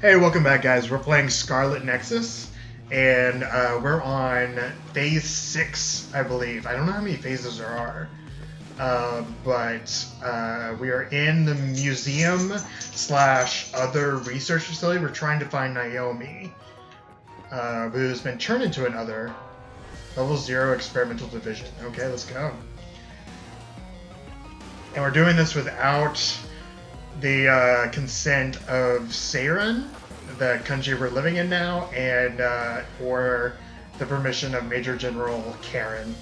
Hey, welcome back, guys. We're playing Scarlet Nexus, and we're on phase 6, I believe. I don't know how many phases there are, but we are in the museum / other research facility. We're trying to find Naomi, who's been turned into another. Level 0 experimental division. Okay, let's go. And we're doing this without the consent of Seiran, the country we're living in now, and or the permission of Major General Karen.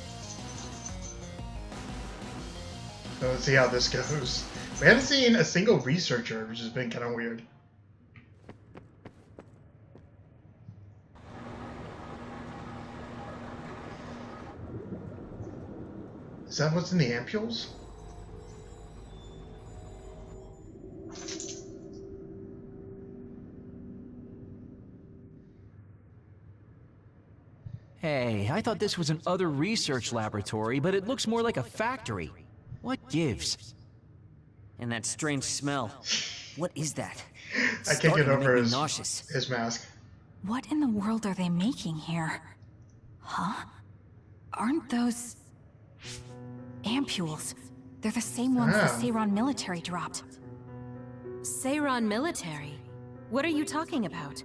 So let's see how this goes. We haven't seen a single researcher, which has been kind of weird. Is that what's in the ampules? Hey, I thought this was an other research laboratory, but it looks more like a factory. What gives? And that strange smell. What is that? I can't get over his mask. What in the world are they making here? Huh? Aren't those ampules? They're the same ones the Seiran military dropped. Seiran military? What are you talking about?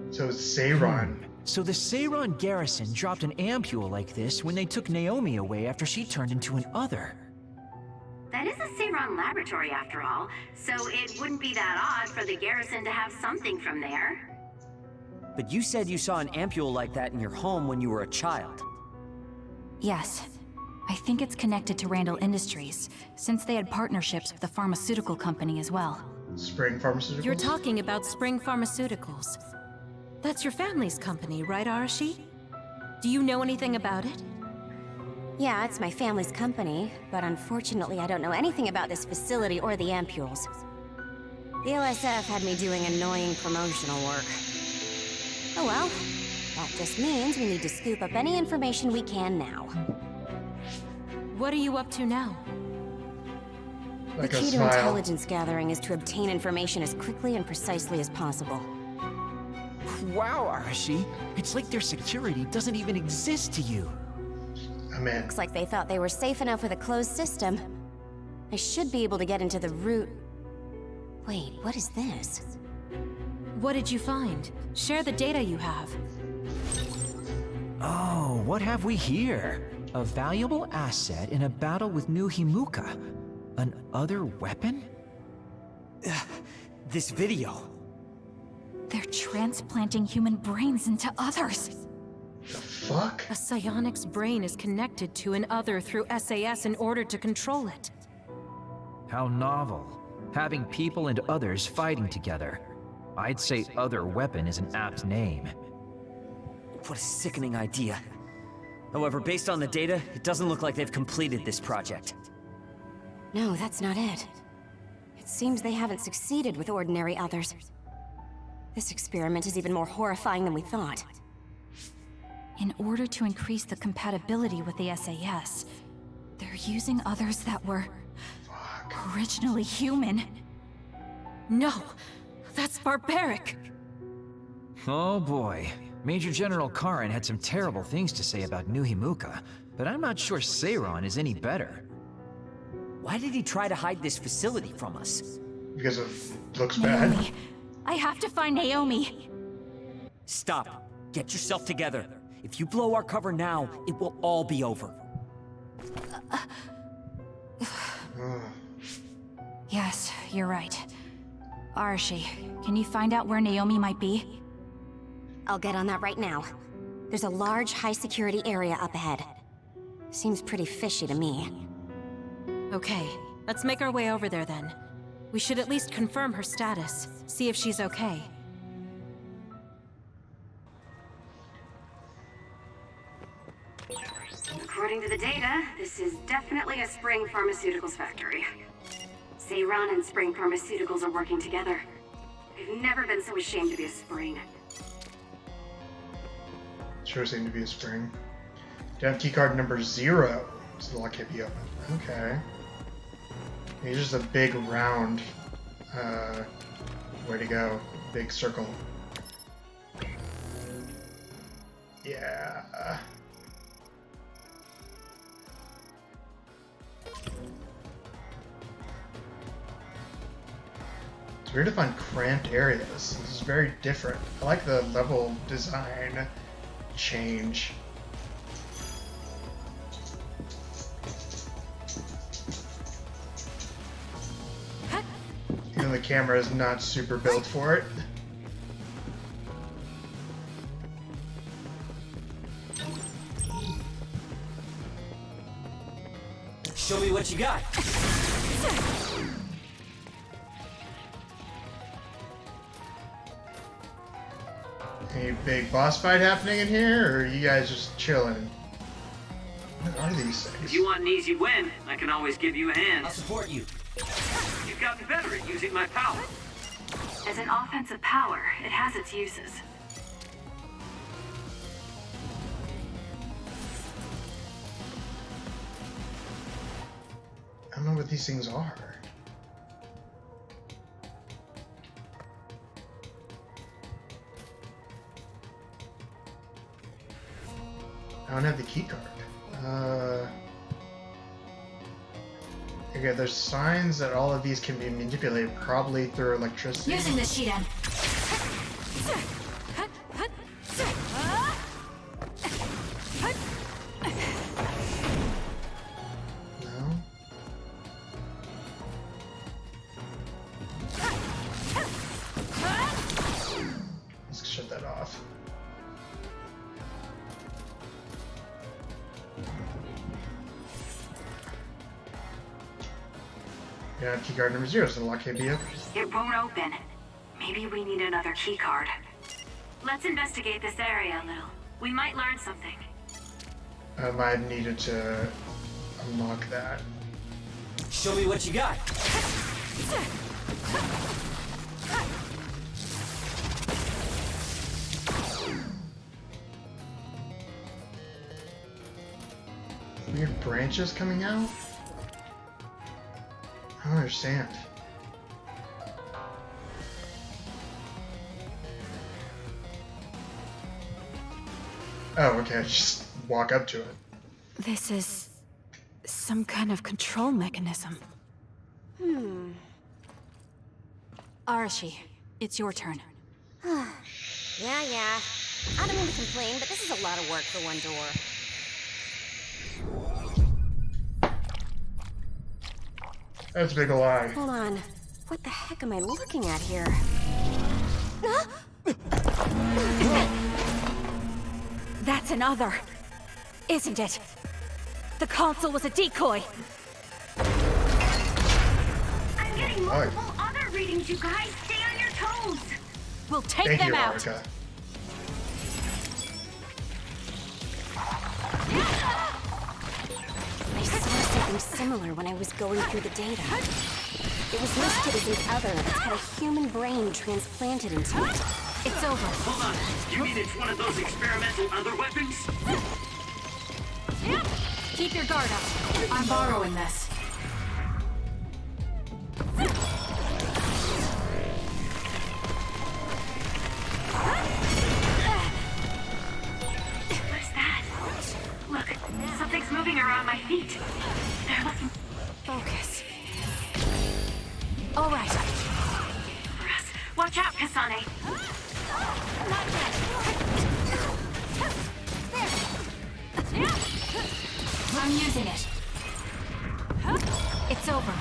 So it's Seiran. So the Seiran garrison dropped an ampule like this when they took Naomi away after she turned into an other. That is a Seiran laboratory after all, so it wouldn't be that odd for the garrison to have something from there. But you said you saw an ampule like that in your home when you were a child. Yes. I think it's connected to Randall Industries, since they had partnerships with the pharmaceutical company as well. Spring Pharmaceuticals? You're talking about Spring Pharmaceuticals. That's your family's company, right, Arashi? Do you know anything about it? Yeah, it's my family's company, but unfortunately I don't know anything about this facility or the ampules. The OSF had me doing annoying promotional work. Oh well, that just means we need to scoop up any information we can now. What are you up to now? Like the key a to smile. intelligence gathering is to obtain information as quickly and precisely as possible. Wow, Arashi. It's like their security doesn't even exist to you. I'm in. Looks like they thought they were safe enough with a closed system. I should be able to get into the root... Wait, what is this? What did you find? Share the data you have. Oh, what have we here? A valuable asset in a battle with New Himuka. An other weapon? This video. They're transplanting human brains into others. The fuck? A psionic's brain is connected to an other through SAS in order to control it. How novel. Having people and others fighting together. I'd say other weapon is an apt name. What a sickening idea. However, based on the data, it doesn't look like they've completed this project. No, that's not it. It seems they haven't succeeded with ordinary others. This experiment is even more horrifying than we thought. In order to increase the compatibility with the SAS, they're using others that were originally human. No, that's barbaric. Oh boy. Major General Karen had some terrible things to say about New Himuka, but I'm not sure Seiran is any better. Why did he try to hide this facility from us? Because it looks bad. Naomi. I have to find Naomi. Stop. Get yourself together. If you blow our cover now, it will all be over. Yes, you're right. Arashi, can you find out where Naomi might be? I'll get on that right now. There's a large, high-security area up ahead. Seems pretty fishy to me. Okay, let's make our way over there then. We should at least confirm her status, see if she's okay. According to the data, this is definitely a Spring Pharmaceuticals factory. Seiran and Spring Pharmaceuticals are working together. I've never been so ashamed to be a Spring. Sure seemed to be a spring. You have keycard number 0. So the lock can't be opened. Okay. It's just a big round Where'd he go? Big circle. Yeah. It's weird to find cramped areas. This is very different. I like the level design change. Even the camera is not super built for it. Show me what you got. Any big boss fight happening in here, or are you guys just chilling? What are these things? If you want an easy win, I can always give you a hand. I'll support you. You've gotten better at using my power. As an offensive power, it has its uses. I don't know what these things are. I don't have the key card. Okay, there's signs that all of these can be manipulated, probably through electricity. Using the Shidan. No? Let's shut that off. Yeah, key card number 0, so the lock can't be open. It won't open. Maybe we need another key card. Let's investigate this area a little. We might learn something. I might have needed to unlock that. Show me what you got. Weird branches coming out? I don't understand. Oh, okay, just walk up to it. This is some kind of control mechanism. Arashi, it's your turn. Yeah. I don't mean to complain, but this is a lot of work for one door. That's a big lie. Hold on. What the heck am I looking at here? That's another, isn't it? The console was a decoy. I'm getting multiple other readings, you guys. Stay on your toes. We'll take Thank them you, out. Arca. I saw something similar when I was going through the data. It was listed as an other that's had a human brain transplanted into it. It's over. Hold on. You mean it's one of those experimental other weapons? Keep your guard up. I'm borrowing this. What's that? Look, something's moving around my feet. They're looking Focus. All right. for us. Watch out, Kasane. I'm using it. It's over.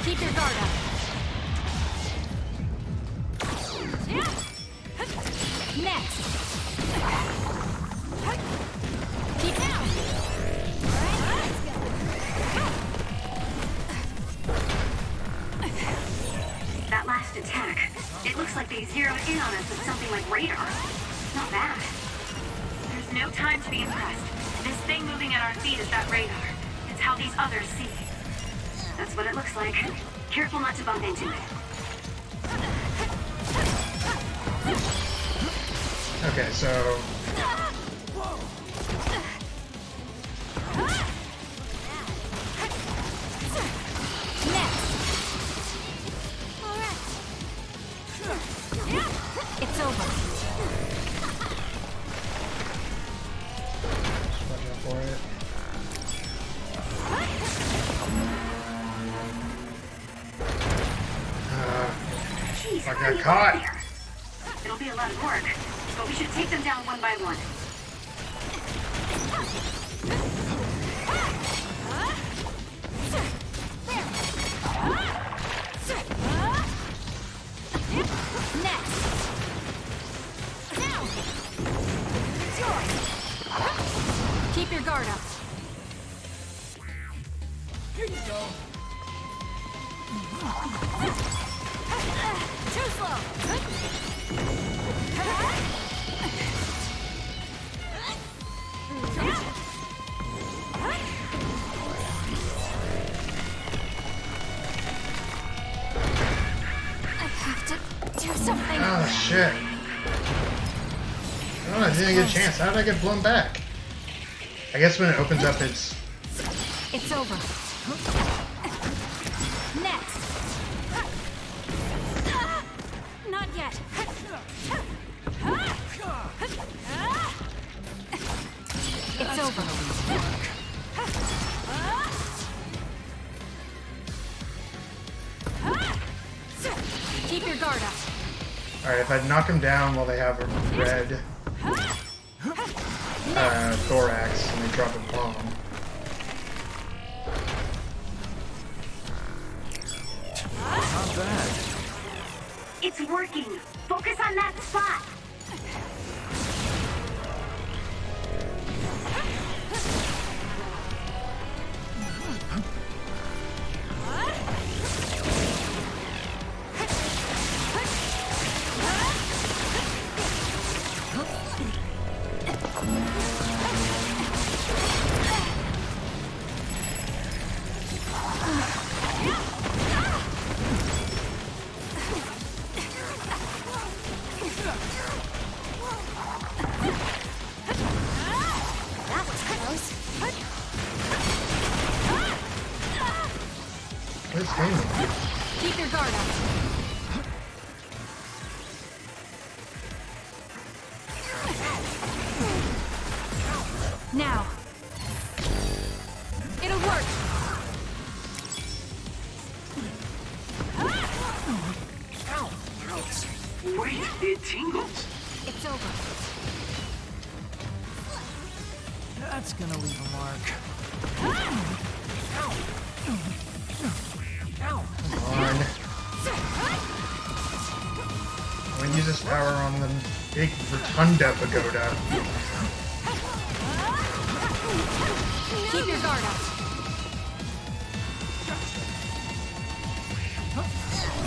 Keep your guard up. Next. Keep down. That last attack, it looks like they zeroed in on us with something like radar. Not bad. There's no time to be impressed. This thing moving at our feet is that radar. It's how these others see. That's what it looks like. Careful not to bump into it. Okay, so Next. He's I got hiding caught. over there. It'll be a lot of work, but we should take them down one by one. Next. Now. It's yours. Keep your guard up. Here you go. Too slow. I have to do something. Oh shit. Oh, I didn't get a chance. How did I get blown back? I guess when it opens up, it's... It's over. Next. Not yet. It's over. Keep your guard up. Alright, if I knock them down while they have a red thorax and they drop a bomb. Not bad. It's working. Focus on that spot. That was close. What is game? Keep your guard up. Now. It'll work. Wait, it tingles. It's over. That's gonna leave a mark. Come on. I'm gonna use this power on the big Rotunda pagoda. Keep your guard up.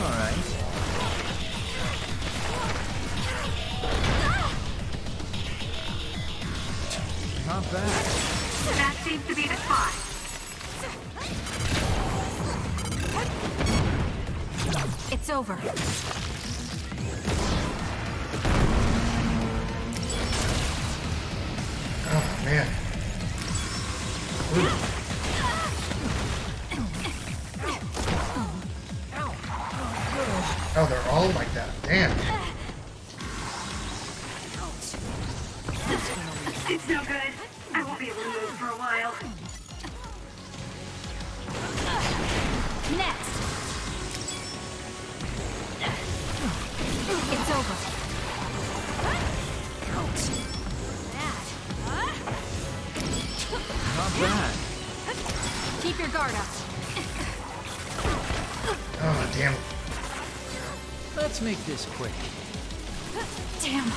Alright. Not bad. That seems to be the spot. It's over. Oh man. Ooh. Oh, they're all like that. Damn. It's no good. I won't be able to move for a while. Next. It's over. Not bad. Keep your guard up. Oh, damn. Let's make this quick. Damn.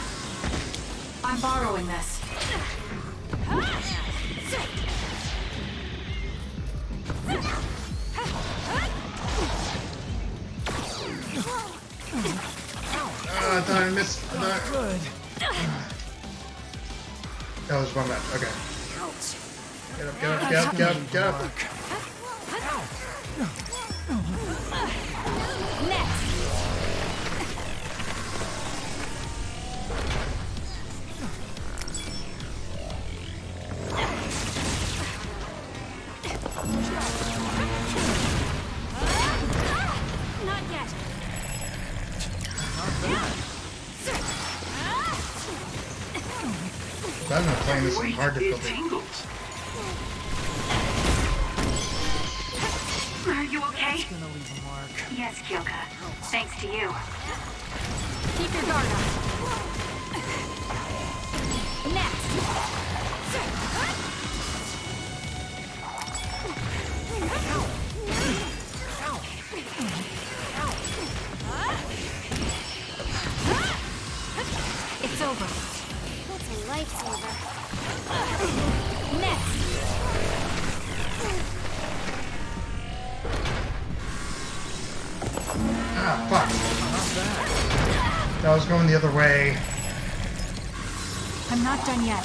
I'm borrowing this. Oh, I thought I missed. Good. That was one left. Okay. Get up, get up, get up, get up, get up. Next. Not yet. I've been playing this in Wait, hard it difficulty. tingles. Are you okay? It's gonna leave a mark. Yeah, this, Kyoka. Thanks to you. Keep your guard up. Next. It's over. That's a lifesaver. Next. Ah, fuck. That was going the other way. I'm not done yet.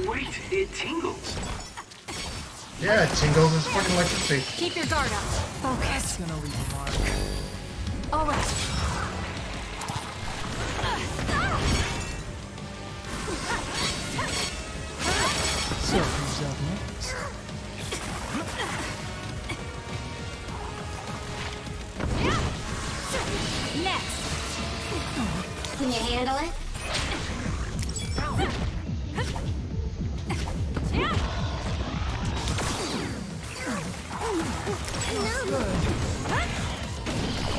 Wait, it tingles. Yeah, it tingles. It's fucking electricity. Keep your guard up. Focus. Gonna leave a mark. All right. So who's up next? Next. Can you handle it?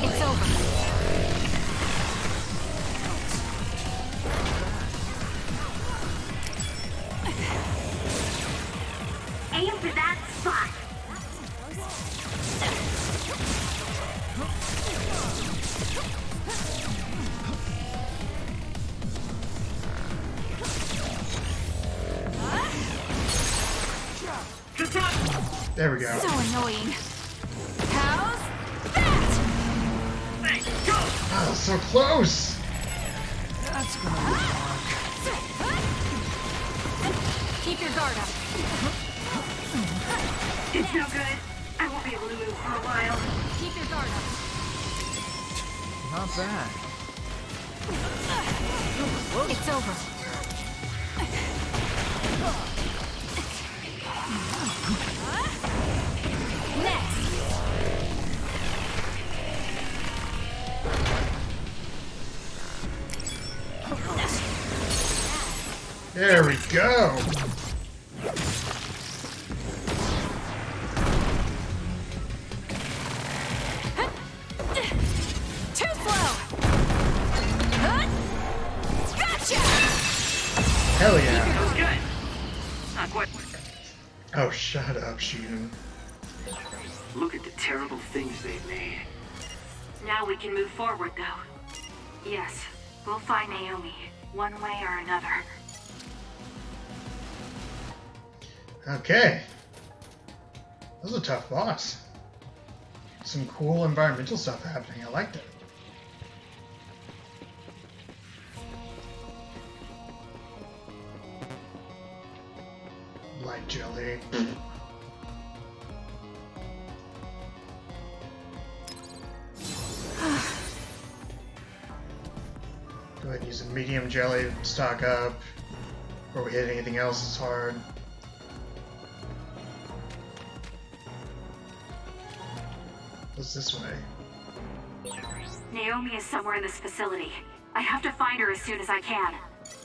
It's over. Aim for that spot. There we go. So annoying. How's that? Oh, so close. That's gonna leave a mark. Keep your guard up. It's no good. I won't be able to move for a while. Keep your guard up. Not bad. It's over. Next. There we go. Too slow. Gotcha. Hell yeah. That was good. Not quite. Oh, shut up, Sheen. Look at the terrible things they've made. Now we can move forward, though. Yes, we'll find Naomi, one way or another. Okay. That was a tough boss. Some cool environmental stuff happening. I liked it. Light jelly. Go ahead and use a medium jelly to stock up. Before we hit anything else that's hard. What's this way? Naomi is somewhere in this facility. I have to find her as soon as I can.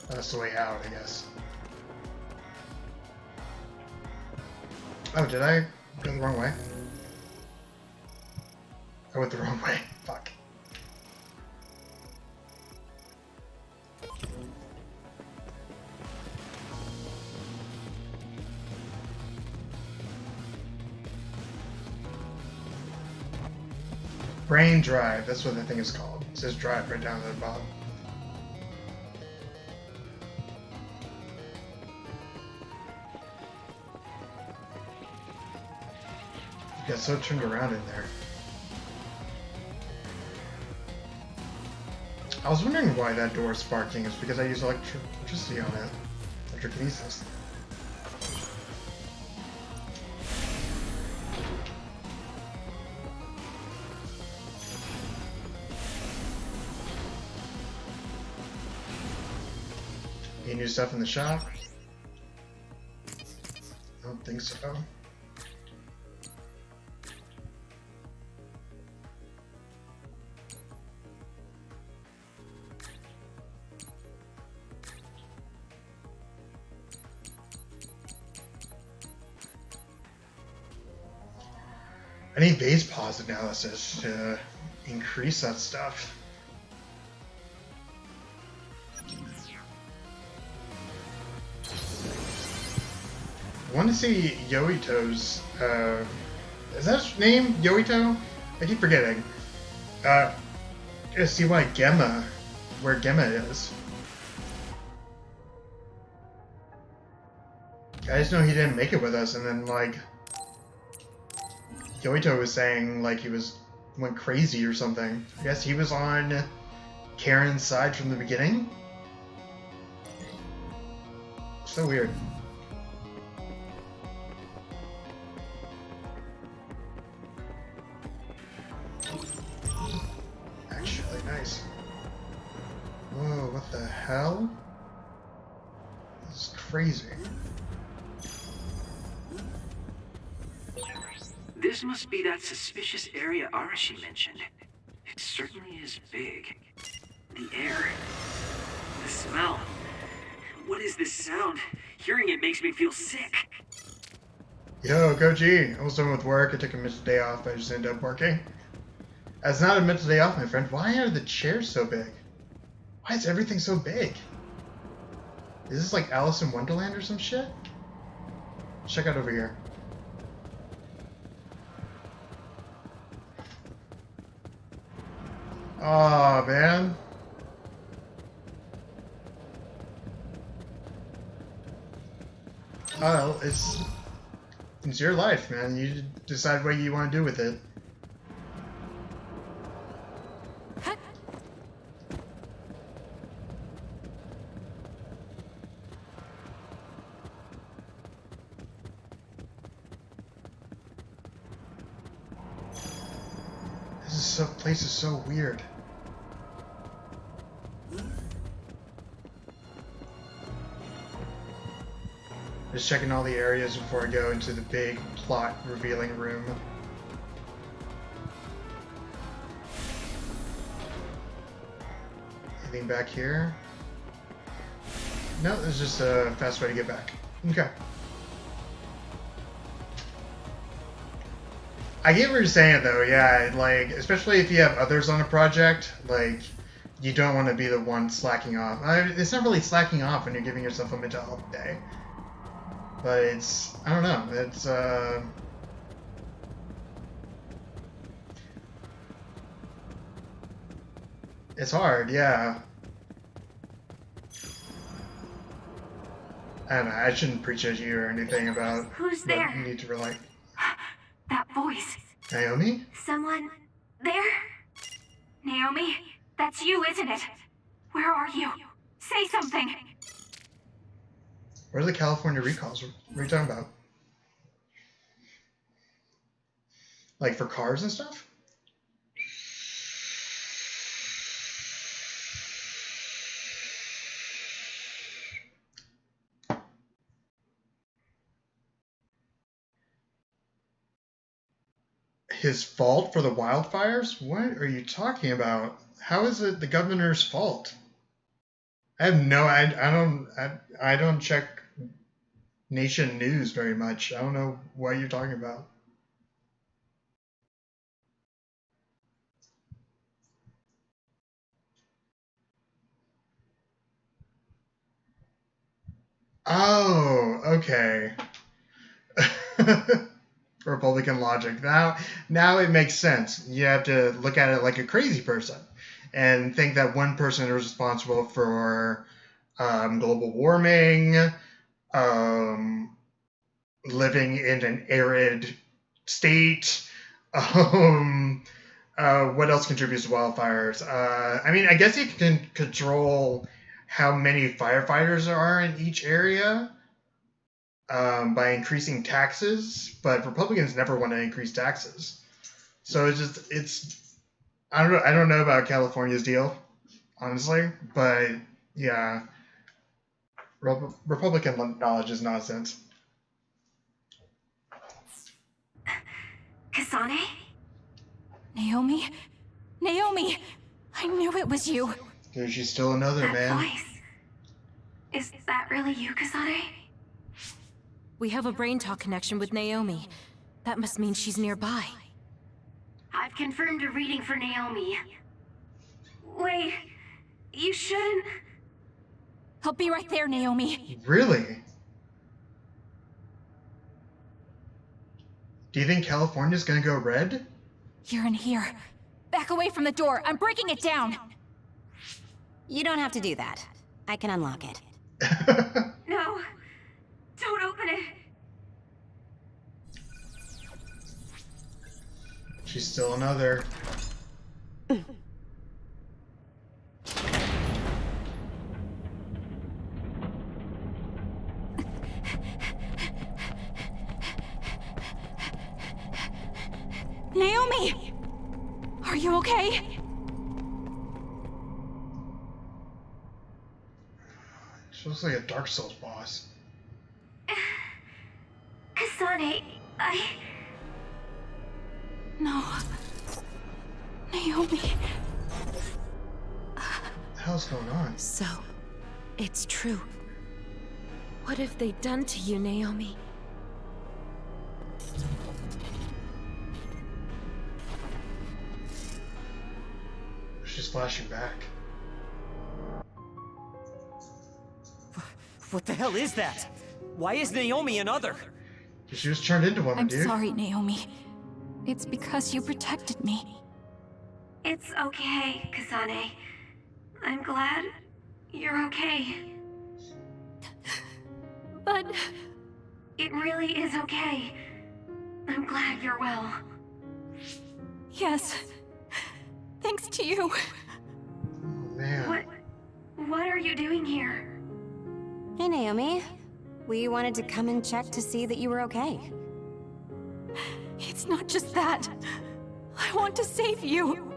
That's the way out, I guess. Oh, did I go the wrong way? I went the wrong way. Fuck. Brain drive, that's what the thing is called. It says drive right down at the bottom. You got so turned around in there. I was wondering why that door is sparking. It's because I use electricity on it. Electrokinesis. Any new stuff in the shop? I don't think so. I need base pause analysis to increase that stuff. I want to see Yoito's, is that his name? Yoito? I keep forgetting. To see where Gemma is. I just know he didn't make it with us, and then, like, Yoito was saying, like, went crazy or something. I guess he was on Karen's side from the beginning? So weird. Actually, nice. Whoa, what the hell? This is crazy. This must be that suspicious area Arashi mentioned. It certainly is big. The air. The smell. What is this sound? Hearing it makes me feel sick. Yo, Goji, I was done with work. I took a mental day off, but I just ended up working. As not a mental day off, my friend, why are the chairs so big? Why is everything so big? Is this like Alice in Wonderland or some shit? Check out over here. Oh man. Oh, it's your life, man. You decide what you want to do with it. This place is so weird. Just checking all the areas before I go into the big plot revealing room. Anything back here? No, there's just a fast way to get back. Okay. I get what you're saying though, yeah, like, especially if you have others on a project, like, you don't want to be the one slacking off. It's not really slacking off when you're giving yourself a mental health day. But it's, I don't know, it's hard, yeah. I don't know, I shouldn't preach at you or anything about Who's what there? you need to relate. That voice. Naomi? Someone there? Naomi? That's you, isn't it? Where are you? Say something. Where are the California recalls? What are you talking about? Like for cars and stuff? His fault for the wildfires? What are you talking about? How is it the governor's fault? I have no, I don't check Nation news very much. I don't know what you're talking about. Oh, okay. Republican logic. Now it makes sense. You have to look at it like a crazy person and think that one person is responsible for global warming, living in an arid state. What else contributes to wildfires? I mean, I guess you can control how many firefighters there are in each area by increasing taxes, but Republicans never want to increase taxes. So I don't know about California's deal, honestly, but yeah, Republican knowledge is nonsense. Kasane? Naomi? Naomi! I knew it was you. She's still another, That man. voice. Is that really you, Kasane? We have a brain talk connection with Naomi. That must mean she's nearby. I've confirmed a reading for Naomi. Wait, you shouldn't... I'll be right there, Naomi. Really? Do you think California's gonna go red? You're in here. Back away from the door. I'm breaking it down. You don't have to do that. I can unlock it. No, don't open it. She's still another. Naomi! Are you okay? She looks like a Dark Souls boss. Kasane, No. Naomi. What the hell's going on? So, it's true. What have they done to you, Naomi? She's flashing back. What the hell is that? Why is Naomi another? She was turned into one, I'm dude. sorry, Naomi. It's because you protected me. it's okay, Kasane. I'm glad you're okay. But... It really is okay. I'm glad you're well. yes. Thanks to you. Oh, man. What are you doing here? Hey, Naomi. We wanted to come and check to see that you were okay. It's not just that. I want to save you.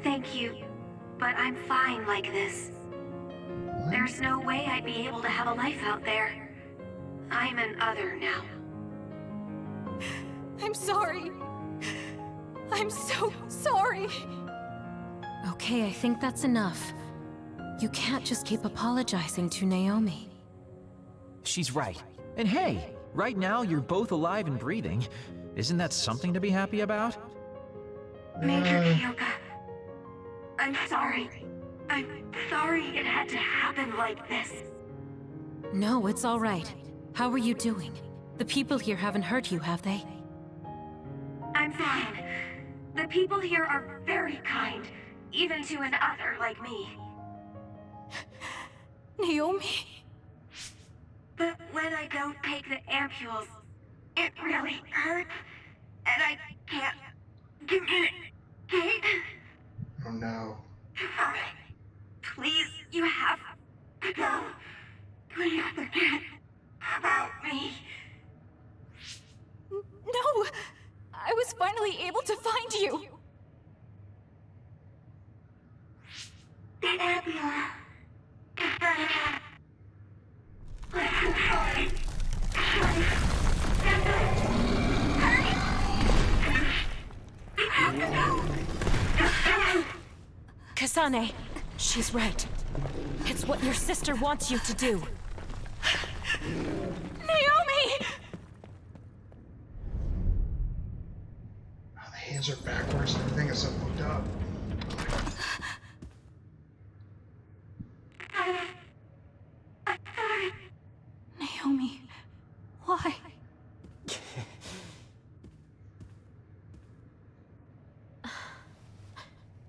Thank you, but I'm fine like this. There's no way I'd be able to have a life out there. I'm an other now. I'm sorry. I'm so sorry. Okay, I think that's enough. You can't just keep apologizing to Naomi. She's right. And hey, right now you're both alive and breathing. Isn't that something to be happy about? Major Kyoka, I'm sorry. I'm sorry it had to happen like this. No, it's all right. How are you doing? The people here haven't hurt you, have they? I'm fine. The people here are very kind, even to an other like me. Naomi. But when I don't take the ampules, it really hurts, and I can't communicate. Oh no. Please, you have to go. Please forget about me. No! I was finally able to find you! The ambulance. Kasane, she's right. It's what your sister wants you to do. Naomi! Oh, the hands are backwards and everything is so fucked up. Naomi, why?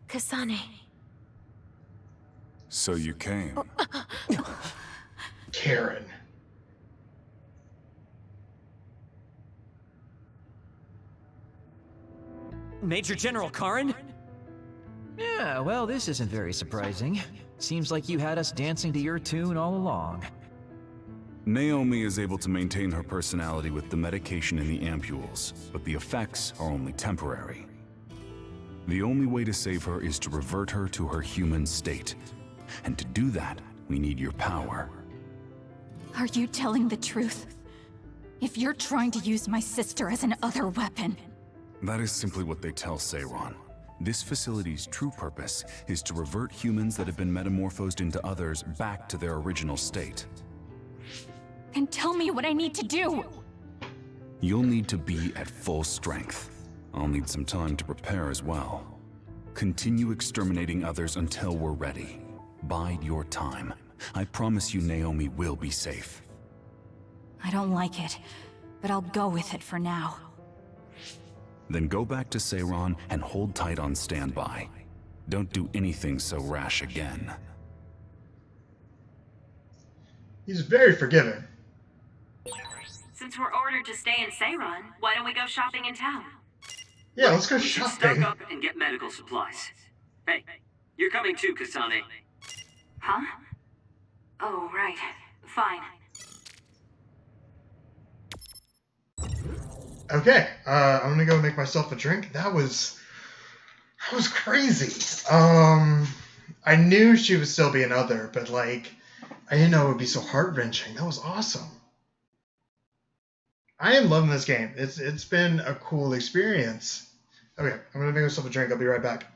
Kasane. So you came. Karen. Major General Karin? Yeah, well, this isn't very surprising. Seems like you had us dancing to your tune all along. Naomi is able to maintain her personality with the medication in the ampules, but the effects are only temporary. The only way to save her is to revert her to her human state. And to do that, we need your power. Are you telling the truth? If you're trying to use my sister as an other weapon... That is simply what they tell Seiron. This facility's true purpose is to revert humans that have been metamorphosed into others back to their original state. Then tell me what I need to do! You'll need to be at full strength. I'll need some time to prepare as well. Continue exterminating others until we're ready. Bide your time. I promise you Naomi will be safe. I don't like it, but I'll go with it for now. Then go back to Seiron and hold tight on standby. Don't do anything so rash again. He's very forgiving. Since we're ordered to stay in Seiron, why don't we go shopping in town? Yeah, let's go We should shopping. stock up and get medical supplies. Hey, you're coming too, Kasane. Huh? Oh, right. Fine. Okay, I'm gonna go make myself a drink. That was crazy. I knew she would still be another, but like, I didn't know it would be so heart-wrenching. That was awesome. I am loving this game. It's been a cool experience. Okay, I'm gonna make myself a drink. I'll be right back.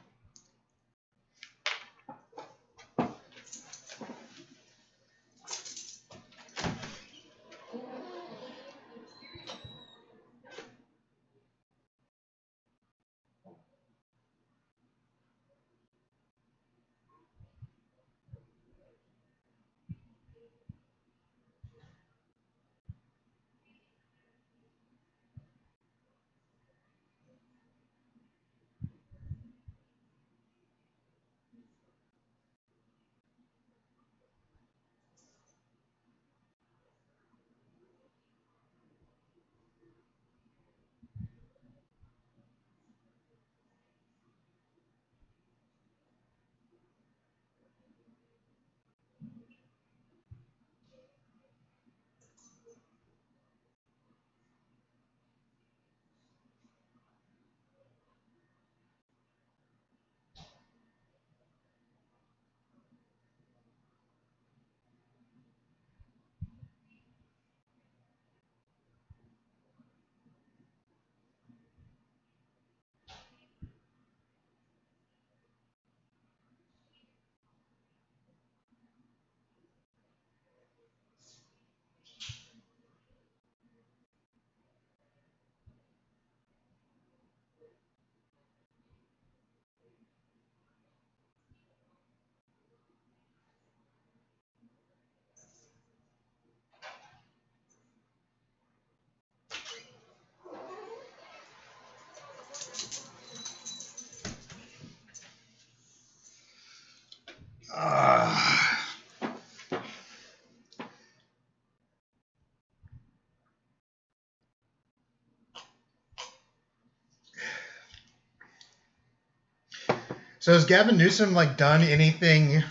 So has Gavin Newsom like done anything?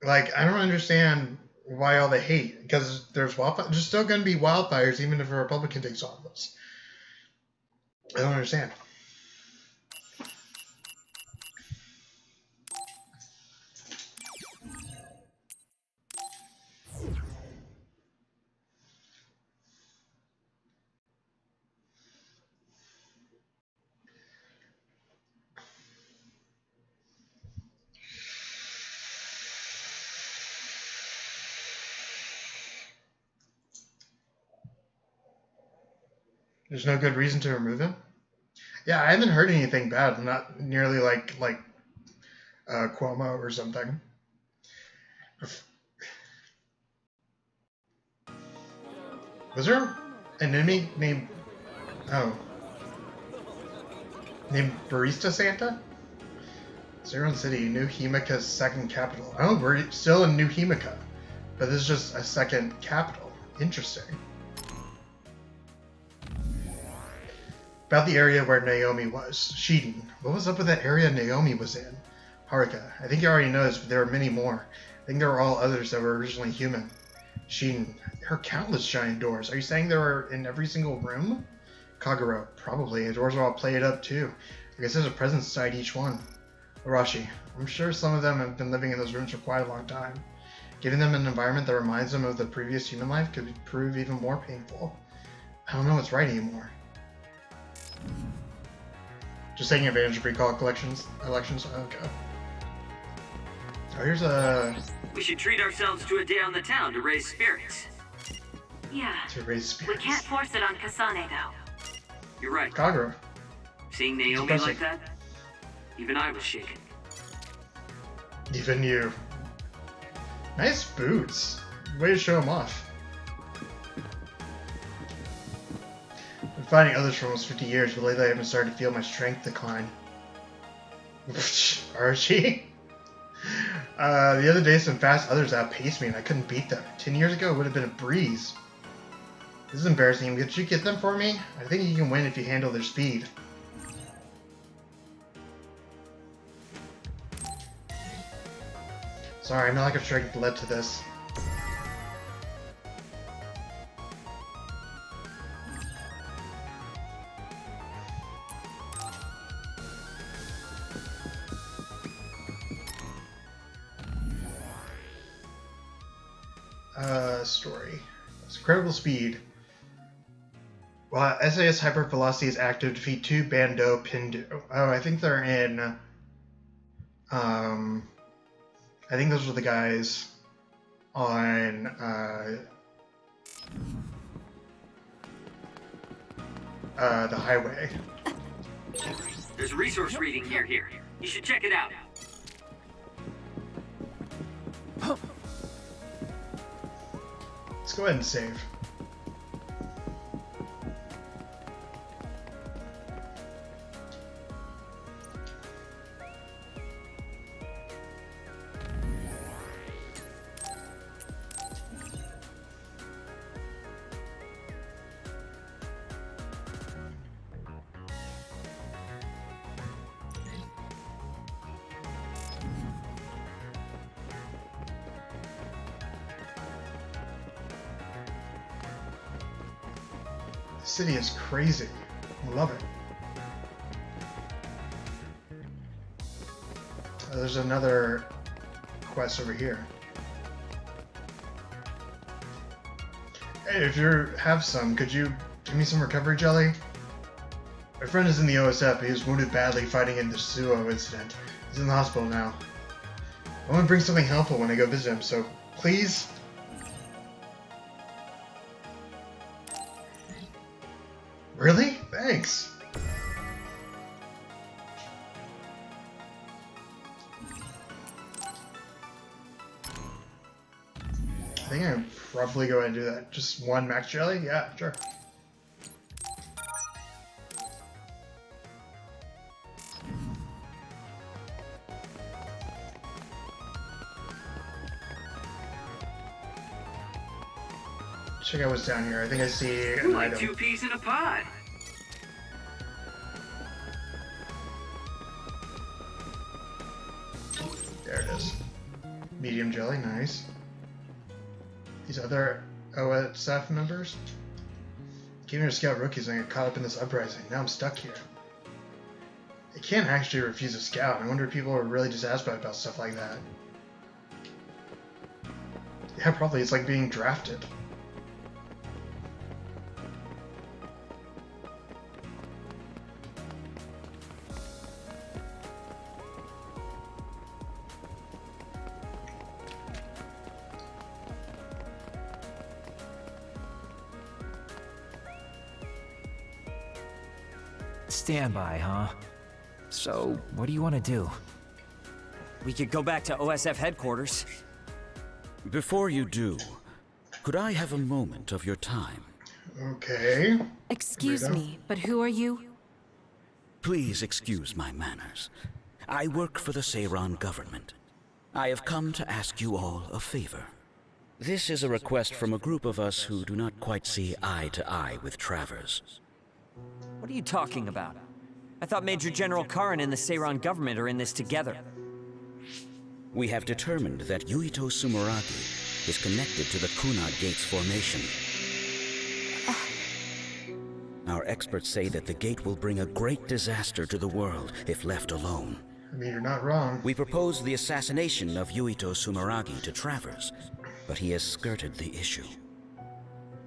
Like, I don't understand why all the hate, because there's still going to be wildfires even if a Republican takes office. I don't understand. There's no good reason to remove him? Yeah, I haven't heard anything bad. Not nearly like Cuomo or something. Was there an enemy named Barista Santa? Seiron City, New Himika's second capital. Oh, we're still in New Himika, but this is just a second capital. Interesting. About the area where Naomi was. Shiden. What was up with that area Naomi was in? Haruka. I think you already noticed, but there are many more. I think there were all others that were originally human. Shiden. There are countless giant doors. Are you saying there were in every single room? Kagero. Probably. The doors are all plated up too. I guess there's a presence inside each one. Arashi. I'm sure some of them have been living in those rooms for quite a long time. Giving them an environment that reminds them of the previous human life could prove even more painful. I don't know what's right anymore. Just taking advantage of recall elections. Okay. Oh, here's a... We should treat ourselves to a day on the town to raise spirits. Yeah. To raise spirits. We can't force it on Kasane, though. You're right. Kagero. Seeing Naomi Impressive. like that, even I was shaken. Even you. Nice boots. Way to show them off. Been fighting others for almost 50 years, but lately I haven't started to feel my strength decline. Archie? The other day some fast others outpaced me and I couldn't beat them. 10 years ago it would have been a breeze. This is embarrassing. Could you get them for me? I think you can win if you handle their speed. Sorry, my lack of strength led to this. Story. It's incredible speed. While SAS hypervelocity is active, defeat 2 Bando Pindu. Oh, I think they're in. I think those were the guys on. The highway. There's a resource reading near here. You should check it out. Let's go ahead and save. The city is crazy. I love it. There's another quest over here. Hey, if you have some, could you give me some recovery jelly? My friend is in the OSF. He was wounded badly fighting in the Suo incident. He's in the hospital now. I want to bring something helpful when I go visit him, so please? Really? Thanks. I think I'd probably go ahead and do that. Just one max jelly? Yeah, sure. Check out what's down here. I think I see an Like item. 2 peas in a pod. There it is. Medium jelly, nice. These other OSF members? Came here to scout rookies and I got caught up in this uprising. Now I'm stuck here. I can't actually refuse a scout. I wonder if people are really dissatisfied about stuff like that. Yeah, probably. It's like being drafted. Standby, huh? So, what do you want to do? We could go back to OSF headquarters. Before you do, could I have a moment of your time? Okay. Excuse Rita? me, but who are you? Please excuse my manners. I work for the Seiran government. I have come to ask you all a favor. This is a request from a group of us who do not quite see eye to eye with Travers. What are you talking about? I thought Major General Karin and the Seiran government are in this together. We have determined that Yuito Sumeragi is connected to the Kunad Gates formation. Our experts say that the gate will bring a great disaster to the world if left alone. I mean, you're not wrong. We proposed the assassination of Yuito Sumeragi to Travers, but he has skirted the issue.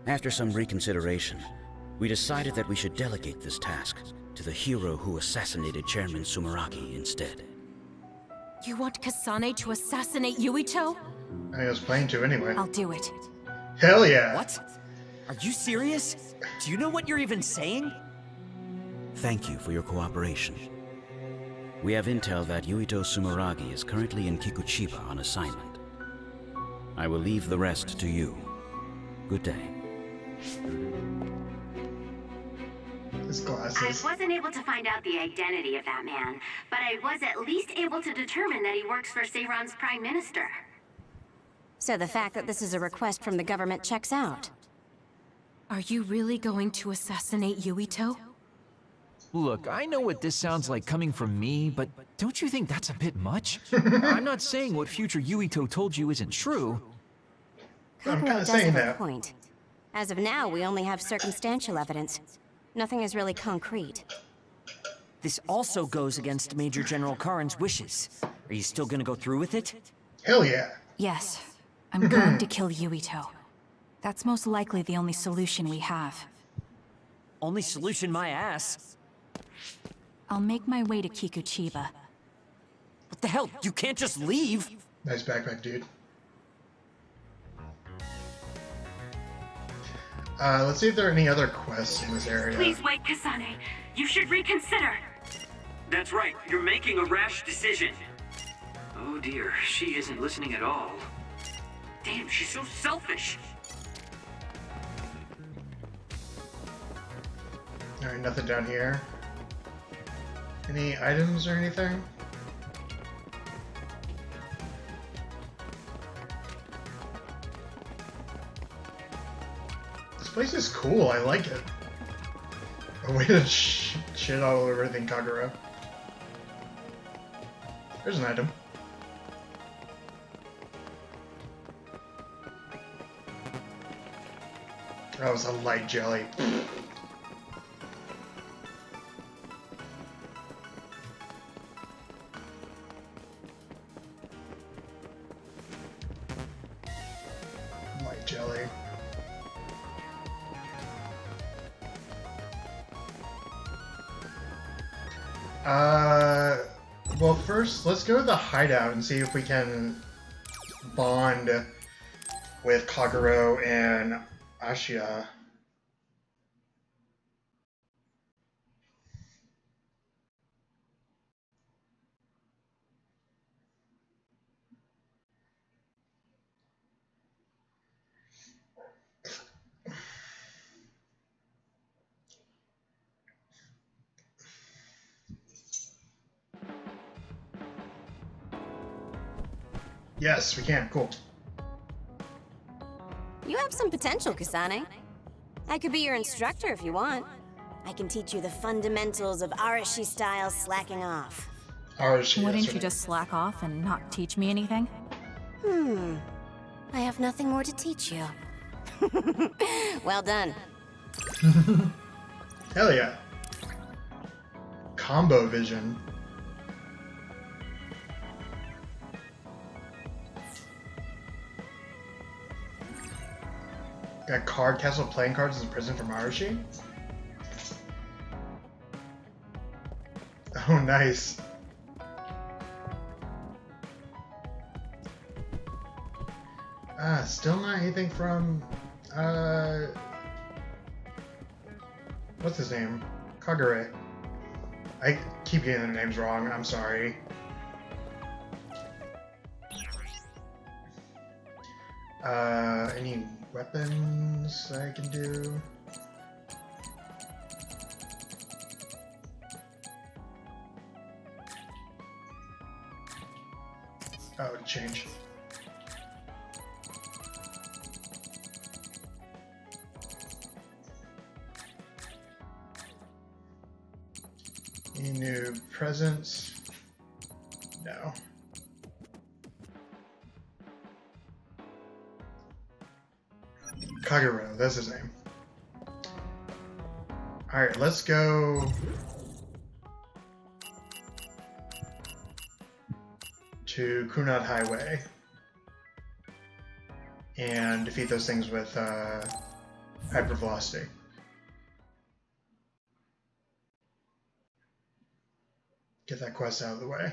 After some reconsideration, we decided that we should delegate this task to the hero who assassinated Chairman Sumeragi instead. You want Kasane to assassinate Yuito? I was planning to anyway. I'll do it. Hell yeah. What? Are you serious? Do you know what you're even saying? thank you for your cooperation. We have intel that Yuito Sumeragi is currently in Kikuchiba on assignment. I will leave the rest to you. Good day. His I glasses. wasn't able to find out the identity of that man, but I was at least able to determine that he works for Seiron's Prime Minister. So the fact that this is a request from the government checks out. Are you really going to assassinate Yuito? Look, I know what this sounds like coming from me, but don't you think that's a bit much? I'm not saying what future Yuito told you isn't true. I'm Kagura kinda does saying have a that. point. As of now, we only have circumstantial evidence. Nothing is really concrete. This also goes against Major General Karen's wishes. Are you still gonna go through with it? Hell yeah. Yes, I'm going to kill Yuito. That's most likely the only solution we have. Only solution, my ass. I'll make my way to Kikuchiba. What the hell? You can't just leave. Nice backpack, dude. Let's see if there are any other quests in this area. Please wait, Kasane. You should reconsider. That's right, you're making a rash decision. Oh dear, she isn't listening at all. Damn, she's so selfish. Alright, nothing down here. Any items or anything? This place is cool, I like it. A way to shit all over everything, Kagura. There's an item. That was a light jelly. Light jelly. Well, first, let's go to the hideout and see if we can bond with Kaguro and Ashia. Yes, we can. Cool. You have some potential, Kasane. I could be your instructor if you want. I can teach you the fundamentals of Arashi-style slacking off. Arashi, Wouldn't that's you right. just slack off and not teach me anything? I have nothing more to teach you. Well done. Hell yeah. Combo vision. Got card castle playing cards as a present from Arashi? Oh, nice. Still not anything from, what's his name? Kagure. I keep getting their names wrong, I'm sorry. Any weapons I can do? Oh, change. Any new presents? No. Kaguro, that's his name. Alright, let's go to Kunad Highway and defeat those things with hypervelocity. Get that quest out of the way.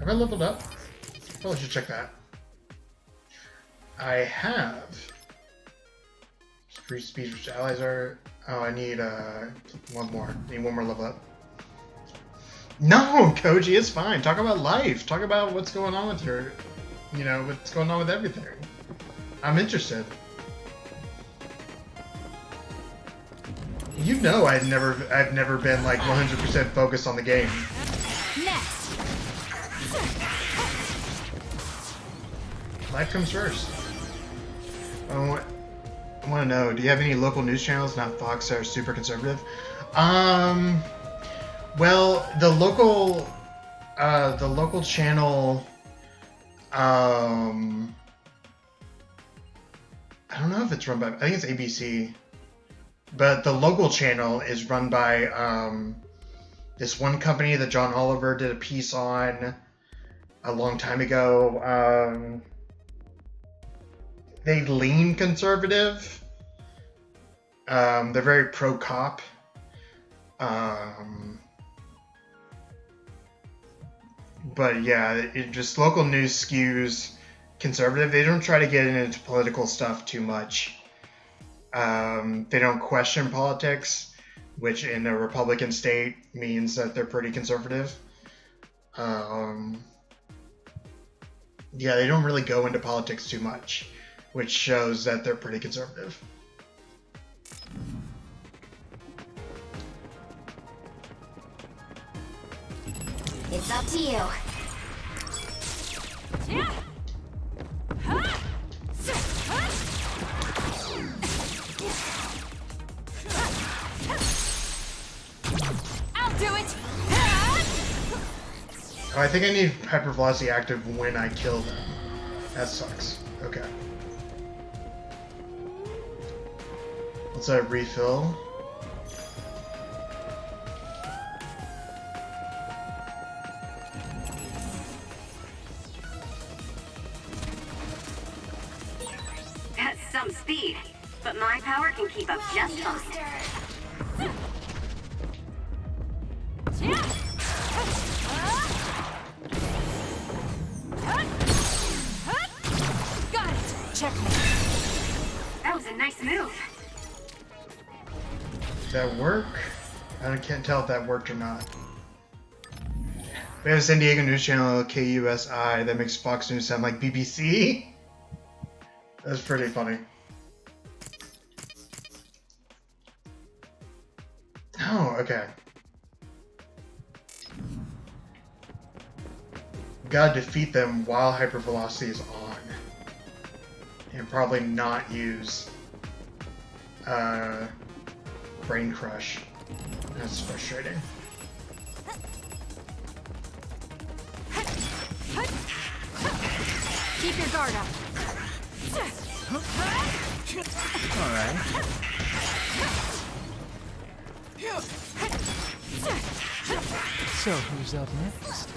Have I leveled up? Probably should check that. I have. Increase speed, which allies are. Oh, I need one more. I need one more level up. No, Koji, it's fine. Talk about life. Talk about what's going on with your, you know, what's going on with everything. I'm interested. You know, I've never been like 100% focused on the game. Next. Life comes first. I want to know, do you have any local news channels, not Fox, that are super conservative? Well, the local channel, I don't know if it's run by, I think it's ABC, but the local channel is run by this one company that John Oliver did a piece on a long time ago. They lean conservative. They're very pro-cop. But yeah, it just local news skews conservative. They don't try to get into political stuff too much. They don't question politics, which in a Republican state means that they're pretty conservative. Yeah, they don't really go into politics too much, which shows that they're pretty conservative. It's up to you. I'll do it. Oh, I think I need hypervelocity active when I kill them. That sucks. Okay. Let's refill. That's some speed, but my power can keep up just fine. Got it. Checkmate. That was a nice move. Did that work? I can't tell if that worked or not. We have a San Diego news channel, KUSI, that makes Fox News sound like BBC. That's pretty funny. Oh, okay. Gotta defeat them while hypervelocity is on. And probably not use Brain Crush. That's frustrating. Keep your guard up. Alright. So, who's up next?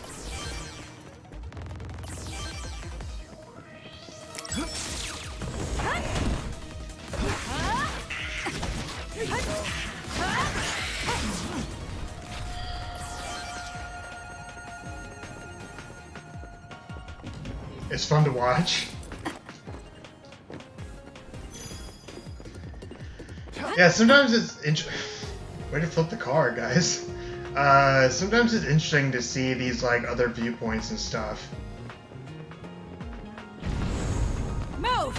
It's fun to watch. Yeah, sometimes it's way to flip the card, guys. Sometimes it's interesting to see these like other viewpoints and stuff. Move.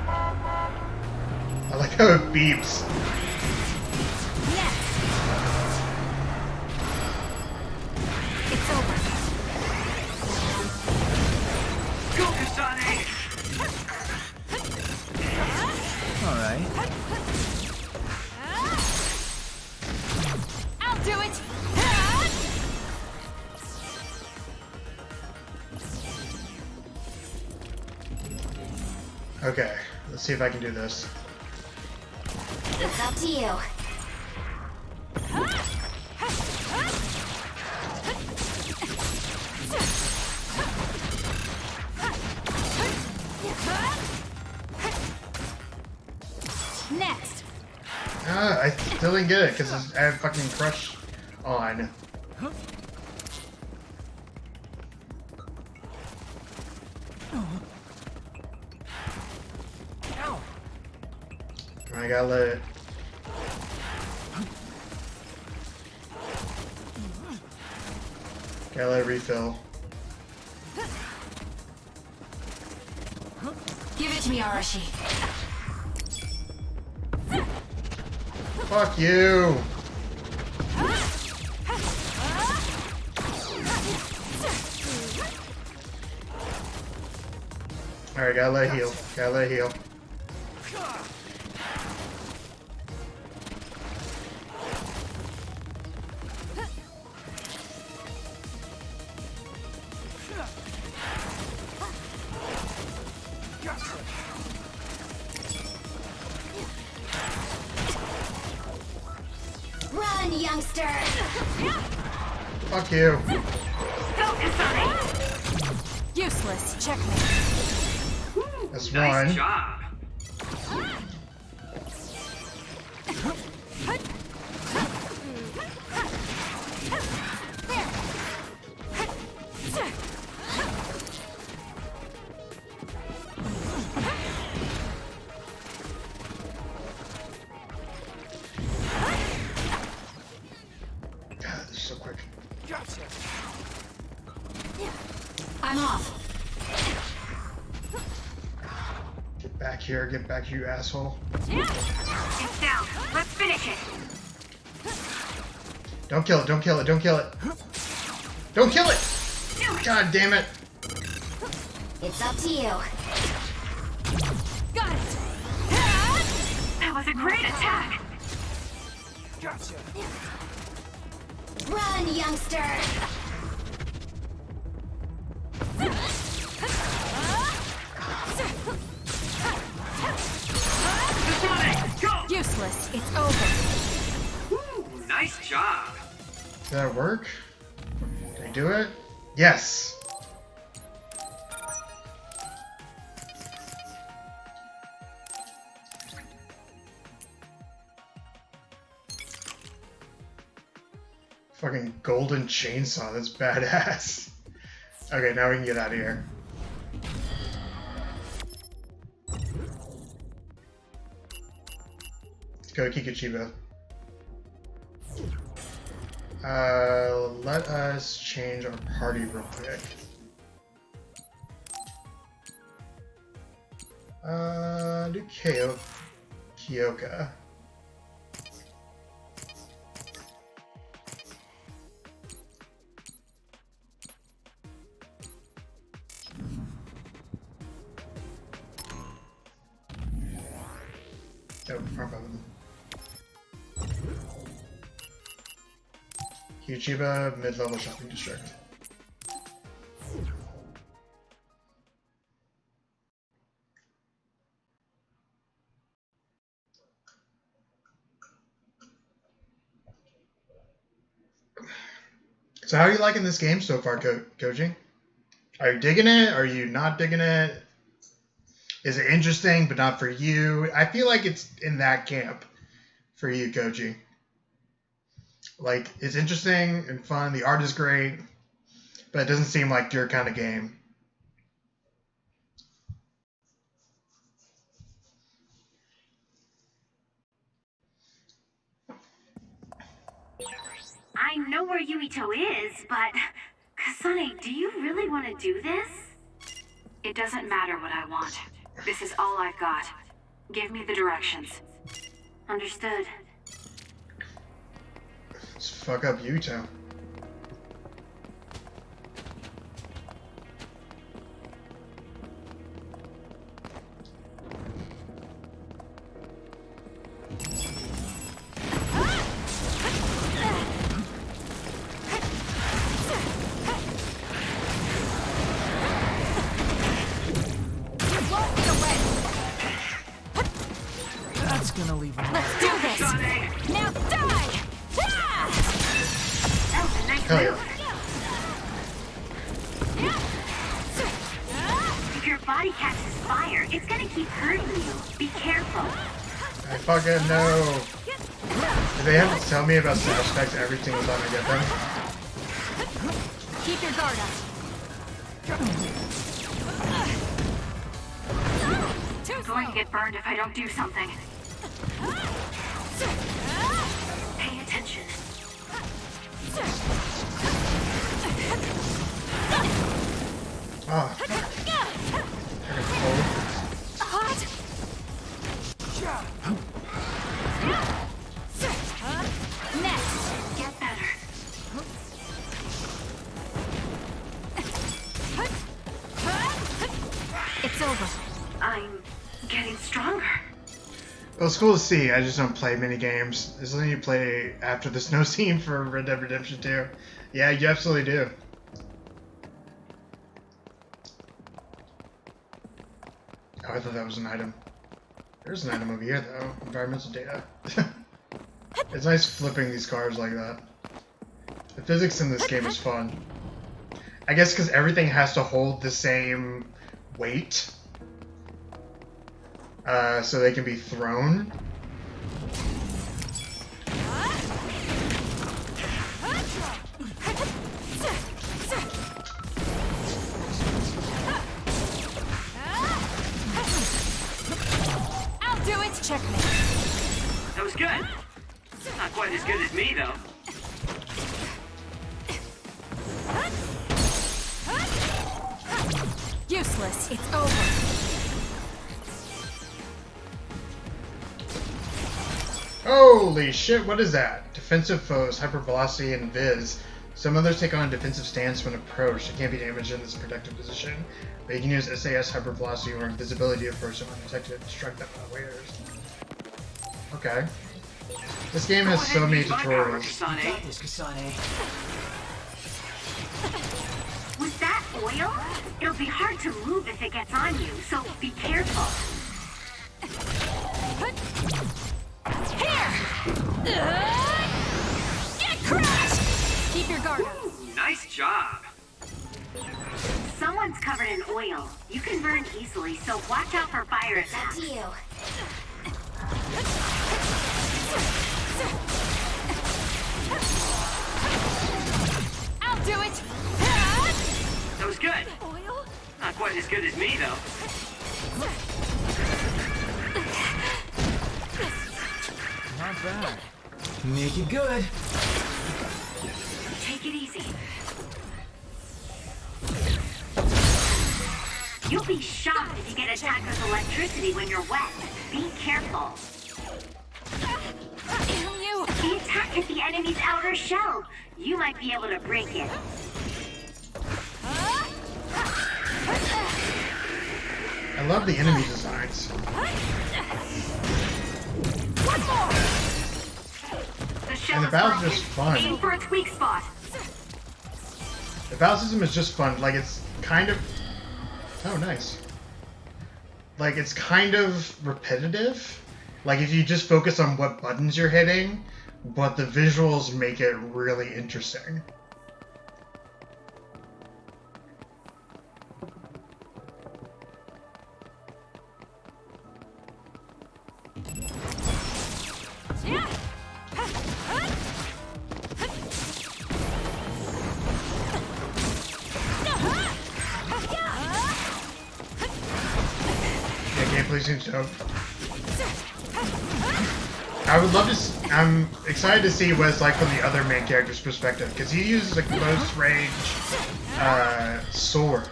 I like how it beeps. Yes. It's over. Go, Kasane! Alright. I'll do it. Okay, let's see if I can do this. It's up to you. Next. I still didn't get it because I have fucking crush on. I gotta let it. Gotta let it refill. Give it to me, Arashi. Fuck you! Alright, gotta let it heal. Gotta let it heal. Run, youngster! Fuck you. Go, Kasane! Useless. Checkmate. That's Nice one. job. God, this is so quick. I'm off. Get back here, you asshole. It's down. Let's finish it. Don't kill it, don't kill it, don't kill it. Don't kill it! Do it. God damn it. It's up to you. Got it. That was a great attack. Run, youngster! Kasane, go! Useless. It's over. Ooh, nice job. Did that work? Did I do it? Yes! Fucking golden chainsaw, that's badass. Okay, now we can get out of here. Let's go to Kikuchiba. Let us change our party real quick. Do Kyoka. Oh, wrong button. Kyuchiba, mid-level shopping district. So how are you liking this game so far, Koji? Are you digging it? Are you not digging it? Is it interesting, but not for you? I feel like it's in that camp for you, Koji. Like, it's interesting and fun. The art is great, but it doesn't seem like your kind of game. I know where Yuito is, but... Kasane, do you really want to do this? It doesn't matter what I want. This is all I've got. Give me the directions. Understood. Let's fuck up Yuito. That's gonna leave him. Let's do this. Now die. Ah! That was a nice Hell move. yeah. If your body catches fire, it's gonna keep hurting you. Be careful. I fucking know. Do they have to tell me about side effects every single time I get them? Keep your guard up. I'm going to get burned if I don't do something. Oh. Hot. Next. Get better. It's over. I'm getting stronger. Well, it's cool to see. I just don't play mini games. Is something you play after the snow scene for Red Dead Redemption 2? Yeah, you absolutely do. Oh, I thought that was an item. There's an item over here, though. Environmental data. It's nice flipping these cars like that. The physics in this game is fun. I guess because everything has to hold the same weight. So they can be thrown. I'll do it. Checkmate. That was good. Not quite as good as me, though. Useless. It's over. Holy shit, what is that? Defensive foes, hypervelocity, and Viz. Some others take on a defensive stance when approached. It can't be damaged in this protective position. But you can use SAS, hypervelocity, or invisibility to approach them undetected and strike them unawares. Okay. This game has so many tutorials. Got this, Kasane. Was that oil? It'll be hard to move if it gets on you, so be careful. Here! Get crushed! Keep your guard up. Ooh, nice job. Someone's covered in oil. You can burn easily, so watch out for fire attacks. That's you. I'll do it! That was good. Oil? Not quite as good as me, though. Not bad. Make it good. Take it easy. You'll be shocked if you get attacked with electricity when you're wet. Be careful. Damn you! The attack hit the enemy's outer shell. You might be able to break it. I love the enemy designs. One more. The shell And the is battle's broken. just fun. Aim for its weak spot. The battle system is just fun. Like, it's kind of... Oh, nice. Like, it's kind of repetitive. Like, if you just focus on what buttons you're hitting, but the visuals make it really interesting. Yeah, gameplay seems dope. I would love to. I'm excited to see what it's like from the other main character's perspective, because he uses a close range sword.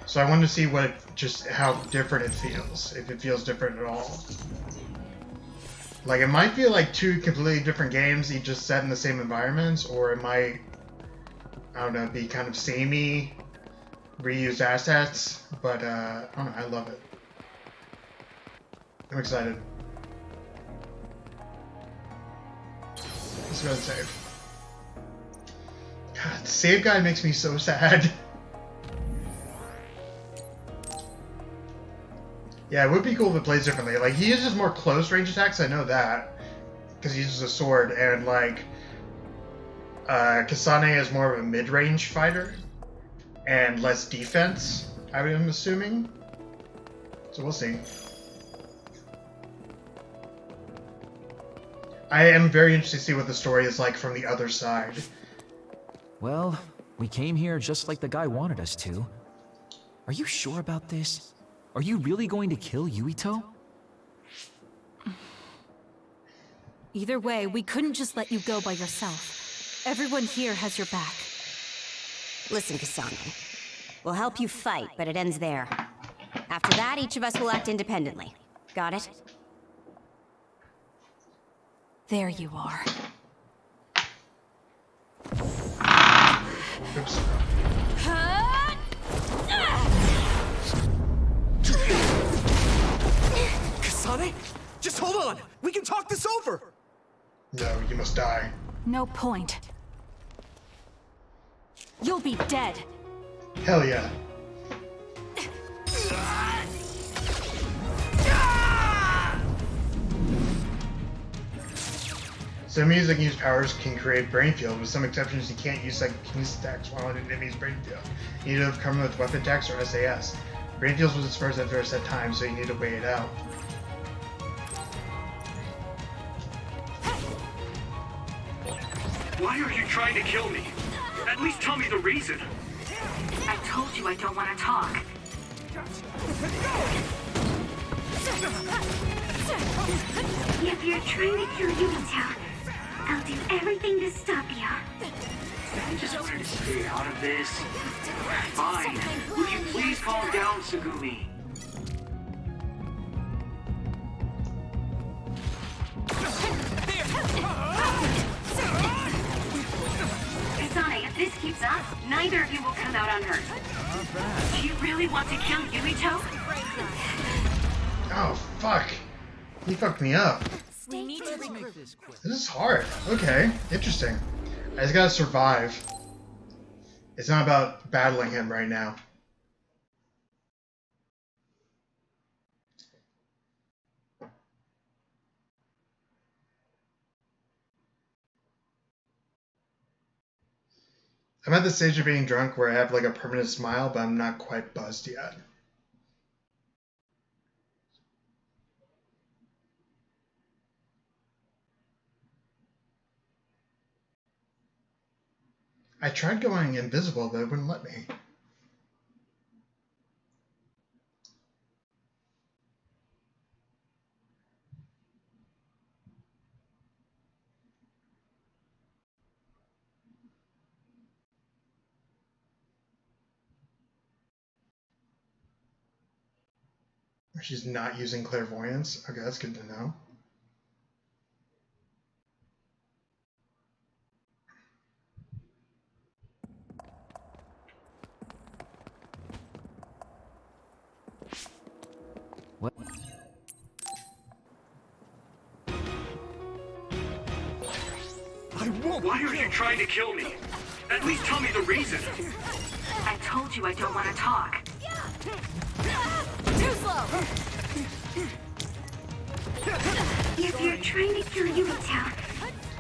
So I wanted to see what how different it feels, if it feels different at all. Like, it might feel like two completely different games, each just set in the same environments, or it might, I don't know, be kind of samey, reused assets. But I don't know, I love it. I'm excited. Let's go and save. God, save guy makes me so sad. Yeah, it would be cool if it plays differently. Like, he uses more close range attacks, I know that, because he uses a sword, and like, Kasane is more of a mid-range fighter, and less defense, I'm assuming. So we'll see. I am very interested to see what the story is like from the other side. Well, we came here just like the guy wanted us to. Are you sure about this? Are you really going to kill Yuito? Either way, we couldn't just let you go by yourself. Everyone here has your back. Listen, Kasane. We'll help you fight, but it ends there. After that, each of us will act independently. Got it? There you are. Oops. Kasane? Just hold on! We can talk this over! No, you must die. No point. You'll be dead. Hell yeah. Some enemies that can use powers can create brain field. With some exceptions, you can't use kinesis attacks while on an enemy's brain field. You need to overcome them with weapon attacks or SAS. Brain fields will disperse after a set time, so you need to wait it out. Why are you trying to kill me? At least tell me the reason. I told you I don't want to talk. If you're trying to kill Yumito, I'll do everything to stop you. I just wanted to stay out of this. Fine. Would you please calm down, Tsugumi? Kasane, if this keeps up, neither of you will come out unhurt. Do you really want to kill Yumito? Oh, fuck. He fucked me up. We need to regroup. This is hard. Okay, interesting. I just gotta survive. It's not about battling him right now. I'm at the stage of being drunk where I have like a permanent smile, but I'm not quite buzzed yet. I tried going invisible, but it wouldn't let me. She's not using clairvoyance. Okay, that's good to know. What? I won't! Why are you trying to kill me? At least tell me the reason. I told you I don't want to talk. Too slow! If you're trying to kill Yumito,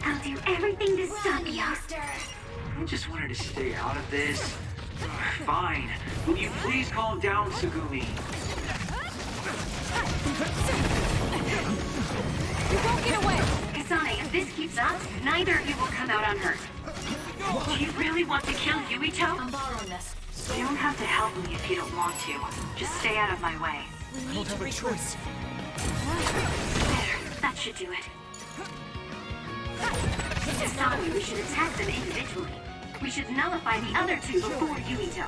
I'll do everything to stop you. I just wanted to stay out of this. Fine. Would you please calm down, Tsugumi? You won't get away! Kasane, if this keeps up, neither of you will come out unhurt. Do you really want to kill Yumito? I'm borrowing this. You don't have to help me if you don't want to. Just stay out of my way. We need to regroup. There, that should do it. Kasane, we should attack them individually. We should nullify the other two before Yumito.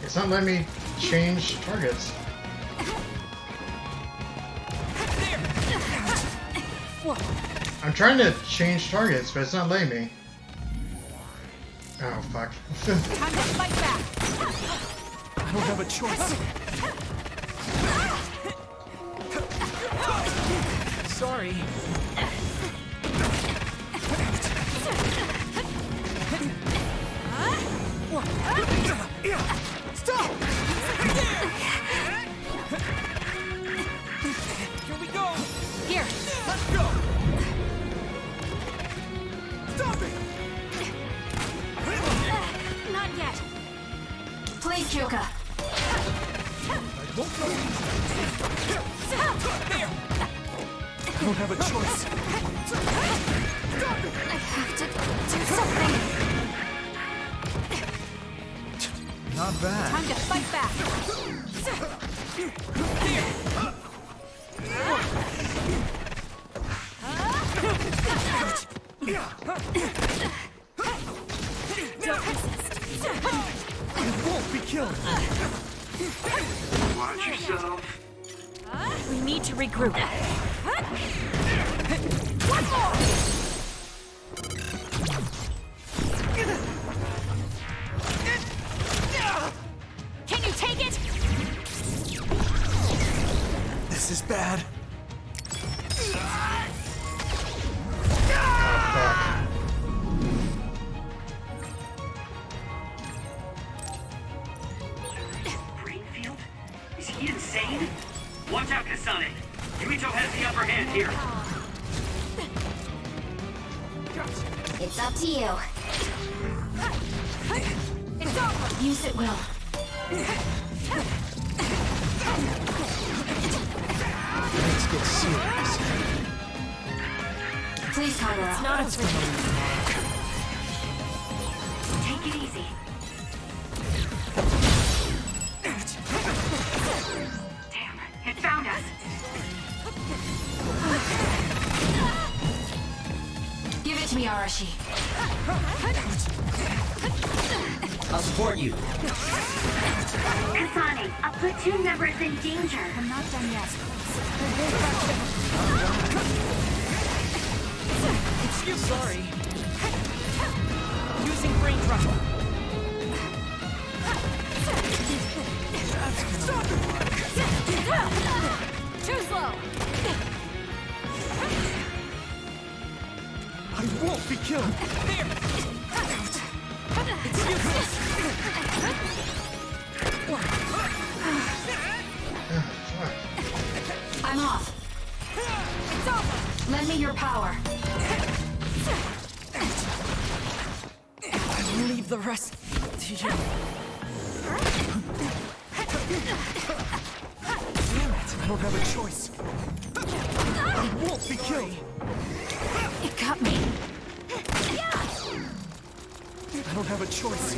It's not letting me change targets. I'm trying to change targets, but it's not letting me. Oh, fuck. Time to fight back! I don't have a choice. Sorry. Stop! Here we go! Here! Let's go! Stop it! Not yet! Please, Kyoka. I won't go easy. There! I don't have a choice. Stop it! I have to do something. Not bad. Time to fight back! Don't resist. killed. Watch yourself. We need to regroup. One more! Can you take it? This is bad. Greenfield? Is he insane? Watch out, Kasane. Yuito has the upper hand here. It's up to you. It's over! Use it, Will. Let's get serious. Please, Kagura. It's not a threat. Take it easy. Damn, it found us. Give it to me, Arashi. I'll support you. Kasane, a platoon member is in danger. I'm not done yet. Excuse sorry. Using brain trust. Too slow! I won't be killed. There! It's useless! I'm off. It's over! Lend me your power. I'll leave the rest to you. Damn it, I don't have a choice. I won't be killed. It got me. I don't have a choice.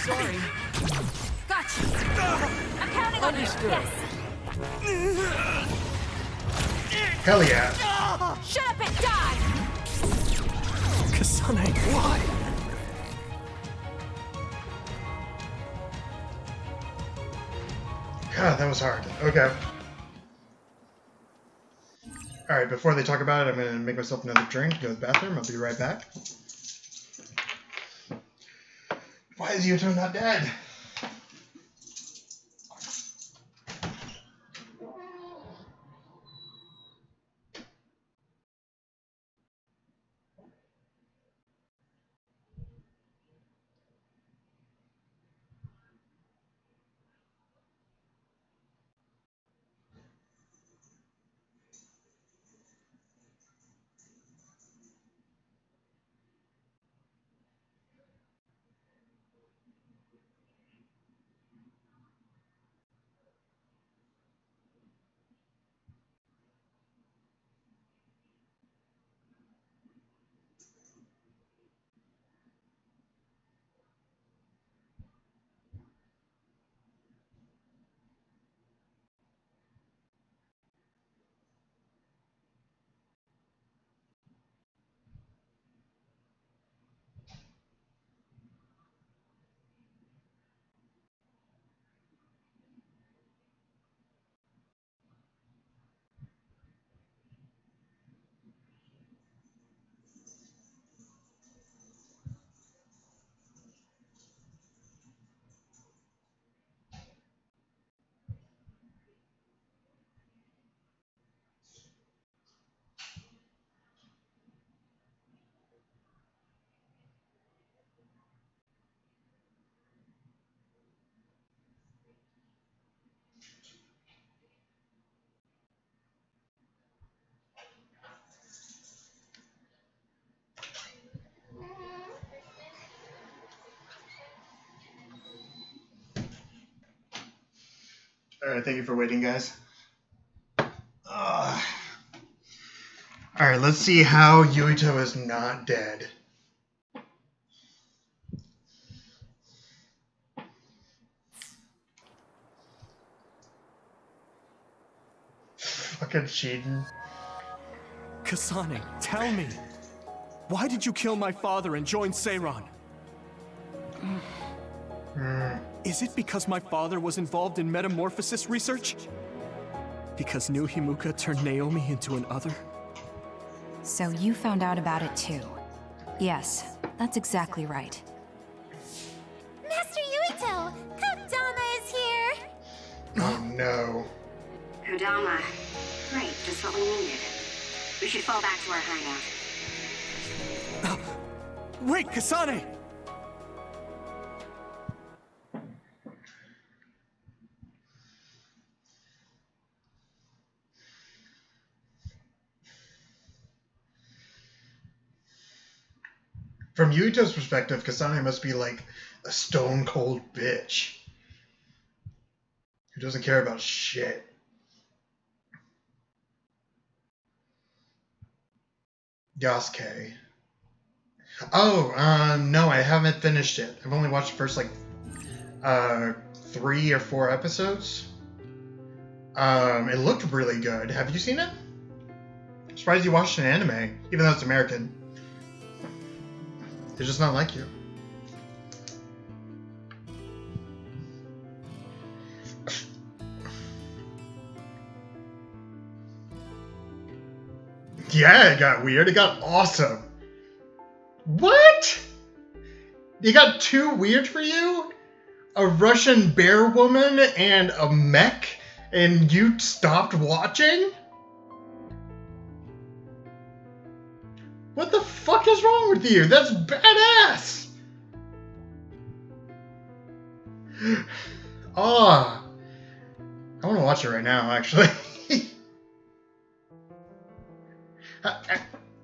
Sorry. Gotcha. I'm counting on you. Understood. Yes. Hell yeah. Shut up and die! Kasane, why? God, that was hard. Okay. Alright, before they talk about it, I'm going to make myself another drink, go to the bathroom. I'll be right back. Why is Yuto not dead? Alright, thank you for waiting, guys. Alright, let's see how Yuito is not dead. Fucking cheating. Kasane, tell me. Why did you kill my father and join Seiron? Is it because my father was involved in metamorphosis research? Because New Himuka turned Naomi into an other? So you found out about it too. Yes, that's exactly right. Master Yuito! Kodama is here! Oh no. Kodama. Great, just what we needed. We should fall back to our hideout. Wait, Kasane! From Yuito's perspective, Kasane must be like a stone cold bitch who doesn't care about shit. Yasuke. Oh, no, I haven't finished it. I've only watched the first, like, 3 or 4 episodes. It looked really good. Have you seen it? I'm surprised you watched an anime, even though it's American. It's just not like you. Yeah, it got weird. It got awesome. What? You got too weird for you? A Russian bear woman and a mech, and you stopped watching? What the fuck is wrong with you? That's badass! Ah, I want to watch it right now, actually.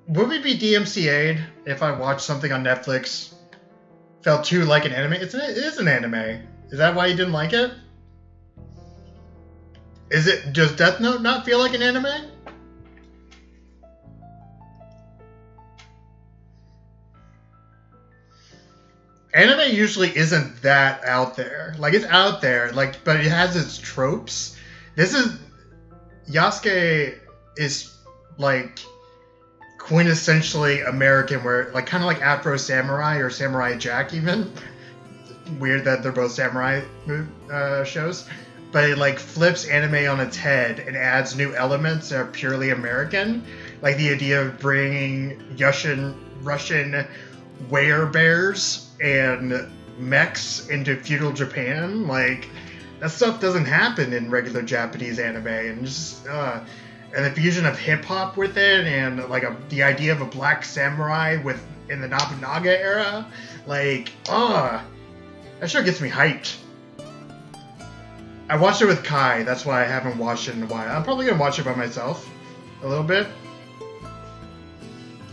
Would we be DMCA'd if I watched something on Netflix felt too like an anime? It is an anime. Is that why you didn't like it? Does Death Note not feel like an anime? Anime usually isn't that out there. Like, it's out there, like, but it has its tropes. Yasuke is, like, quintessentially American, where, like, kind of like Afro Samurai or Samurai Jack, even. Weird that they're both samurai shows. But it, like, flips anime on its head and adds new elements that are purely American. Like the idea of bringing Russian werebears and mechs into feudal Japan. Like, that stuff doesn't happen in regular Japanese anime. And just, and the fusion of hip-hop with it, and like the idea of a black samurai in the Nobunaga era, like, that sure gets me hyped. I watched it with Kai, that's why I haven't watched it in a while. I'm probably gonna watch it by myself a little bit.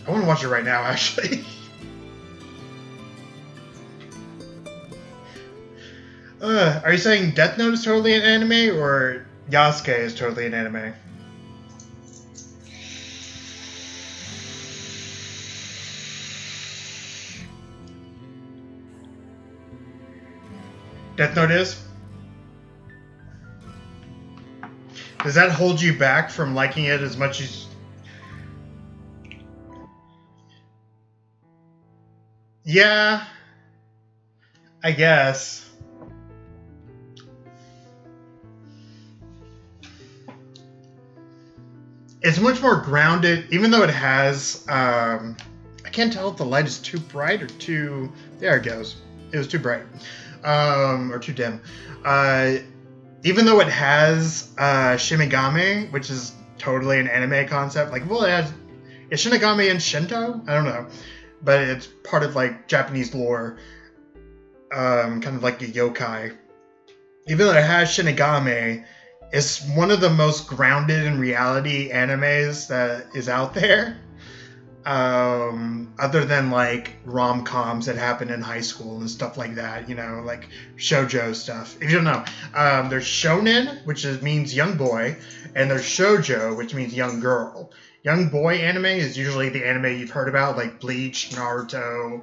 I want to watch it right now, actually. Are you saying Death Note is totally an anime, or Yasuke is totally an anime? Death Note is? Does that hold you back from liking it as much as... Yeah, I guess. It's much more grounded, even though it has, I can't tell if the light is too bright or too, there it goes. It was too bright, or too dim. Even though it has Shinigami, which is totally an anime concept, like, well, is Shinigami in Shinto? I don't know. But it's part of, like, Japanese lore, kind of like a yokai. Even though it has Shinigami, it's one of the most grounded in reality animes that is out there. Other than, like, rom-coms that happen in high school and stuff like that, you know, like shoujo stuff. If you don't know, there's shonen, which means young boy, and there's shoujo, which means young girl. Young boy anime is usually the anime you've heard about, like Bleach, Naruto,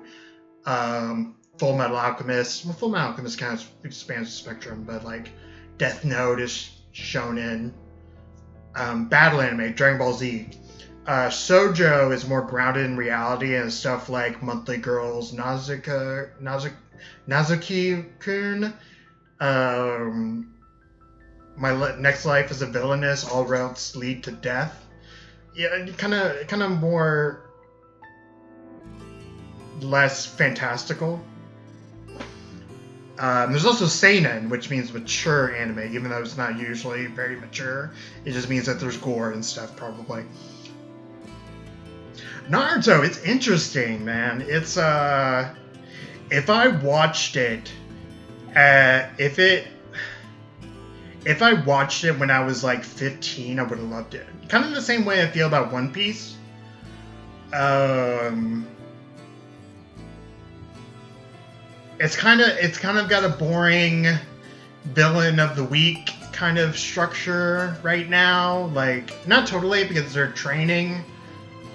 Full Metal Alchemist. Well, Full Metal Alchemist kind of expands the spectrum, but, like, Death Note is shonen. Battle anime, Dragon Ball Z. Sojo is more grounded in reality and stuff like Monthly Girls, Nazuki-kun, Next Life as a Villainess, All Routes Lead to Death. Yeah, kind of more less fantastical. There's also seinen, which means mature anime, even though it's not usually very mature. It just means that there's gore and stuff, probably. Naruto, it's interesting, man. It's if I watched it, if I watched it when I was like 15, I would have loved it. Kind of the same way I feel about One Piece. It's kind of got a boring villain of the week kind of structure right now. Like, not totally, because they're training.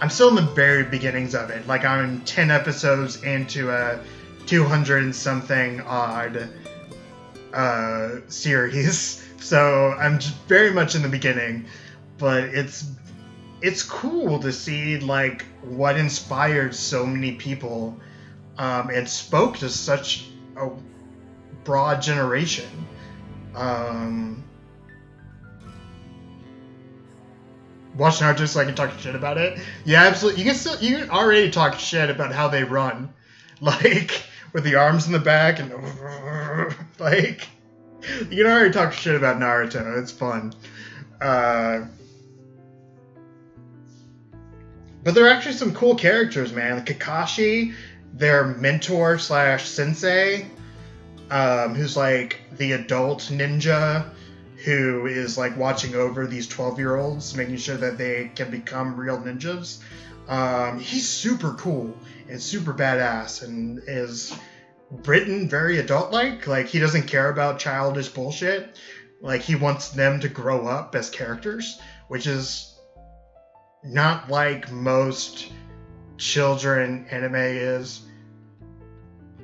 I'm still in the very beginnings of it. Like, I'm 10 episodes into a 200 and something odd series. So I'm just very much in the beginning. But it's cool to see, like, what inspired so many people and spoke to such a broad generation. Watch Naruto so I can talk shit about it. Yeah, absolutely. You can already talk shit about how they run, like with the arms in the back and like you can already talk shit about Naruto. It's fun. But there are actually some cool characters, man. Like Kakashi, their mentor / sensei, who's like the adult ninja who is like watching over these 12-year-olds, making sure that they can become real ninjas. He's super cool and super badass and is written very adult-like. Like, he doesn't care about childish bullshit. Like, he wants them to grow up as characters, which is not like most children anime is.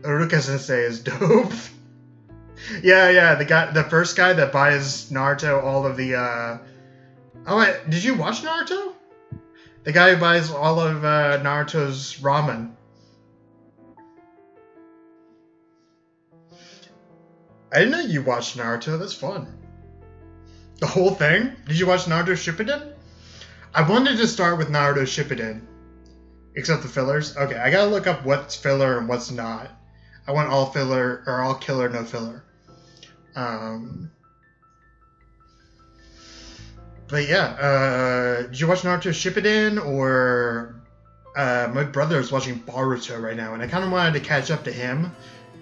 Uruka Sensei is dope. Yeah, the first guy that buys Naruto all of the did you watch Naruto? The guy who buys all of Naruto's ramen. I didn't know you watched Naruto. That's fun. The whole thing? Did you watch Naruto Shippuden? I wanted to start with Naruto Shippuden. Except the fillers. Okay, I gotta look up what's filler and what's not. I want all filler, or all killer, no filler. But yeah, did you watch Naruto Shippuden, or my brother is watching Boruto right now, and I kind of wanted to catch up to him,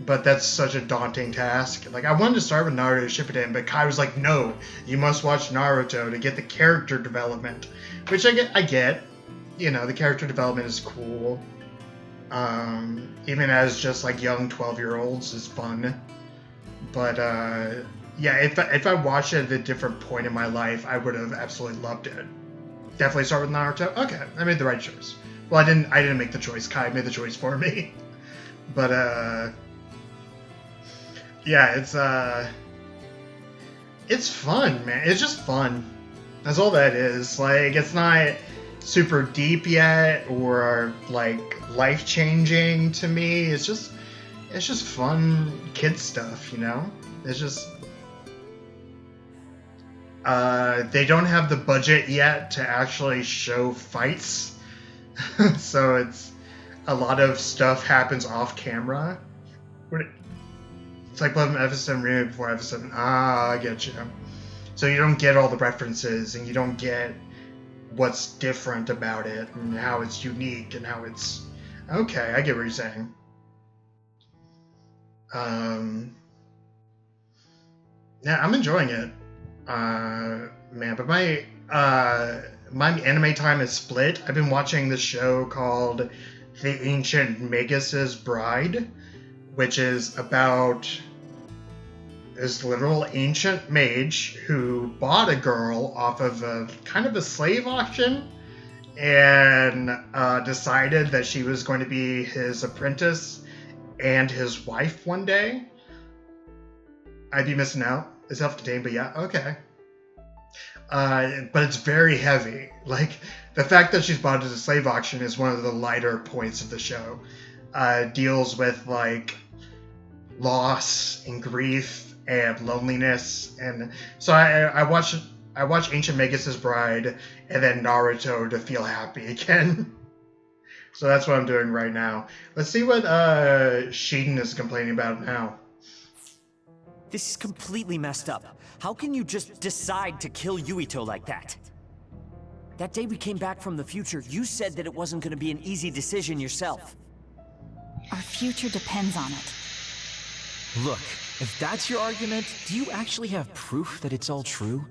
but that's such a daunting task. Like, I wanted to start with Naruto Shippuden, but Kai was like, no, you must watch Naruto to get the character development, which I get. You know, the character development is cool. Even as just like young 12-year-olds is fun. But yeah, if I watched it at a different point in my life, I would have absolutely loved it. Definitely start with Naruto. Okay, I made the right choice. Well, I didn't make the choice. Kai made the choice for me. But yeah, it's fun, man. It's just fun. That's all that is. Like, it's not super deep yet or like life-changing to me. It's just fun kid stuff, you know? It's just they don't have the budget yet to actually show fights. So it's a lot of stuff happens off camera. It's like Love Episode remake before Episode. I get you. So you don't get all the references and you don't get what's different about it and how it's unique and how it's okay. I get what you're saying. Yeah, I'm enjoying it, man. But my anime time is split. I've been watching this show called The Ancient Magus's Bride, which is about this literal ancient mage who bought a girl off of a kind of a slave auction and decided that she was going to be his apprentice and his wife one day. I'd be missing out. It's self-contained, but yeah, okay. But it's very heavy. Like, the fact that she's bought at a slave auction is one of the lighter points of the show. Deals with like loss and grief and loneliness, and so I watch Ancient Magus' Bride and then Naruto to feel happy again. So that's what I'm doing right now. Let's see what Shiden is complaining about now. This is completely messed up. How can you just decide to kill Yuito like that? That day we came back from the future, you said that it wasn't going to be an easy decision yourself. Our future depends on it. Look, if that's your argument, do you actually have proof that it's all true?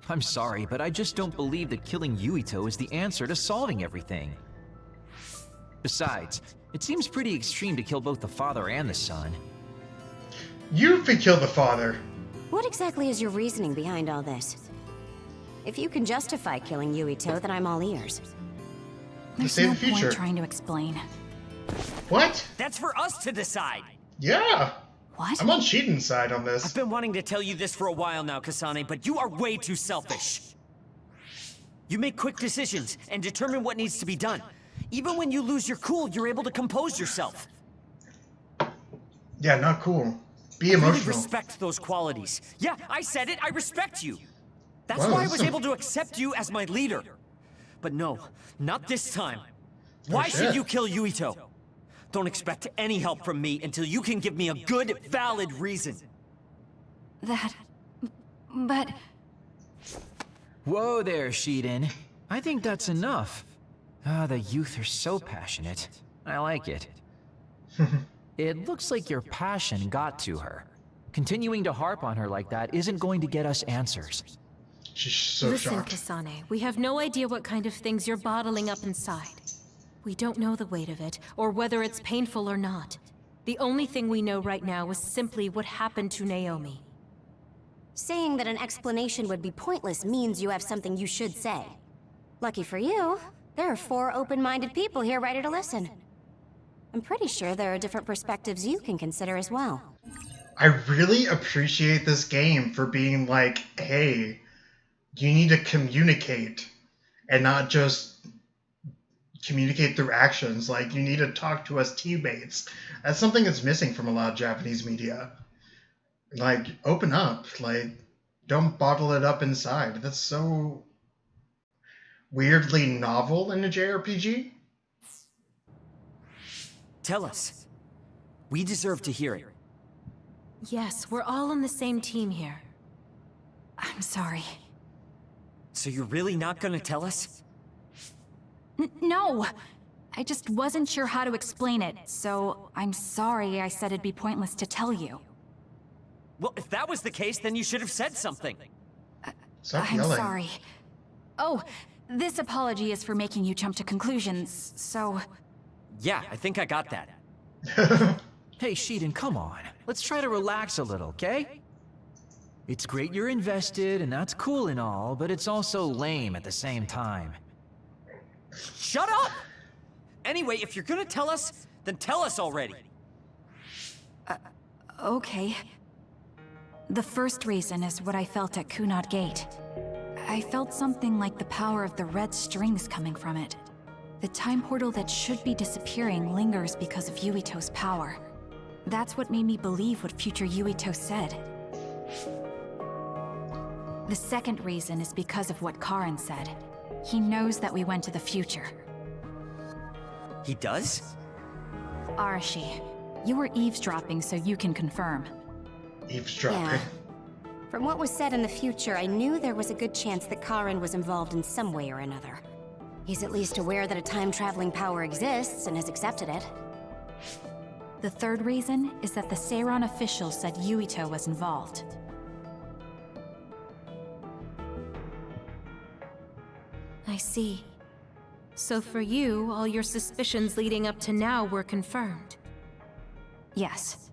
I'm sorry, but I just don't believe that killing Yuito is the answer to solving everything. Besides, it seems pretty extreme to kill both the father and the son. You could kill the father. What exactly is your reasoning behind all this? If you can justify killing Yuito, then I'm all ears. There's no point trying to explain. What? That's for us to decide. Yeah. What? I'm on Shiden's side on this. I've been wanting to tell you this for a while now, Kasane, but you are way too selfish. You make quick decisions and determine what needs to be done. Even when you lose your cool, you're able to compose yourself. Yeah, not cool. Be I really emotional. respect those qualities. Yeah, I said it, I respect you. That's why I was able to accept you as my leader. But no, not this time. Why should you kill Yuito? Don't expect any help from me until you can give me a good, valid reason. But... Whoa there, Shiden. I think that's enough. The youth are so passionate. I like it. It looks like your passion got to her. Continuing to harp on her like that isn't going to get us answers. She's so Listen, shocked. Kasane, we have no idea what kind of things you're bottling up inside. We don't know the weight of it, or whether it's painful or not. The only thing we know right now is simply what happened to Naomi. Saying that an explanation would be pointless means you have something you should say. Lucky for you, there are 4 open-minded people here ready to listen. I'm pretty sure there are different perspectives you can consider as well. I really appreciate this game for being like, hey, you need to communicate and not just communicate through actions. Like, you need to talk to us teammates. That's something that's missing from a lot of Japanese media. Like, open up. Like, don't bottle it up inside. That's so weirdly novel in a JRPG. Tell us. We deserve to hear it. Yes, we're all on the same team here. I'm sorry. So you're really not gonna tell us? No! I just wasn't sure how to explain it, so I'm sorry I said it'd be pointless to tell you. Well, if that was the case, then you should have said something. Stop I'm yelling. sorry. Oh, this apology is for making you jump to conclusions, so... Yeah, I think I got that. Hey, Shiden, come on. Let's try to relax a little, okay? It's great you're invested, and that's cool and all, but it's also lame at the same time. Shut up! Anyway, if you're gonna tell us, then tell us already. Okay. The first reason is what I felt at Kunad Gate. I felt something like the power of the red strings coming from it. The time portal that should be disappearing lingers because of Yuito's power. That's what made me believe what future Yuito said. The second reason is because of what Karin said. He knows that we went to the future. He does? Arashi, you were eavesdropping so you can confirm. Eavesdropping. Yeah. From what was said in the future, I knew there was a good chance that Karin was involved in some way or another. He's at least aware that a time-traveling power exists and has accepted it. The third reason is that the Seiran official said Yuito was involved. I see. So for you, all your suspicions leading up to now were confirmed. Yes.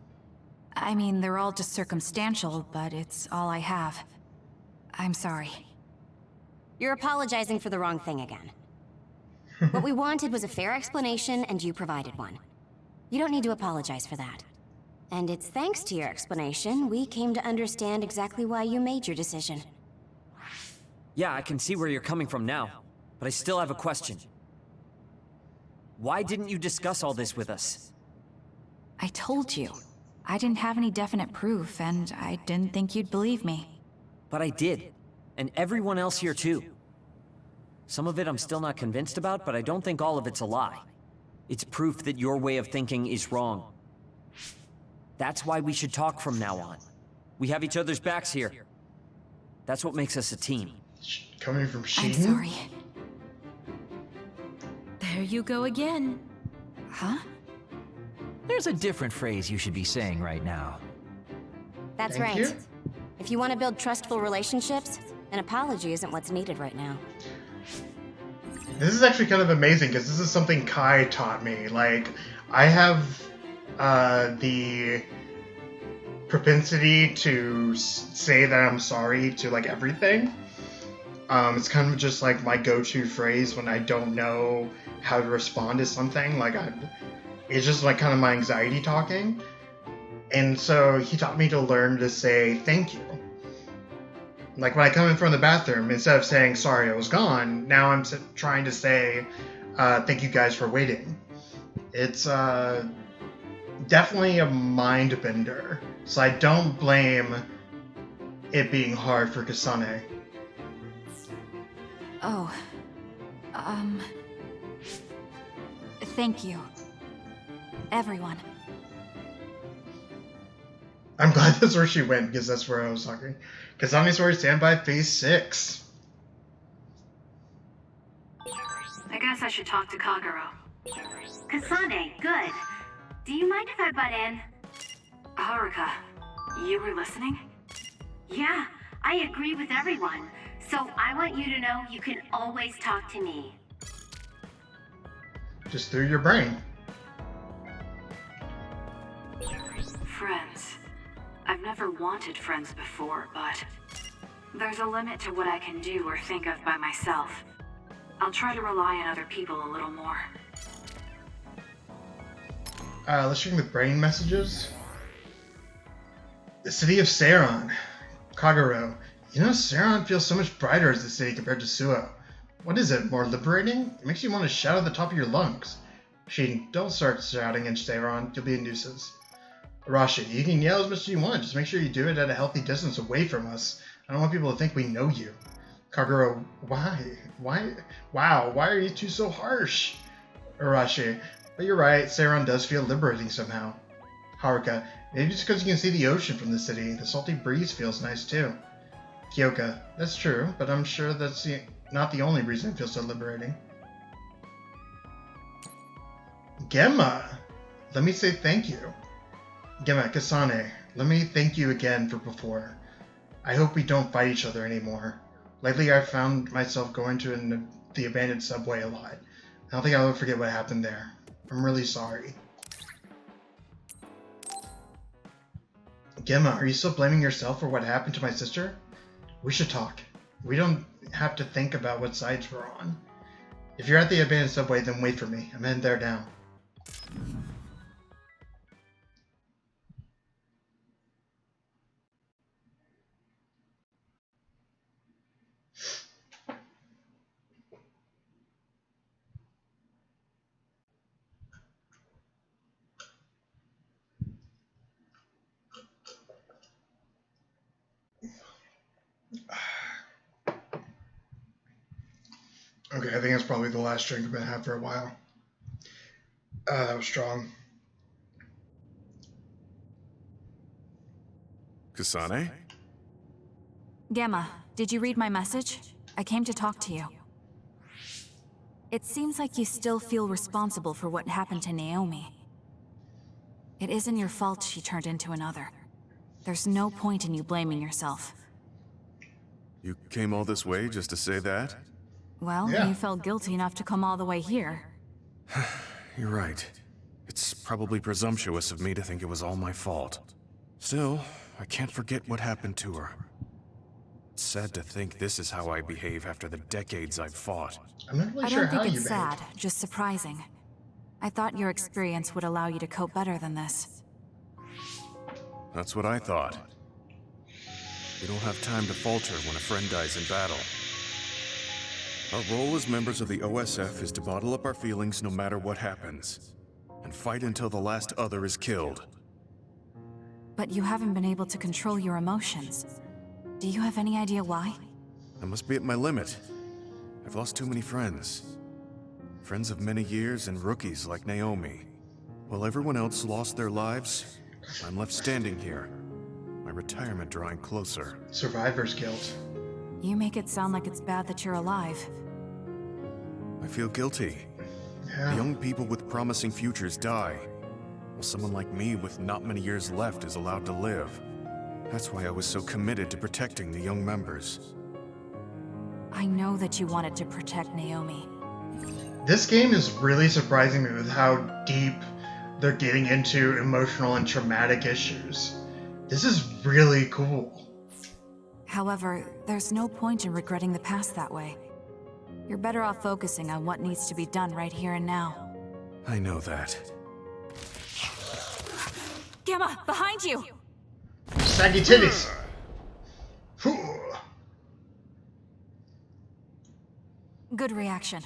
I mean, they're all just circumstantial, but it's all I have. I'm sorry. You're apologizing for the wrong thing again. What we wanted was a fair explanation, and you provided one. You don't need to apologize for that. And it's thanks to your explanation, we came to understand exactly why you made your decision. Yeah, I can see where you're coming from now. But I still have a question. Why didn't you discuss all this with us? I told you. I didn't have any definite proof, and I didn't think you'd believe me. But I did. And everyone else here too. Some of it I'm still not convinced about, but I don't think all of it's a lie. It's proof that your way of thinking is wrong. That's why we should talk from now on. We have each other's backs here. That's what makes us a team. Coming from Sheen? I'm sorry. There you go again. Huh? There's a different phrase you should be saying right now. That's Thank right. you. If you want to build trustful relationships, an apology isn't what's needed right now. This is actually kind of amazing because this is something Kai taught me. Like, I have the propensity to say that I'm sorry to like everything. It's kind of just like my go-to phrase when I don't know how to respond to something. Like, it's just like kind of my anxiety talking. And so he taught me to learn to say thank you. Like when I come in from the bathroom, instead of saying sorry I was gone, now I'm trying to say thank you guys for waiting. It's definitely a mind bender. So I don't blame it being hard for Kasane. Oh. Thank you. Everyone. I'm glad that's where she went, because that's where I was talking. Kasane's where I stand by phase 6. I guess I should talk to Kagero. Kasane, good. Do you mind if I butt in? Haruka, you were listening? Yeah, I agree with everyone. So I want you to know you can always talk to me. Just through your brain. Friends. I've never wanted friends before, but there's a limit to what I can do or think of by myself. I'll try to rely on other people a little more. Let's check the brain messages. The city of Seiron. Kagero. You know, Seiron feels so much brighter as a city compared to Suo. What is it, more liberating? It makes you want to shout at the top of your lungs. Sheen, don't start shouting in Seiron. You'll be a nuisance. Arashi, you can yell as much as you want. Just make sure you do it at a healthy distance away from us. I don't want people to think we know you. Kagero, why? Wow, why are you two so harsh? Arashi, but you're right. Seiron does feel liberating somehow. Haruka, maybe just because you can see the ocean from the city. The salty breeze feels nice too. Kyoka, that's true, but I'm sure that's not the only reason it feels so liberating. Gemma, let me say thank you. Gemma, Kasane, let me thank you again for before. I hope we don't fight each other anymore. Lately, I've found myself going to the abandoned subway a lot. I don't think I'll ever forget what happened there. I'm really sorry. Gemma, are you still blaming yourself for what happened to my sister? We should talk. We don't have to think about what sides we're on. If you're at the abandoned subway, then wait for me. I'm heading there now. Okay, I think that's probably the last drink I've been having for a while. That was strong. Kasane? Gemma, did you read my message? I came to talk to you. It seems like you still feel responsible for what happened to Naomi. It isn't your fault she turned into another. There's no point in you blaming yourself. You came all this way just to say that? Well, Yeah. you felt guilty enough to come all the way here. You're right. It's probably presumptuous of me to think it was all my fault. Still, I can't forget what happened to her. It's sad to think this is how I behave after the decades I've fought. I'm not really I sure don't how think you it's behaved. sad, just surprising. I thought your experience would allow you to cope better than this. That's what I thought. You don't have time to falter when a friend dies in battle. Our role as members of the OSF is to bottle up our feelings no matter what happens, and fight until the last other is killed. But you haven't been able to control your emotions. Do you have any idea why? I must be at my limit. I've lost too many friends. Friends of many years and rookies like Naomi. While everyone else lost their lives, I'm left standing here, my retirement drawing closer. Survivor's guilt. You make it sound like it's bad that you're alive. I feel guilty. Yeah. Young people with promising futures die, while someone like me with not many years left is allowed to live. That's why I was so committed to protecting the young members. I know that you wanted to protect Naomi. This game is really surprising me with how deep they're getting into emotional and traumatic issues. This is really cool. However, there's no point in regretting the past that way. You're better off focusing on what needs to be done right here and now. I know that. Gemma, behind you! Saggy titties. Good reaction.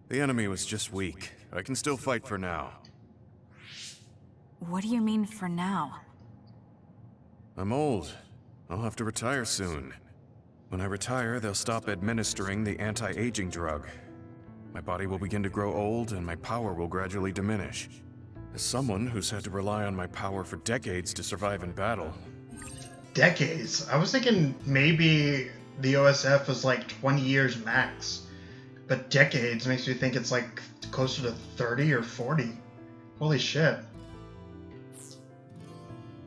The enemy was just weak. I can still fight for now. What do you mean for now? I'm old. I'll have to retire soon. When I retire, they'll stop administering the anti-aging drug. My body will begin to grow old, and my power will gradually diminish. As someone who's had to rely on my power for decades to survive in battle. Decades? I was thinking maybe the OSF was like 20 years max. But decades makes me think it's like closer to 30 or 40. Holy shit.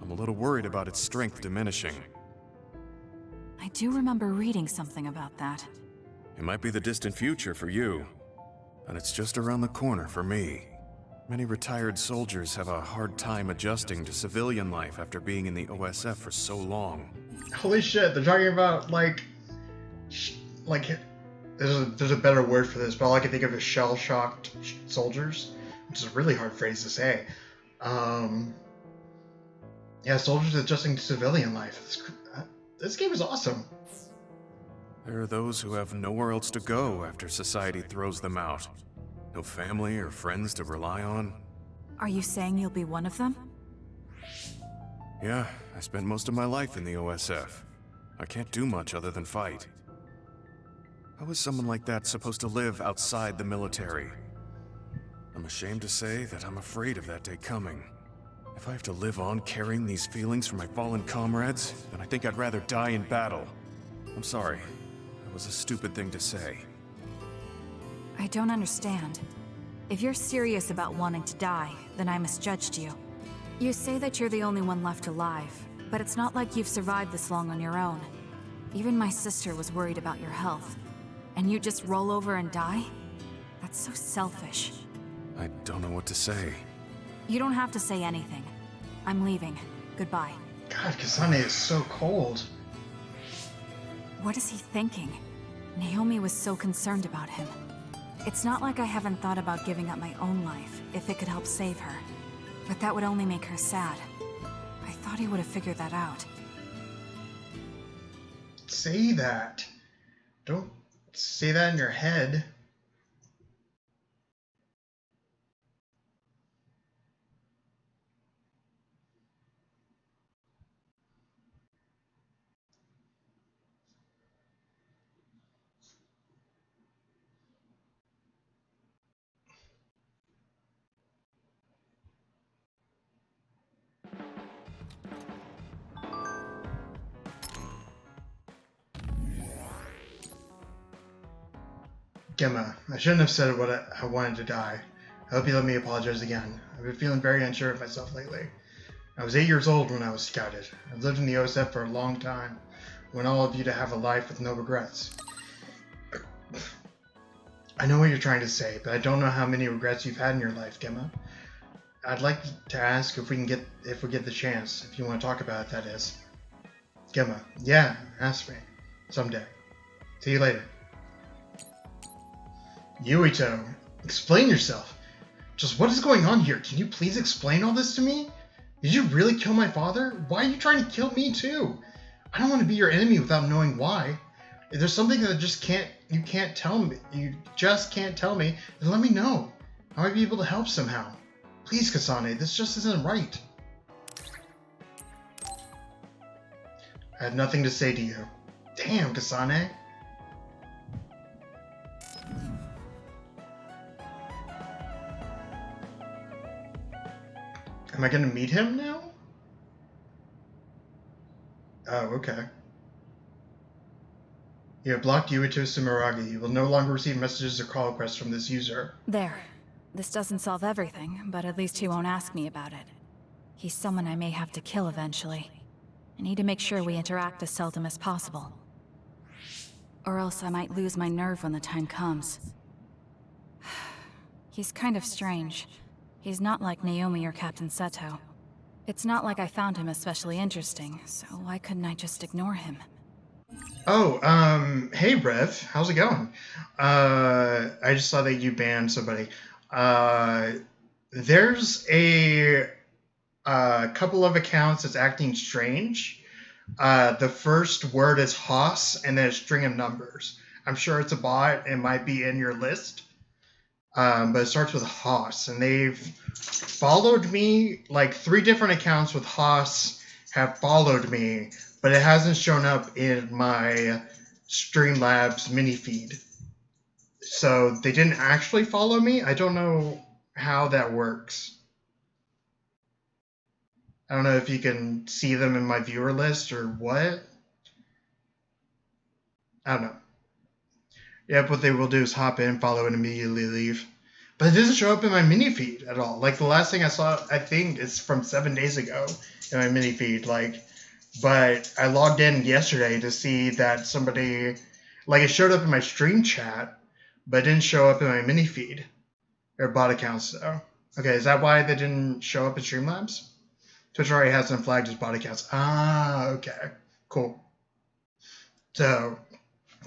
I'm a little worried about its strength diminishing. I do remember reading something about that. It might be the distant future for you, and it's just around the corner for me. Many retired soldiers have a hard time adjusting to civilian life after being in the OSF for so long. Holy shit, they're talking about like there's a better word for this, but all I can think of is shell-shocked soldiers, which is a really hard phrase to say. Yeah, soldiers adjusting to civilian life. This game is awesome. There are those who have nowhere else to go after society throws them out. No family or friends to rely on. Are you saying you'll be one of them? Yeah, I spent most of my life in the OSF. I can't do much other than fight. How is someone like that supposed to live outside the military? I'm ashamed to say that I'm afraid of that day coming. If I have to live on carrying these feelings for my fallen comrades, then I think I'd rather die in battle. I'm sorry. That was a stupid thing to say. I don't understand. If you're serious about wanting to die, then I misjudged you. You say that you're the only one left alive, but it's not like you've survived this long on your own. Even my sister was worried about your health. And you just roll over and die? That's so selfish. I don't know what to say. You don't have to say anything. I'm leaving. Goodbye. God, Kasane is so cold. What is he thinking? Naomi was so concerned about him. It's not like I haven't thought about giving up my own life, if it could help save her. But that would only make her sad. I thought he would have figured that out. Say that. Don't say that in your head. Gemma, I shouldn't have said what I wanted to die. I hope you let me apologize again. I've been feeling very unsure of myself lately. I was 8 years old when I was scouted. I've lived in the OSF for a long time. I want all of you to have a life with no regrets. I know what you're trying to say, but I don't know how many regrets you've had in your life, Gemma. I'd like to ask if we get the chance, if you want to talk about it, that is. Gemma, yeah, ask me. Someday. See you later. Yuito, explain yourself. Just what is going on here? Can you please explain all this to me? Did you really kill my father? Why are you trying to kill me too? I don't want to be your enemy without knowing why. If there's something that you can't tell me, then let me know. I might be able to help somehow. Please, Kasane, this just isn't right. I have nothing to say to you. Damn, Kasane. Am I gonna meet him now? Oh, okay. You have blocked Yuito Sumeragi. You will no longer receive messages or call requests from this user. There. This doesn't solve everything, but at least he won't ask me about it. He's someone I may have to kill eventually. I need to make sure we interact as seldom as possible. Or else I might lose my nerve when the time comes. He's kind of strange. He's not like Naomi or Captain Seto. It's not like I found him especially interesting, so why couldn't I just ignore him? Oh, hey Rev, how's it going? I just saw that you banned somebody. There's a couple of accounts that's acting strange. The first word is Haas and then a string of numbers. I'm sure it's a bot. It might be in your list. But it starts with Haas, and they've followed me. Like 3 different accounts with Haas have followed me, but it hasn't shown up in my Streamlabs mini feed. So they didn't actually follow me. I don't know how that works. I don't know if you can see them in my viewer list or what. I don't know. Yep, what they will do is hop in, follow, and immediately leave. But it doesn't show up in my mini feed at all. Like, the last thing I saw, I think, is from 7 days ago in my mini feed. Like, but I logged in yesterday to see that somebody, like, it showed up in my stream chat, but it didn't show up in my mini feed. Or bot accounts, though. Okay, is that why they didn't show up in Streamlabs? Twitch already has them flagged as bot accounts. Ah, okay. Cool. So,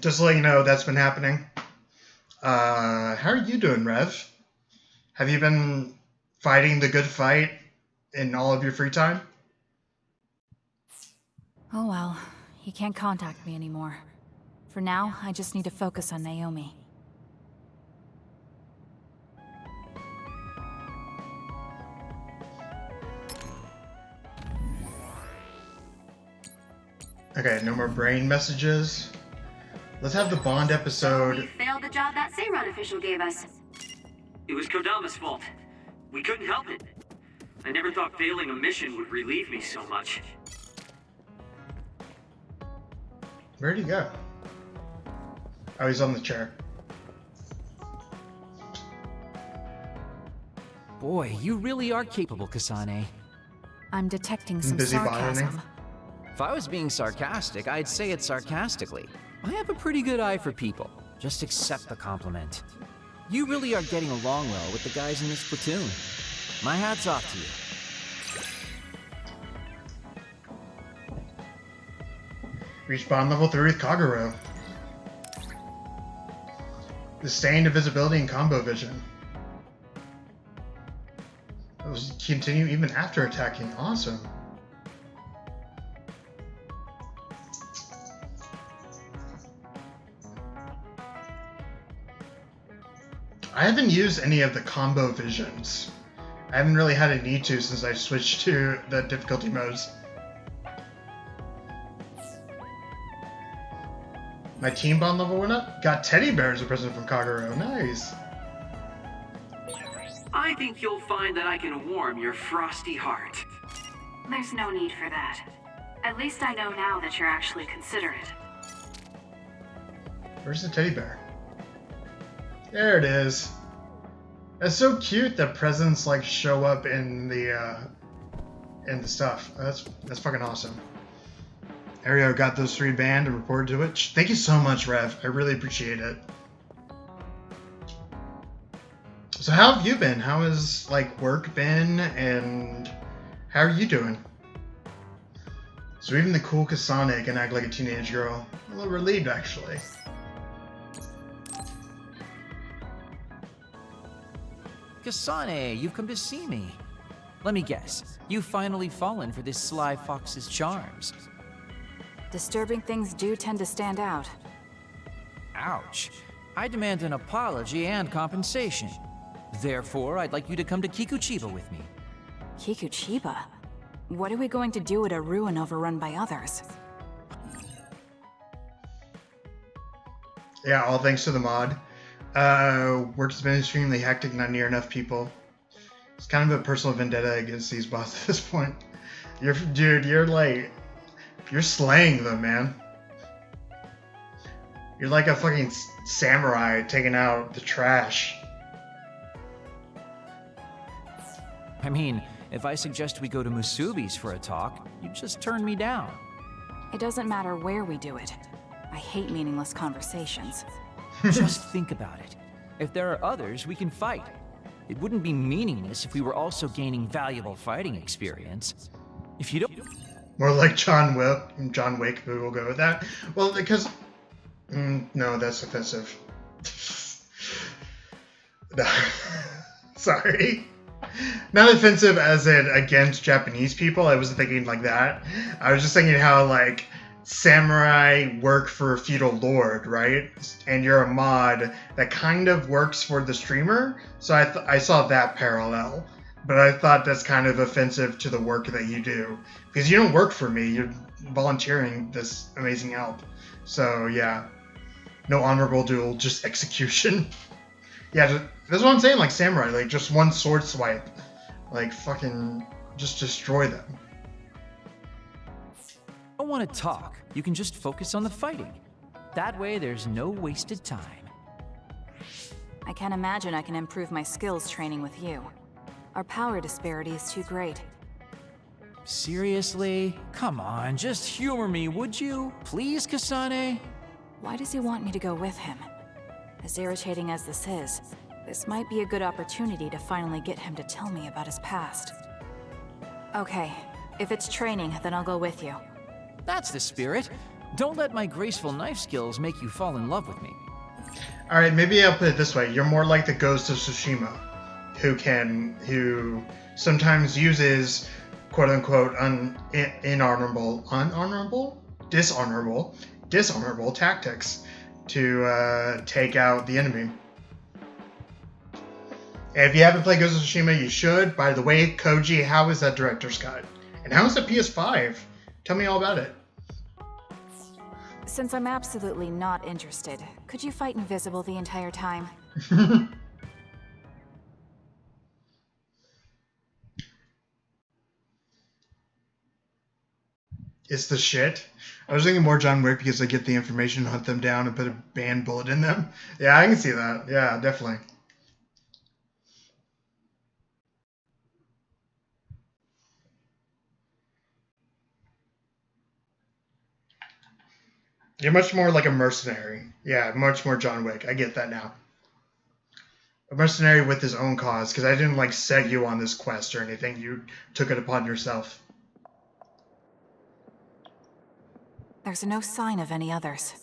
just to let you know, that's been happening. How are you doing, Rev? Have you been fighting the good fight in all of your free time? Oh well, he can't contact me anymore. For now, I just need to focus on Naomi. Okay, no more brain messages. Let's have the Bond episode. We failed the job that Seiran official gave us. It was Kodama's fault. We couldn't help it. I never thought failing a mission would relieve me so much. Where'd he go? Oh, he's on the chair. Boy, you really are capable, Kasane. I'm detecting some Busy sarcasm. bottling. If I was being sarcastic, I'd say it sarcastically. I have a pretty good eye for people. Just accept the compliment. You really are getting along well with the guys in this platoon. My hat's off to you. Reach bond level 3 with Kagero. Sustained invisibility and combo vision. Those continue even after attacking. Awesome. I haven't used any of the combo visions. I haven't really had a need to since I switched to the difficulty modes. My team bond level went up. Got teddy bear as a present from Kagero. Nice. I think you'll find that I can warm your frosty heart. There's no need for that. At least I know now that you're actually considerate. Where's the teddy bear? There it is. It's so cute that presents like show up in the stuff. That's fucking awesome. Ario got those 3 banned and reported to it. Thank you so much, Rev. I really appreciate it. So how have you been? How has like work been, and how are you doing? So even the cool Kasane can act like a teenage girl. I'm a little relieved, actually. Kasane, you've come to see me. Let me guess, you've finally fallen for this sly fox's charms. Disturbing things do tend to stand out. Ouch. I demand an apology and compensation. Therefore, I'd like you to come to Kikuchiba with me. Kikuchiba? What are we going to do at a ruin overrun by others? Yeah, all thanks to the mod. Work's been extremely hectic, not near enough people. It's kind of a personal vendetta against these bosses at this point. Dude, you're slaying them, man. You're like a fucking samurai taking out the trash. I mean, if I suggest we go to Musubi's for a talk, you just turn me down. It doesn't matter where we do it. I hate meaningless conversations. Just think about it. If there are others, we can fight. It wouldn't be meaningless if we were also gaining valuable fighting experience. If you don't... More like John Wick, we will go with that. Well, because... no, that's offensive. No. Sorry. Not offensive as in against Japanese people. I wasn't thinking like that. I was just thinking how, like, samurai work for a feudal lord, right? And you're a mod that kind of works for the streamer. So I saw that parallel. But I thought that's kind of offensive to the work that you do. Because you don't work for me. You're volunteering this amazing help. So, yeah. No honorable duel, just execution. Yeah, that's what I'm saying, like samurai. Like, just one sword swipe. Like, fucking just destroy them. Don't want to talk. You can just focus on the fighting. That way, there's no wasted time. I can't imagine I can improve my skills training with you. Our power disparity is too great. Seriously? Come on, just humor me, would you? Please, Kasane? Why does he want me to go with him? As irritating as this is, this might be a good opportunity to finally get him to tell me about his past. Okay, if it's training, then I'll go with you. That's the spirit. Don't let my graceful knife skills make you fall in love with me. Alright, maybe I'll put it this way. You're more like the Ghost of Tsushima, who sometimes uses quote-unquote dishonorable tactics to take out the enemy. And if you haven't played Ghost of Tsushima, you should. By the way, Koji, how is that director's cut? And how is the PS5? Tell me all about it. Since I'm absolutely not interested, could you fight invisible the entire time? It's the shit. I was thinking more John Wick because I get the information, hunt them down, and put a banned bullet in them. Yeah, I can see that. Yeah, definitely. You're much more like a mercenary. Yeah, much more John Wick. I get that now. A mercenary with his own cause, because I didn't, like, set you on this quest or anything. You took it upon yourself. There's no sign of any others.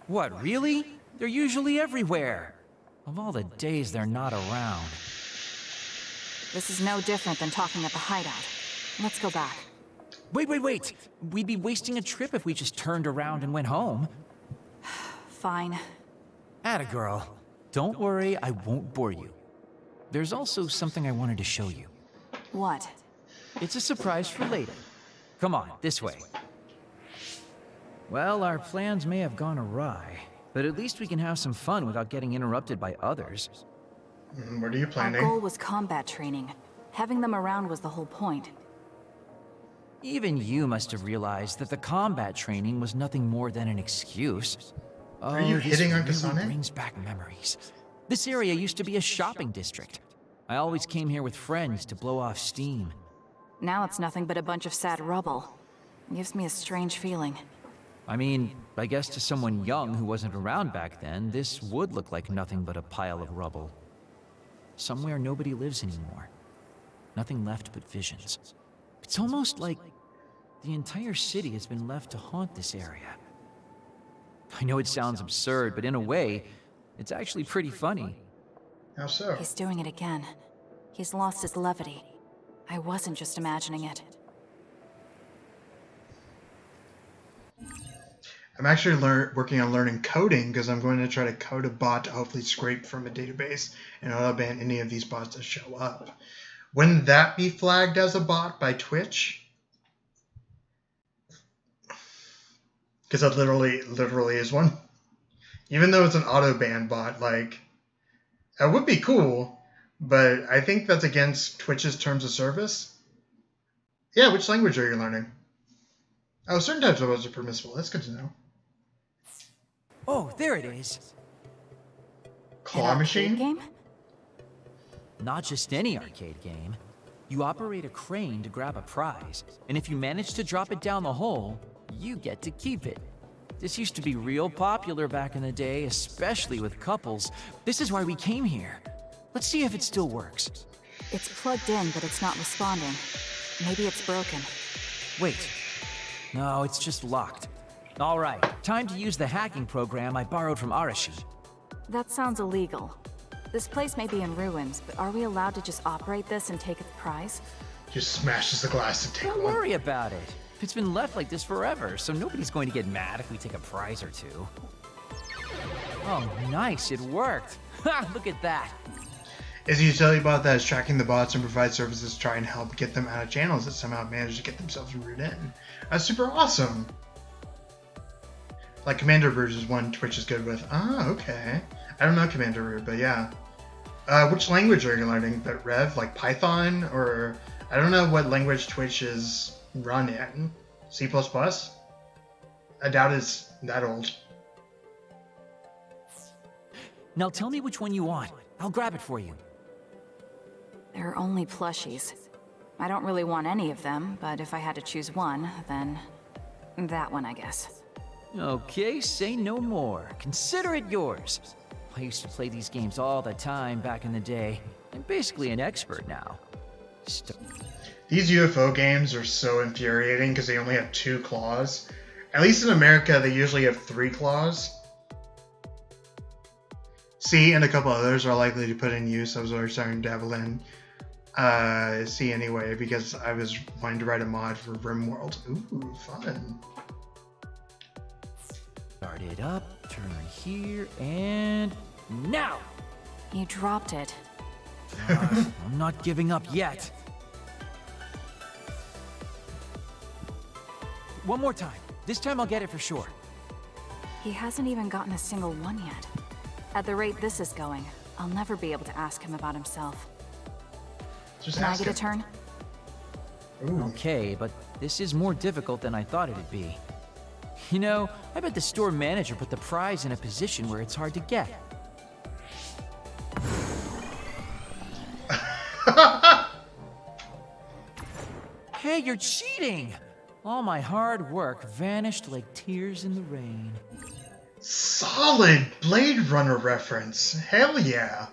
What, really? They're usually everywhere. Of all the days they're not around. This is no different than talking at the hideout. Let's go back. Wait. We'd be wasting a trip if we just turned around and went home. Fine. Atta girl. Don't worry, I won't bore you. There's also something I wanted to show you. What? It's a surprise for later. Come on, this way. Well, our plans may have gone awry, but at least we can have some fun without getting interrupted by others. What are you planning? Our goal was combat training. Having them around was the whole point. Even you must have realized that the combat training was nothing more than an excuse. Are you hitting on this really Kasane? brings back memories. This area used to be a shopping district. I always came here with friends to blow off steam. Now it's nothing but a bunch of sad rubble. It gives me a strange feeling. I mean, I guess to someone young who wasn't around back then, this would look like nothing but a pile of rubble. Somewhere nobody lives anymore. Nothing left but visions. It's almost like the entire city has been left to haunt this area. I know it sounds absurd, but in a way, it's actually pretty funny. How so? He's doing it again. He's lost his levity. I wasn't just imagining it. I'm actually working on learning coding because I'm going to try to code a bot to hopefully scrape from a database and not ban any of these bots that show up. Wouldn't that be flagged as a bot by Twitch? Because that literally is one. Even though it's an auto ban bot, like, that would be cool, but I think that's against Twitch's terms of service. Yeah, which language are you learning? Oh, certain types of bots are permissible. That's good to know. Oh, there it is. Claw machine? Game? Not just any arcade game. You operate a crane to grab a prize, and if you manage to drop it down the hole, you get to keep it. This used to be real popular back in the day, especially with couples. This is why we came here. Let's see if it still works. It's plugged in, but it's not responding. Maybe it's broken. Wait. No, it's just locked. All right, time to use the hacking program I borrowed from Arashi. That sounds illegal. This place may be in ruins, but are we allowed to just operate this and take its prize? Just smashes the glass and take Don't one. worry about it. It's been left like this forever, so nobody's going to get mad if we take a prize or two. Oh, nice, it worked. Ha, look at that. Is a utility bot that is tracking the bots and provides services to try and help get them out of channels that somehow manage to get themselves rooted in. That's super awesome. Like Commander Brood is one Twitch is good with. Ah, okay. I don't know Commander Brood, but yeah. Which language are you learning? But Rev, like Python, or I don't know what language Twitch is run in. C++? I doubt it's that old. Now tell me which one you want. I'll grab it for you. There are only plushies. I don't really want any of them, but if I had to choose one, then that one, I guess. Okay, say no more. Consider it yours. I used to play these games all the time back in the day. I'm basically an expert now. These UFO games are so infuriating because they only have 2 claws. At least in America, they usually have 3 claws. C and a couple others are likely to put in use. I was already starting to dabble in C anyway because I was wanting to write a mod for RimWorld. Ooh, fun. Start it up, turn here, and now! You dropped it. I'm not giving up yet. One more time. This time I'll get it for sure. He hasn't even gotten a single one yet. At the rate this is going, I'll never be able to ask him about himself. Just Can I ask get a him. turn? Ooh. Okay, but this is more difficult than I thought it'd be. You know, I bet the store manager put the prize in a position where it's hard to get. Hey, you're cheating! All my hard work vanished like tears in the rain. Solid Blade Runner reference. Hell yeah.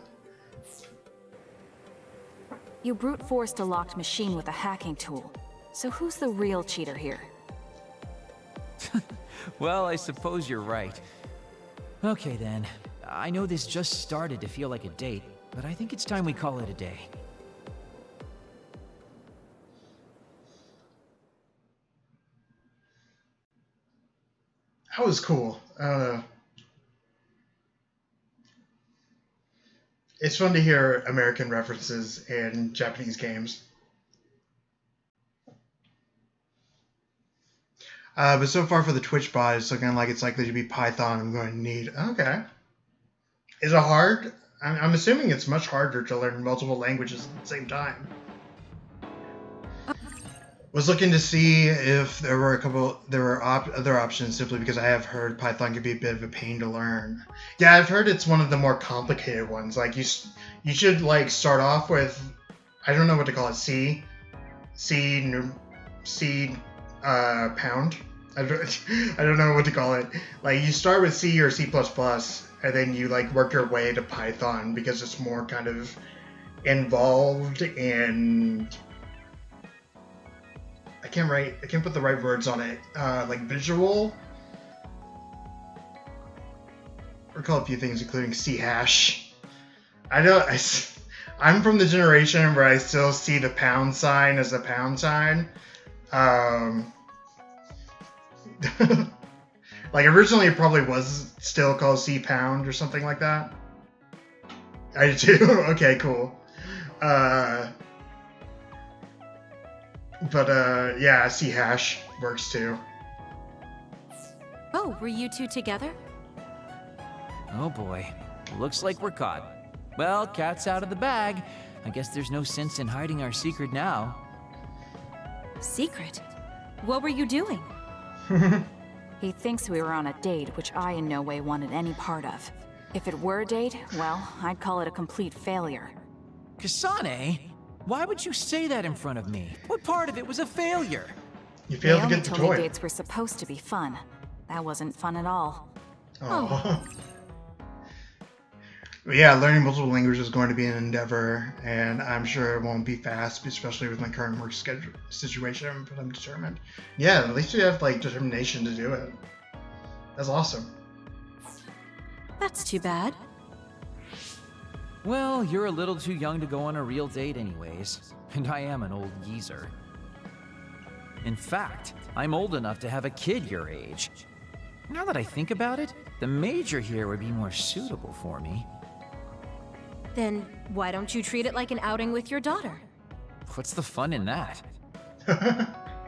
You brute forced a locked machine with a hacking tool. So who's the real cheater here? Well, I suppose you're right. Okay then. I know this just started to feel like a date, but I think it's time we call it a day. That was cool. It's fun to hear American references in Japanese games. But so far for the Twitch bot, it's looking like it's likely to be Python. I'm going to need... Okay. Is it hard? I'm assuming it's much harder to learn multiple languages at the same time. Was looking to see if there were other options simply because I have heard Python could be a bit of a pain to learn. Yeah, I've heard it's one of the more complicated ones. Like you should like start off with, I don't know what to call it, C pound. I don't know what to call it. Like you start with C or C++, and then you like work your way to Python because it's more kind of involved and I can't put the right words on it. Like visual. Recall a few things, including C hash. I'm from the generation where I still see the pound sign as the pound sign. Like, originally it probably was still called C Pound or something like that. I do too? Okay, cool. Yeah, C Hash works too. Oh, were you two together? Oh boy, looks like we're caught. Well, cat's out of the bag. I guess there's no sense in hiding our secret now. Secret? What were you doing? He thinks we were on a date, which I in no way wanted any part of. If it were a date, well, I'd call it a complete failure. Kasane? Why would you say that in front of me? What part of it was a failure? You failed to get the told me toy. dates were supposed to be fun. That wasn't fun at all. Oh. Yeah, learning multiple languages is going to be an endeavor, and I'm sure it won't be fast, especially with my current work schedule situation, but I'm determined. Yeah, at least you have, like, determination to do it. That's awesome. That's too bad. Well, you're a little too young to go on a real date anyways, and I am an old geezer. In fact, I'm old enough to have a kid your age. Now that I think about it, the major here would be more suitable for me. Then why don't you treat it like an outing with your daughter? What's the fun in that?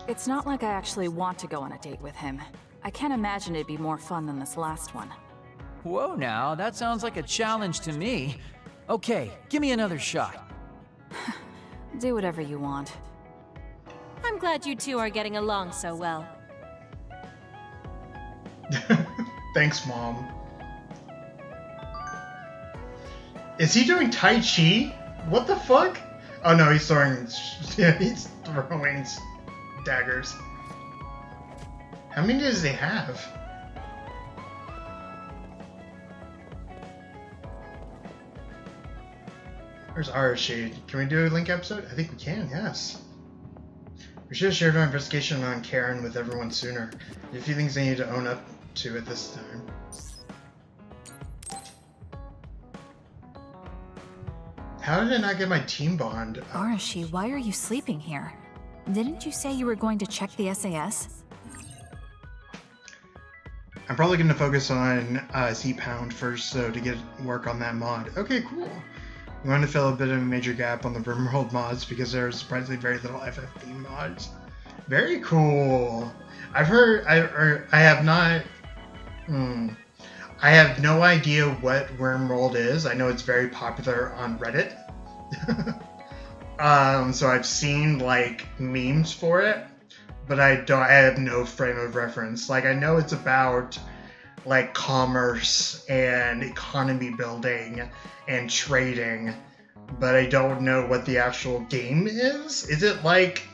It's not like I actually want to go on a date with him. I can't imagine it'd be more fun than this last one. Whoa now, that sounds like a challenge to me. Okay, give me another shot. Do whatever you want. I'm glad you two are getting along so well. Thanks, Mom. Is he doing Tai Chi? What the fuck? Oh no, he's throwing... Yeah, he's throwing daggers. How many does he have? Where's Arashi? Can we do a Link episode? I think we can, yes. We should have shared our investigation on Karen with everyone sooner. There's a few things I need to own up to at this time. How did I not get my team bond? Arashi, why are you sleeping here? Didn't you say you were going to check the SAS? I'm probably going to focus on C-Pound first, so to get work on that mod. Okay, cool. I'm going to fill a bit of a major gap on the RimWorld mods because there's surprisingly very little FF theme mods. Very cool. I've heard, I have not, I have no idea what RimWorld is. I know it's very popular on Reddit. So I've seen like memes for it, but I have no frame of reference. Like, I know it's about like commerce and economy building and trading, but I don't know what the actual game is. Is it like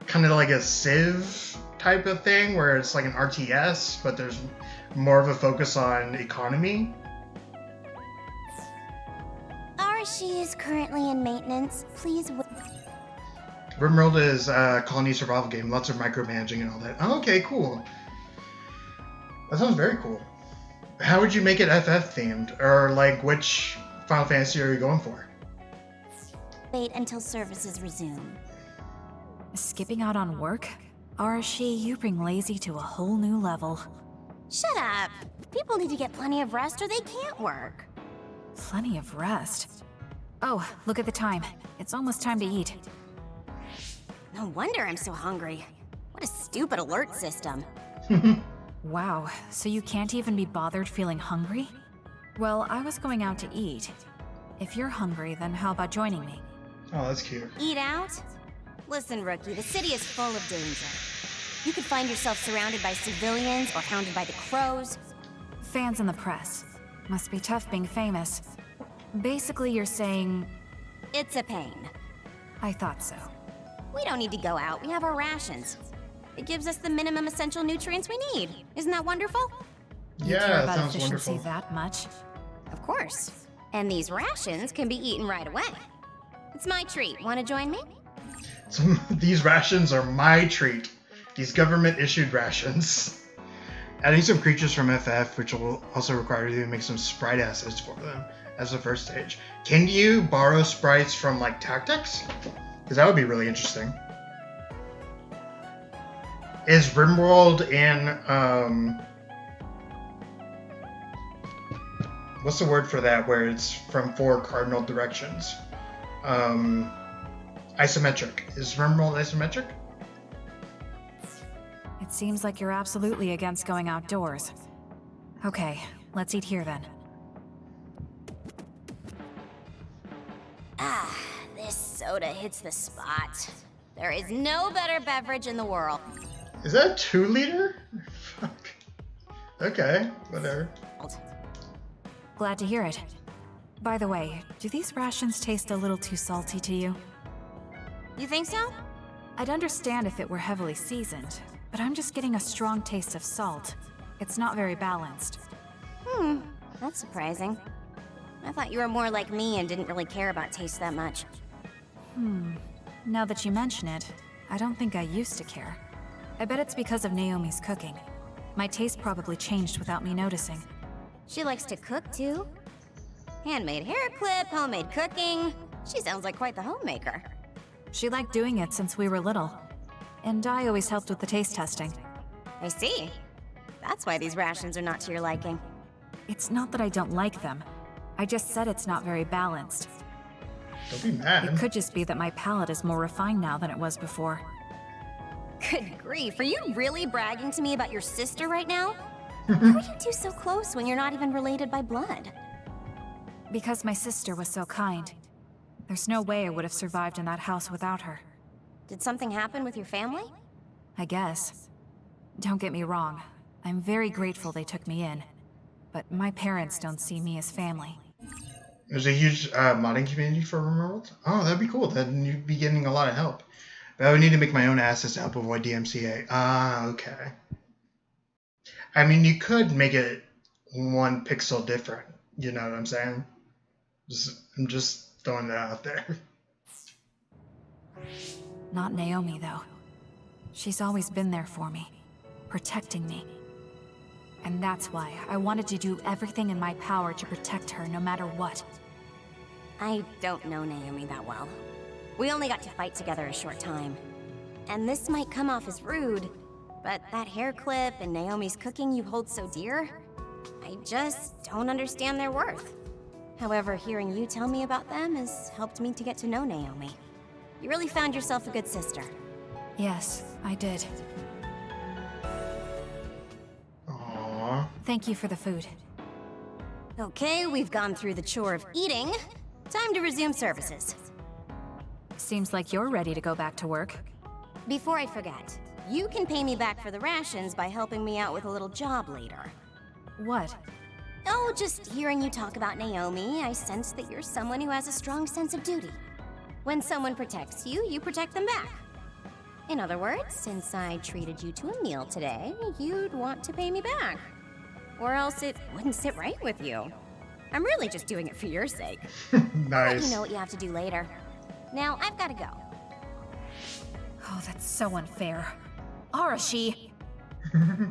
kind of like a Civ type of thing where it's like an RTS, but there's more of a focus on economy? Arashi is currently in maintenance. Please wait. RimWorld is a colony survival game, lots of micromanaging and all that. Oh, okay, cool. That sounds very cool. How would you make it FF themed? Or like, which Final Fantasy are you going for? Wait until services resume. Skipping out on work? Arashi, you bring lazy to a whole new level. Shut up! People need to get plenty of rest or they can't work. Plenty of rest? Oh, look at the time. It's almost time to eat. No wonder I'm so hungry. What a stupid alert system. Wow, so you can't even be bothered feeling hungry? Well, I was going out to eat. If you're hungry, then how about joining me? Oh, that's cute. Eat out? Listen, Rookie, the city is full of danger. You could find yourself surrounded by civilians or hounded by the crows. Fans in the press. Must be tough being famous. Basically, you're saying... It's a pain. I thought so. We don't need to go out. We have our rations. It gives us the minimum essential nutrients we need. Isn't that wonderful? You care Yeah, about that sounds efficiency wonderful. that much? Of course. And these rations can be eaten right away. It's my treat. Want to join me? These rations are my treat. These government-issued rations. Adding some creatures from FF, which will also require you to make some sprite assets for them as the first stage. Can you borrow sprites from, like, Tactics? Because that would be really interesting. Is RimWorld in what's the word for that where it's from 4 cardinal directions? Isometric. Is Rimworld isometric? It seems like you're absolutely against going outdoors. Okay, let's eat here then. Ah, this soda hits the spot. There is no better beverage in the world. Is that a 2 liter? Fuck. Okay, whatever. Glad to hear it. By the way, do these rations taste a little too salty to you? You think so? I'd understand if it were heavily seasoned, but I'm just getting a strong taste of salt. It's not very balanced. That's surprising. I thought you were more like me and didn't really care about taste that much. Now that you mention it, I don't think I used to care. I bet it's because of Naomi's cooking. My taste probably changed without me noticing. She likes to cook too. Handmade hair clip, homemade cooking. She sounds like quite the homemaker. She liked doing it since we were little. And I always helped with the taste testing. I see. That's why these rations are not to your liking. It's not that I don't like them. I just said it's not very balanced. Don't be mad. It could just be that my palate is more refined now than it was before. Good grief, are you really bragging to me about your sister right now? How are you two so close when you're not even related by blood? Because my sister was so kind. There's no way I would have survived in that house without her. Did something happen with your family? I guess. Don't get me wrong. I'm very grateful they took me in. But my parents don't see me as family. There's a huge modding community for Rimworld. Oh, that'd be cool. Then you'd be getting a lot of help. But I would need to make my own assets to help avoid DMCA. Ah, okay. I mean, you could make it 1 pixel different. You know what I'm saying? I'm just throwing that out there. Not Naomi, though. She's always been there for me, protecting me. And that's why I wanted to do everything in my power to protect her no matter what. I don't know Naomi that well. We only got to fight together a short time. And this might come off as rude, but that hair clip and Naomi's cooking you hold so dear, I just don't understand their worth. However, hearing you tell me about them has helped me to get to know Naomi. You really found yourself a good sister. Yes, I did. Aww. Thank you for the food. Okay, we've gone through the chore of eating. Time to resume services. Seems like you're ready to go back to work. Before I forget, you can pay me back for the rations by helping me out with a little job later. What? Oh, just hearing you talk about Naomi, I sense that you're someone who has a strong sense of duty. When someone protects you, you protect them back. In other words, since I treated you to a meal today, you'd want to pay me back. Or else it wouldn't sit right with you. I'm really just doing it for your sake. Nice. I'll let you know what you have to do later. Now, I've got to go. Oh, that's so unfair. Arashi!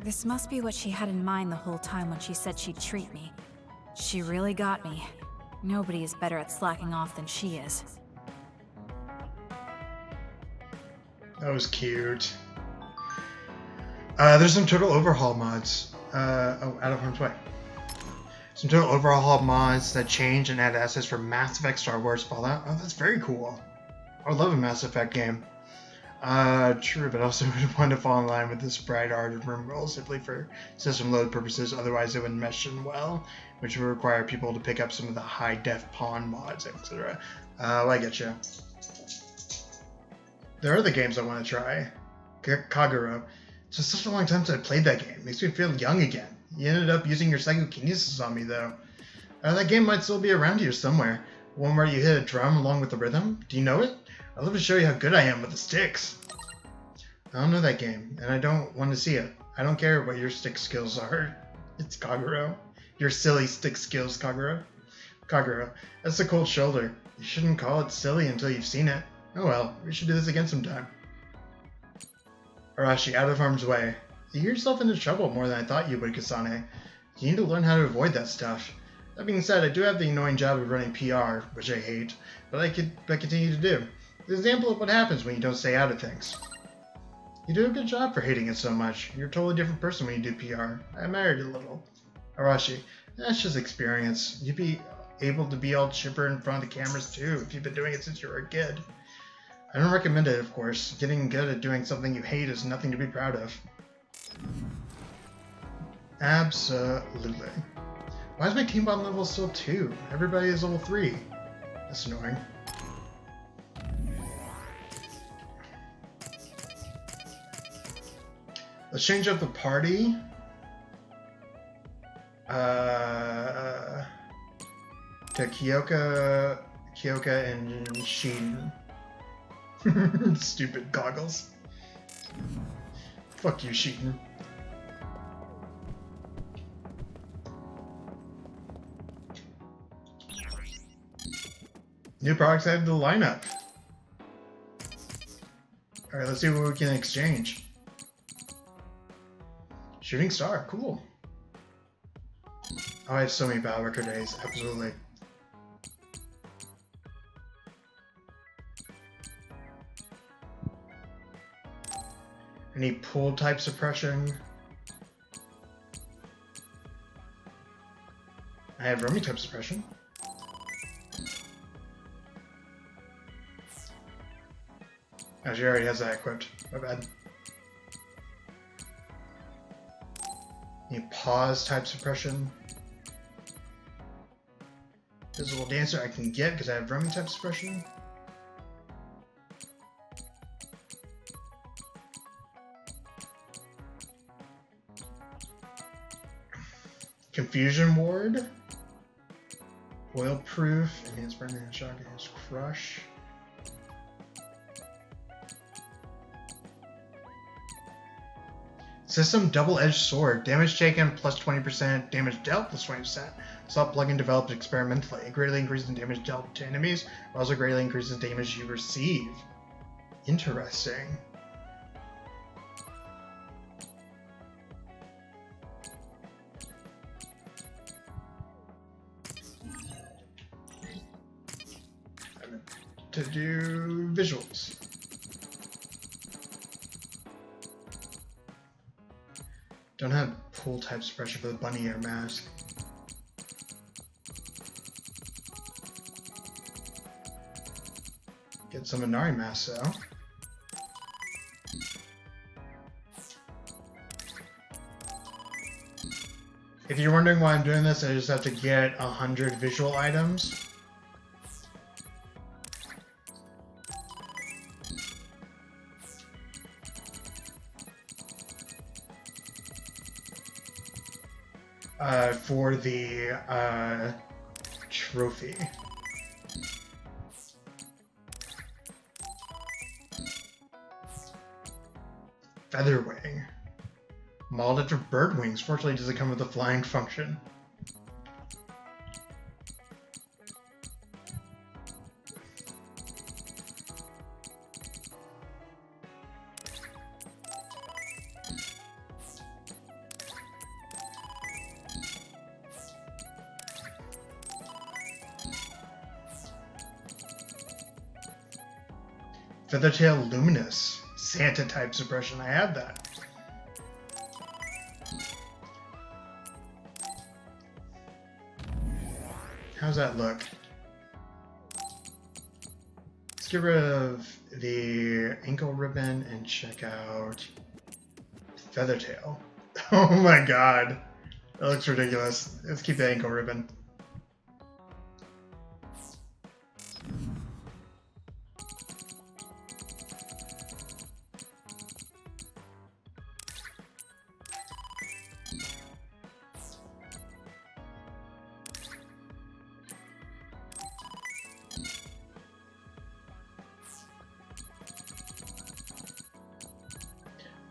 This must be what she had in mind the whole time when she said she'd treat me. She really got me. Nobody is better at slacking off than she is. That was cute. There's some total overhaul mods. Oh, out of harm's way. Some total overhaul mods that change and add assets for Mass Effect, Star Wars, Fallout. Oh, that's very cool. I would love a Mass Effect game. True, but also would want to fall in line with the sprite art of Rimworld simply for system load purposes. Otherwise, it wouldn't mesh in well, which would require people to pick up some of the high-def pawn mods, etc. I get you. There are other games I want to try. Kagura. It's just such a long time since I played that game. Makes me feel young again. You ended up using your psychokinesis on me, though. That game might still be around here somewhere. One where you hit a drum along with the rhythm. Do you know it? I'd love to show you how good I am with the sticks. I don't know that game, and I don't want to see it. I don't care what your stick skills are. It's Kagura. Your silly stick skills, Kagura. Kagura, that's a cold shoulder. You shouldn't call it silly until you've seen it. Oh well, we should do this again sometime. Arashi, out of harm's way. You get yourself into trouble more than I thought you would, Kasane. You need to learn how to avoid that stuff. That being said, I do have the annoying job of running PR, which I hate, but I continue to do. It's an example of what happens when you don't stay out of things. You do a good job for hating it so much. You're a totally different person when you do PR. I admire it a little. Arashi, That's just experience. You'd be able to be all chipper in front of the cameras too if you've been doing it since you were a kid. I don't recommend it, of course. Getting good at doing something you hate is nothing to be proud of. Absolutely. Why is my team bot level still 2? Everybody is level 3. That's annoying. Let's change up the party. To Kyoka and Sheen. Stupid goggles. Fuck you, Sheen. New products added to the lineup. Alright, let's see what we can exchange. Shooting star, cool. Oh, I have so many battle record days, absolutely. I need pull type suppression. I have roaming type suppression. Oh, she already has that equipped. My bad. Need pause type suppression. Visible dancer I can get because I have roaming type suppression. Confusion ward. Oil proof. Enhanced burn, enhanced shock, enhanced crush. System double-edged sword. Damage taken plus 20%, damage dealt plus 20%. Sub plugin developed experimentally. It greatly increases the damage dealt to enemies, but also greatly increases the damage you receive. Interesting. To do visuals. Don't have pull type suppression for the bunny ear mask. Get some Inari masks though. If you're wondering why I'm doing this, I just have to get 100 visual items. For the trophy. Featherwing. Modeled after bird wings. Fortunately, it doesn't come with a flying function. Feathertail Luminous. Santa type suppression. I had that. How's that look? Let's get rid of the ankle ribbon and check out Feathertail. Oh my god. That looks ridiculous. Let's keep the ankle ribbon.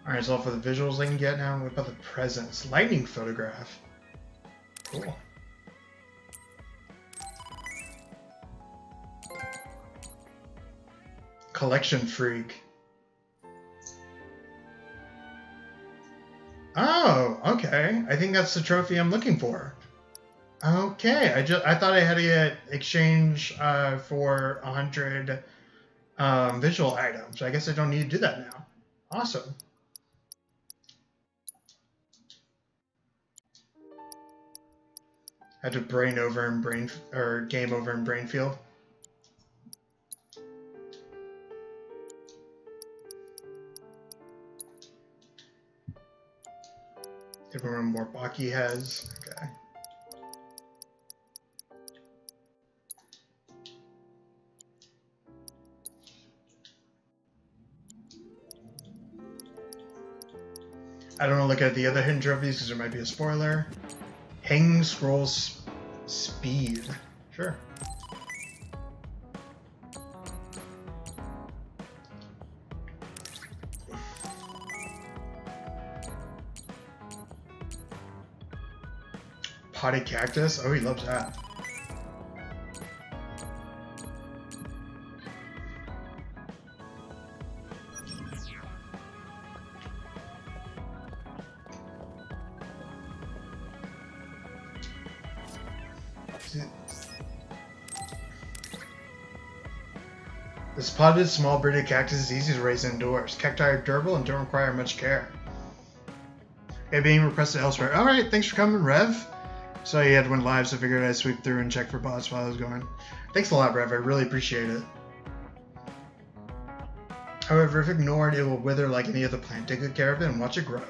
Alright, so for the visuals I can get now, what about the presents? Lightning photograph. Cool. Collection freak. Oh, okay. I think that's the trophy I'm looking for. Okay, I thought I had to get exchange for 100 visual items. I guess I don't need to do that now. Awesome. I had to game over in Brainfield. Everyone more Baki has. Okay. I don't want to look at the other hidden trophies because there might be a spoiler. Hanging Scrolls Speed. Sure. Potted Cactus? Oh, he loves that. This potted small breeded cactus is easy to raise indoors. Cacti are durable and don't require much care. Okay, being requested elsewhere. Alright, thanks for coming, Rev. So you had one live, so I figured I'd sweep through and check for bots while I was going. Thanks a lot, Rev. I really appreciate it. However, if ignored, it will wither like any other plant. Take good care of it and watch it grow.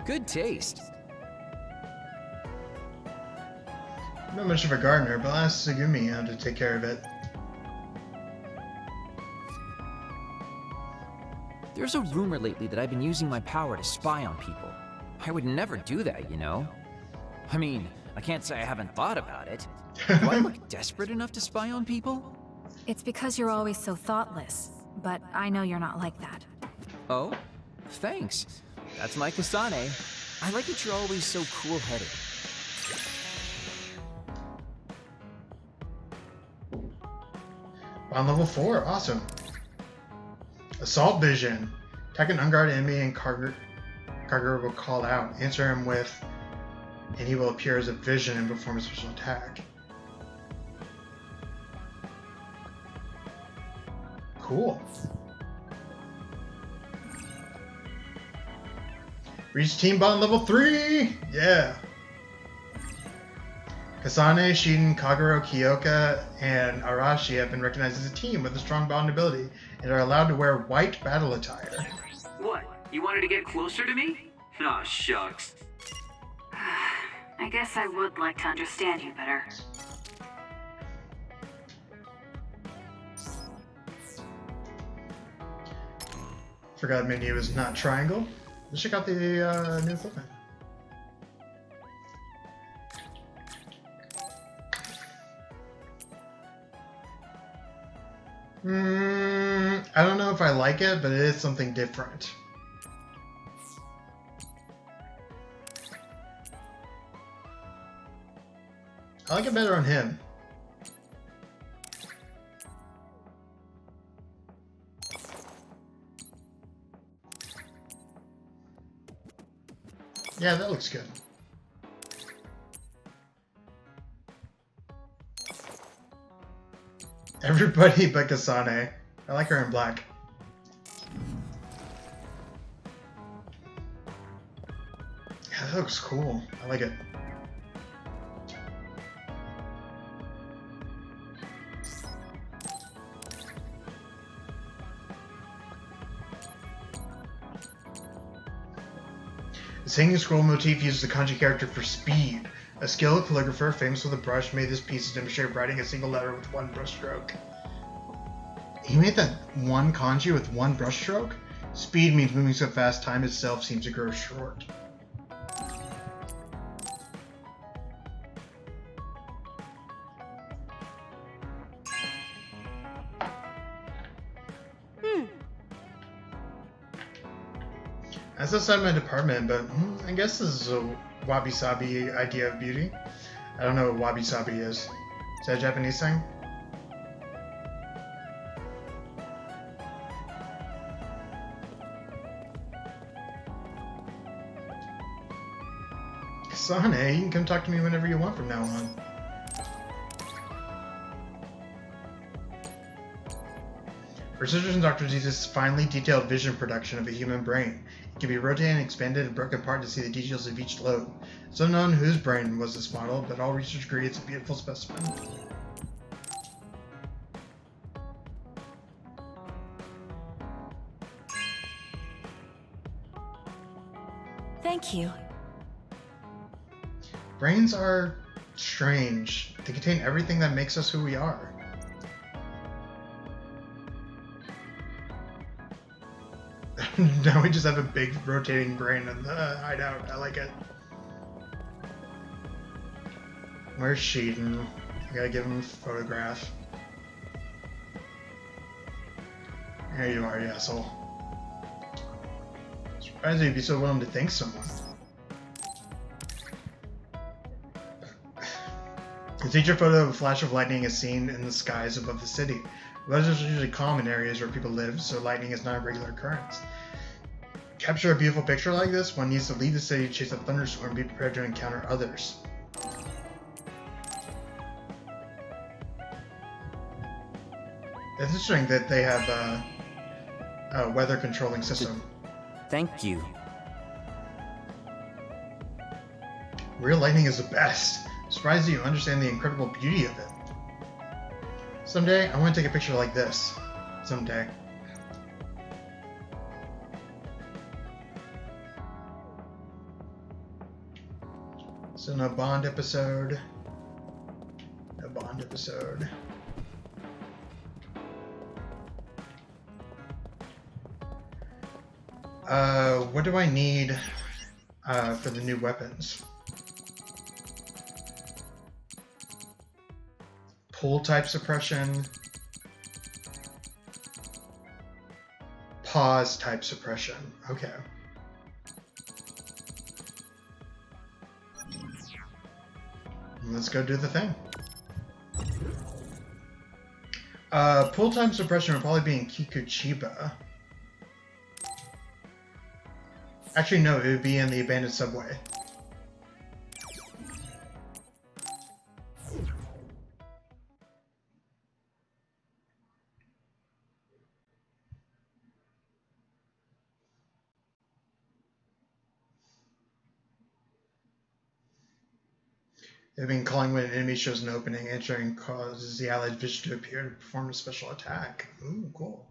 Good taste. I'm not much of a gardener, but I'll ask Sugumi how to take care of it. There's a rumor lately that I've been using my power to spy on people. I would never do that, you know? I mean, I can't say I haven't thought about it. Do I look desperate enough to spy on people? It's because you're always so thoughtless, but I know you're not like that. Oh? Thanks. That's my Kasane. I like that you're always so cool-headed. On level 4, awesome. Assault Vision. Attack an unguarded enemy and Karger will call out. Answer him with, and he will appear as a vision and perform a special attack. Cool. Reach team bond level 3! Yeah! Kasane, Shiden, Kagero, Kyoka, and Arashi have been recognized as a team with a strong bond ability and are allowed to wear white battle attire. What? You wanted to get closer to me? Aw, shucks. I guess I would like to understand you better. Forgot menu is not triangle. Let's check out the new equipment. I don't know if I like it, but it is something different. I like it better on him. Yeah, that looks good. Everybody but Kasane. I like her in black. Yeah, that looks cool. I like it. This hanging scroll motif uses the kanji character for speed. A skilled calligrapher, famous with a brush, made this piece to demonstrate writing a single letter with one brushstroke. He made that one kanji with one brushstroke? Speed means moving so fast, time itself seems to grow short. That's outside my department, but I guess this is a wabi-sabi idea of beauty. I don't know what wabi-sabi is. Is that a Japanese thing? Kasane, you can come talk to me whenever you want from now on. Researchers and doctors use this finely detailed vision production of a human brain. It can be rotated, expanded, and broken apart to see the details of each lobe. It's unknown whose brain was this model, but all research agree it's a beautiful specimen. Thank you. Brains are strange. They contain everything that makes us who we are. Now we just have a big rotating brain in the hideout. I like it. Where's Sheeton? I gotta give him a photograph. There you are, you asshole. Surprised you'd be so willing to thank someone. The feature photo of a flash of lightning is seen in the skies above the city. Weather is usually calm in areas where people live, so lightning is not a regular occurrence. Capture a beautiful picture like this, one needs to leave the city to chase a thunderstorm and be prepared to encounter others. It's interesting that they have a weather controlling system. Thank you. Real lightning is the best. Surprised that you understand the incredible beauty of it. Someday, I want to take a picture like this. Someday. So no Bond episode. No Bond episode. What do I need for the new weapons? Pull type suppression. Pause type suppression. Okay. Let's go do the thing. Pull time suppression would probably be in Kikuchiba. Actually, no, it would be in the abandoned subway. They've been calling when an enemy shows an opening. Entering causes the allied vision to appear to perform a special attack. Ooh, cool.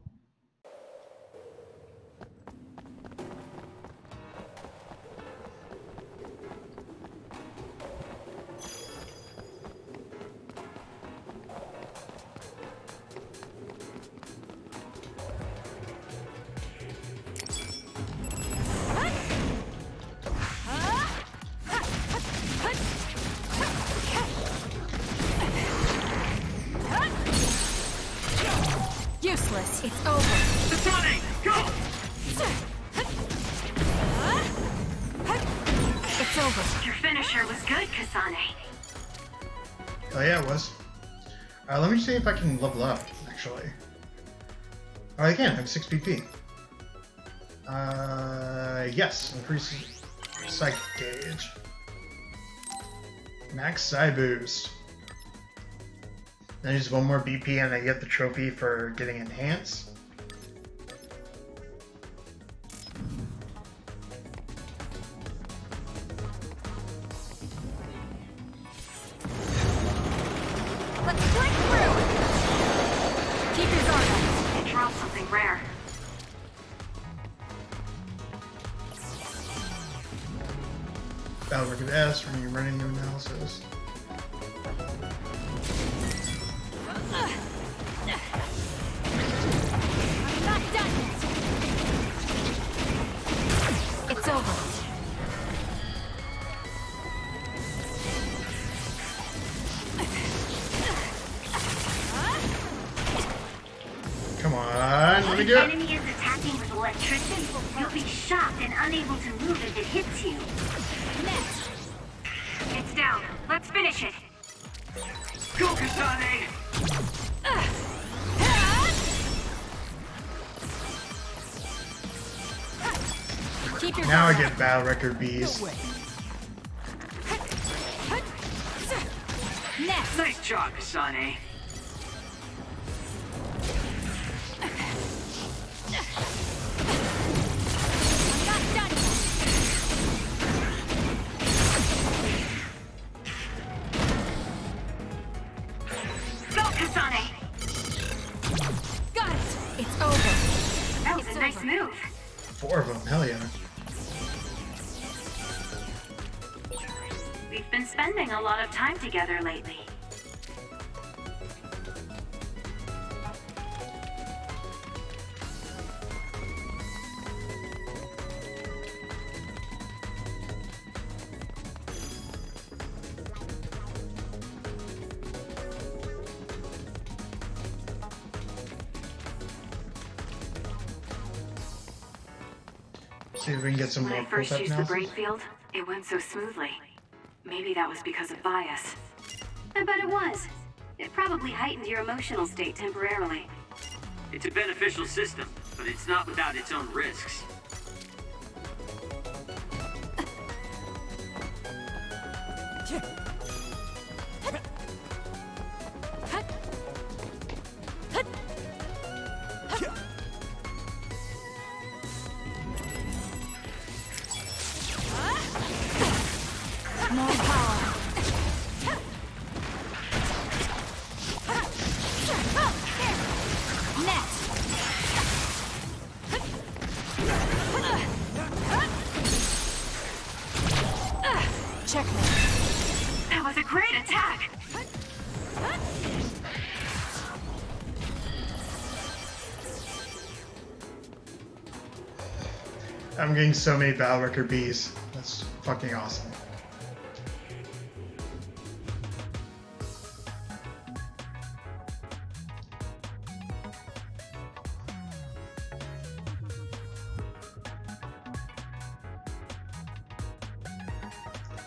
Useless. It's over. Kasane, go! It's over. Your finisher was good, Kasane. Oh yeah, it was. Let me see if I can level up, actually. Oh, I can. I have 6 PP. Yes. Increase psych gauge. Max Psy boost. Then just one more BP and I get the trophy for getting enhanced. Let's flick through. Keep your guard up. It dropped something rare. Battle record S, running new analysis. I'm not done yet. It's over. Come on, let me do The it. enemy is attacking with electricity. You'll be shocked and unable to move if it hits you. Next. It's down. Let's finish it. Go, Kasane! Keep your Now I guard get battle record Bs. up. Next. Nice job, Kasane. nice move. 4 of them, hell yeah. We've been spending a lot of time together lately. See if we can get some When more I first full-type used the brain analysis. field, it went so smoothly. Maybe that was because of bias. I bet it was. It probably heightened your emotional state temporarily. It's a beneficial system, but it's not without its own risks. More power. Next. Checkmate. That was a great attack! I'm getting so many battle record Bs. That's fucking awesome.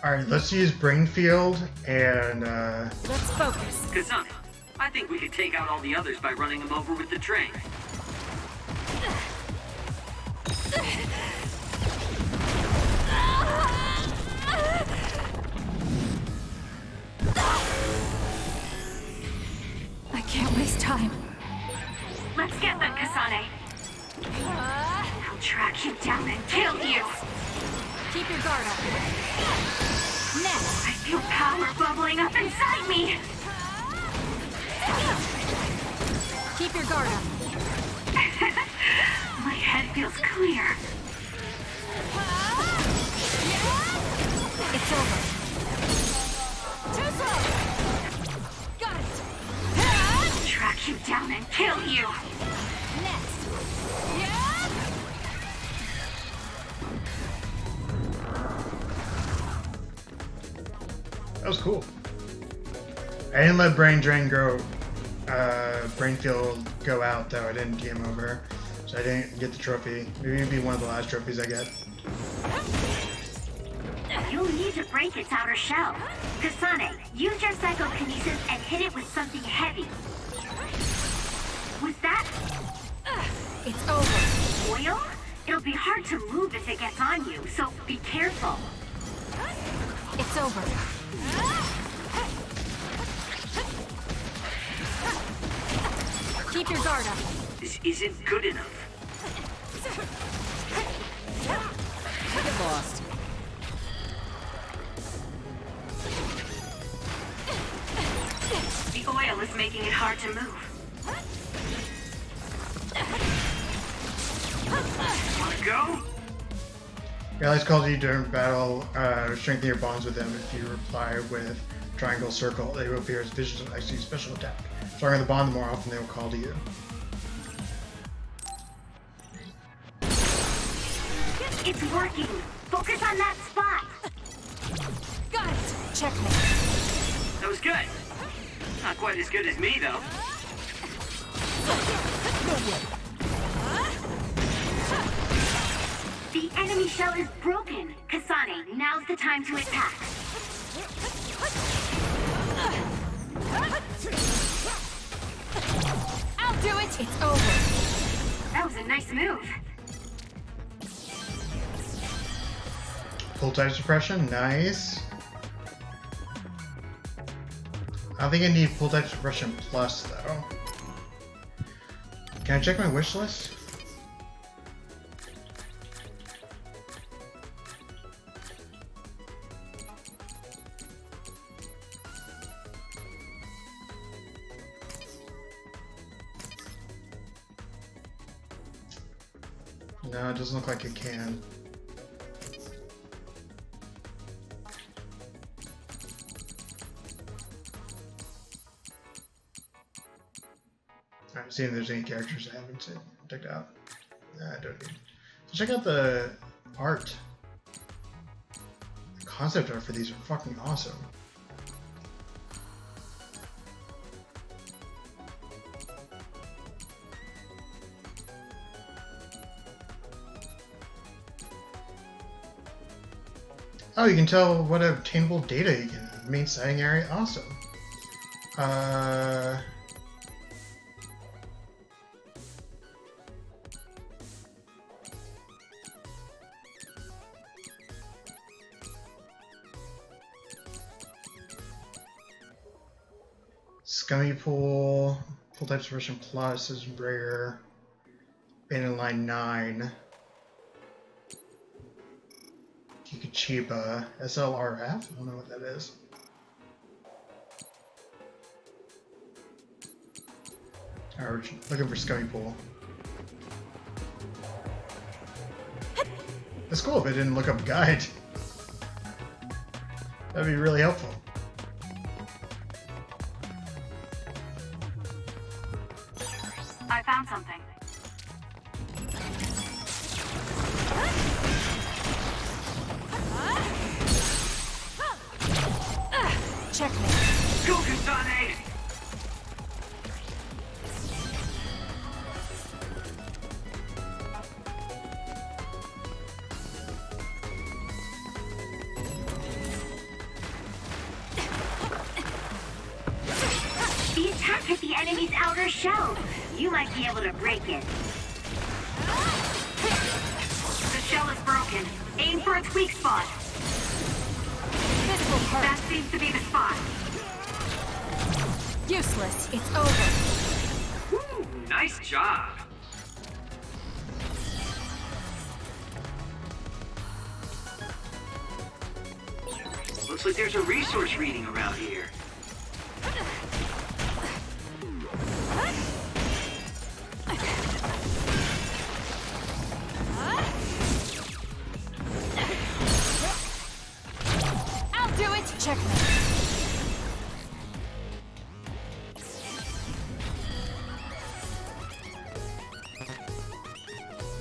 Alright, let's use Brain Field and Let's focus. Kasane, I think we could take out all the others by running them over with the train. I can't waste time. Let's get them, Kasane. I'll track you down and kill you. Keep your guard up. Next. I feel power bubbling up inside me. Keep your guard up. My head feels clear. It's over. Too slow. Got it. I'll track you down and kill you. Next. that was cool. I didn't let Brain Field go out though. I didn't game over, so I didn't get the trophy. Maybe it'd be one of the last trophies I get. You'll need to break its outer shell. Kasane, use your psychokinesis and hit it with something heavy. Was that It's over. oil? It'll be hard to move if it gets on you, so be careful. It's over. Keep your guard up. This isn't good enough. Get lost. The oil is making it hard to move. Wanna go? Allies calls you during battle, strengthen your bonds with them. If you reply with triangle circle, they will appear as vicious and actually special attack. The stronger the bond, the more often they will call to you. It's working. Focus on that spot. Got it. Checkmate. That was good. Not quite as good as me, though. The enemy shell is broken. Kasane, now's the time to attack. I'll do it. It's over. That was a nice move. Full type suppression, nice. I don't think I need full type suppression plus though. Can I check my wish list? No, it doesn't look like it can. Alright, seeing if there's any characters I haven't checked out. Nah, I don't need. So check out the art. The concept art for these are fucking awesome. Oh, you can tell what obtainable data you can. Main sighting area, awesome. Scummy pool type suppression plus is rare. Abandoned line 9. Kikuchiba SLRF? I don't know what that is. Alright, we're looking for Scummy Pool. That's cool if I didn't look up a guide. That'd be really helpful. I found something. Checkmate. Go, Kasane! The attack hit the enemy's outer shell. You might be able to break it. The shell is broken. Aim for its weak spot. This will hurt. That seems to be the spot. Useless. It's over. Woo, nice job. Looks like there's a resource reading around here. I'll do it. Checkmate.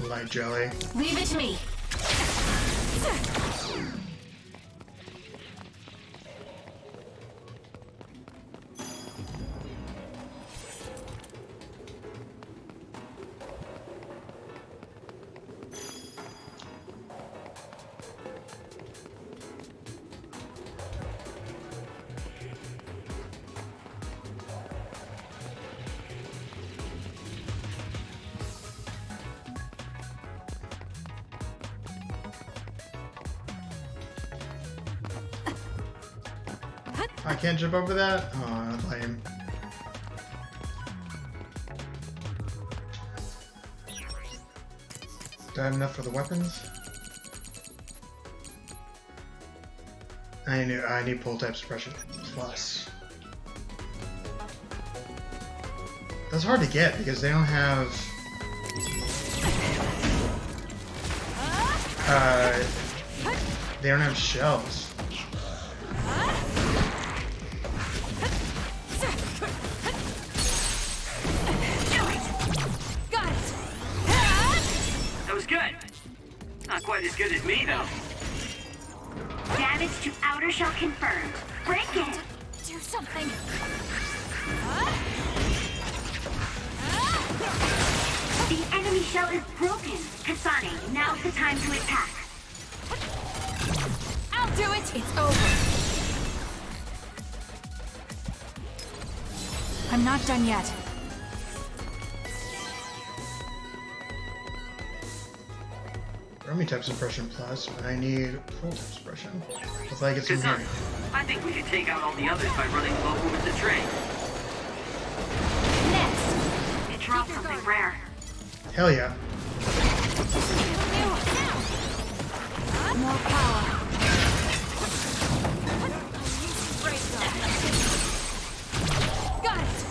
Light jelly. Leave it to me. I can't jump over that? Oh, lame. Do I have enough for the weapons? I need pull type suppression plus. That's hard to get because they don't have shells. Good. Not quite as good as me, though. Damage to outer shell confirmed. Break it! Do something. The enemy shell is broken. Kasane, now's the time to attack. I'll do it. It's over. I'm not done yet. Army type suppression plus, but I need full type suppression. If I get some here. I think we could take out all the others by running local with the train. Next! It dropped something rare. Hell yeah. More power. Got it.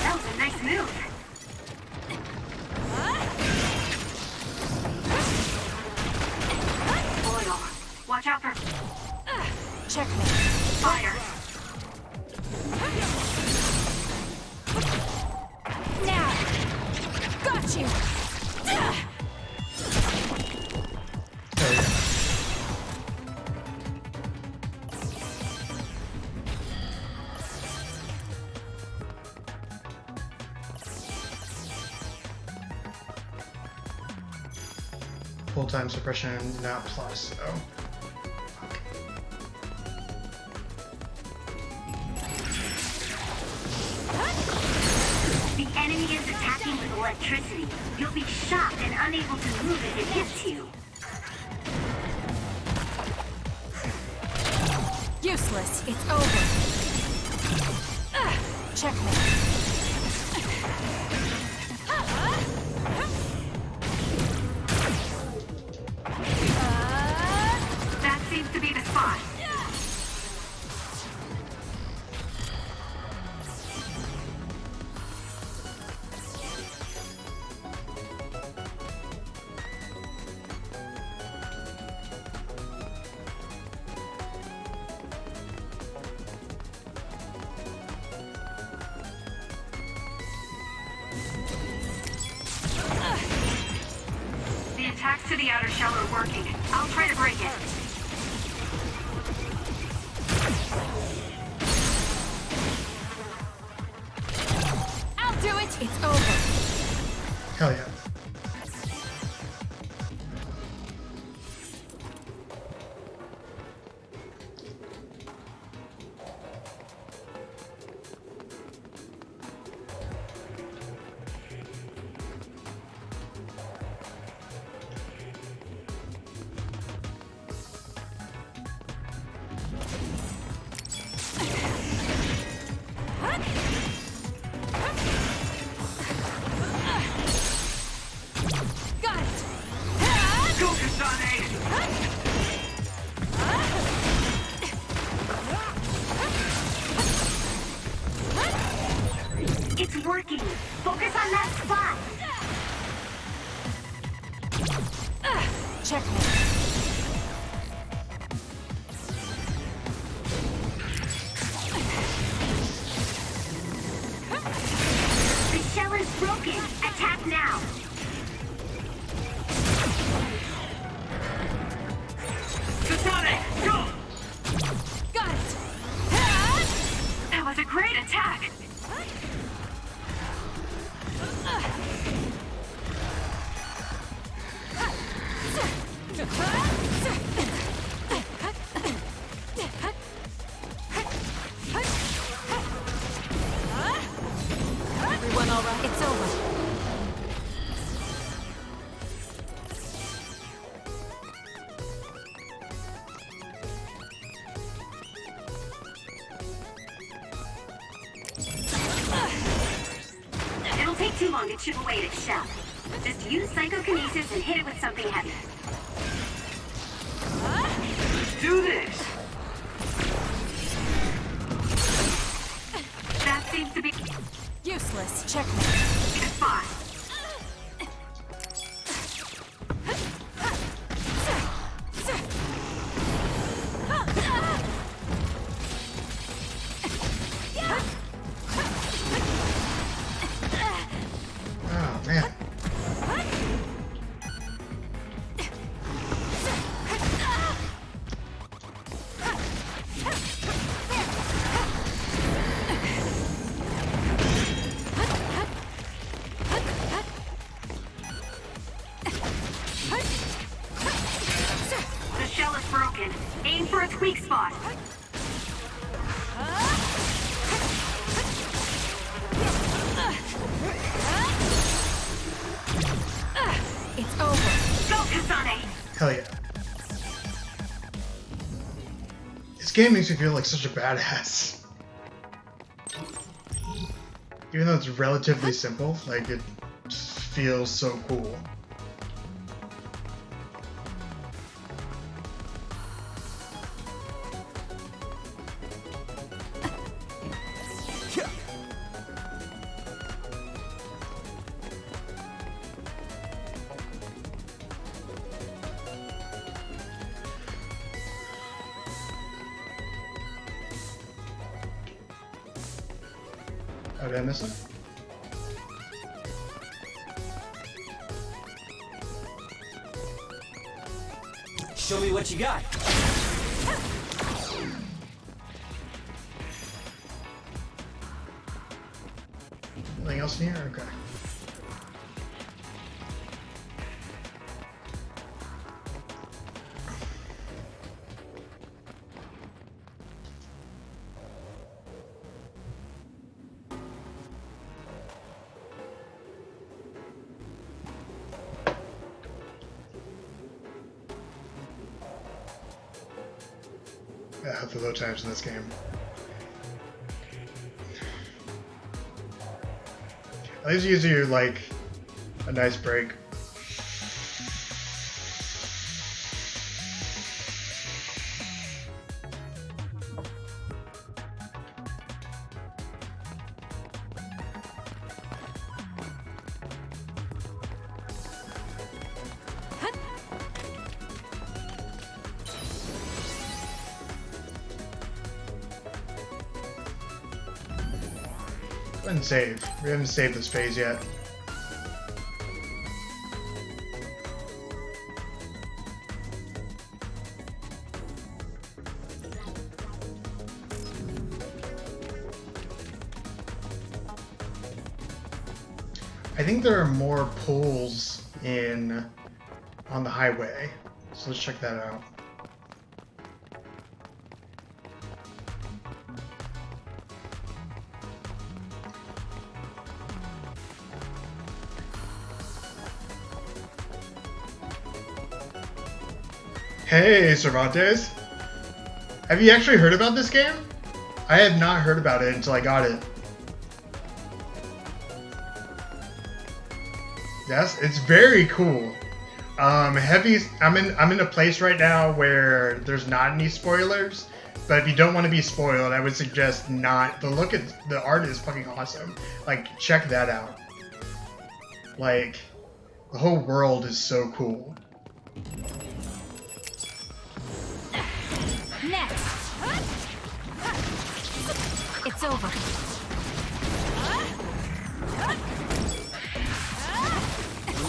That was a nice move. Got you! Full-time suppression, not plus, though. The enemy is attacking with electricity. You'll be shocked and unable to move if it hits you. Useless. It's over. Checkmate. That seems to be the spot. The attacks to the outer shell are working. I'll try to break it. I'll do it! It's over. Hell yeah. Got it! Go, Kasane! It's working. Focus on that spot. Checkmate. The shell is broken. Attack now. Kasane, go! Got it! That was a great attack. Everyone all right? It's over. It'll take too long to chip away at its shell. Just use psychokinesis and hit it with something heavy. Let's do this! That seems to be Useless. Checkmate. the spot. Oh, man. The shell is broken. Aim for its weak spot. It's over. Go, Kasane! Hell yeah. This game makes me feel like such a badass. Even though it's relatively simple, like it just feels so cool. Oh, did I miss it? Show me what you got. Anything else in here? Okay. Yeah, the load times in this game. At least it gives you like a nice break. Go ahead and save. We haven't saved this phase yet. I think there are more pools on the highway, so let's check that out. Hey, Cervantes! Have you actually heard about this game? I had not heard about it until I got it. Yes, it's very cool. I'm in a place right now where there's not any spoilers, but if you don't want to be spoiled, I would suggest not. The art is fucking awesome. Like, check that out. Like, the whole world is so cool. Next! It's over.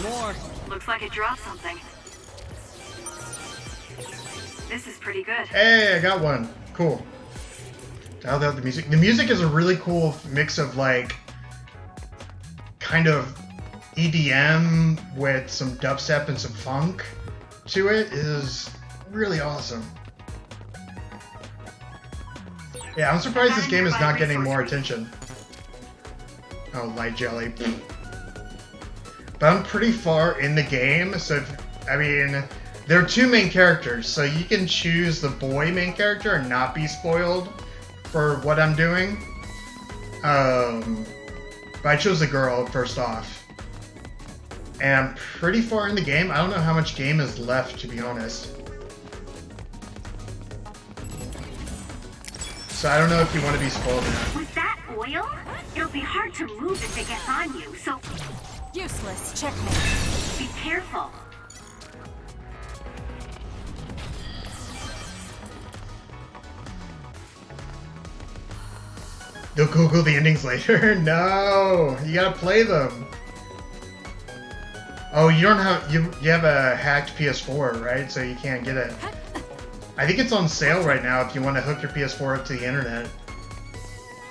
More. Looks like it dropped something. This is pretty good. Hey, I got one. Cool. Dialed out the music. The music is a really cool mix of like kind of EDM with some dubstep and some funk to it. It is really awesome. Yeah, I'm surprised this game is not getting more attention. Oh, light jelly. But I'm pretty far in the game, so there are two main characters, so you can choose the boy main character and not be spoiled for what I'm doing. But I chose the girl first off. And I'm pretty far in the game. I don't know how much game is left, to be honest. So I don't know if you want to be spoiled or not. With that oil, it'll be hard to move if it gets on you, so Useless. Checkmate. be careful. You'll Google the endings later? No! You gotta play them. Oh, you don't have... You have a hacked PS4, right? So you can't get it. I think it's on sale right now if you want to hook your PS4 up to the internet.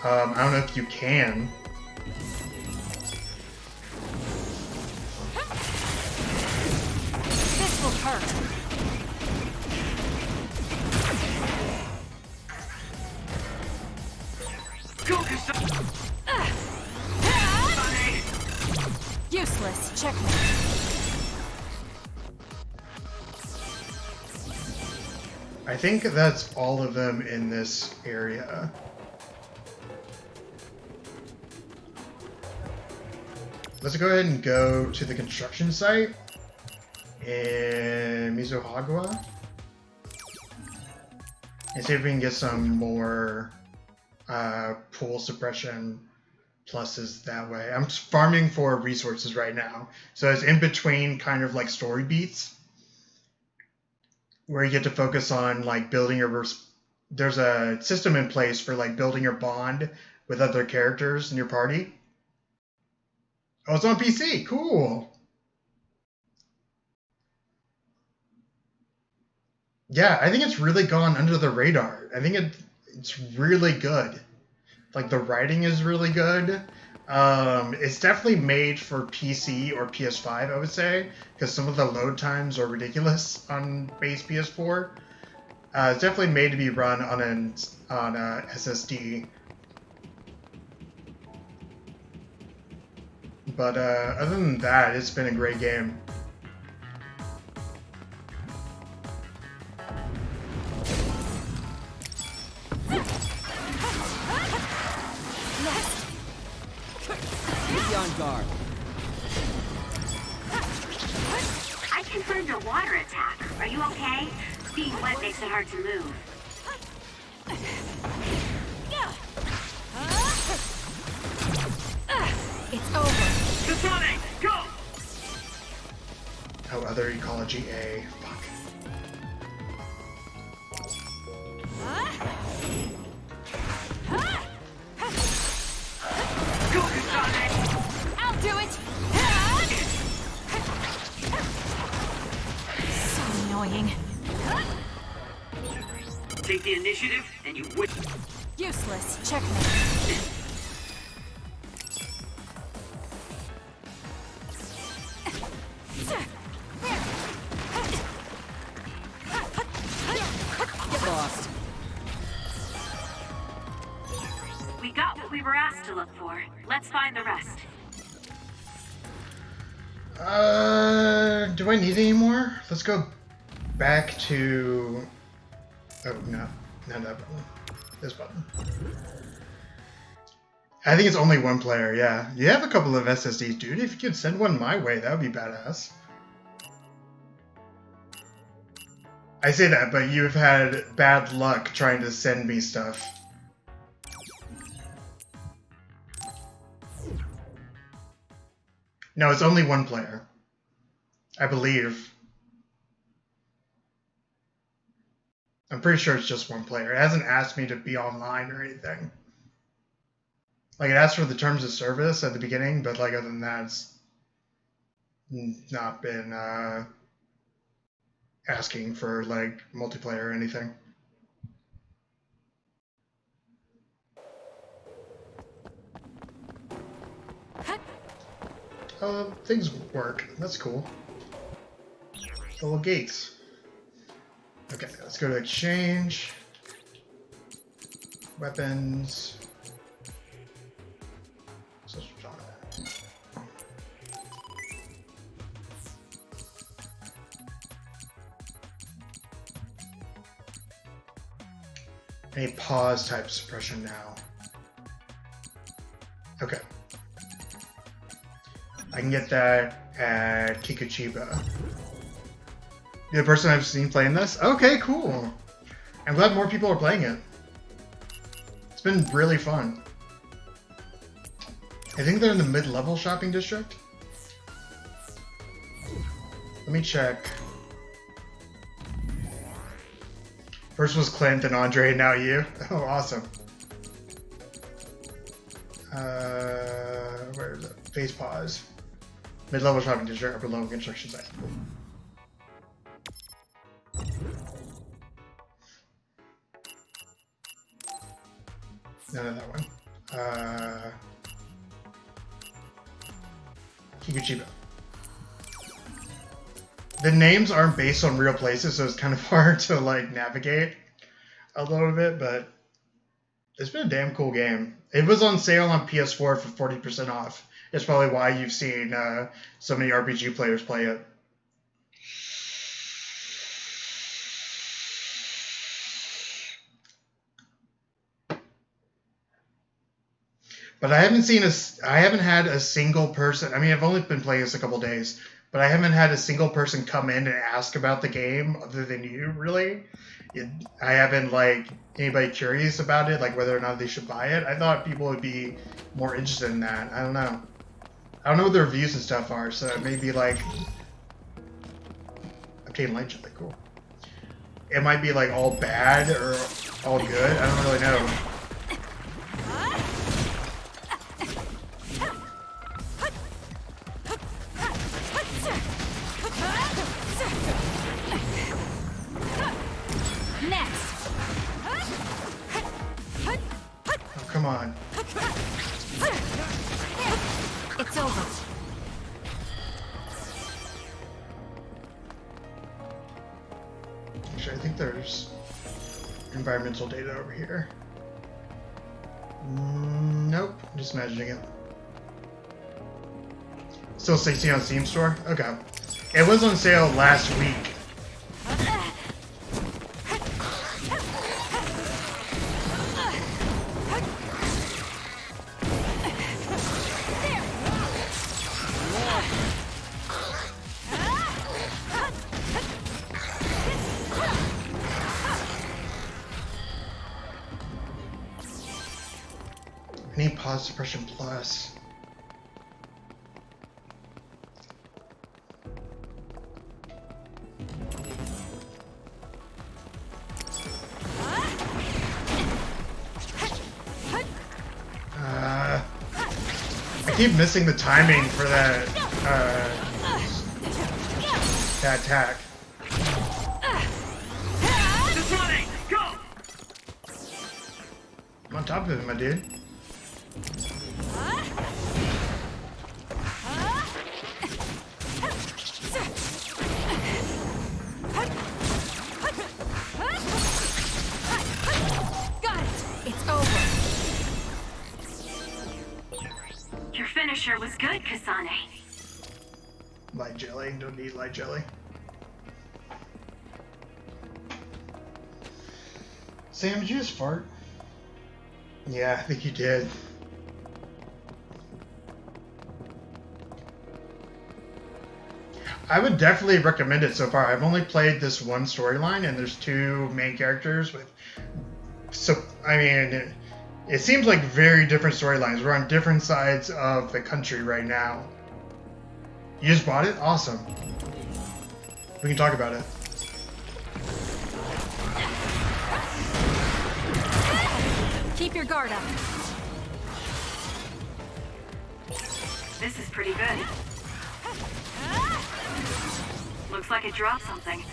I don't know if you can. This will hurt. Go, Kasane! Useless. Checkmate. I think that's all of them in this area. Let's go ahead and go to the construction site in Mizohagua and see if we can get some more pool suppression pluses that way. I'm farming for resources right now, so it's in between kind of like story beats where you get to focus on like building your... There's a system in place for like building your bond with other characters in your party. Oh, it's on PC. Cool. Yeah, I think it's really gone under the radar. I think it's really good. Like, the writing is really good. It's definitely made for PC or PS5, I would say, because some of the load times are ridiculous on base PS4. It's definitely made to be run on a SSD. But other than that, it's been a great game. Be on guard. I confirmed a water attack. Are you okay? Being wet makes it hard to move. It's over. Kasane, go! Oh, other ecology A. Fuck. Go, Kasane! I'll do it. So annoying. Take the initiative, and you win. Useless. Checkmate. Get lost. We got what we were asked to look for. Let's find the rest. Do I need any more? Let's go back to... Oh, no. Not that button. This button. I think it's only one player, yeah. You have a couple of SSDs, dude. If you could send one my way, that would be badass. I say that, but you've had bad luck trying to send me stuff. No, it's only one player. I believe. I'm pretty sure it's just one player. It hasn't asked me to be online or anything. Like, it asked for the terms of service at the beginning, but like other than that, it's not been asking for like multiplayer or anything. Things work. That's cool. The little gates. Okay, let's go to exchange. Weapons. A pause type suppression now. Okay. I can get that at Kikuchiba. You're the person I've seen playing this? Okay, cool. I'm glad more people are playing it. It's been really fun. I think they're in the mid-level shopping district. Let me check. First was Clint and Andre, now you. Oh, awesome. Where is it? Phase pause. Mid-level shopping district, upper level construction site. None of that one. Kikuchiba. The names aren't based on real places, so it's kind of hard to like navigate a little bit, but it's been a damn cool game. It was on sale on PS4 for 40% off. It's probably why you've seen so many RPG players play it. But I haven't had a single person. I mean, I've only been playing this a couple days, but I haven't had a single person come in and ask about the game other than you, really. I haven't, like, anybody curious about it, like whether or not they should buy it. I thought people would be more interested in that. I don't know. I don't know what the reviews and stuff are, so it may be like... Obtain light jet, cool. It might be, like, all bad or all good. I don't really know. come on. It's over. Actually, I think there's environmental data over here. Nope, just imagining it. Still 60 on Steam Store? Okay. It was on sale last week. I need pause suppression plus. I keep missing the timing for that that attack. Go! I'm on top of it, my dude. Got it. It's over. Your finisher was good, Kasane. Light jelly. Don't need light jelly. Sam, did you just fart? Yeah, I think you did. I would definitely recommend it so far. I've only played this one storyline, and there's two main characters with... So, I mean, it seems like very different storylines. We're on different sides of the country right now. You just bought it? Awesome. We can talk about it. Keep your guard up. This is pretty good. Looks like it dropped something.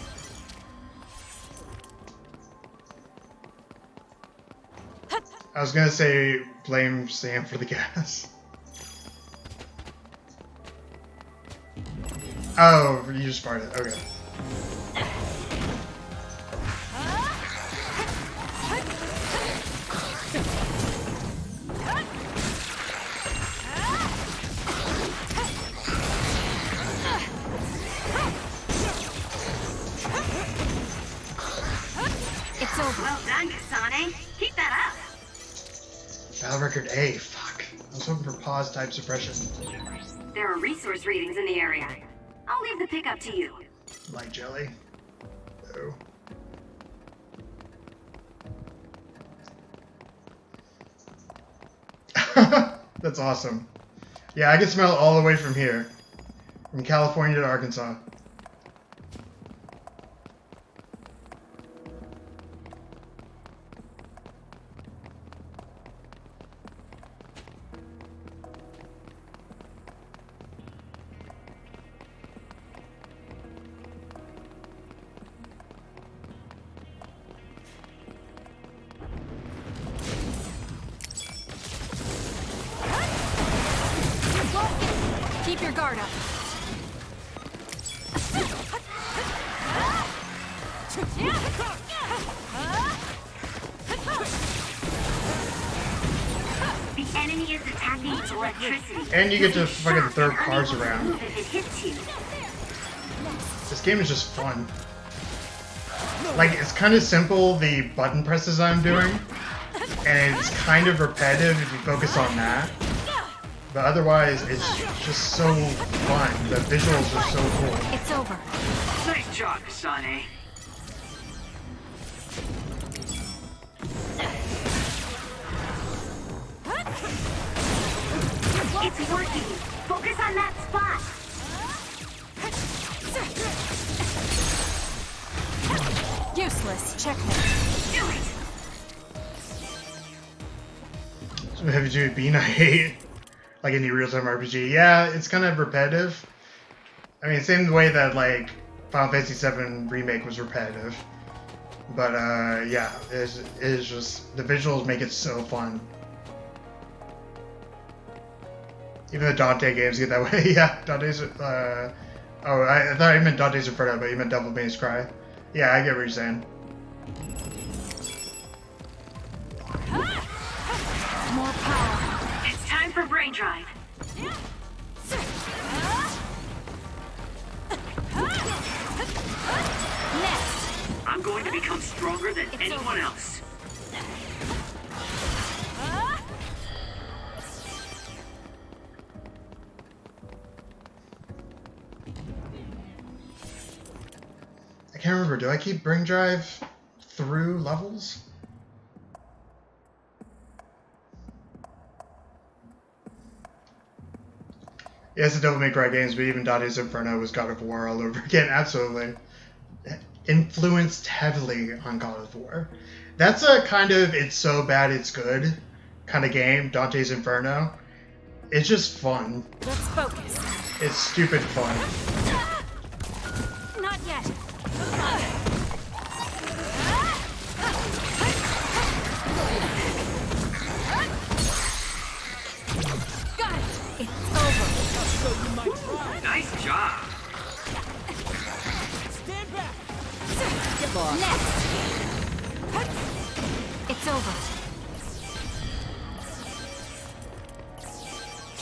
I was gonna say blame Sam for the gas. Oh, you just farted. Okay. It's over. Well done, Kasane. Keep that up. Battle record A. Fuck. I was hoping for pause type suppression. There are resource readings in the area. I'll leave the pickup to you. Light jelly. Oh. That's awesome. Yeah, I can smell it all the way from here. From California to Arkansas. Keep your guard up. The enemy is attacking electricity. And you get to fucking throw cars around. If it hits you. This game is just fun. Like, it's kind of simple, the button presses I'm doing. And it's kind of repetitive if you focus on that. But otherwise, it's just so fun. The visuals are so cool. It's over. Nice job, Kasane. It's working. Focus on that spot. Useless. Checkmate. Do it. So heavy duty bean I hate. Like any real-time RPG. Yeah, it's kind of repetitive. I mean, same way that, like, Final Fantasy VII Remake was repetitive. But, yeah, it is just... The visuals make it so fun. Even the Dante games get that way. Yeah, Dante's. Oh, I thought you meant Dante's Inferno, but you meant Devil May Cry. Yeah, I get what you're saying. More power. It's time for brain drive. Next. I'm going to become stronger than anyone else. I can't remember. Do I keep Brain Drive through levels? Yes, the Devil May Cry games, but even Dante's Inferno was God of War all over again. Absolutely. Influenced heavily on God of War. That's a kind of it's so bad it's good kind of game, Dante's Inferno. It's just fun. Let's focus. It's stupid fun. Not yet. Got it. It's over. Nice job. Stand back. Get lost. Next. It's over.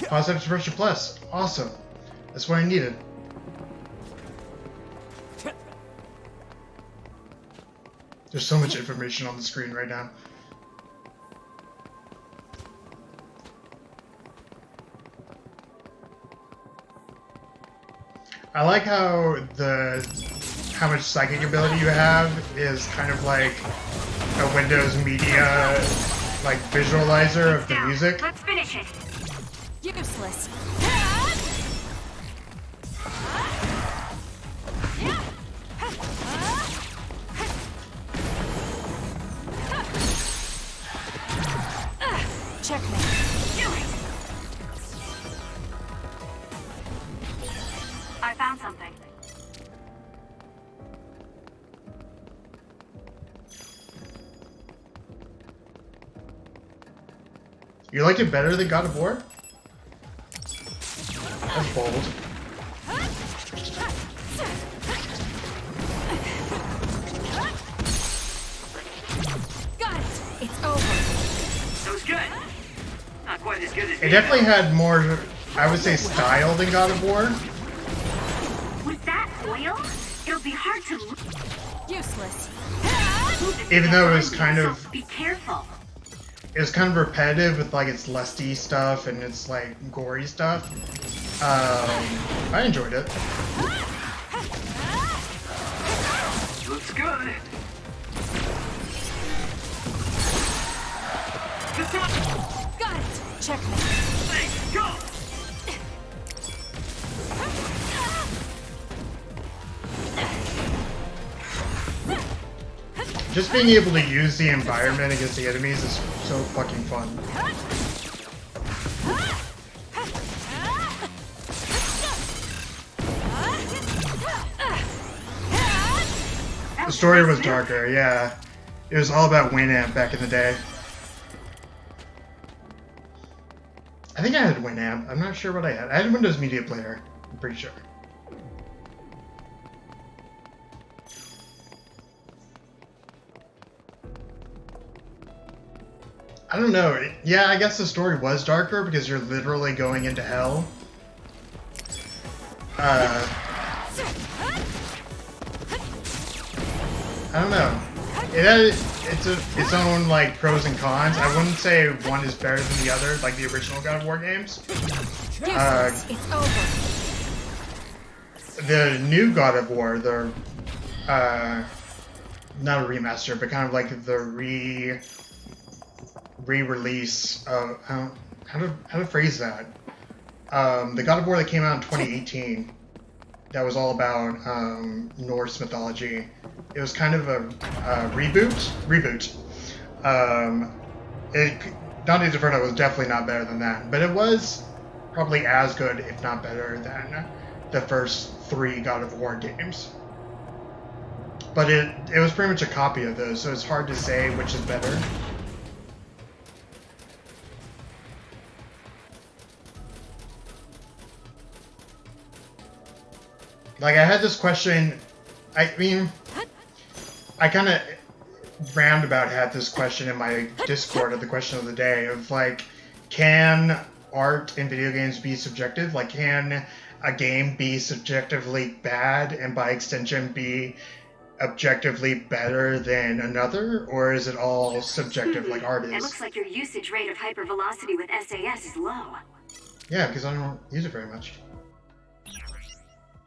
Positive Expression Plus. Awesome. That's what I needed. There's so much information on the screen right now. I like how much psychic ability you have is kind of like a Windows Media like visualizer of the music. Let's finish it. Useless. Checkmate. Do it. I found something. You liked it better than God of War? That's bold. Got it. It's over. That was good. Not quite as good as It definitely had more, I would say, style than God of War. With that oil, it'll be hard to Useless. Even though it was kind of, be careful. it was kind of repetitive with like its lusty stuff and its like gory stuff. I enjoyed it. Looks good. This one. Got it. Checkmate. Hey, go. Just being able to use the environment against the enemies is so fucking fun. The story was darker, yeah. It was all about Winamp back in the day. I think I had Winamp. I'm not sure what I had. I had Windows Media Player, I'm pretty sure. I don't know. Yeah, I guess the story was darker because you're literally going into hell. I don't know. It has its own like pros and cons. I wouldn't say one is better than the other, like the original God of War games. It's over. The new God of War, the not a remaster, but kind of like the re-release of how to phrase that. The God of War that came out in 2018, that was all about Norse mythology. It was kind of a reboot. Dante's Inferno was definitely not better than that, but it was probably as good, if not better, than the first 3 God of War games. But it was pretty much a copy of those, so it's hard to say which is better. Like, I had this question. I mean, I kind of roundabout had this question in my Discord at the question of the day of like, can art in video games be subjective? Like, can a game be subjectively bad and by extension be objectively better than another, or is it all subjective like art It is? looks like your usage rate of hypervelocity with SAS is low. Yeah, because I don't use it very much.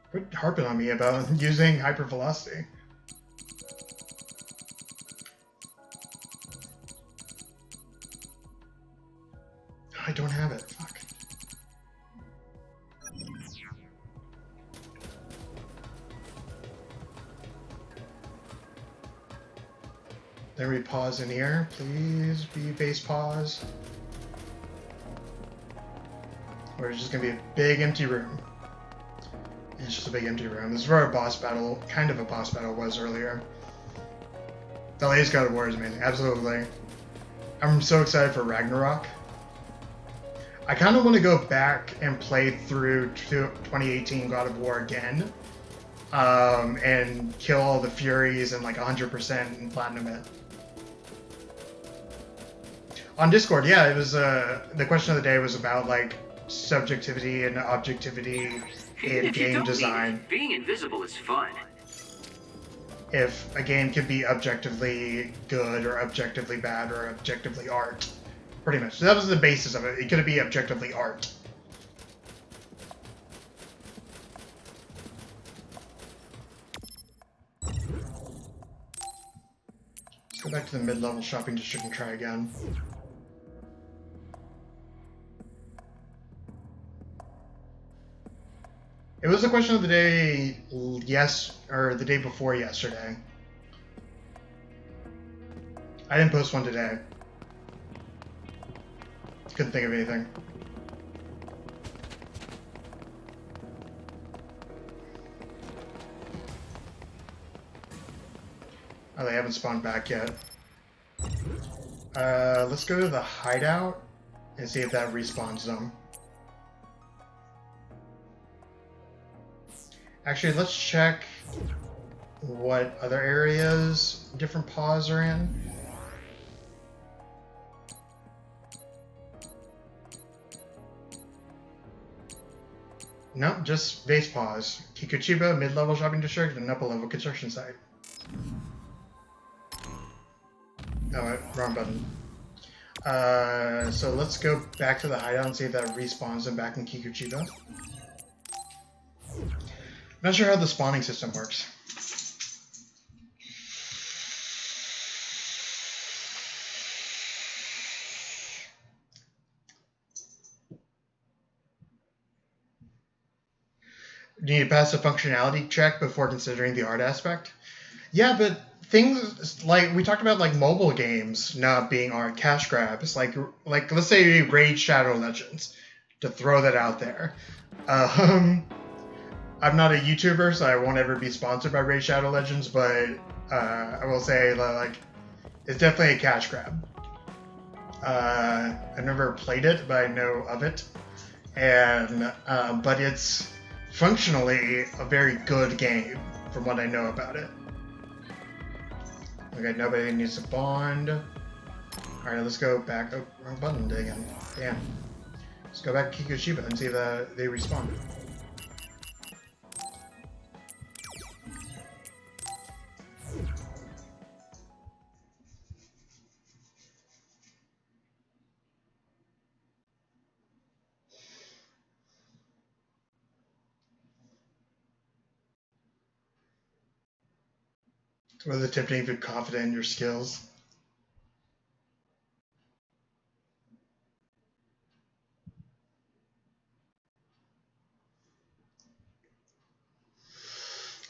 Quit harping on me about using hypervelocity. I don't have it. Fuck. Then we pause in here. Please be base pause. Or it's just gonna be a big empty room. It's just a big empty room. This is where our boss battle, kind of a boss battle, was earlier. The latest God of War is amazing. Absolutely. I'm so excited for Ragnarok. I kind of want to go back and play through 2018 God of War again. And kill all the Furies and like 100% and platinum it. On Discord, yeah, it was, the question of the day was about like subjectivity and objectivity in game design. Being invisible is fun. If a game could be objectively good or objectively bad or objectively art. Pretty much. So that was the basis of it. It could be objectively art. Let's go back to the mid-level shopping district and try again. It was the question of the day, or the day before yesterday. I didn't post one today. Couldn't think of anything. Oh, they haven't spawned back yet. Let's go to the hideout and see if that respawns them. Actually, let's check what other areas different paws are in. Nope, just base paws. Kikuchiba, mid-level shopping district, and upper-level construction site. Oh, wrong button. So let's go back to the hideout and see if that respawns them back in Kikuchiba. Not sure how the spawning system works. Do you need to pass a functionality check before considering the art aspect? Yeah, but things like we talked about, like mobile games not being art, cash grabs, like let's say Raid Shadow Legends, to throw that out there. I'm not a YouTuber, so I won't ever be sponsored by Raid Shadow Legends, but I will say like it's definitely a cash grab. I've never played it, but I know of it, and but it's functionally a very good game from what I know about it. Okay, nobody needs to bond. Alright, let's go back. Oh, wrong button again. Damn. Let's go back to Kikuchiba and see if they respawn. Whether attempting to be confident in your skills.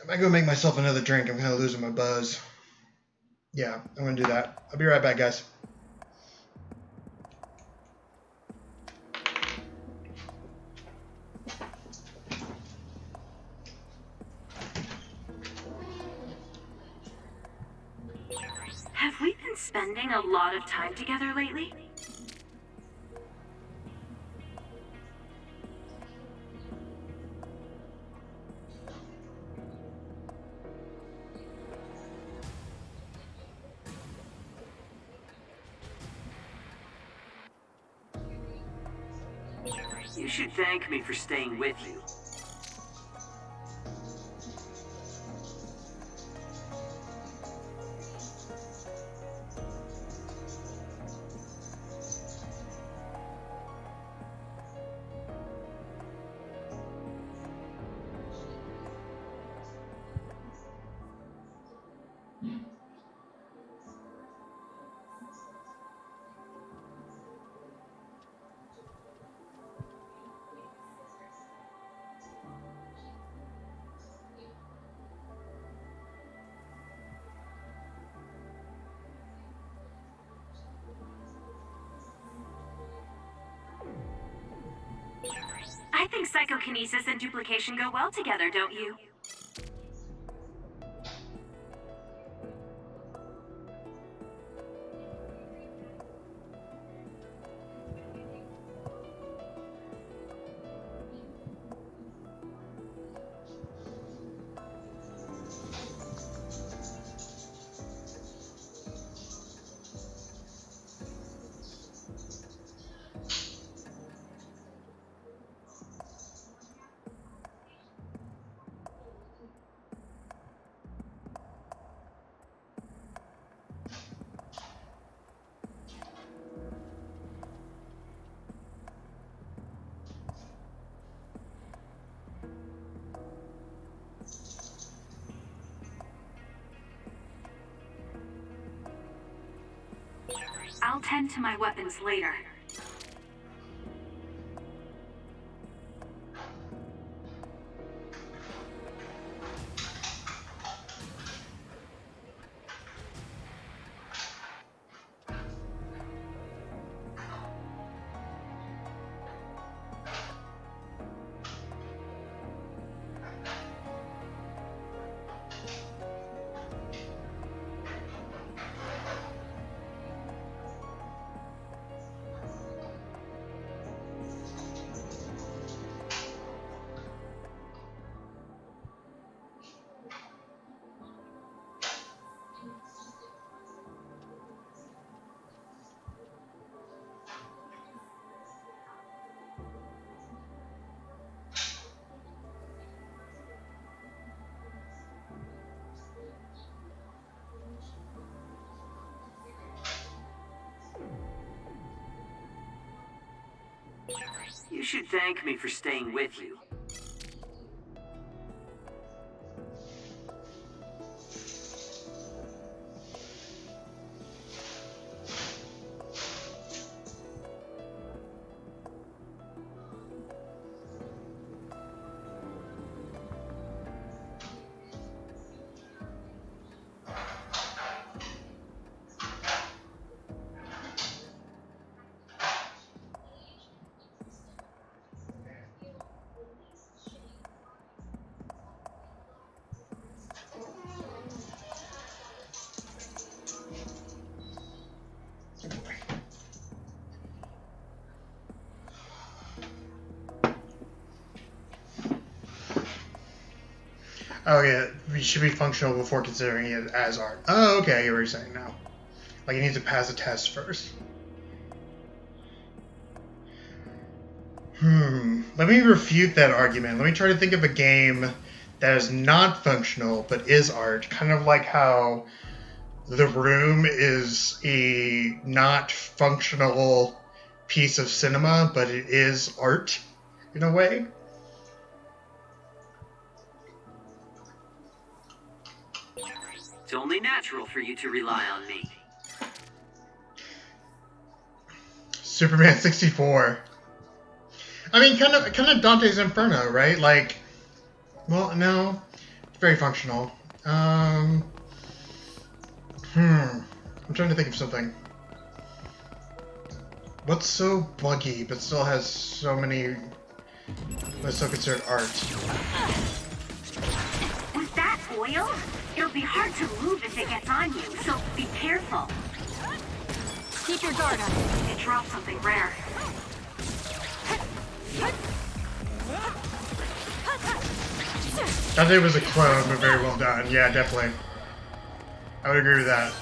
I might go make myself another drink. I'm kind of losing my buzz. Yeah, I'm going to do that. I'll be right back, guys. Have we been spending a lot of time together lately? should thank me for staying with you. I think psychokinesis and duplication go well together, don't you? I'll tend to my weapons later. You should thank me for staying with you. Oh yeah, we should be functional before considering it as art. Oh, okay, I get what you're saying now. Like, you need to pass a test first. Let me refute that argument. Let me try to think of a game that is not functional, but is art. Kind of like how The Room is a not functional piece of cinema, but it is art, in a way. It's only natural for you to rely on me. Superman 64. I mean, kind of Dante's Inferno, right? Like, well, no, it's very functional. I'm trying to think of something. What's so buggy but still has so many, but still considered art? With that oil, it'll be hard to move if it gets on you, so be careful. Keep your guard up. It dropped something rare. Dante was a clone, but very well done. Yeah, definitely. I would agree with that.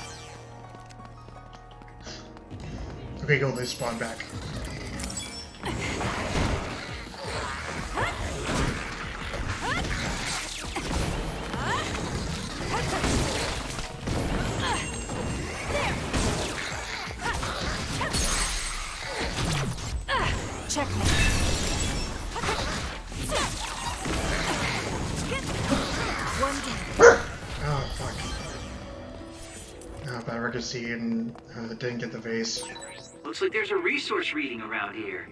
Okay, go, they spawn back. Oh, fuck. Oh, bad record seed and didn't get the vase. Looks like there's a resource reading around here.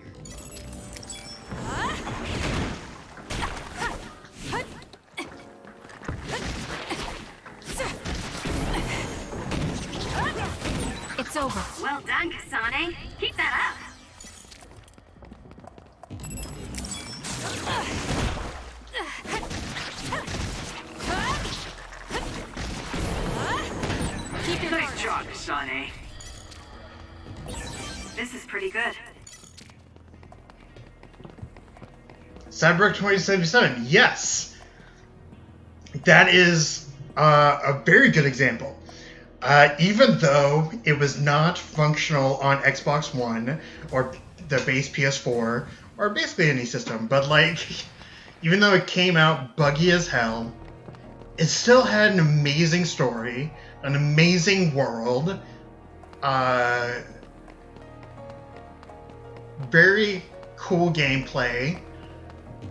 It's over. Well done, Kasane. Keep that up. Keep your Nice job, Kasane. This is pretty good. Cyberpunk 2077, yes! That is a very good example. Even though it was not functional on Xbox One or the base PS4 or basically any system, but like, even though it came out buggy as hell, it still had an amazing story, an amazing world, very cool gameplay.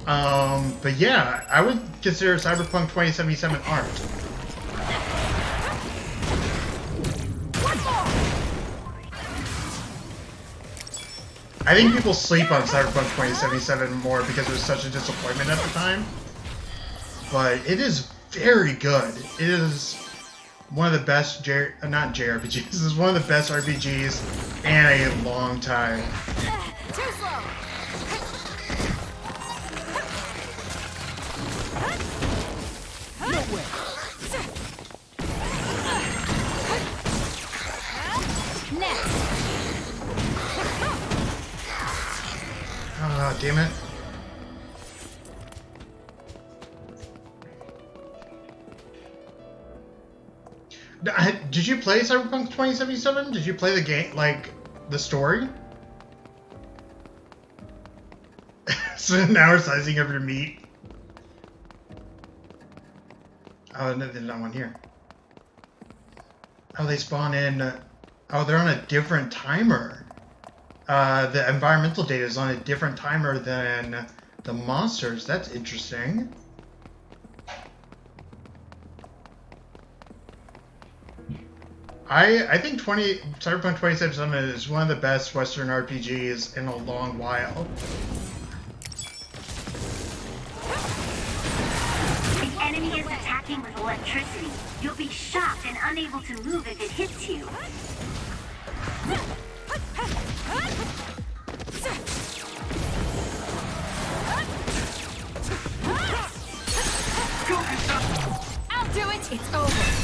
But yeah, I would consider Cyberpunk 2077 art. I think people sleep on Cyberpunk 2077 more because it was such a disappointment at the time. But it is very good. It is one of the best not JRPGs. This is one of the best RPGs in a long time. Too slow. No way. Next. Ah, damn it. Did you play Cyberpunk 2077? Did you play the game, like, the story? So now we're sizing up your meat. Oh, no, there's not one here. Oh, they spawn in... oh, they're on a different timer. The environmental data is on a different timer than the monsters. That's interesting. I think Cyberpunk 2077 is one of the best Western RPGs in a long while. The enemy is attacking with electricity. You'll be shocked and unable to move if it hits you. I'll do it. It's over.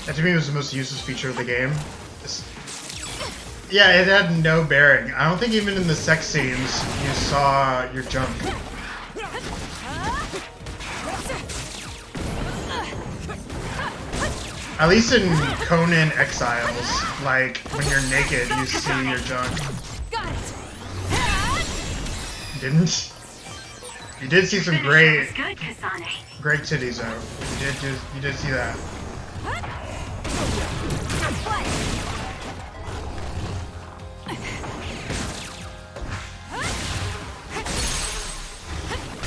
That to me was the most useless feature of the game. Yeah, it had no bearing. I don't think even in the sex scenes you saw your junk. At least in Conan Exiles, like, when you're naked, you see your junk. Got it. Didn't? You did see some great, Good, Kasane. great titties though. You did see that.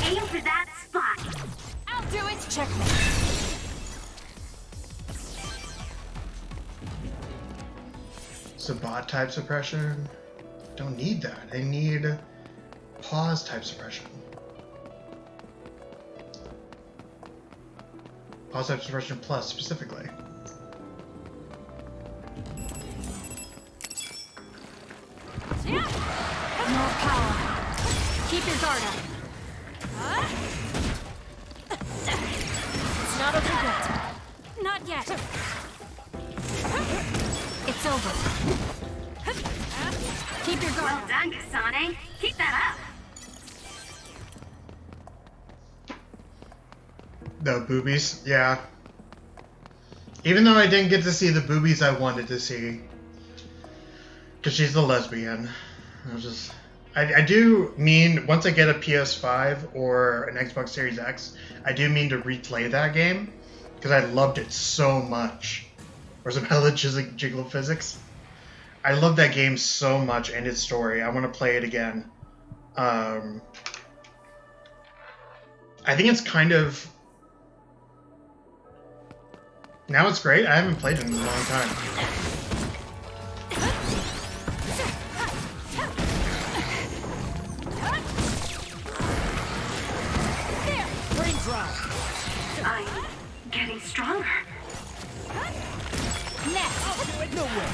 Aim for that spot. I'll do it. Checkmate. Sabot type suppression. Don't need that. I need pause type suppression. Pause type suppression plus specifically. More power. Keep your guard up. It's not over yet. Not yet. It's over. Keep your guard Well up. done, Kasane. Keep that up. The boobies, yeah. Even though I didn't get to see the boobies I wanted to see. Because she's the lesbian. I do mean, once I get a PS5 or an Xbox Series X, I do mean to replay that game. Because I loved it so much. Or some hella jiggle physics. I love that game so much and its story. I want to play it again. I think it's kind of Now it's great. I haven't played it in a long time. Brain drop. I'm getting stronger. Next. I'll do it. No way.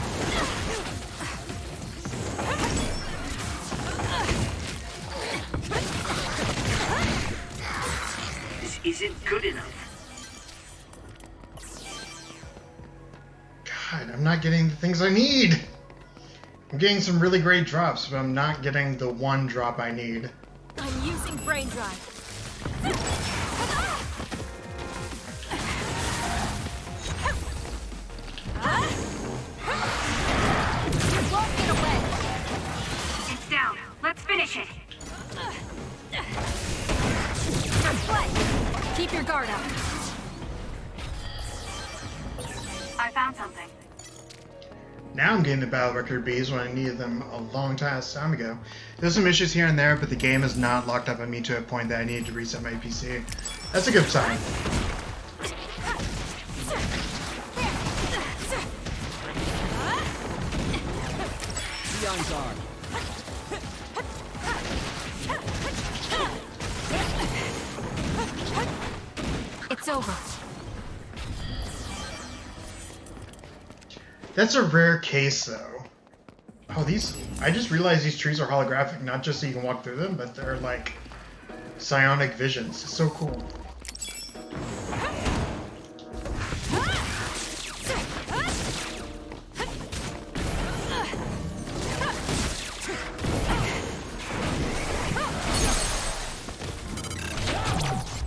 This isn't good enough. God, I'm not getting the things I need. I'm getting some really great drops, but I'm not getting the one drop I need. I'm using brain drive. It's down. Let's finish it. Keep your guard up. I found something. Now I'm getting the battle record Bs when I needed them a long time ago. There's some issues here and there, but the game is not locked up on me to a point that I needed to reset my PC. That's a good sign. Be on guard. It's over. That's a rare case, though. Oh, these... I just realized these trees are holographic, not just so you can walk through them, but they're like psionic visions. It's so cool.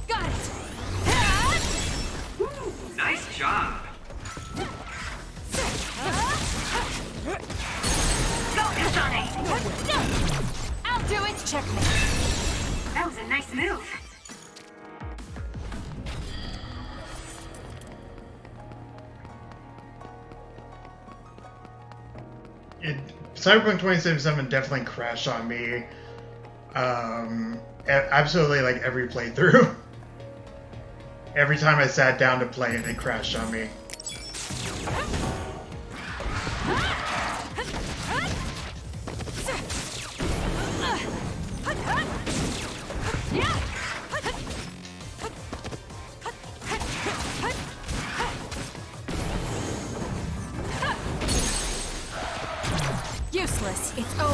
Got it. Nice job. Go, Kasane! I'll do it. Checkmate. That was a nice move. Cyberpunk 2077 definitely crashed on me. Absolutely, like every playthrough. Every time I sat down to play it, it crashed on me. Useless. It's over.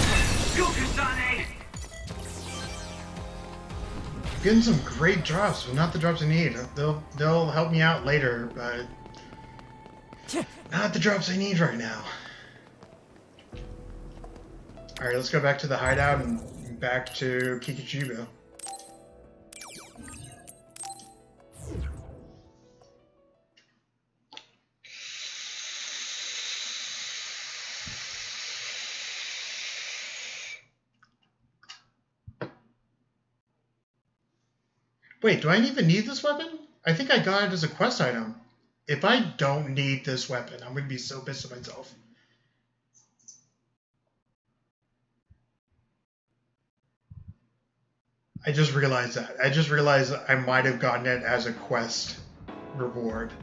Go, Kasane! Getting some great drops, but not the drops I need. They'll help me out later, but not the drops I need right now. All right, let's go back to the hideout and back to Kikichibo. Wait, do I even need this weapon? I think I got it as a quest item. If I don't need this weapon, I'm going to be so pissed at myself. I just realized that. I just realized I might have gotten it as a quest reward.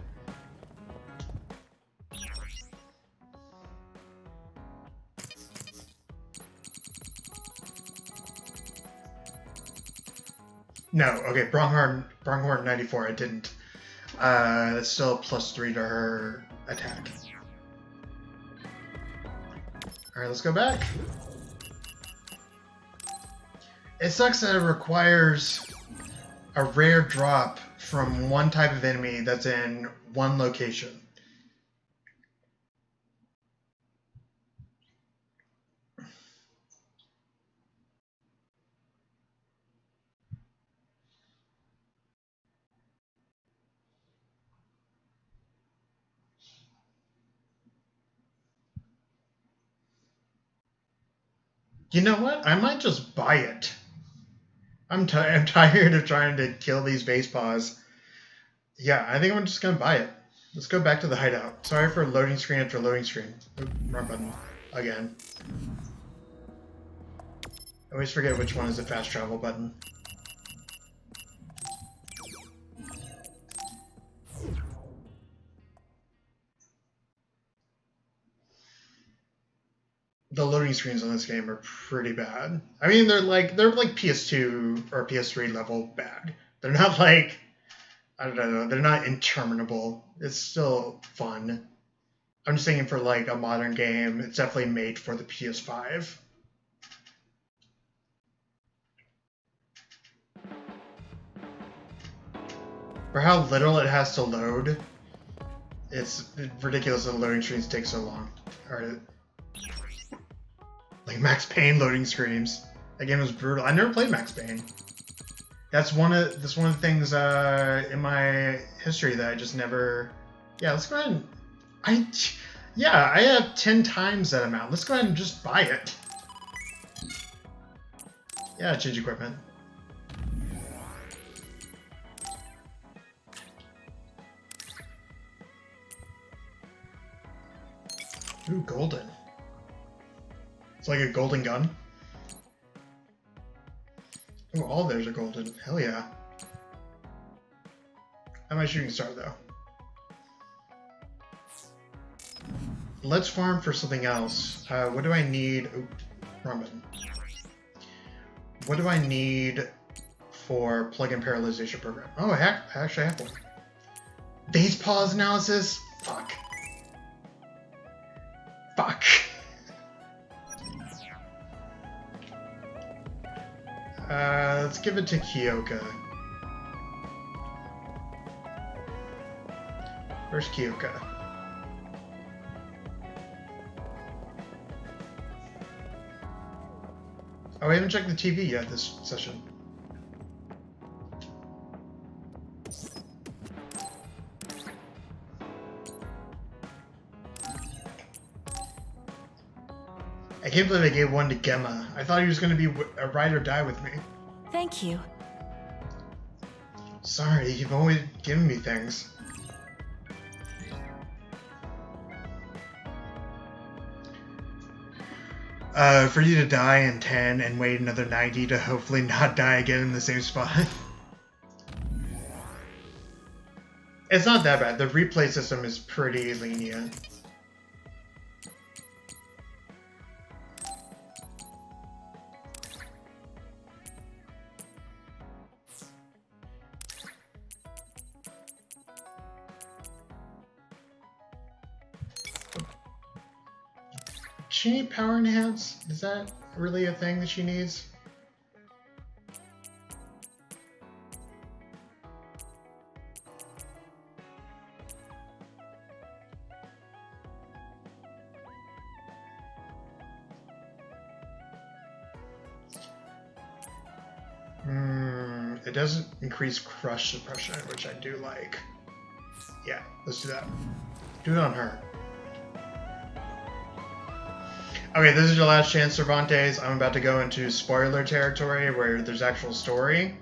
No, okay, Bronghorn 94, I didn't. That's still +3 to her attack. Alright, let's go back. It sucks that it requires a rare drop from one type of enemy that's in one location. You know what? I might just buy it. I'm tired of trying to kill these base paws. Yeah, I think I'm just gonna buy it. Let's go back to the hideout. Sorry for loading screen after loading screen. Oop, wrong button. Again. I always forget which one is the fast travel button. the loading screens on this game are pretty bad. I mean, they're like PS2 or PS3 level bad. They're not like, I don't know, they're not interminable. It's still fun. I'm just thinking for like a modern game, it's definitely made for the PS5. For how little it has to load, it's ridiculous that the loading screens take so long. Or, like Max Payne loading screens. That game was brutal. I never played Max Payne. That's one of the things in my history that I just never. Yeah, let's go ahead and I have 10 times that amount. Let's go ahead and just buy it. Yeah, change equipment. Ooh, golden. It's like a golden gun. Ooh, all of theirs are golden. Hell yeah. How am I shooting star though? Let's farm for something else. What do I need? Ooh, wrong button. What do I need for plug-in parallelization program? Oh, I actually have one. Phase pause analysis? Fuck. Fuck. Let's give it to Kyoka. Where's Kyoka? Oh, I haven't checked the TV yet this session. I can't believe I gave one to Gemma. I thought he was going to be a ride or die with me. Thank you. Sorry, you've always given me things. For you to die in 10 and wait another 90 to hopefully not die again in the same spot. It's not that bad. The replay system is pretty lenient. Does she need power enhance? Is that really a thing that she needs? It doesn't increase crush suppression, which I do like. Yeah, let's do that. Do it on her. Okay, this is your last chance, Cervantes. I'm about to go into spoiler territory where there's actual story.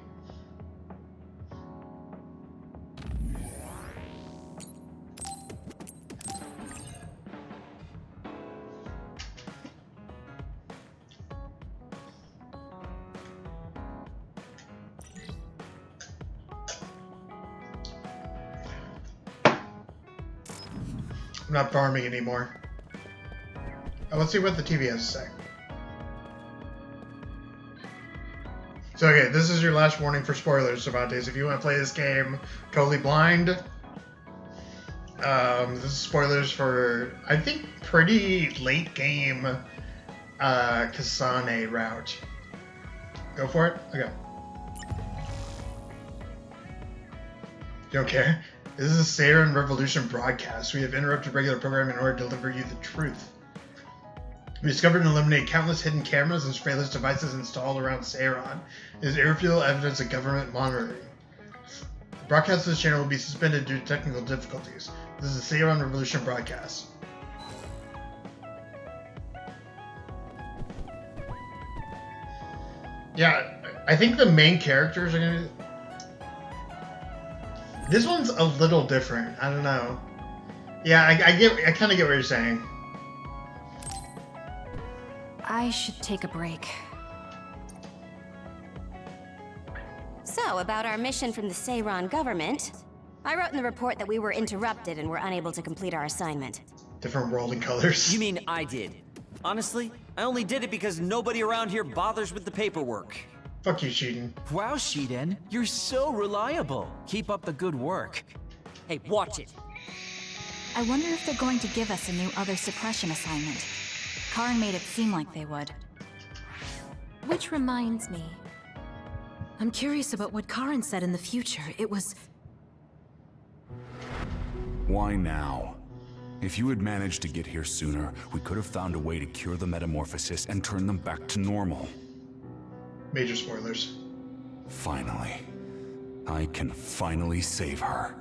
I'm not farming anymore. Let's see what the TV has to say. So, okay, this is your last warning for spoilers, Cervantes. If you want to play this game totally blind, this is spoilers for, I think, pretty late game Kasane route. Go for it? Okay. You don't care? This is a Seiran Revolution broadcast. We have interrupted regular programming in order to deliver you the truth. We discovered and eliminated countless hidden cameras and surveillance devices installed around Seiran. It is irrefutable evidence of government monitoring. The broadcast of this channel will be suspended due to technical difficulties. This is a Seiran Revolution broadcast. Yeah, I think the main characters are gonna... This one's a little different. I don't know. Yeah, I kind of get what you're saying. I should take a break. So, about our mission from the Seiran government, I wrote in the report that we were interrupted and were unable to complete our assignment. Different world and colors. You mean I did? Honestly, I only did it because nobody around here bothers with the paperwork. Fuck you, Shiden. Wow, Shiden, you're so reliable. Keep up the good work. Hey, watch it. I wonder if they're going to give us a new other suppression assignment. Karin made it seem like they would. Which reminds me. I'm curious about what Karin said in the future. It was... Why now? If you had managed to get here sooner, we could have found a way to cure the metamorphosis and turn them back to normal. Major spoilers. Finally. I can finally save her.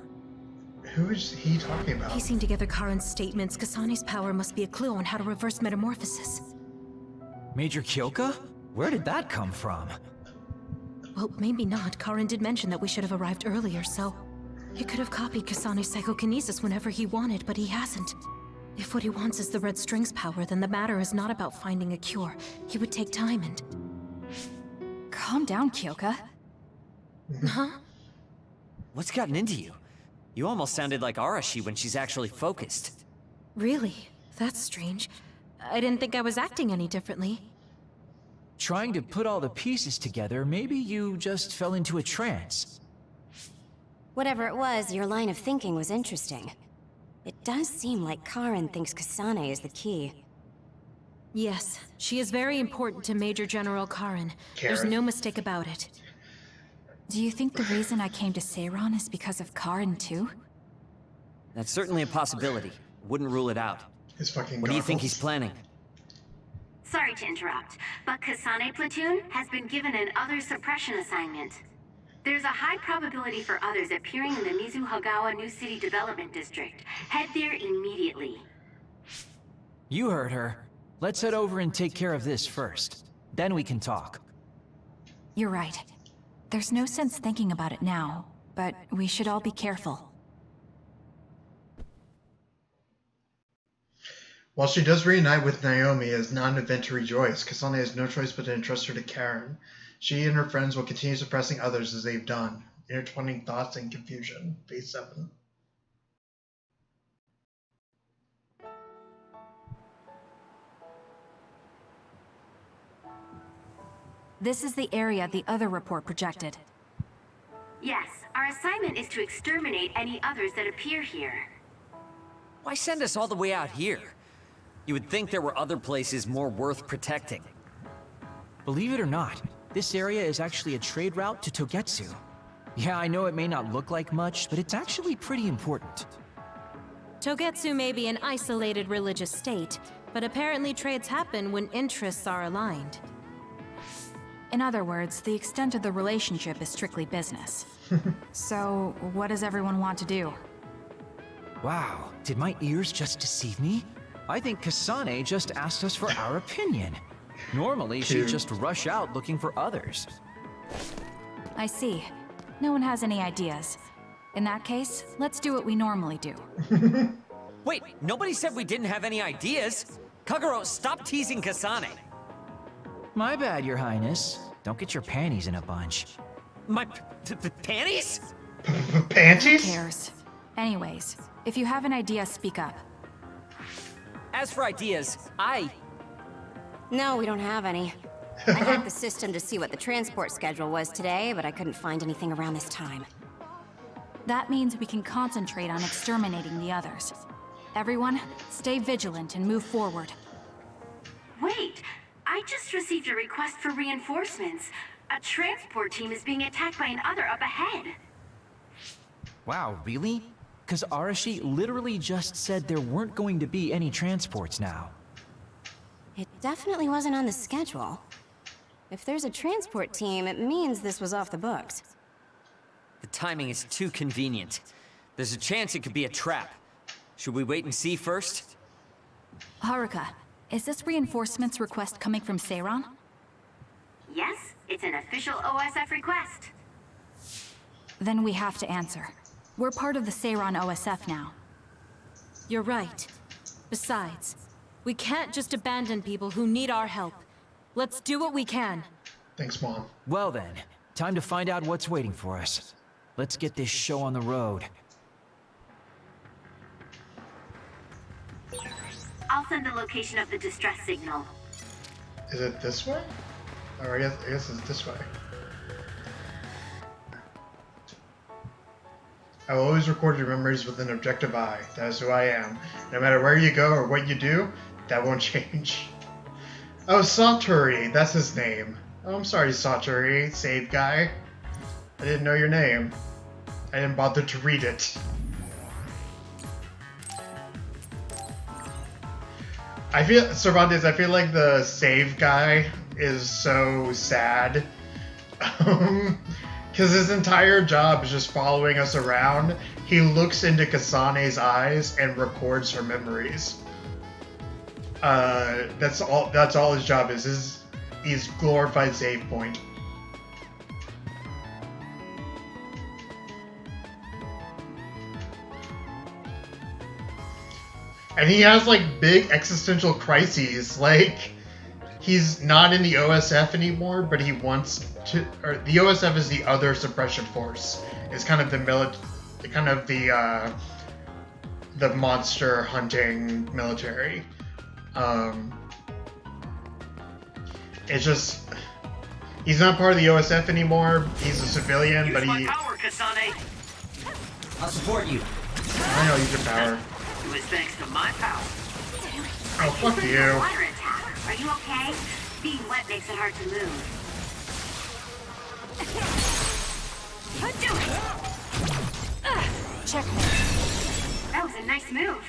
Who is he talking about? Piecing together Karin's statements, Kasane's power must be a clue on how to reverse metamorphosis. Major Kyoka? Where did that come from? Well, maybe not. Karin did mention that we should have arrived earlier, so... He could have copied Kasane's psychokinesis whenever he wanted, but he hasn't. If what he wants is the red string's power, then the matter is not about finding a cure. He would take time and... Calm down, Kyoka. Huh? What's gotten into you? You almost sounded like Arashi when she's actually focused. Really? That's strange. I didn't think I was acting any differently. Trying to put all the pieces together, maybe you just fell into a trance. Whatever it was, your line of thinking was interesting. It does seem like Karin thinks Kasane is the key. Yes, she is very important to Major General Karin. There's no mistake about it. Do you think the reason I came to Seiran is because of Karin too? That's certainly a possibility. Wouldn't rule it out. His fucking What do you think he's planning? Sorry to interrupt, but Kasane Platoon has been given an other suppression assignment. There's a high probability for others appearing in the Mizuhagawa New City Development District. Head there immediately. You heard her. Let's head over and take care of this first. Then we can talk. You're right. There's no sense thinking about it now, but we should all be careful. While she does reunite with Naomi as non-event to rejoice, Kasane has no choice but to entrust her to Karin. She and her friends will continue suppressing others as they've done, intertwining thoughts and confusion. Phase 7. This is the area the other report projected. Yes, our assignment is to exterminate any others that appear here. Why send us all the way out here? You would think there were other places more worth protecting. Believe it or not, this area is actually a trade route to Togetsu. Yeah, I know it may not look like much, but it's actually pretty important. Togetsu may be an isolated religious state, but apparently trades happen when interests are aligned. In other words, the extent of the relationship is strictly business. So, what does everyone want to do? Wow, did my ears just deceive me? I think Kasane just asked us for our opinion. Normally, she'd just rush out looking for others. I see. No one has any ideas. In that case, let's do what we normally do. Wait, nobody said we didn't have any ideas. Kagero, stop teasing Kasane. My bad, Your Highness. Don't get your panties in a bunch. My panties? Panties? Who cares? Anyways, if you have an idea, speak up. As for ideas, No, we don't have any. I hacked the system to see what the transport schedule was today, but I couldn't find anything around this time. That means we can concentrate on exterminating the others. Everyone, stay vigilant and move forward. Wait, I just received a request for reinforcements. A transport team is being attacked by an other up ahead. Wow, really? Because Arashi literally just said there weren't going to be any transports now. It definitely wasn't on the schedule. If there's a transport team, it means this was off the books. The timing is too convenient. There's a chance it could be a trap. Should we wait and see first? Haruka, is this reinforcements request coming from Seiran? Yes, it's an official OSF request. Then we have to answer. We're part of the Seiran OSF now. You're right. Besides, we can't just abandon people who need our help. Let's do what we can. Thanks, Mom. Well then, time to find out what's waiting for us. Let's get this show on the road. I'll send the location of the distress signal. Is it this way? Or I guess it's this way. I will always record your memories with an objective eye. That is who I am. No matter where you go or what you do, that won't change. Oh, Satori, that's his name. Oh, I'm sorry, Satori, save guy. I didn't know your name. I didn't bother to read it. I feel, Cervantes, I feel like the save guy is so sad. Because his entire job is just following us around. He looks into Kasane's eyes and records her memories. That's all his job is. He's glorified save point. And he has like big existential crises, like he's not in the OSF anymore, but he wants to. Or the OSF is the other suppression force. It's kind of the the monster hunting military. It's just he's not part of the OSF anymore. He's a civilian, but he. Use my power, Kasane. I'll support you. I know, use your power. It was thanks to my power. Oh, fuck you. Water attack. Are you okay? Being wet makes it hard to move. Do it. Checkmate. That was a nice move.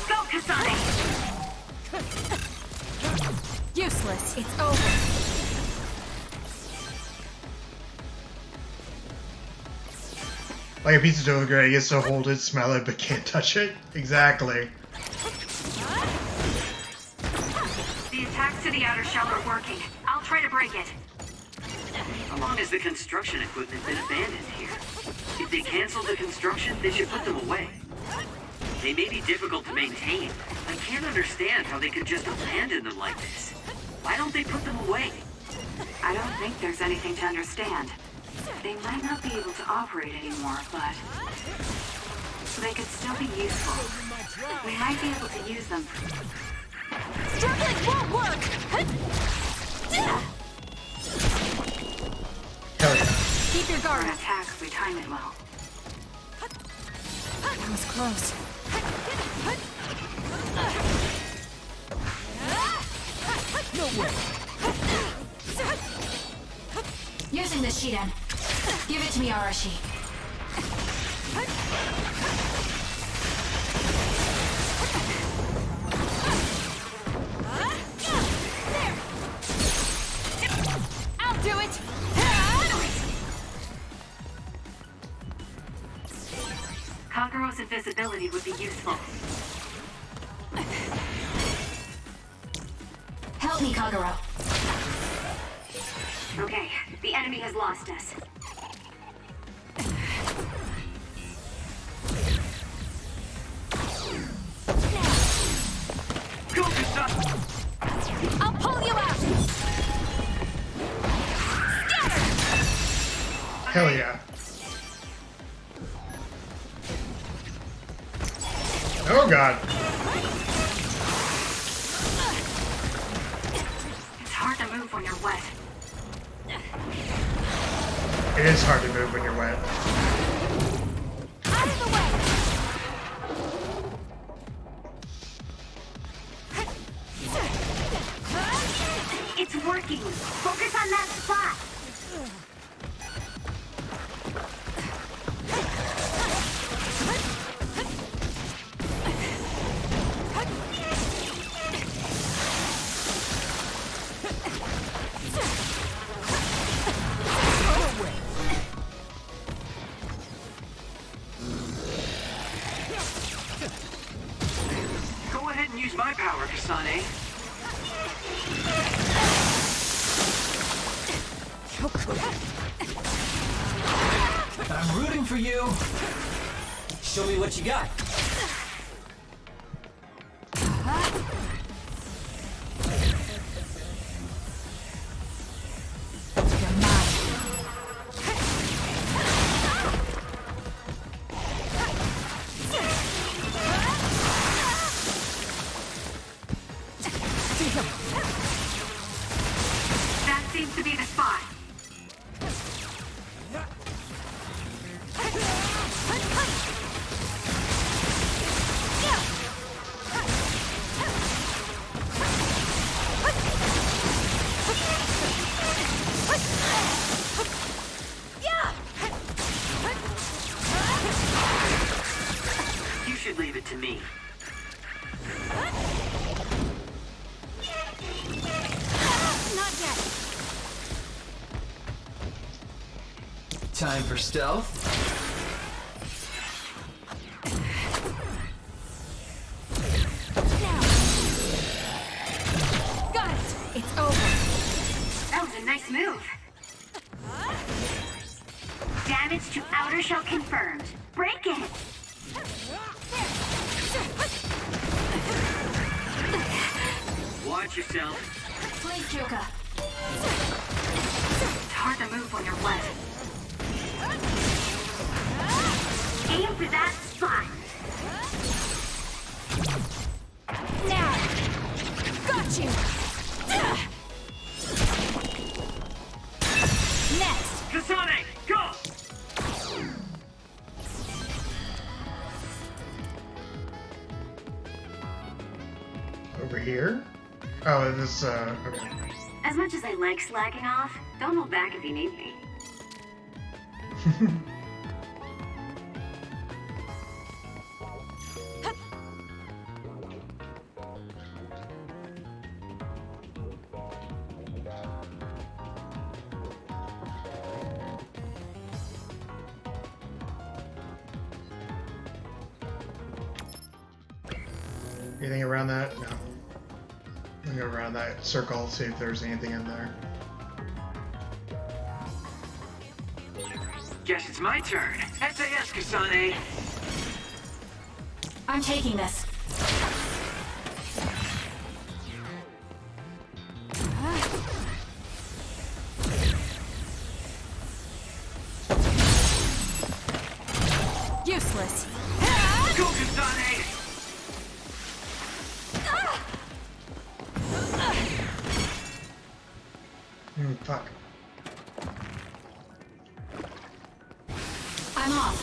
Go, Kasane. Useless. It's over. Like a piece of dough gray, gets to hold it, smell it, but can't touch it. Exactly. The attacks to the outer shell are working. I'll try to break it. How long has the construction equipment been abandoned here? If they cancel the construction, they should put them away. They may be difficult to maintain. I can't understand how they could just abandon them like this. Why don't they put them away? I don't think there's anything to understand. They might not be able to operate anymore, but they could still be useful. We might be able to use them. Struggling won't work! Hell yeah. Keep your For guard an up. attack, we time it well. That was close. No way. Using the Shiden. Give it to me, Arashi. I'll do it! Kagero's invisibility would be useful. Help me, Kagero. Okay, the enemy has lost us. Go, Kasane! I'll pull you out! Hell yeah. Oh god. It's hard to move when you're wet. It is hard to move when you're wet. Out of the way! It's working! Focus on that spot! Go ahead and use my power, Kasane. I'm rooting for you. Show me what you got. You're mine. Time for stealth. Got it! It's over. That was a nice move. Damage to outer shell confirmed. Break it! Watch yourself. Please, Kyoka. It's hard to move when you're wet. Aim for that spot. Now! Got you! Next! Kasane, go! Over here? Oh, this, okay. As much as I like slacking off, don't hold back if you need me. Anything around that? No. I'm gonna go around that circle, see if there's anything in there. Guess it's my turn. SAS, Kasane. I'm taking this. Useless. Go, Kasane! Fuck. I'm off.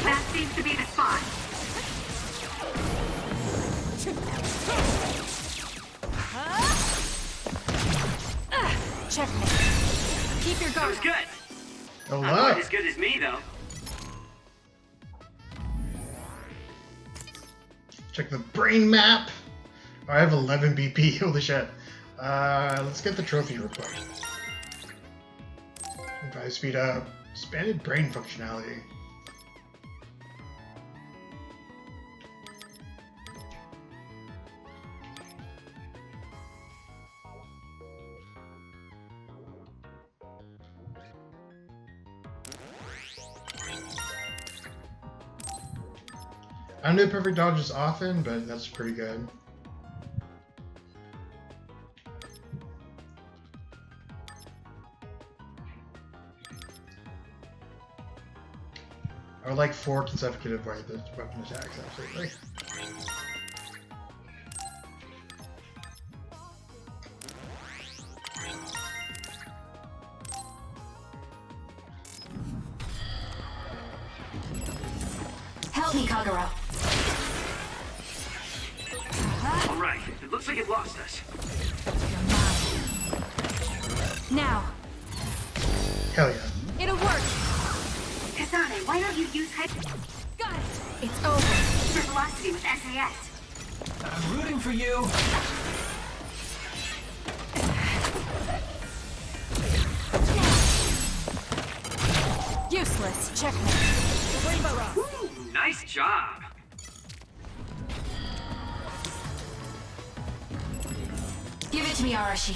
That seems to be the spot. Checkmate. Keep your That guard. was good. Oh, Not quite look! as good as me, though. Check the brain map! Oh, I have 11 BP, holy shit. Let's get the trophy real quick. Drive speed up. Expanded brain functionality. I don't do perfect dodges often, but that's pretty good. I would like 4 consecutive weapon attacks, absolutely. Help me, Kagura. All right, it looks like it lost us. Now. Hell yeah. It'll work. Kasane, why don't you use Got it. It's over. hyper velocity with SAS? I'm rooting for you. Useless. Checkmate. Rainbow Rock. Ooh, nice job. Give it to me, Arashi.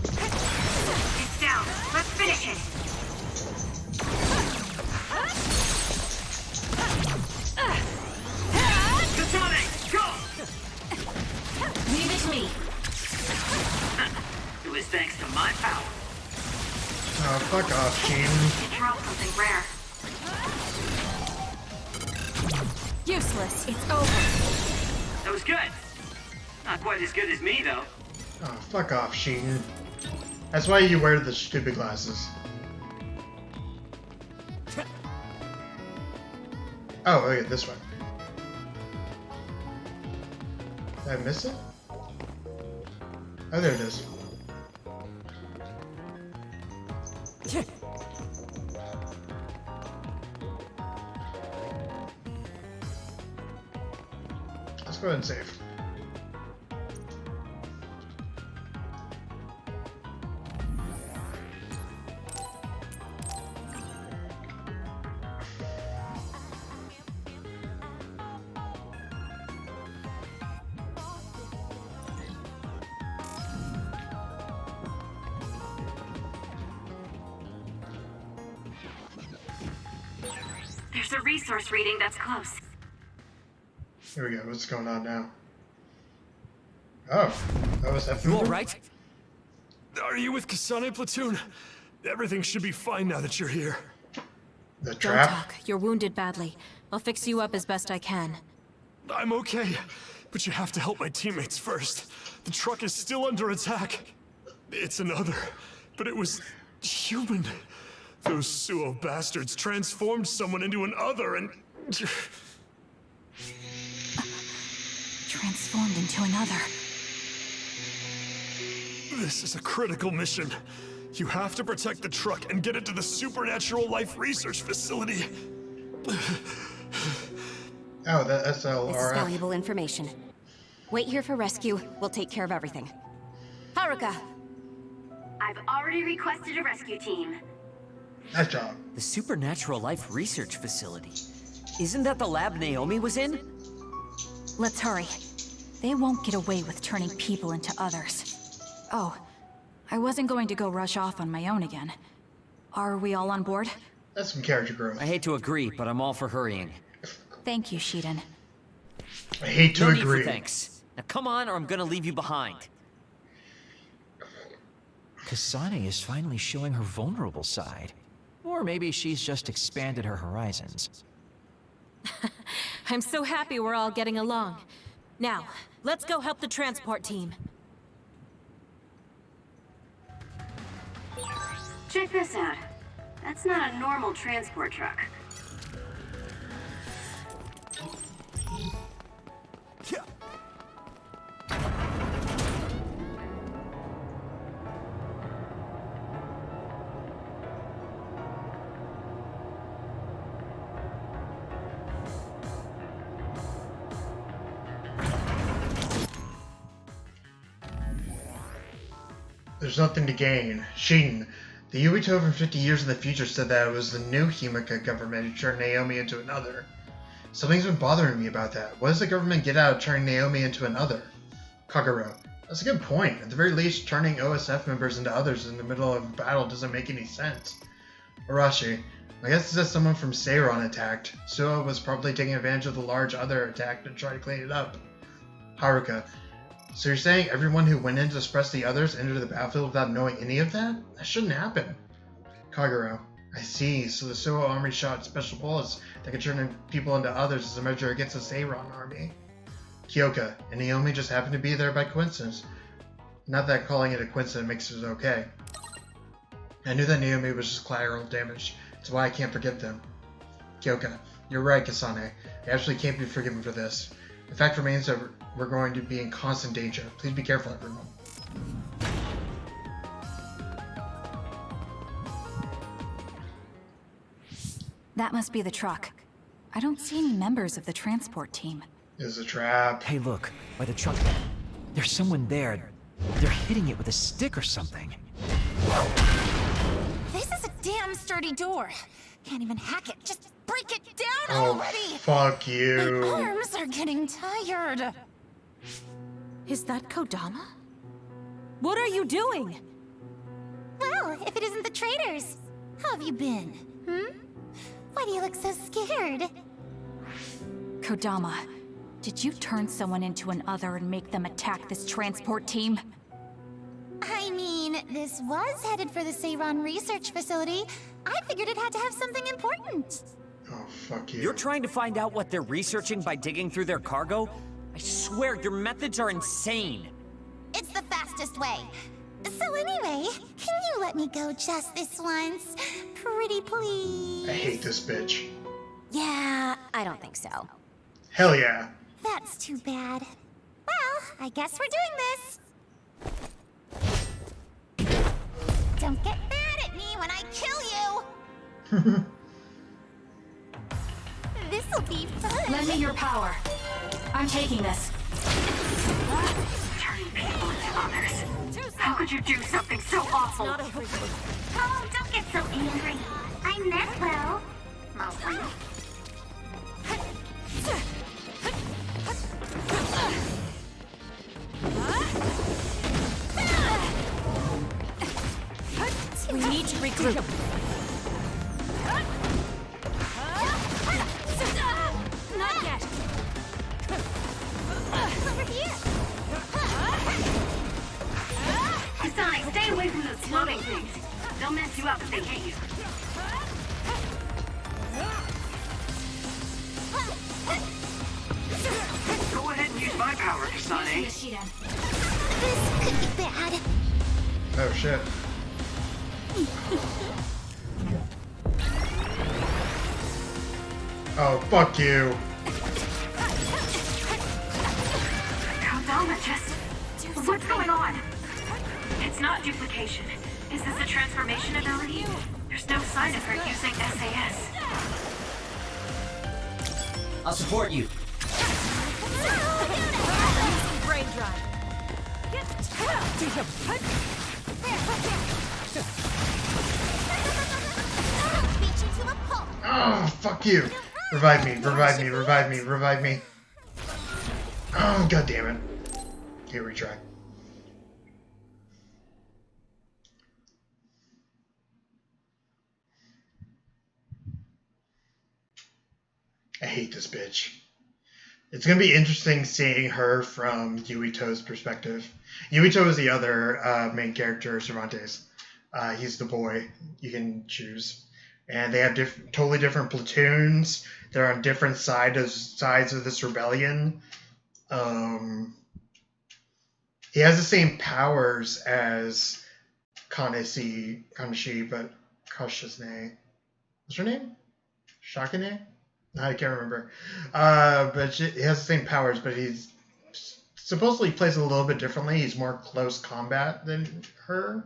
It's down. Let's finish it. Kasane, go! Leave it to me. It was thanks to my power. Oh, fuck off, Sheen. You dropped something rare. Useless. It's over. That was good. Not quite as good as me, though. Oh, fuck off, Sheen. That's why you wear the stupid glasses. Oh, okay, this one. Did I miss it? Oh, there it is. Let's go ahead and save. There's a resource reading that's close. Here we go. What's going on now? Oh, that was that. You all right? Are you with Kasane platoon? Everything should be fine now that you're here. The Don't trap? talk. You're wounded badly. I'll fix you up as best I can. I'm okay, but you have to help my teammates first. The truck is still under attack. It's another, but it was human. Those Suo bastards transformed someone into an other and... Transformed into another. This is a critical mission. You have to protect the truck and get it to the Supernatural Life Research Facility. Oh, that's This is LRF. valuable information. Wait here for rescue. We'll take care of everything. Haruka! I've already requested a rescue team. Nice job. The Supernatural Life Research Facility. Isn't that the lab Naomi was in? Let's hurry. They won't get away with turning people into others. Oh, I wasn't going to go rush off on my own again. Are we all on board? That's some character growth. I hate to agree, but I'm all for hurrying. Thank you, Shiden. I hate to No need agree. for thanks. Now come on, or I'm gonna leave you behind. Kasane is finally showing her vulnerable side. Or maybe she's just expanded her horizons. I'm so happy we're all getting along. Now, let's go help the transport team. Check this out. That's not a normal transport truck. There's nothing to gain. Sheen, the Yuito from 50 years in the future said that it was the new Himika government who turned Naomi into another. Something's been bothering me about that. What does the government get out of turning Naomi into another? Kagero, that's a good point. At the very least, turning OSF members into others in the middle of a battle doesn't make any sense. Arashi, my guess is that someone from Seiron attacked. Suo was probably taking advantage of the large other attack to try to clean it up. Haruka, so you're saying everyone who went in to suppress the others entered the battlefield without knowing any of that? That shouldn't happen. Kagero, I see. So the Suo army shot special bullets that could turn people into others as a measure against the Seiron army. Kyoka, and Naomi just happened to be there by coincidence. Not that calling it a coincidence makes it okay. I knew that Naomi was just collateral damage. That's why I can't forgive them. Kyoka, you're right, Kasane. I absolutely can't be forgiven for this. The fact remains that we're going to be in constant danger. Please be careful, everyone. That must be the truck. I don't see any members of the transport team. It's a trap. Hey, look, by the truck. There's someone there. They're hitting it with a stick or something. This is a damn sturdy door. Can't even hack it. Just break it down already. Fuck you. My arms are getting tired. Is that Kodama? What are you doing? Well, if it isn't the traitors, how have you been? Why do you look so scared? Kodama, did you turn someone into an other and make them attack this transport team? I mean, this was headed for the Seiron research facility. I figured it had to have something important. Oh, fuck you. You're trying to find out what they're researching by digging through their cargo? I swear, your methods are insane. It's the fastest way. So anyway, can you let me go just this once? Pretty please? I hate this bitch. Yeah, I don't think so. Hell yeah. That's too bad. Well, I guess we're doing this. Don't get mad at me when I kill you! This'll be fun! Lend me your power. I'm taking this. Turning people into others. How could you do something so awful? Oh, don't get so angry. I meant well. Mostly. We need to regroup. you up if they hit you. Go ahead and use my power, Kasane. This could be bad. Oh shit. Oh, fuck you. Kodama just... What's going on? It's not duplication. Is this a transformation ability? There's no sign of her using SAS. I'll support you. Brain drive. Oh, fuck you. Revive me, revive me, revive me, revive me. Oh, god damn it. Here, retry. I hate this bitch. It's gonna be interesting seeing her from Yuito's perspective. Yuito is the other main character, Cervantes. He's the boy you can choose. And they have totally different platoons. They're on different sides of this rebellion. He has the same powers as Kanashi, but Kasane. What's her name? Shakane? I can't remember. But he has the same powers, but he's supposedly plays a little bit differently. He's more close combat than her.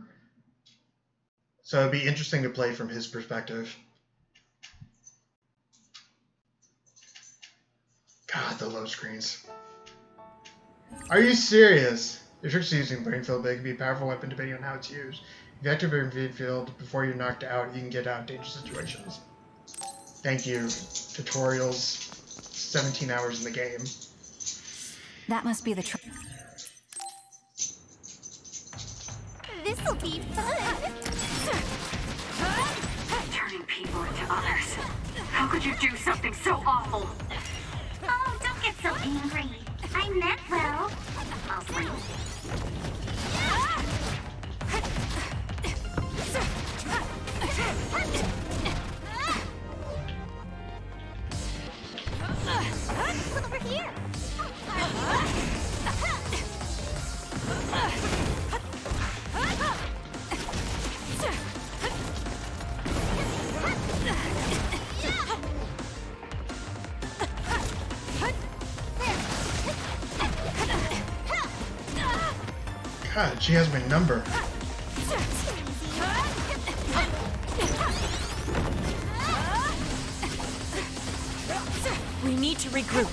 So it'd be interesting to play from his perspective. God, the load screens. Are you serious? If you're using Brain Field, it can be a powerful weapon depending on how it's used. If you activate Brain Field before you're knocked out, you can get out of dangerous situations. Thank you. Tutorials. 17 hours in the game. That must be the This'll be fun. Turning people into others. How could you do something so awful? Oh, don't get so angry. I meant well. Mostly. Over here. God, she has my number. We need to regroup.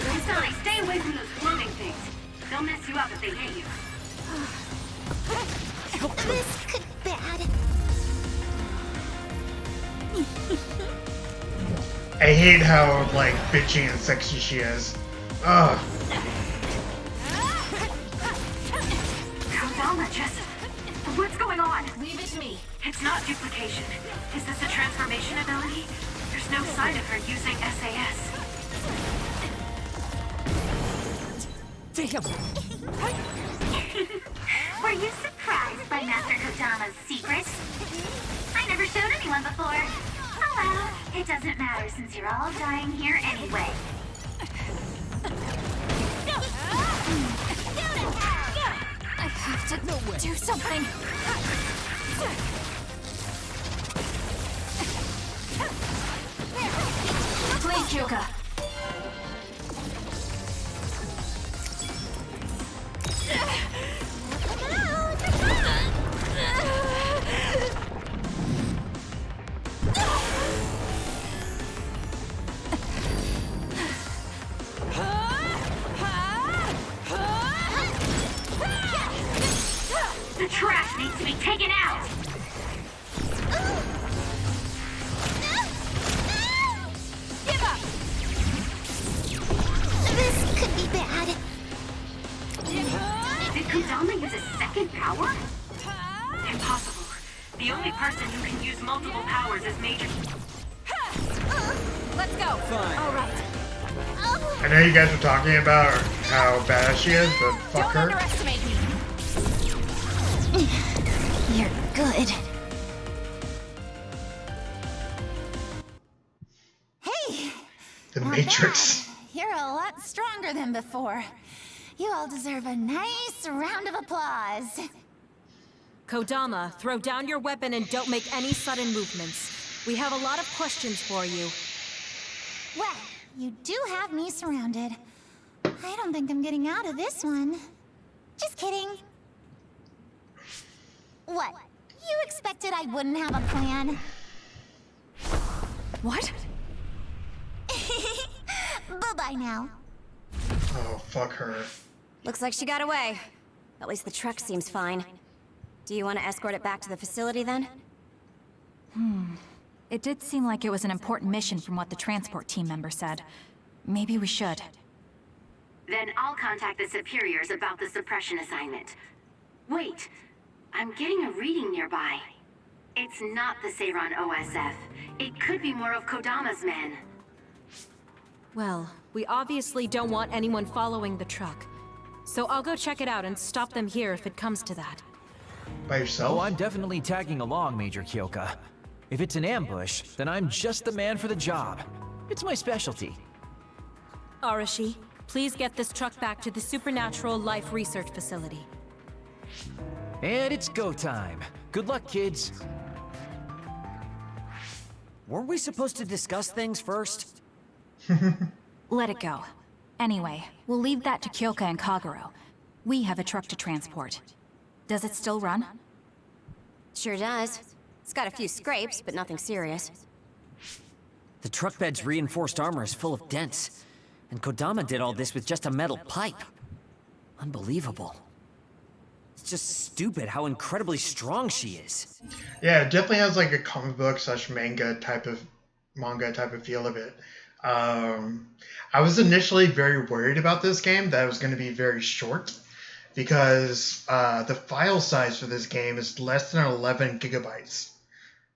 Kasane, stay away from those floating things. They'll mess you up if they hit you. This could be bad. I hate how, like, bitchy and sexy she is. Ugh. Kodama just... What's going on? Leave it to me. It's not duplication. Is this a transformation ability? There's no sign of her using SAS. Damn. Were you surprised by Master Kodama's secret? I never showed anyone before. Oh well, it doesn't matter since you're all dying here anyway. I have to do something. Please, Kyoka. The trash needs to be taken out! Give up! This could be bad. Did Kodama use a second power? Impossible. The only person who can use multiple powers is Major... Let's go. Fine. All right. I know you guys were talking about how badass she is, but fuck Don't her. underestimate me. good. Hey! The Not Matrix. bad. You're a lot stronger than before. You all deserve a nice round of applause. Kodama, throw down your weapon and don't make any sudden movements. We have a lot of questions for you. Well, you do have me surrounded. I don't think I'm getting out of this one. Just kidding. What? You expected I wouldn't have a plan? What? Bye-bye now. Oh, fuck her. Looks like she got away. At least the truck seems fine. Do you want to escort it back to the facility then? It did seem like it was an important mission from what the transport team member said. Maybe we should. Then I'll contact the superiors about the suppression assignment. Wait, I'm getting a reading nearby. It's not the Seiran OSF. It could be more of Kodama's men. Well, we obviously don't want anyone following the truck. So I'll go check it out and stop them here if it comes to that. By yourself? Oh, I'm definitely tagging along, Major Kyoka. If it's an ambush, then I'm just the man for the job. It's my specialty. Arashi, please get this truck back to the Supernatural Life Research Facility. And it's go time. Good luck, kids. Weren't we supposed to discuss things first? Let it go. Anyway, we'll leave that to Kyoka and Kagero. We have a truck to transport. Does it still run? Sure does. It's got a few scrapes, but nothing serious. The truck bed's reinforced armor is full of dents, and Kodama did all this with just a metal pipe. Unbelievable. It's just stupid how incredibly strong she is. Yeah, it definitely has like a comic book / manga type of feel of it. I was initially very worried about this game, that it was going to be very short, because the file size for this game is less than 11 gigabytes.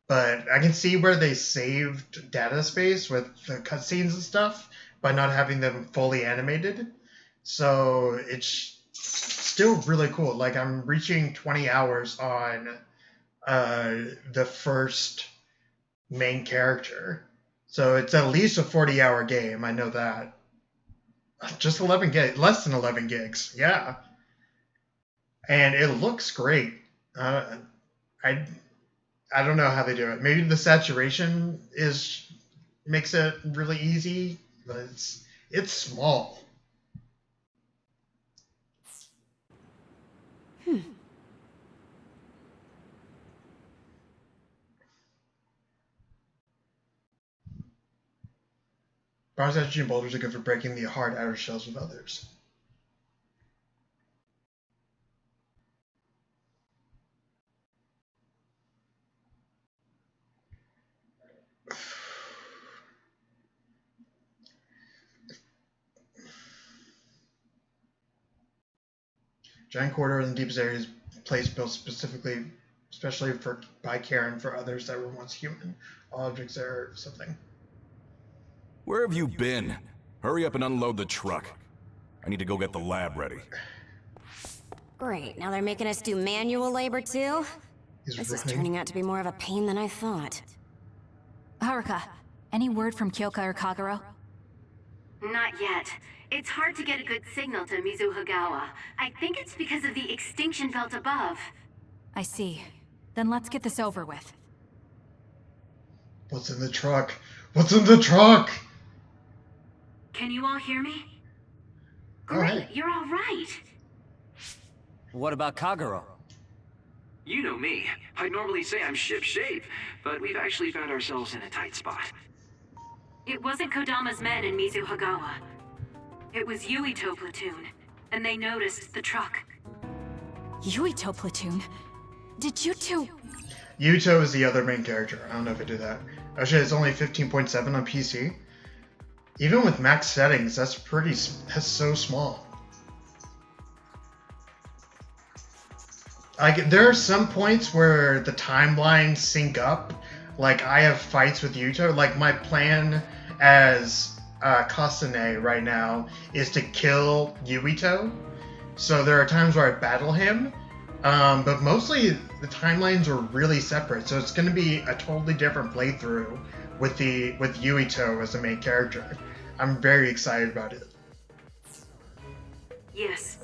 But I can see where they saved data space with the cutscenes and stuff by not having them fully animated. So it's still really cool. Like, I'm reaching 20 hours on the first main character. So it's at least a 40-hour game, I know that. Just 11 gigs, less than 11 gigs, yeah. And it looks great. I don't know how they do it. Maybe the saturation makes it really easy, but it's small. Bronze oxygen boulders are good for breaking the hard outer shells with others. Giant corridor in the deepest area is a place built especially by Karen for others that were once human. All objects there are something. Where have you been? Hurry up and unload the truck. I need to go get the lab ready. Great, now they're making us do manual labor too? This is turning out to be more of a pain than I thought. Haruka, any word from Kyoka or Kagero? Not yet. It's hard to get a good signal to Mizuhagawa. I think it's because of the extinction belt above. I see. Then let's get this over with. What's in the truck? What's in the truck? Can you all hear me? Oh, Great, hey. you're all right. What about Kagero? You know me. I'd normally say I'm ship-shape, but we've actually found ourselves in a tight spot. It wasn't Kodama's men in Mizuhagawa. It was Yuito platoon, and they noticed the truck. Yuito platoon? Did you two... Yuito is the other main character. I don't know if I do that. Oh shit, it's only 15.7 on PC. Even with max settings, that's so small. Like, there are some points where the timelines sync up. Like, I have fights with Yuito. Like, my plan as Kasane right now is to kill Yuito. So there are times where I battle him, But mostly the timelines are really separate, so it's going to be a totally different playthrough with Yuito as the main character. I'm very excited about it. Yes,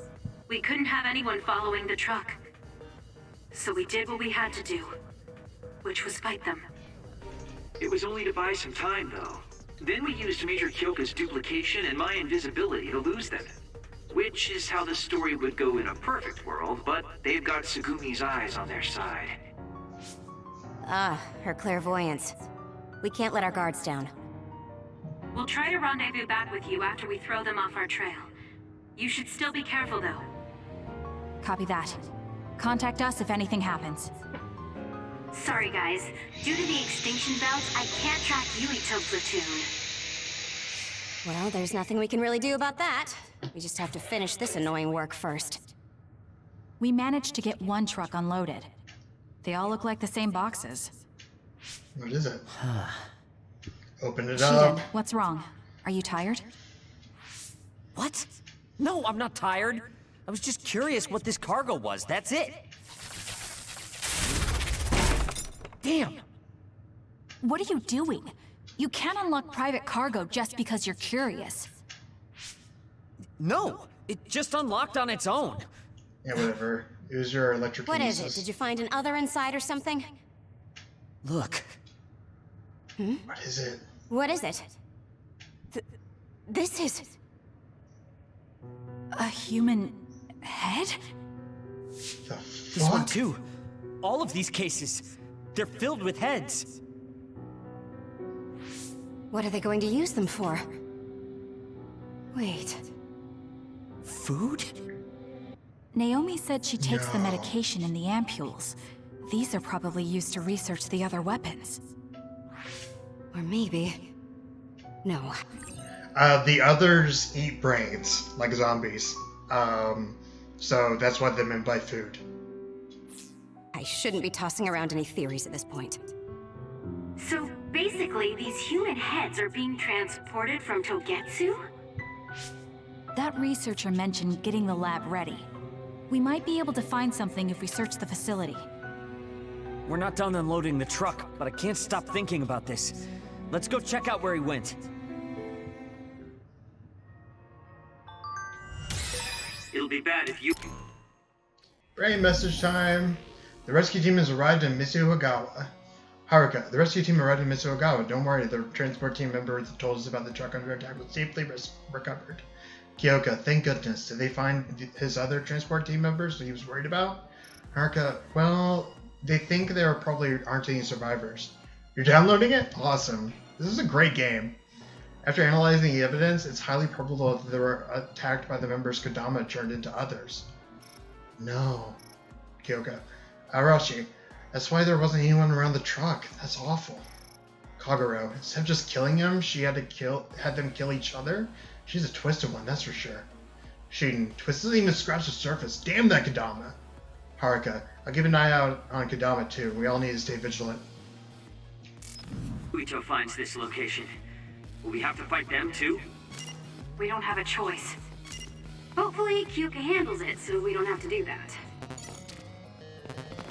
we couldn't have anyone following the truck. So we did what we had to do, which was fight them. It was only to buy some time, though. Then we used Major Kyoka's duplication and my invisibility to lose them. Which is how the story would go in a perfect world, but they've got Segumi's eyes on their side. Ah, her clairvoyance. We can't let our guards down. We'll try to rendezvous back with you after we throw them off our trail. You should still be careful, though. Copy that. Contact us if anything happens. Sorry, guys. Due to the extinction belt, I can't track Yuito platoon. Well, there's nothing we can really do about that. We just have to finish this annoying work first. We managed to get one truck unloaded. They all look like the same boxes. What is it? Open it Shiden, up. what's wrong? Are you tired? What? No, I'm not tired. I was just curious what this cargo was, that's it. Damn! What are you doing? You can't unlock private cargo just because you're curious. No, it just unlocked on its own. Yeah, whatever. Use your electric What is it? Did you find an other inside or something? Look. What is it? What is it? This is... a human head? The This one fuck? too. All of these cases, they're filled with heads. What are they going to use them for? Wait. Food? Naomi said she takes the No. medication in the ampules. These are probably used to research the other weapons. Or maybe... No. The others eat brains, like zombies. So that's what they meant by food. I shouldn't be tossing around any theories at this point. So basically, these human heads are being transported from Togetsu? That researcher mentioned getting the lab ready. We might be able to find something if we search the facility. We're not done unloading the truck, but I can't stop thinking about this. Let's go check out where he went. It'll be bad if you... Brain message time. The rescue team has arrived in Mitsuogawa. Haruka, the rescue team arrived in Mitsuogawa. Don't worry, the transport team member that told us about the truck under attack was safely recovered. Kyoka, thank goodness. Did they find his other transport team members that he was worried about? Haruka, well, they think there probably aren't any survivors. You're downloading it? Awesome. This is a great game. After analyzing the evidence, it's highly probable that they were attacked by the members Kodama turned into others. No. Kyoka. Arashi, that's why there wasn't anyone around the truck. That's awful. Kagero, instead of just killing him, she had them kill each other? She's a twisted one, that's for sure. Shiden, Twist doesn't even scratch the surface. Damn that Kodama. Haruka, I'll keep an eye out on Kodama too. We all need to stay vigilant. Uito finds this location. Will we have to fight them too? We don't have a choice. Hopefully, Kyoka handles it so we don't have to do that.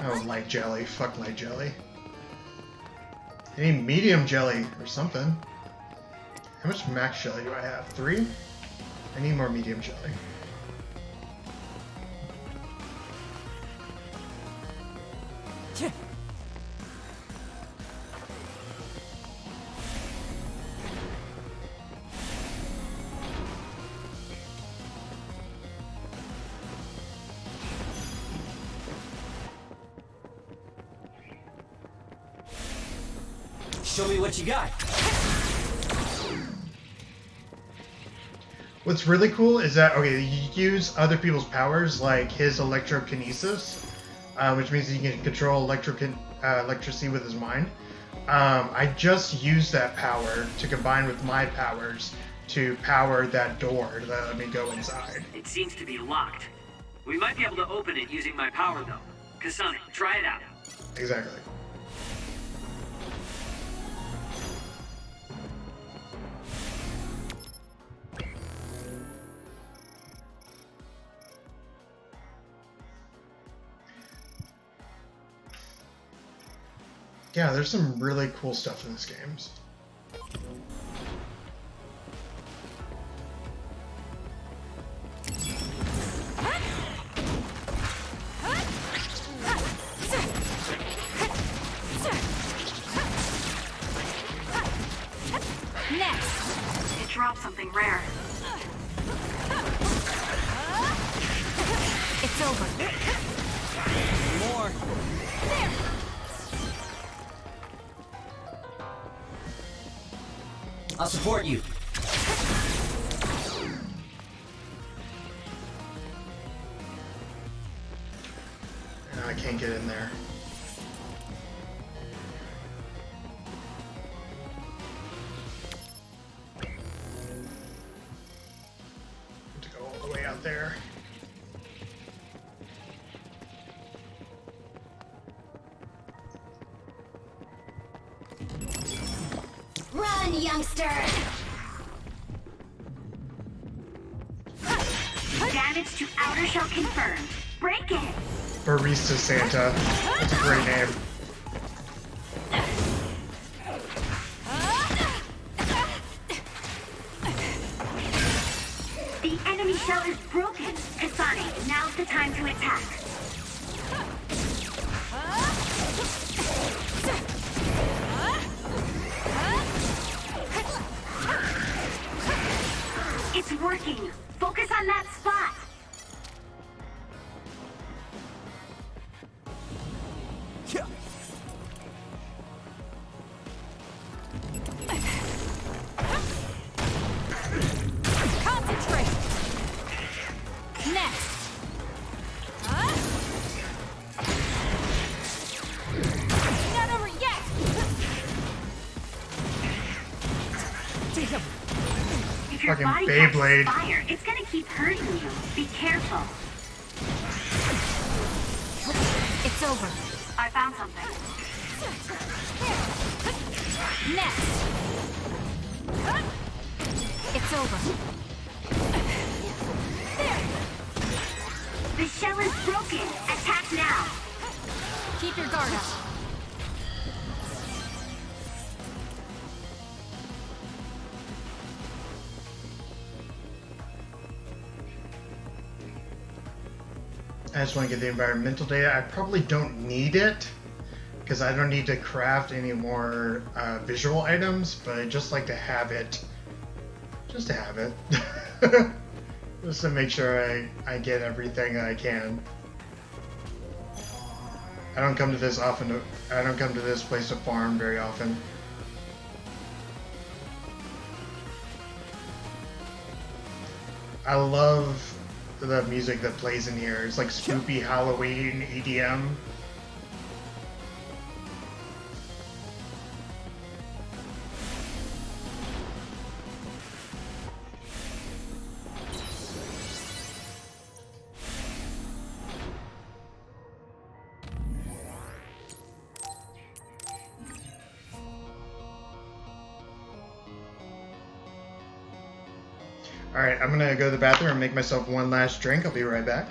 Oh, light jelly. Fuck light jelly. I need medium jelly or something. How much max jelly do I have? 3? I need more medium jelly. Show me what you got. What's really cool is that, okay, you use other people's powers, like his electrokinesis, which means he can control electricity with his mind. I just used that power to combine with my powers to power that door to let me go inside. It seems to be locked. We might be able to open it using my power, though. Kasane, try it out. Exactly. Yeah, there's some really cool stuff in this game. Next! It dropped something rare. It's over. More. There! I'll support you. I can't get in there. To go all the way out there. Run, youngster! Damage to outer shell confirmed. Break it! Barista Santa. That's a great name. The enemy shell is broken. Kasane, now's the time to attack. It's working. Focus on that spot. Concentrate! Next! Not over yet! Damn. If your Fucking body Beyblade. catches fire, it's gonna keep hurting you. Be careful. It's over. I found something. Next! It's over. There! The shell is broken. Attack now. Keep your guard up. I just want to get the environmental data. I probably don't need it because I don't need to craft any more visual items, but I just like to have it. Just to have it. Just to make sure I get everything that I can. I don't come to this often. I don't come to this place to farm very often. I love the music that plays in here. It's like spoopy Halloween EDM. Alright, I'm gonna go to the bathroom and make myself one last drink. I'll be right back.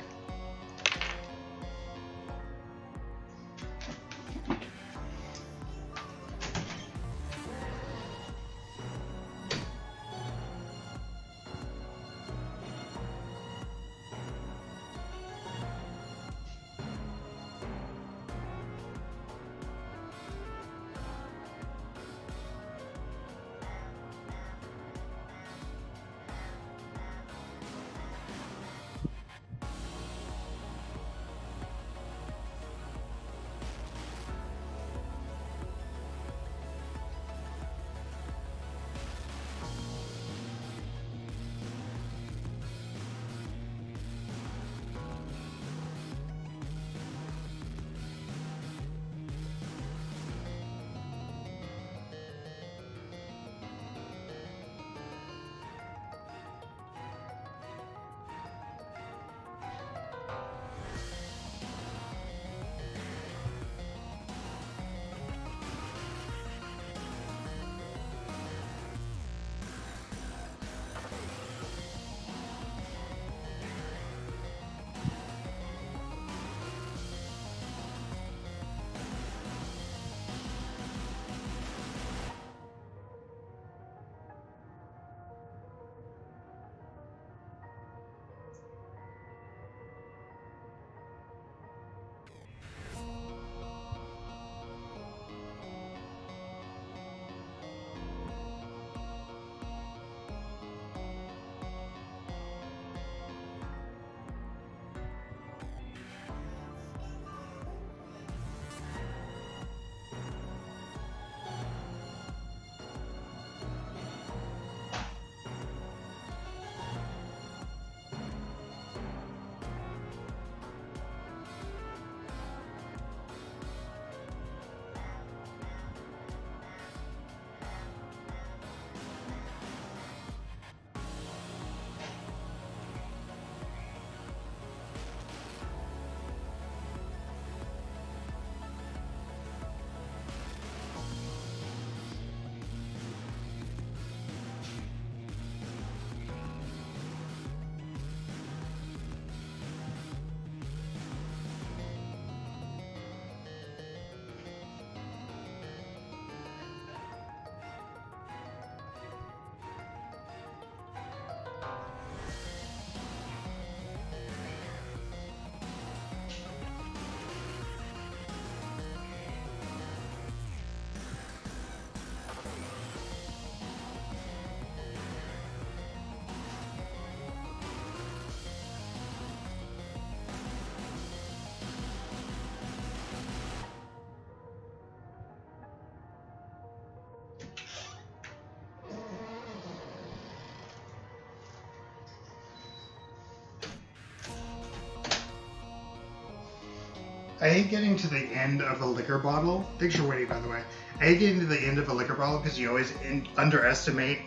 I hate getting to the end of a liquor bottle. Thanks for waiting, by the way. I hate getting to the end of a liquor bottle because you always underestimate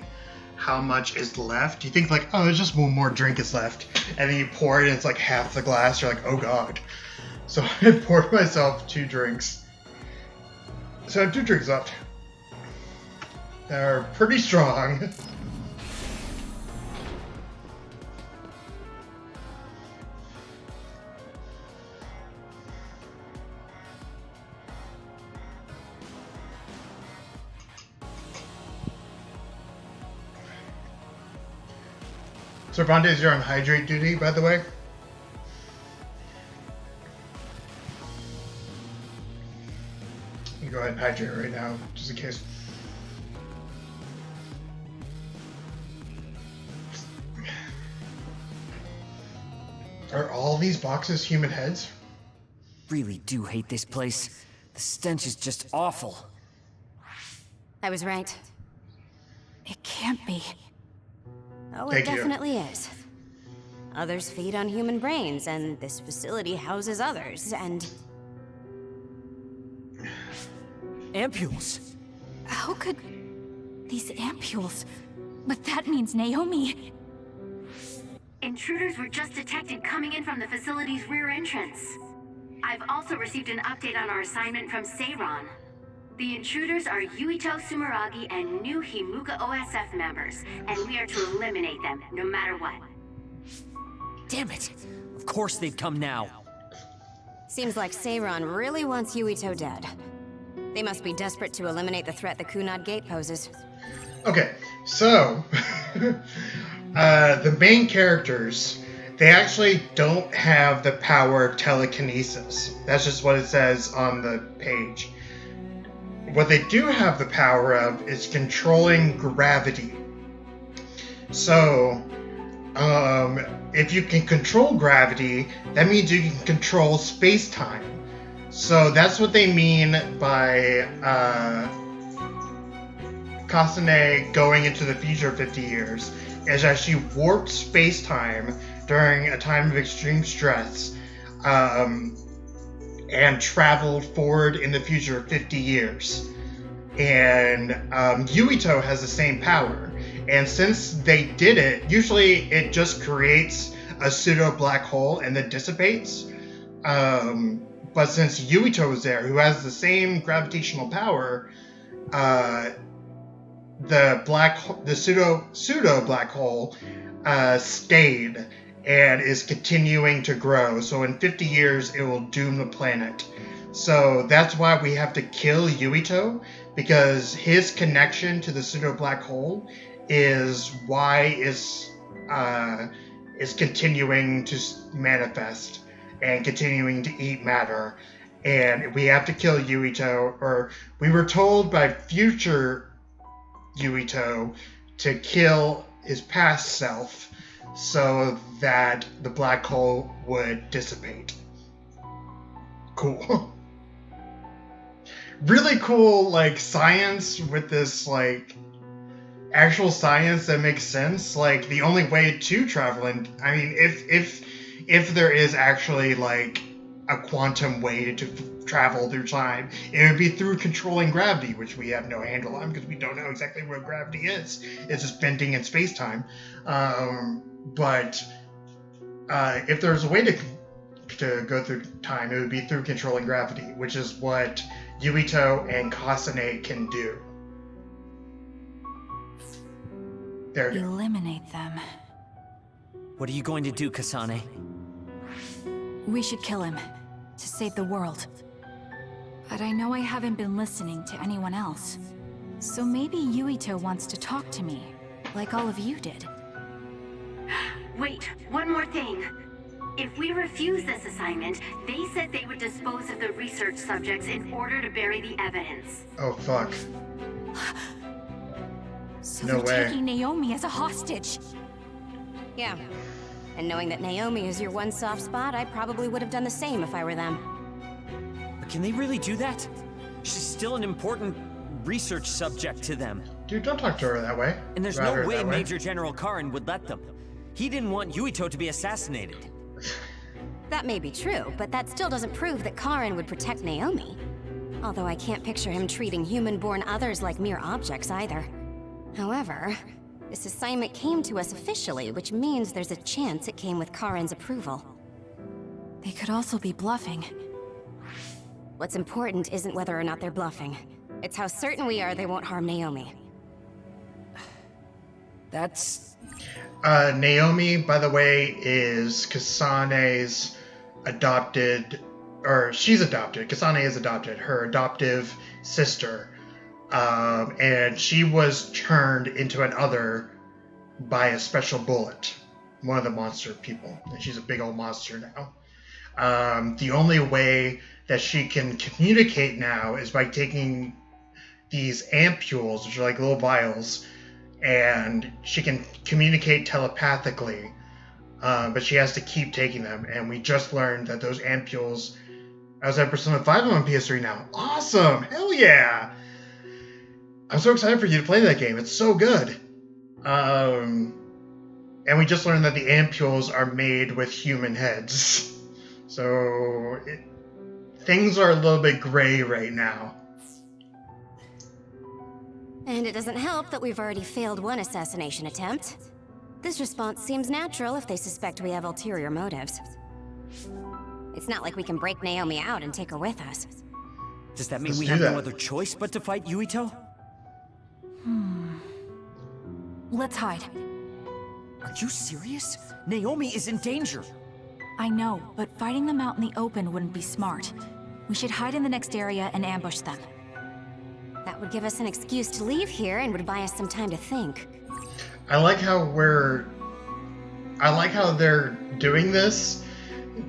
how much is left. You think like, oh, there's just one more drink is left, and then you pour it and it's like half the glass. You're like, oh god. So I poured myself 2 drinks. So I have 2 drinks left. They're pretty strong. Cervantes, you're on hydrate duty, by the way. You go ahead and hydrate right now, just in case. Are all these boxes human heads? Really do hate this place. The stench is just awful. I was right. It can't be. Oh, it definitely is. Others feed on human brains, and this facility houses others, and... Ampules! How could... these ampules... But that means Naomi... Intruders were just detected coming in from the facility's rear entrance. I've also received an update on our assignment from Seiran. The intruders are Yuito Sumeragi and new Himuka OSF members, and we are to eliminate them, no matter what. Damn it! Of course they've come now. Seems like Seiran really wants Yuito dead. They must be desperate to eliminate the threat the Kunad Gate poses. Okay, so... the main characters, they actually don't have the power of telekinesis. That's just what it says on the page. What they do have the power of is controlling gravity. So, if you can control gravity, that means you can control space-time. So that's what they mean by Kasane going into the future 50 years, is that she warped space-time during a time of extreme stress, and traveled forward in the future 50 years. And Yuito has the same power. And since they did it, usually it just creates a pseudo black hole and then dissipates. But since Yuito is there, who has the same gravitational power, the pseudo black hole stayed and is continuing to grow. So in 50 years, it will doom the planet. So that's why we have to kill Yuito, because his connection to the pseudo black hole is why is continuing to manifest and continuing to eat matter. And we have to kill Yuito, or we were told by future Yuito to kill his past self so that the black hole would dissipate. Cool. Really cool, like, science with this, like, actual science that makes sense. Like, the only way to travel, and I mean, if there is actually, like, a quantum way to travel through time, it would be through controlling gravity, which we have no handle on because we don't know exactly what gravity is. It's just bending in space-time. But if there's a way to go through time, it would be through controlling gravity, which is what Yuito and Kasane can do. There you go. Eliminate them. What are you going to do, Kasane? We should kill him, to save the world. But I know I haven't been listening to anyone else. So maybe Yuito wants to talk to me, like all of you did. Wait, one more thing. If we refuse this assignment, they said they would dispose of the research subjects in order to bury the evidence. Oh, fuck. So No they're way. taking Naomi as a hostage. Yeah. And knowing that Naomi is your one soft spot, I probably would have done the same if I were them. But can they really do that? She's still an important research subject to them. Dude, don't talk to her that way. And there's Rather no way that Major General Karin would let them. He didn't want Yuito to be assassinated. That may be true, but that still doesn't prove that Karen would protect Naomi. Although I can't picture him treating human-born others like mere objects either. However, this assignment came to us officially, which means there's a chance it came with Karen's approval. They could also be bluffing. What's important isn't whether or not they're bluffing. It's how certain we are they won't harm Naomi. That's... Naomi, by the way, is Kasane's adopted, or she's adopted. Kasane is adopted, her adoptive sister. And she was turned into an other by a special bullet, one of the monster people. And she's a big old monster now. The only way that she can communicate now is by taking these ampules, which are like little vials, and she can communicate telepathically, but she has to keep taking them. And we just learned that those ampules, I was at Persona 5 on PS3 now. Awesome! Hell yeah! I'm so excited for you to play that game. It's so good. And we just learned that the ampules are made with human heads. So things are a little bit gray right now. And it doesn't help that we've already failed one assassination attempt. This response seems natural if they suspect we have ulterior motives. It's not like we can break Naomi out and take her with us. Does that mean we have no other choice but to fight Yuito? Let's hide. Are you serious? Naomi is in danger. I know, but fighting them out in the open wouldn't be smart. We should hide in the next area and ambush them. That would give us an excuse to leave here and would buy us some time to think. I like how they're doing this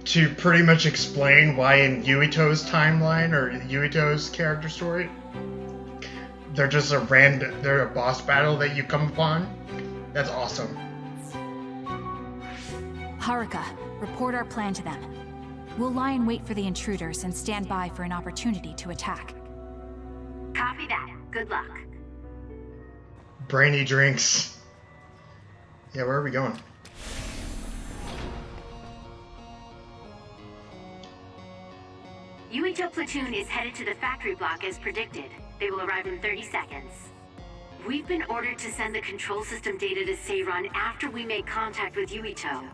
to pretty much explain why in Yuito's timeline or Yuito's character story, they're just they're a boss battle that you come upon. That's awesome. Haruka, report our plan to them. We'll lie in wait for the intruders and stand by for an opportunity to attack. Copy that. Good luck. Brainy drinks. Yeah, where are we going? Yuito platoon is headed to the factory block as predicted. They will arrive in 30 seconds. We've been ordered to send the control system data to Seiran after we make contact with Yuito.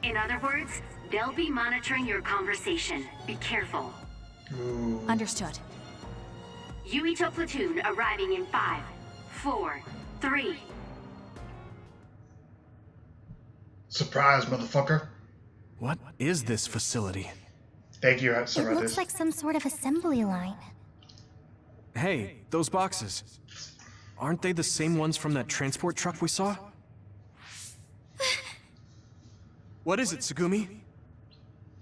In other words, they'll be monitoring your conversation. Be careful. Ooh. Understood. Yuito platoon arriving in 5, 4, 3. Surprise, motherfucker. What is this facility? Thank you, It looks like some sort of assembly line. Hey, those boxes. Aren't they the same ones from that transport truck we saw? What is it, Tsugumi?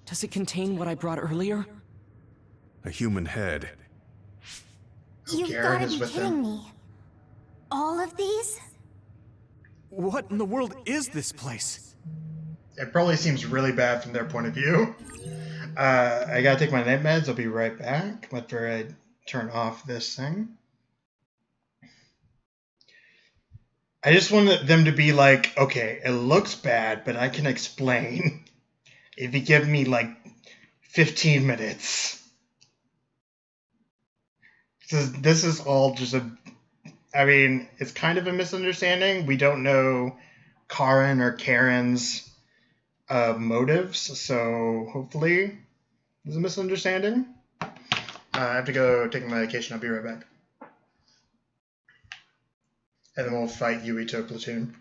Does it contain what I brought earlier? A human head. You've Garrett gotta is be with kidding them. me. All of these? What in the world is this place? It probably seems really bad from their point of view. I gotta take my night meds. I'll be right back after I turn off this thing. I just want them to be like, okay, it looks bad, but I can explain if you give me like 15 minutes. This is all just I mean, it's kind of a misunderstanding. We don't know Karen or Karen's motives, so hopefully there's a misunderstanding. I have to go take my medication. I'll be right back. And then we'll fight Yuito platoon.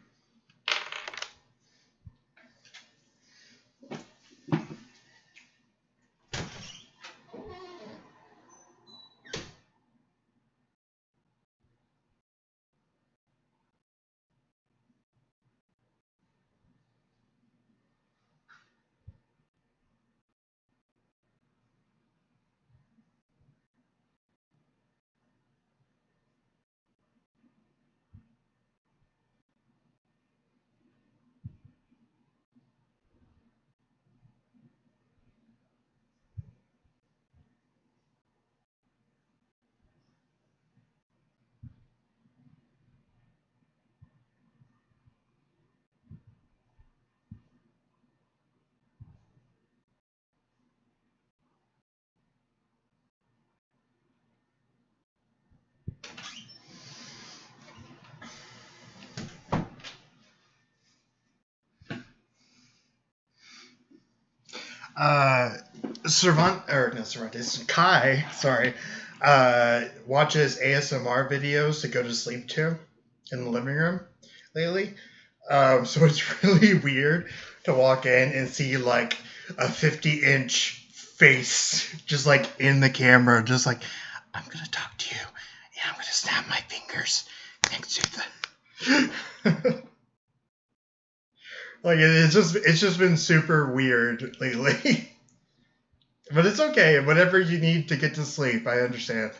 Kai, sorry, watches ASMR videos to go to sleep to in the living room lately. So it's really weird to walk in and see like a 50-inch face just like in the camera, just like, I'm gonna talk to you and I'm gonna snap my fingers next to the like it's just been super weird lately. But it's okay. Whatever you need to get to sleep, I understand.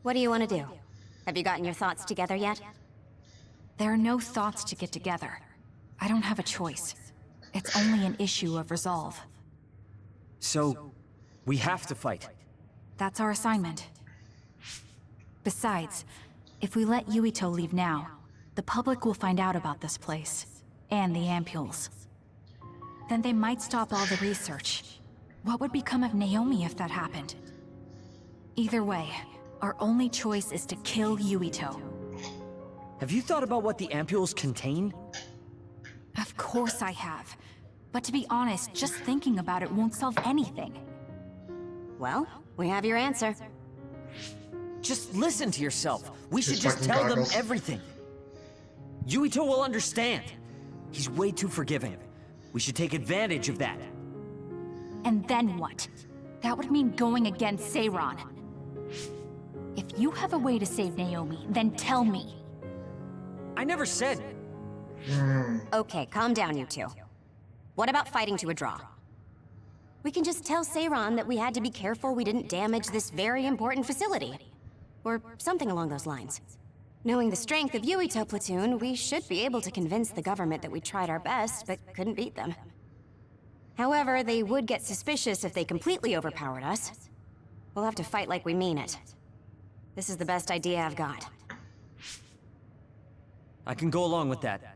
What do you want to do? Have you gotten your thoughts together yet? There are no thoughts to get together. I don't have a choice. It's only an issue of resolve. So, we have to fight. That's our assignment. Besides, if we let Yuito leave now, the public will find out about this place. And the ampules. Then they might stop all the research. What would become of Naomi if that happened? Either way, our only choice is to kill Yuito. Have you thought about what the ampules contain? Of course I have. But to be honest, just thinking about it won't solve anything. Well, we have your answer. Just listen to yourself. We should just tell them everything. Yuito will understand. He's way too forgiving. We should take advantage of that. And then what? That would mean going against Seiran. If you have a way to save Naomi, then tell me. I never said... Okay, calm down, you two. What about fighting to a draw? We can just tell Seiran that we had to be careful we didn't damage this very important facility. Or something along those lines. Knowing the strength of Yuito Platoon, we should be able to convince the government that we tried our best, but couldn't beat them. However, they would get suspicious if they completely overpowered us. We'll have to fight like we mean it. This is the best idea I've got. I can go along with that.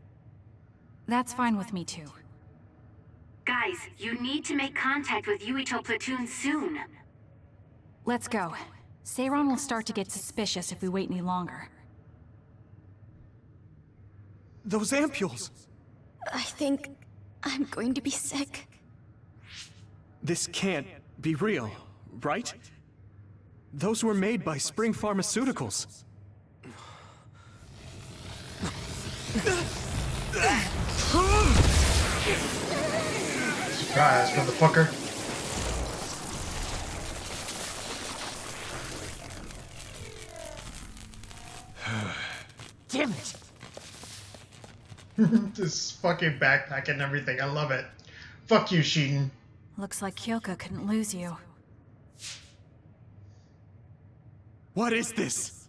That's fine with me too. Guys, you need to make contact with Yuito Platoon soon. Let's go. Seiran will start to get suspicious if we wait any longer. Those ampules! I think I'm going to be sick. This can't be real, right? Those were made by Spring Pharmaceuticals. Surprise, motherfucker. Damn it! This fucking backpack and everything. I love it. Fuck you, Sheetan. Looks like Kyoka couldn't lose you. What is this?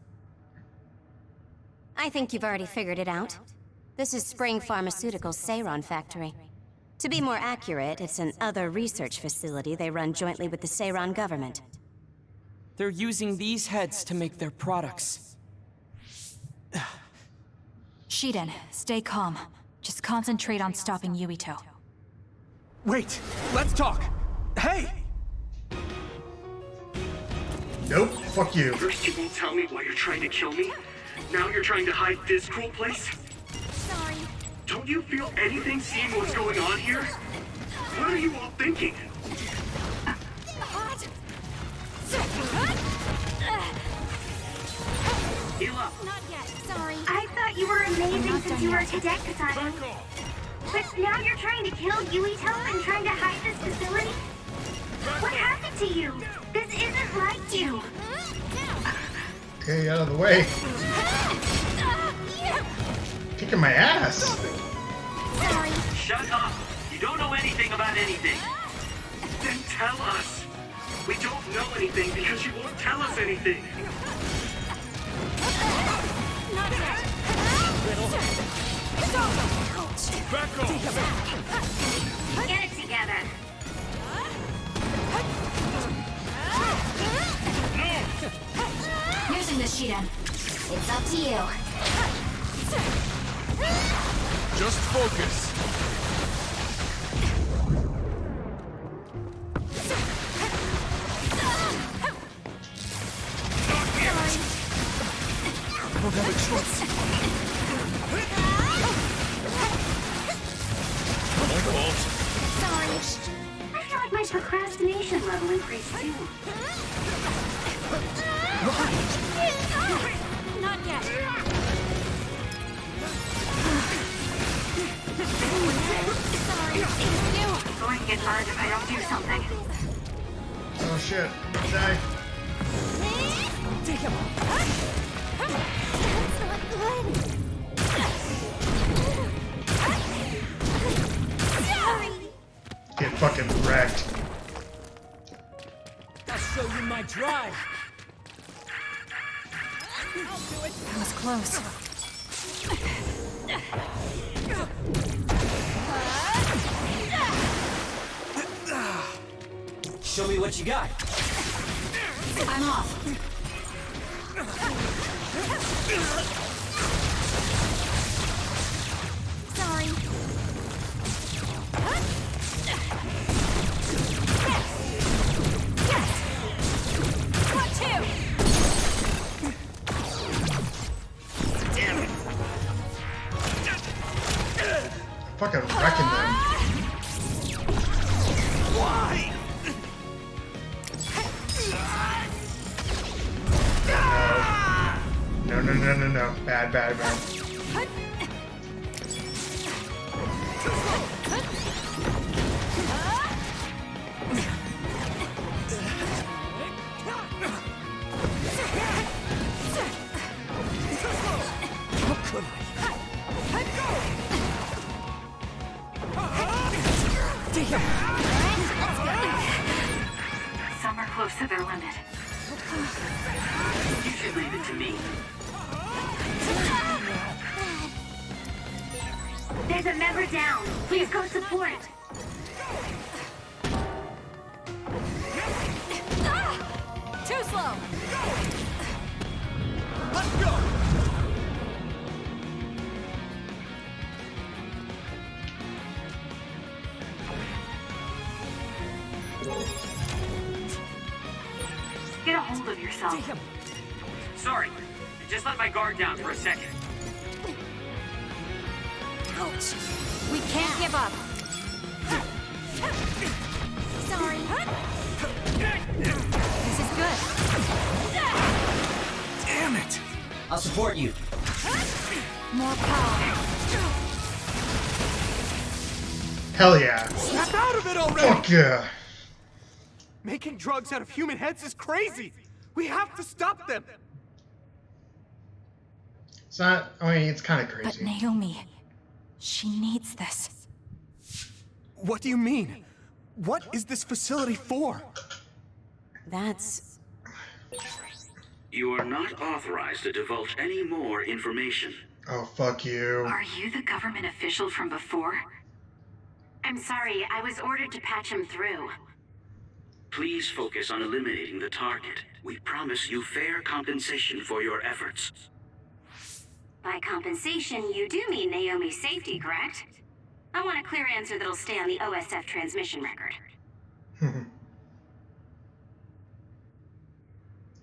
I think you've already figured it out. This is Spring Pharmaceuticals' Seiran factory. To be more accurate, it's an other research facility they run jointly with the Seiran government. They're using these heads to make their products. Shiden, stay calm. Just concentrate on stopping Yuito. Wait, let's talk. Hey! Nope, fuck you. First you won't tell me why you're trying to kill me. Now you're trying to hide this cool place? Sorry. Don't you feel anything seeing what's going on here? What are you all thinking? Heal up. Not yet. Sorry. I thought you were amazing since you were a cadet, Kasane. But now you're trying to kill Yuito and trying to hide this facility? What happened to you? This isn't like you. Okay, out of the way. Kicking my ass. Sorry. Shut up. You don't know anything about anything. Then tell us. We don't know anything because you won't tell us anything. Not yet. Back off! Get it together. Using the Shiden. It's up to you. Just focus. Sorry. I don't have a choice. Sorry. I feel like my procrastination level increased too. Not yet. Sorry. I'm going to get burned if I don't do something. Oh shit. Die. Take him. That's not good. Sorry. Get fucking wrecked. I'll show you my drive. That was close. Show me what you got. I'm off. Sorry. What two? Fucking wrecking them. Why? No. Bad. Some are close to their limit. You should leave it to me. There's a member down. Please go support. Too slow. Let's go. Get a hold of yourself. Sorry, I just let my guard down for a second. Ouch. We can't give up. Sorry. This is good. Damn it. I'll support you. More power. Hell yeah. Snap out of it already! Fuck yeah. Making drugs out of human heads is crazy! We have to stop them! It's not, I mean, it's kind of But crazy. Naomi, she needs this. What do you mean? What is this facility for? That's... You are not authorized to divulge any more information. Oh, fuck you. Are you the government official from before? I'm sorry, I was ordered to patch him through. Please focus on eliminating the target. We promise you fair compensation for your efforts. By compensation, you do mean Naomi's safety, correct? I want a clear answer that'll stay on the OSF transmission record.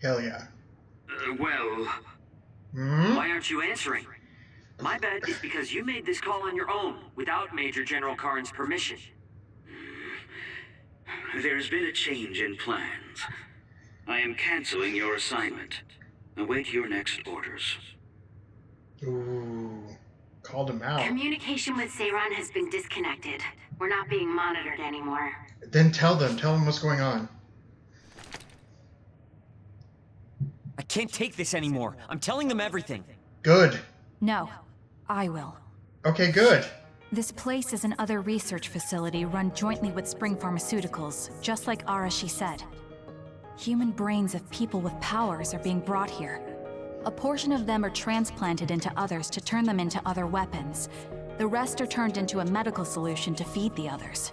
Hell yeah. Why aren't you answering? My bet is because you made this call on your own, without Major General Karn's permission. There's been a change in plans. I am canceling your assignment. Await your next orders. Ooh. Called him out. Communication with Seiran has been disconnected. We're not being monitored anymore. Then tell them what's going on. I can't take this anymore. I'm telling them everything. Good. No, I will. Okay, good. This place is another research facility run jointly with Spring Pharmaceuticals, just like Arashi said. Human brains of people with powers are being brought here. A portion of them are transplanted into others to turn them into other weapons. The rest are turned into a medical solution to feed the others.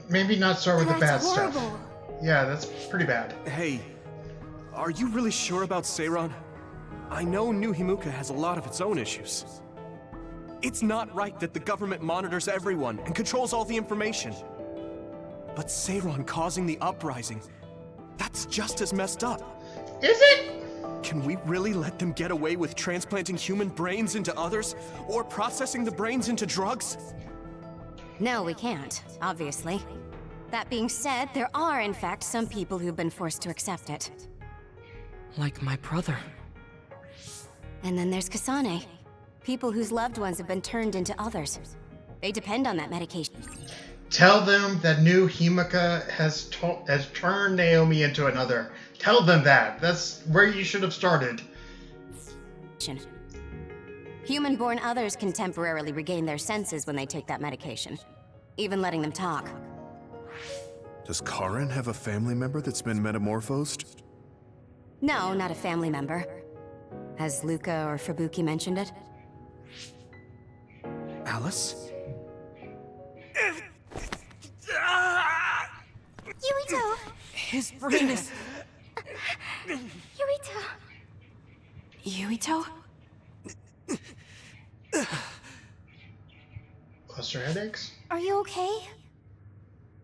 Maybe not start with the bad That's horrible. stuff. Yeah, that's pretty bad. Hey, are you really sure about Seiran? I know New Himuka has a lot of its own issues. It's not right that the government monitors everyone and controls all the information. But Seiran causing the uprising, that's just as messed up. Is it? Can we really let them get away with transplanting human brains into others? Or processing the brains into drugs? No, we can't, obviously. That being said, there are, in fact, some people who've been forced to accept it. Like my brother. And then there's Kasane. People whose loved ones have been turned into others. They depend on that medication. Tell them that new Himika has turned Naomi into another. Tell them that. That's where you should have started. Human-born others can temporarily regain their senses when they take that medication, even letting them talk. Does Karen have a family member that's been metamorphosed? No, not a family member. Has Luca or Fubuki mentioned it? Alice? Yuito! His brain is... Yuito! Yuito? Cluster headaches? Are you okay?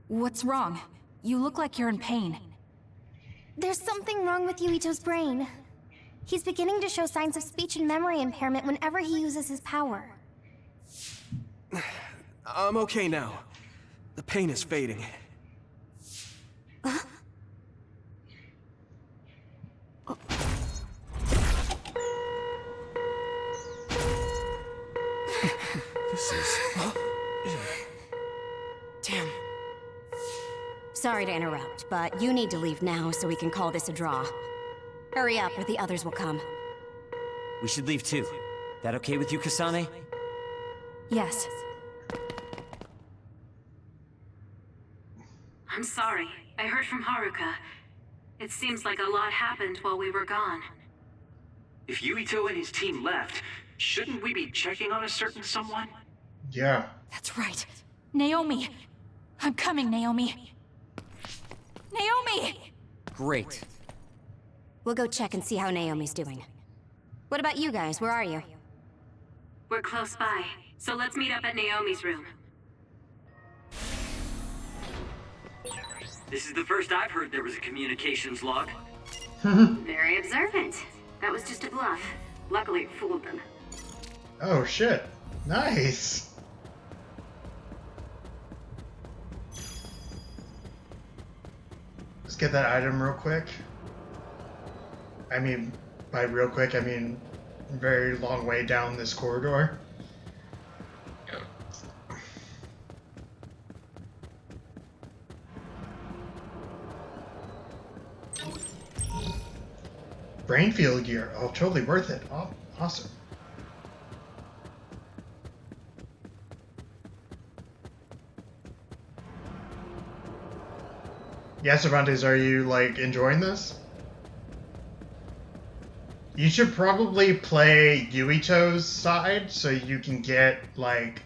What's wrong? You look like you're in pain. There's something wrong with Yuito's brain. He's beginning to show signs of speech and memory impairment whenever he uses his power. I'm okay now. The pain is fading. This is... Damn. Sorry to interrupt, but you need to leave now so we can call this a draw. Hurry up or the others will come. We should leave too. That okay with you, Kasane? Yes. I'm sorry. I heard from Haruka. It seems like a lot happened while we were gone. If Yuito and his team left, shouldn't we be checking on a certain someone? Yeah. That's right. Naomi! I'm coming, Naomi! Naomi! Great. We'll go check and see how Naomi's doing. What about you guys? Where are you? We're close by, so let's meet up at Naomi's room. This is the first I've heard there was a communications log. Very observant. That was just a bluff. Luckily, it fooled them. Oh shit. Nice. Let's get that item real quick. I mean, by real quick, I mean very long way down this corridor. Brainfield gear. Oh, totally worth it. Oh, awesome. Yeah, Cervantes, are you, like, enjoying this? You should probably play Yuito's side so you can get, like,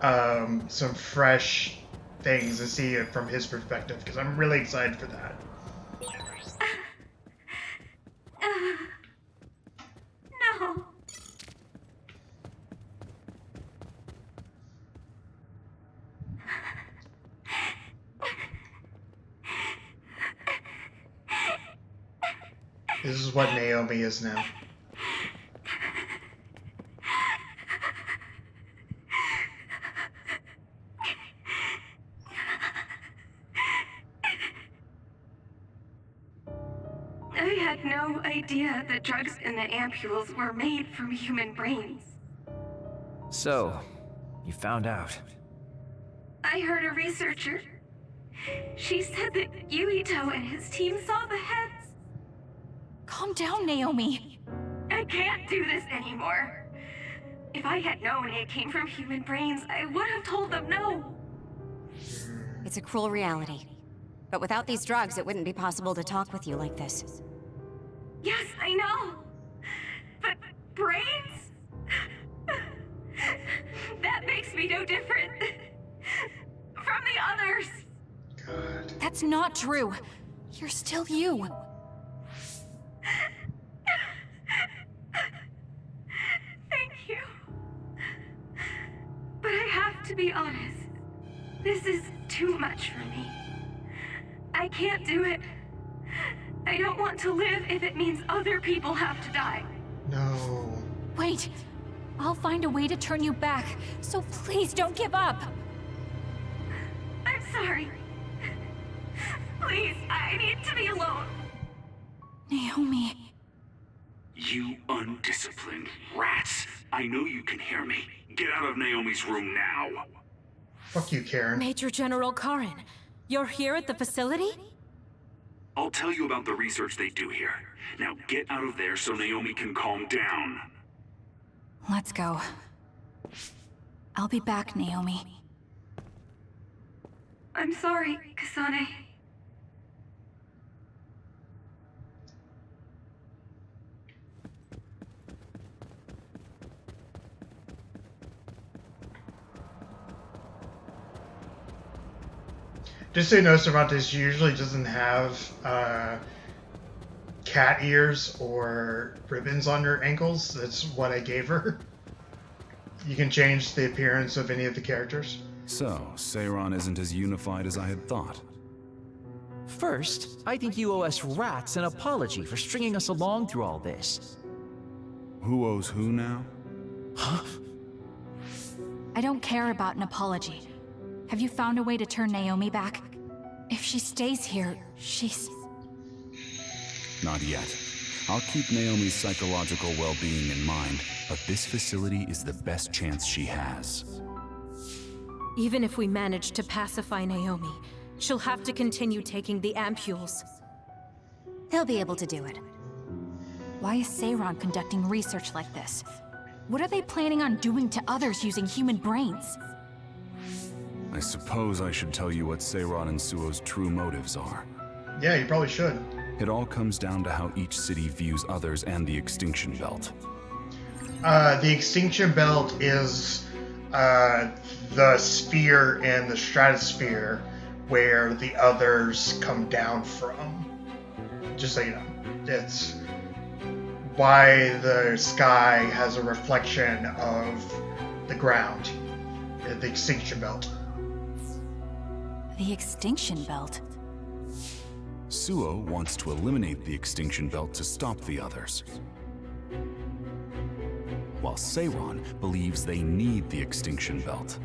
some fresh things and see it from his perspective, because I'm really excited for that. No. This is what Naomi is now. I had no idea the drugs in the ampules were made from human brains. So, you found out. I heard a researcher. She said that Yuito and his team saw the heads. Calm down, Naomi. I can't do this anymore. If I had known it came from human brains, I would have told them no. It's a cruel reality. But without these drugs, it wouldn't be possible to talk with you like this. Yes, I know. But brains? That makes me no different from the others. God. That's not true. You're still you. Thank you. But I have to be honest. This is too much for me. I can't do it. I don't want to live if it means other people have to die. No. Wait. I'll find a way to turn you back, so please don't give up. I'm sorry. Please, I need to be alone. Naomi. You undisciplined rats. I know you can hear me. Get out of Naomi's room now. Fuck you, Karen. Major General Karin, you're here at the facility? I'll tell you about the research they do here. Now get out of there so Naomi can calm down. Let's go. I'll be back, Naomi. I'm sorry, Kasane. Just so you know, Cervantes usually doesn't have cat ears or ribbons on her ankles. That's what I gave her. You can change the appearance of any of the characters. So, Seiron isn't as unified as I had thought. First, I think you owe us rats an apology for stringing us along through all this. Who owes who now? Huh? I don't care about an apology. Have you found a way to turn Naomi back? If she stays here, she's... Not yet. I'll keep Naomi's psychological well-being in mind, but this facility is the best chance she has. Even if we manage to pacify Naomi, she'll have to continue taking the ampules. They'll be able to do it. Why is Seiron conducting research like this? What are they planning on doing to others using human brains? I suppose I should tell you what Seiron and Suo's true motives are. Yeah, you probably should. It all comes down to how each city views others and the Extinction Belt. The Extinction Belt is the sphere in the stratosphere where the others come down from. Just so you know. It's why the sky has a reflection of the ground. The Extinction Belt. The Extinction Belt? Suo wants to eliminate the Extinction Belt to stop the others, while Seiron believes they need the Extinction Belt.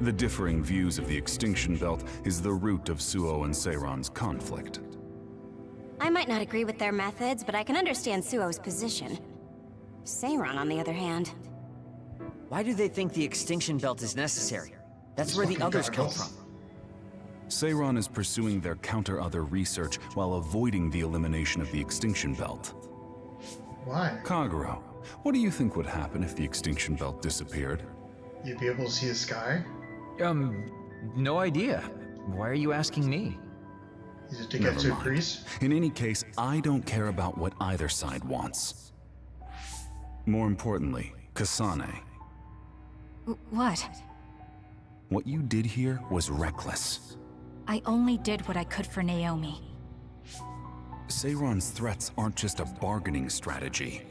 The differing views of the Extinction Belt is the root of Suo and Seiron's conflict. I might not agree with their methods, but I can understand Suo's position. Seiron, on the other hand... Why do they think the Extinction Belt is necessary? That's where the others come from. Seiron is pursuing their counter-other research while avoiding the elimination of the Extinction Belt. Why? Kagero, what do you think would happen if the Extinction Belt disappeared? You'd be able to see the sky? No idea. Why are you asking me? Is it to get to a crease? In any case, I don't care about what either side wants. More importantly, Kasane. What? What you did here was reckless. I only did what I could for Naomi. Seiron's threats aren't just a bargaining strategy.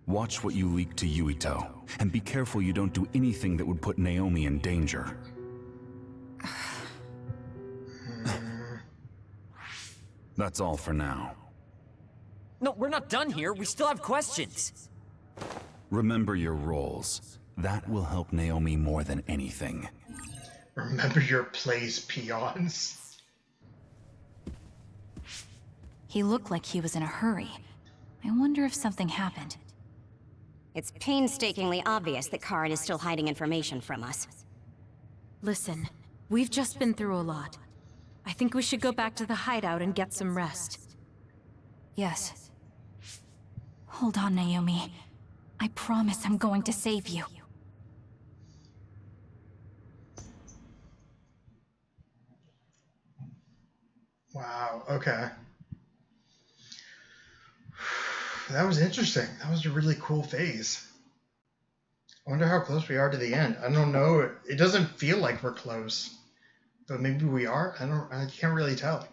Watch what you leak to Yuito, and be careful you don't do anything that would put Naomi in danger. That's all for now. No, we're not done here. We still have questions. Remember your roles. That will help Naomi more than anything. Remember your place, peons. He looked like he was in a hurry. I wonder if something happened. It's painstakingly obvious that Karin is still hiding information from us. Listen, we've just been through a lot. I think we should go back to the hideout and get some rest. Yes. Hold on, Naomi. I promise I'm going to save you. Wow, okay. That was interesting. That was a really cool phase. I wonder how close we are to the end. I don't know. It doesn't feel like we're close. But maybe we are? I can't really tell.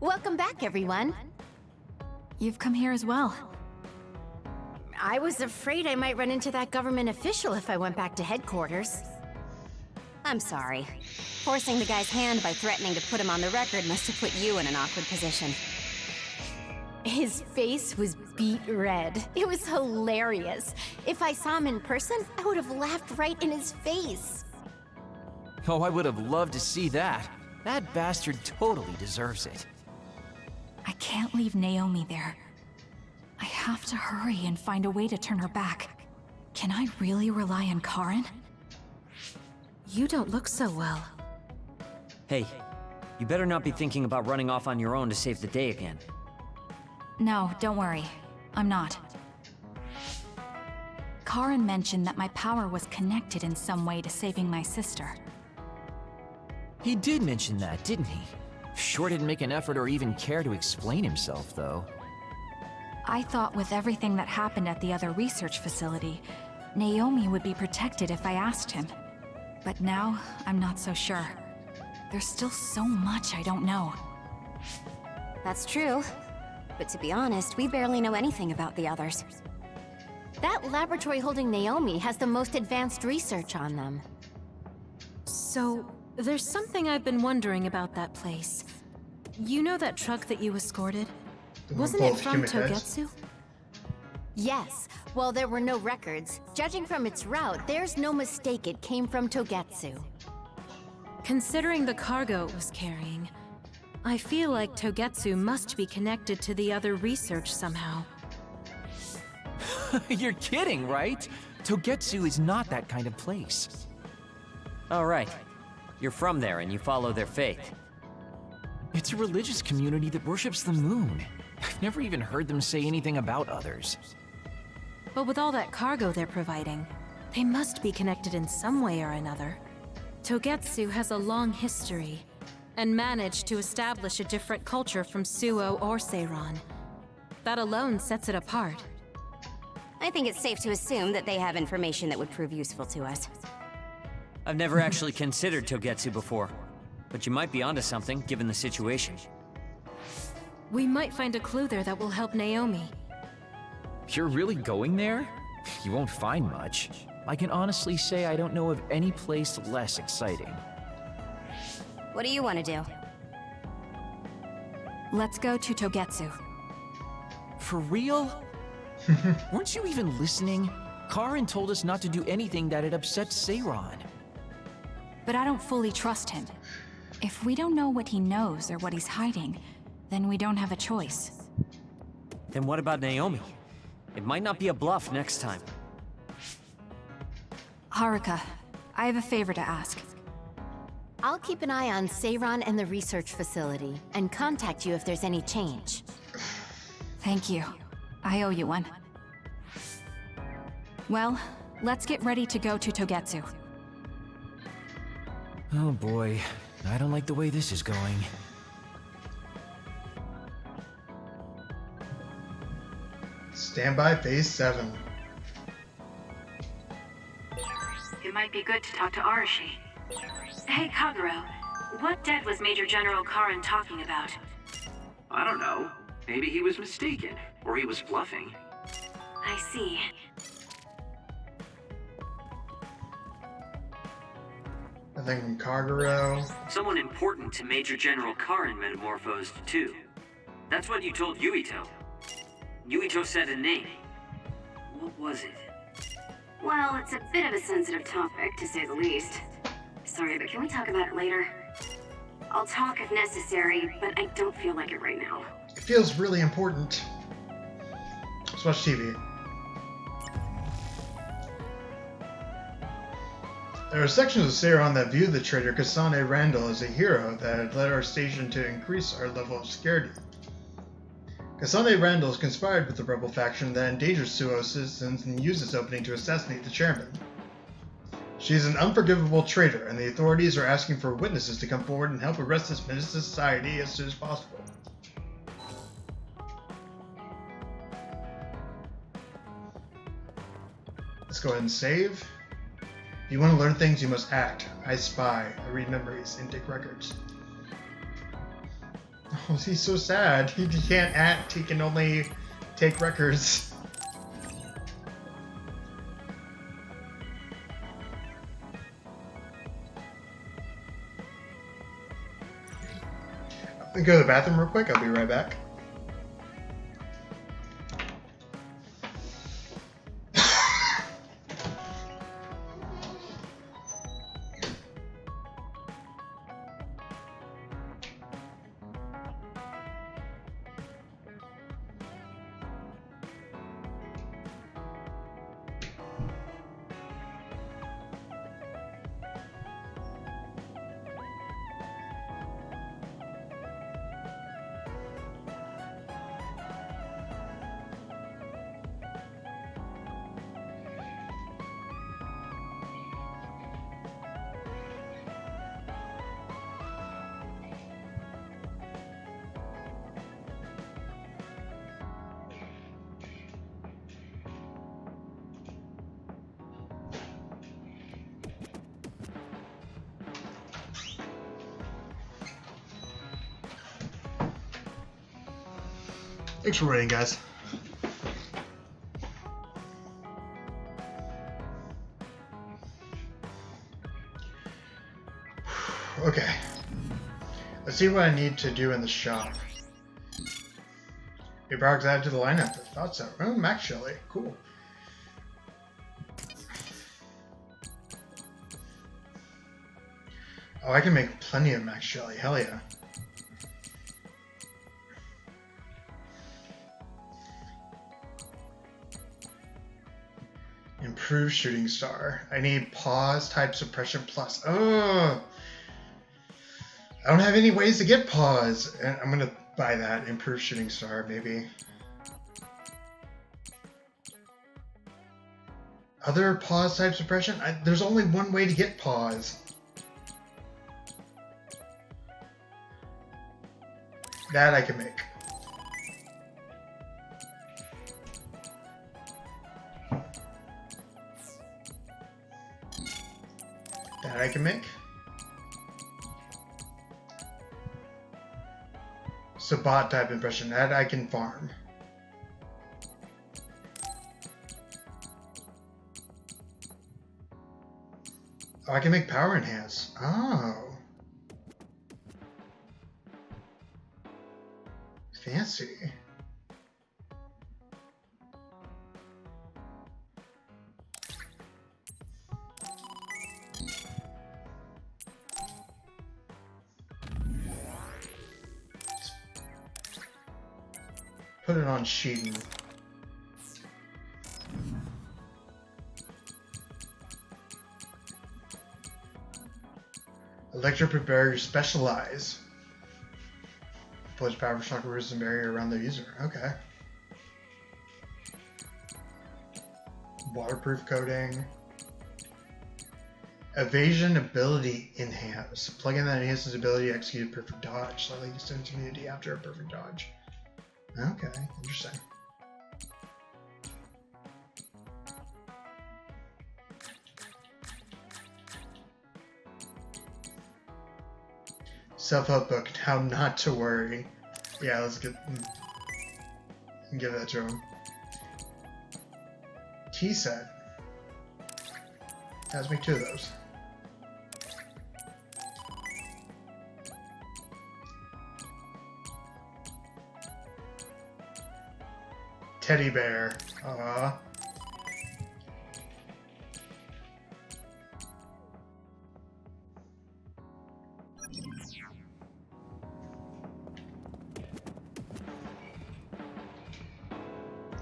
Welcome back, everyone. You've come here as well. I was afraid I might run into that government official if I went back to headquarters. I'm sorry. Forcing the guy's hand by threatening to put him on the record must have put you in an awkward position. His face was beet red. It was hilarious. If I saw him in person, I would have laughed right in his face. Oh, I would have loved to see that. That bastard totally deserves it. I can't leave Naomi there. I have to hurry and find a way to turn her back. Can I really rely on Karen? You don't look so well. Hey, you better not be thinking about running off on your own to save the day again. No, don't worry. I'm not. Karen mentioned that my power was connected in some way to saving my sister. He did mention that, didn't he? Sure didn't make an effort or even care to explain himself, though. I thought with everything that happened at the other research facility, Naomi would be protected if I asked him. But now, I'm not so sure. There's still so much I don't know. That's true. But to be honest, we barely know anything about the others. That laboratory holding Naomi has the most advanced research on them. So, there's something I've been wondering about that place. You know that truck that you escorted? Wasn't it from Togetsu? Yes. While there were no records, judging from its route, there's no mistake it came from Togetsu. Considering the cargo it was carrying, I feel like Togetsu must be connected to the other research somehow. You're kidding, right? Togetsu is not that kind of place. All right. You're from there and you follow their faith. It's a religious community that worships the moon. I've never even heard them say anything about others. But with all that cargo they're providing, they must be connected in some way or another. Togetsu has a long history, and managed to establish a different culture from Suo or Seiran. That alone sets it apart. I think it's safe to assume that they have information that would prove useful to us. I've never actually considered Togetsu before, but you might be onto something given the situation. We might find a clue there that will help Naomi. You're really going there? You won't find much. I can honestly say I don't know of any place less exciting. What do you want to do? Let's go to Togetsu. For real? Weren't you even listening? Karen told us not to do anything that'd upset Seiran. But I don't fully trust him. If we don't know what he knows or what he's hiding, then we don't have a choice. Then what about Naomi? It might not be a bluff next time. Haruka, I have a favor to ask. I'll keep an eye on Seiran and the research facility, and contact you if there's any change. Thank you. I owe you one. Well, let's get ready to go to Togetsu. Oh boy, I don't like the way this is going. Stand by phase 7. It might be good to talk to Arashi. Hey, Kagero, what debt was Major General Karen talking about? I don't know. Maybe he was mistaken, or he was bluffing. I see. Nothing from Kagero. Someone important to Major General Karen metamorphosed too. That's what you told Yuito. Yuito said a name. What was it? Well, it's a bit of a sensitive topic, to say the least. Sorry, but can we talk about it later? I'll talk if necessary, but I don't feel like it right now. It feels really important. Let's watch TV. There are sections of Seiran that view the traitor Kasane Randall as a hero that had led our station to increase our level of security. Kasane Randall has conspired with the rebel faction that endangers Suo citizens and used this opening to assassinate the chairman. She is an unforgivable traitor, and the authorities are asking for witnesses to come forward and help arrest this menace to society as soon as possible. Let's go ahead and save. If you want to learn things, you must act. I spy. I read memories and take records. Oh, he's so sad. He can't act. He can only take records. Go to the bathroom real quick. I'll be right back. Thanks for waiting, guys. Okay. Let's see what I need to do in the shop. Your products added to the lineup. I thought so. Oh, Max Shelly. Cool. Oh, I can make plenty of Max Shelly. Hell yeah. Improve shooting star. I need pause type suppression plus. Oh, I don't have any ways to get pause. And I'm gonna buy that. Improve shooting star, maybe. Other pause type suppression? There's only one way to get pause. That I can make. That I can make. Sabat type impression. That I can farm. Oh, I can make power enhance. Oh. Fancy. Put it on Sheeton. Electro barrier specialize. Deploys power shock resistant barrier around the user. Okay. Waterproof coating. Evasion ability enhance. Plug in that enhances ability to execute a perfect dodge. Slightly extends immunity after a perfect dodge. Okay, interesting. Self-help book, How Not to Worry. Yeah, let's give that to him. Tea set. Let's make 2 of those. Teddy bear.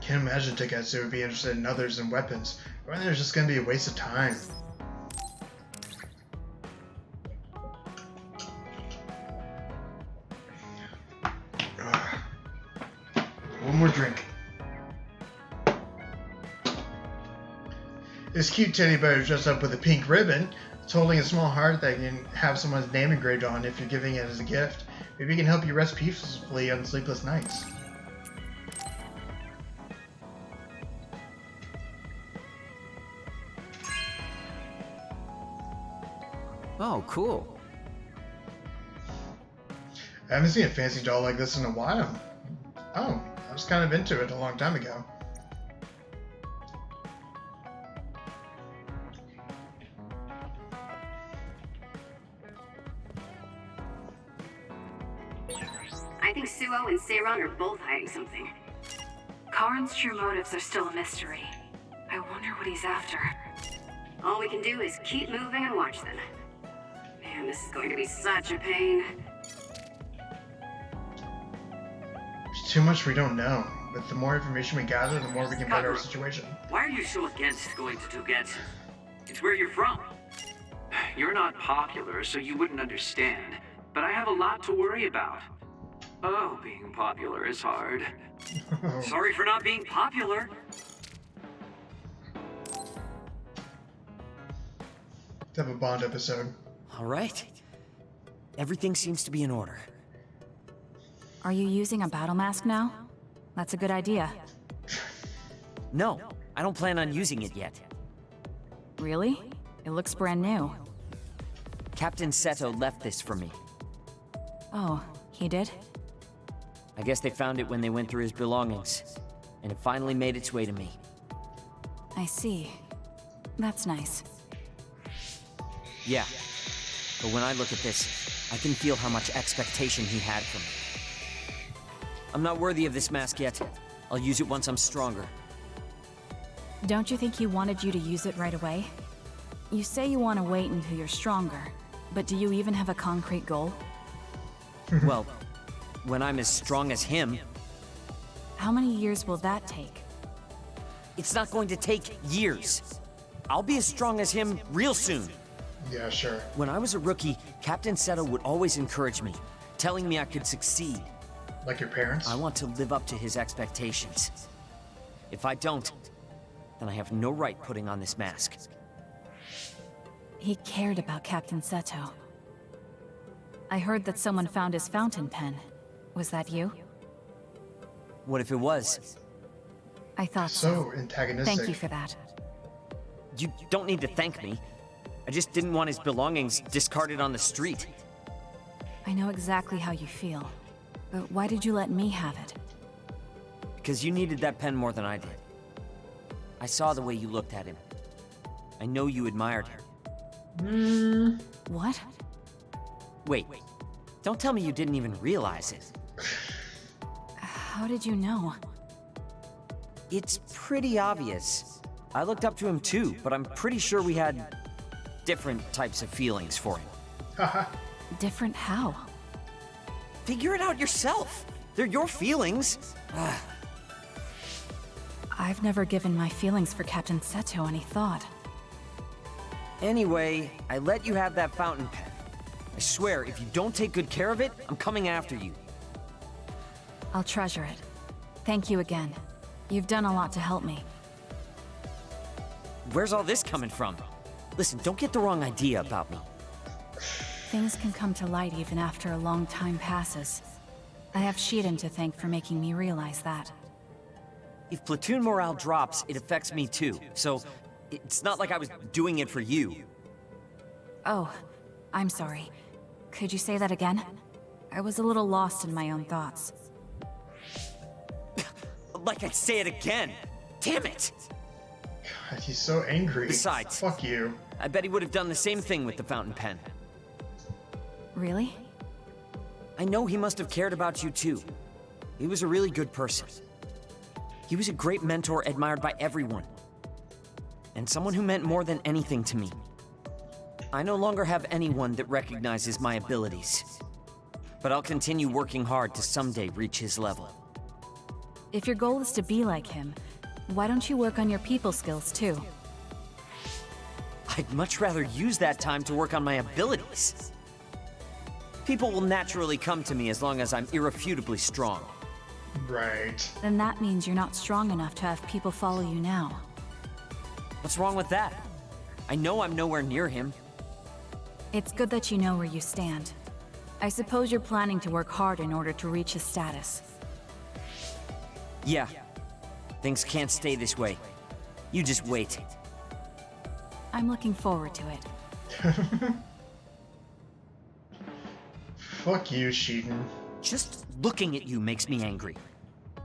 Can't imagine Taketsu would be interested in others and weapons. Or there's just gonna be a waste of time. One more drink. This cute teddy bear is dressed up with a pink ribbon. It's holding a small heart that can have someone's name engraved on if you're giving it as a gift. Maybe it can help you rest peacefully on sleepless nights. Oh, cool. I haven't seen a fancy doll like this in a while. Oh, I was kind of into it a long time ago. I think Suo and Seiran are both hiding something. Karin's true motives are still a mystery. I wonder what he's after. All we can do is keep moving and watch them. Man, this is going to be such a pain. There's too much we don't know, but the more information we gather, the more we can better our situation. Why are you so against going to Togetsu? It's where you're from. You're not popular, so you wouldn't understand. But I have a lot to worry about. Oh, being popular is hard. Sorry for not being popular. To have a Bond episode. All right. Everything seems to be in order. Are you using a battle mask now? That's a good idea. No, I don't plan on using it yet. Really? It looks brand new. Captain Seto left this for me. Oh, he did? I guess they found it when they went through his belongings, and it finally made its way to me. I see. That's nice. Yeah, but when I look at this, I can feel how much expectation he had from me. I'm not worthy of this mask yet. I'll use it once I'm stronger. Don't you think he wanted you to use it right away? You say you want to wait until you're stronger, but do you even have a concrete goal? Well, when I'm as strong as him... How many years will that take? It's not going to take years. I'll be as strong as him real soon. Yeah, sure. When I was a rookie, Captain Seto would always encourage me, telling me I could succeed. Like your parents? I want to live up to his expectations. If I don't, then I have no right putting on this mask. He cared about Captain Seto. I heard that someone found his fountain pen. Was that you? What if it was? I thought so. So antagonistic. Thank you for that. You don't need to thank me. I just didn't want his belongings discarded on the street. I know exactly how you feel. But why did you let me have it? Because you needed that pen more than I did. I saw the way you looked at him. I know you admired him. What? Wait, don't tell me you didn't even realize it. How did you know? It's pretty obvious. I looked up to him too, but I'm pretty sure we had different types of feelings for him. Different how? Figure it out yourself. They're your feelings. I've never given my feelings for Captain Seto any thought. Anyway, I let you have that fountain pen. I swear, if you don't take good care of it, I'm coming after you. I'll treasure it. Thank you again. You've done a lot to help me. Where's all this coming from? Listen, don't get the wrong idea about me. Things can come to light even after a long time passes. I have Shiden to thank for making me realize that. If platoon morale drops, it affects me too. So, it's not like I was doing it for you. Oh, I'm sorry. Could you say that again? I was a little lost in my own thoughts. Like I'd say it again! Damn it! God, he's so angry. Besides, fuck you. I bet he would have done the same thing with the fountain pen. Really? I know he must have cared about you too. He was a really good person. He was a great mentor admired by everyone. And someone who meant more than anything to me. I no longer have anyone that recognizes my abilities. But I'll continue working hard to someday reach his level. If your goal is to be like him, why don't you work on your people skills too? I'd much rather use that time to work on my abilities. People will naturally come to me as long as I'm irrefutably strong. Right. Then that means you're not strong enough to have people follow you now. What's wrong with that? I know I'm nowhere near him. It's good that you know where you stand. I suppose you're planning to work hard in order to reach his status. Yeah. Things can't stay this way. You just wait. I'm looking forward to it. Fuck you, Shiden. Just looking at you makes me angry.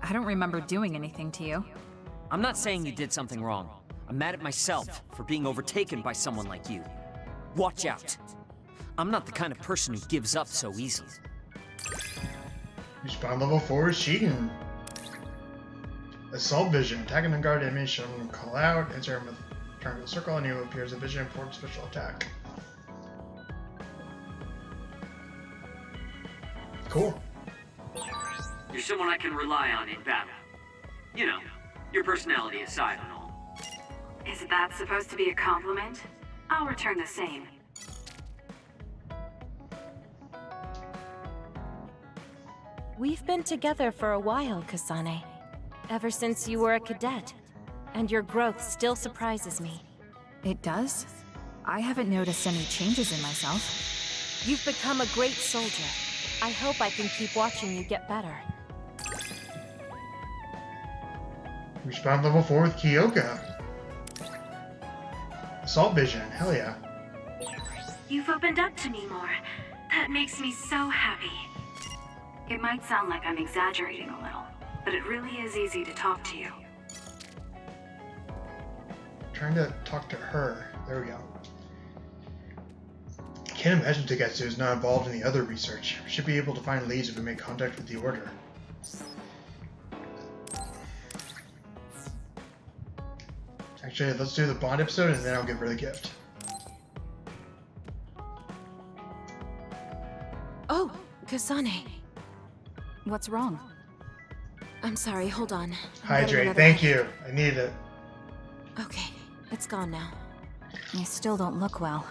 I don't remember doing anything to you. I'm not saying you did something wrong. I'm mad at myself for being overtaken by someone like you. Watch out. I'm not the kind of person who gives up so easily. Respawn level 4 is cheating. Assault vision. Attacking the guard enemy shown call out. Enter him with triangle circle and he appears a vision for special attack. Cool. You're someone I can rely on in battle. You know, your personality aside and all. Is that supposed to be a compliment? I'll return the same. We've been together for a while, Kasane. Ever since you were a cadet. And your growth still surprises me. It does? I haven't noticed any changes in myself. You've become a great soldier. I hope I can keep watching you get better. Respawn level 4 with Kyoka. Assault vision. Hell yeah. You've opened up to me more. That makes me so happy. It might sound like I'm exaggerating a little, but it really is easy to talk to you. Trying to talk to her. There we go. Can't imagine Tagetsu is not involved in the other research. Should be able to find leads if we make contact with the Order. Actually, let's do the Bond episode and then I'll give her the gift. Oh, Kasane. What's wrong? I'm sorry, hold on. Hydrate, thank you. I need it. Okay, it's gone now. You still don't look well.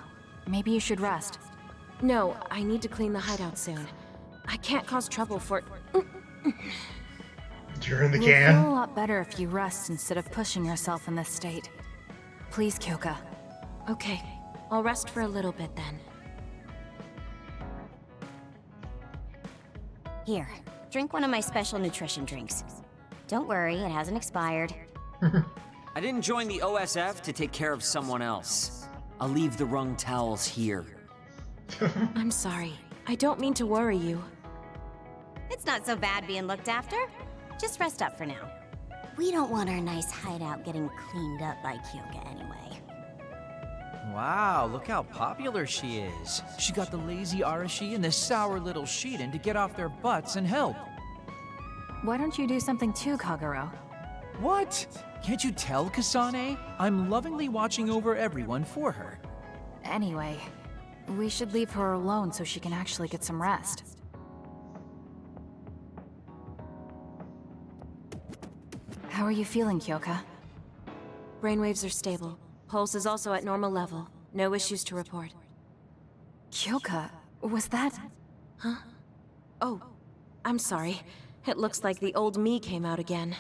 Maybe you should rest. No, I need to clean the hideout soon. I can't cause trouble for... You're in the You'll can. feel a lot better if you rest instead of pushing yourself in this state. Please, Kyoka. Okay, I'll rest for a little bit then. Here, drink one of my special nutrition drinks. Don't worry, it hasn't expired. I didn't join the OSF to take care of someone else. I'll leave the wrung towels here. I'm sorry. I don't mean to worry you. It's not so bad being looked after. Just rest up for now. We don't want our nice hideout getting cleaned up by Kyoka anyway. Wow, look how popular she is. She got the lazy Arashi and the sour little Shiden to get off their butts and help. Why don't you do something too, Kagero? What? Can't you tell, Kasane? I'm lovingly watching over everyone for her. Anyway, we should leave her alone so she can actually get some rest. How are you feeling, Kyoka? Brainwaves are stable. Pulse is also at normal level. No issues to report. Kyoka, was that... Huh? Oh, I'm sorry. It looks like the old me came out again.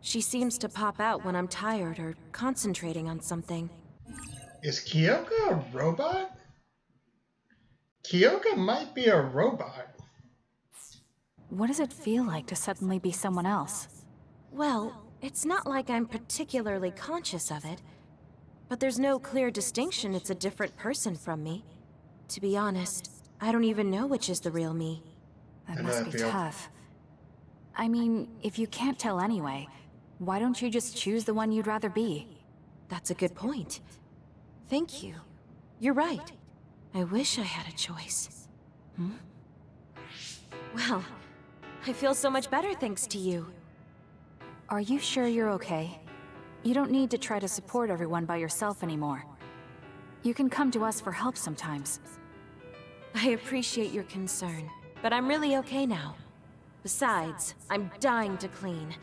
She seems to pop out when I'm tired or concentrating on something. Is Kyoka a robot? Kyoka might be a robot. What does it feel like to suddenly be someone else? Well, it's not like I'm particularly conscious of it. But there's no clear distinction it's a different person from me. To be honest, I don't even know which is the real me. That must be tough. I mean, if you can't tell anyway, why don't you just choose the one you'd rather be? That's a good point. Thank you. You're right. I wish I had a choice. Well, I feel so much better thanks to you. Are you sure you're okay? You don't need to try to support everyone by yourself anymore. You can come to us for help sometimes. I appreciate your concern, but I'm really okay now. Besides, I'm dying to clean.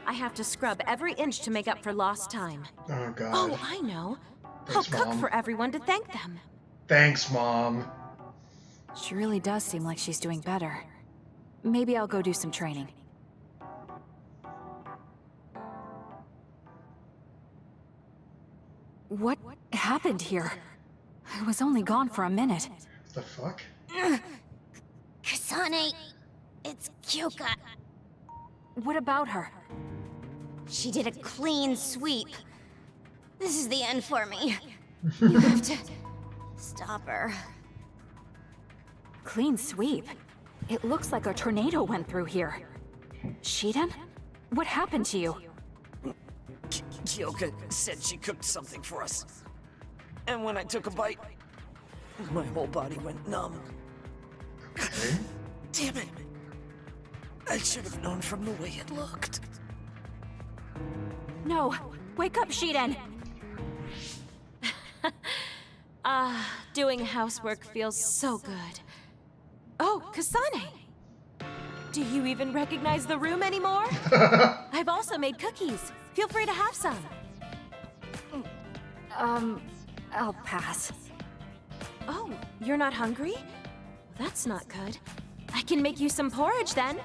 I have to scrub every inch to make up for lost time. Oh, God. Oh, I know. Thanks, I'll cook Mom. for everyone to thank them. Thanks, Mom. She really does seem like she's doing better. Maybe I'll go do some training. What happened here? I was only gone for a minute. What the fuck? Kasane, it's Kyoka. What about her? She did a clean sweep. This is the end for me. You have to stop her. Clean sweep? It looks like a tornado went through here. Shiden? What happened to you? Kyoka said she cooked something for us. And when I took a bite, my whole body went numb. Okay. Damn it! I should have known from the way it looked. No! Wake up, Shiden! Doing housework feels so good. Oh, Kasane! Do you even recognize the room anymore? I've also made cookies. Feel free to have some. I'll pass. Oh, you're not hungry? That's not good. I can make you some porridge then.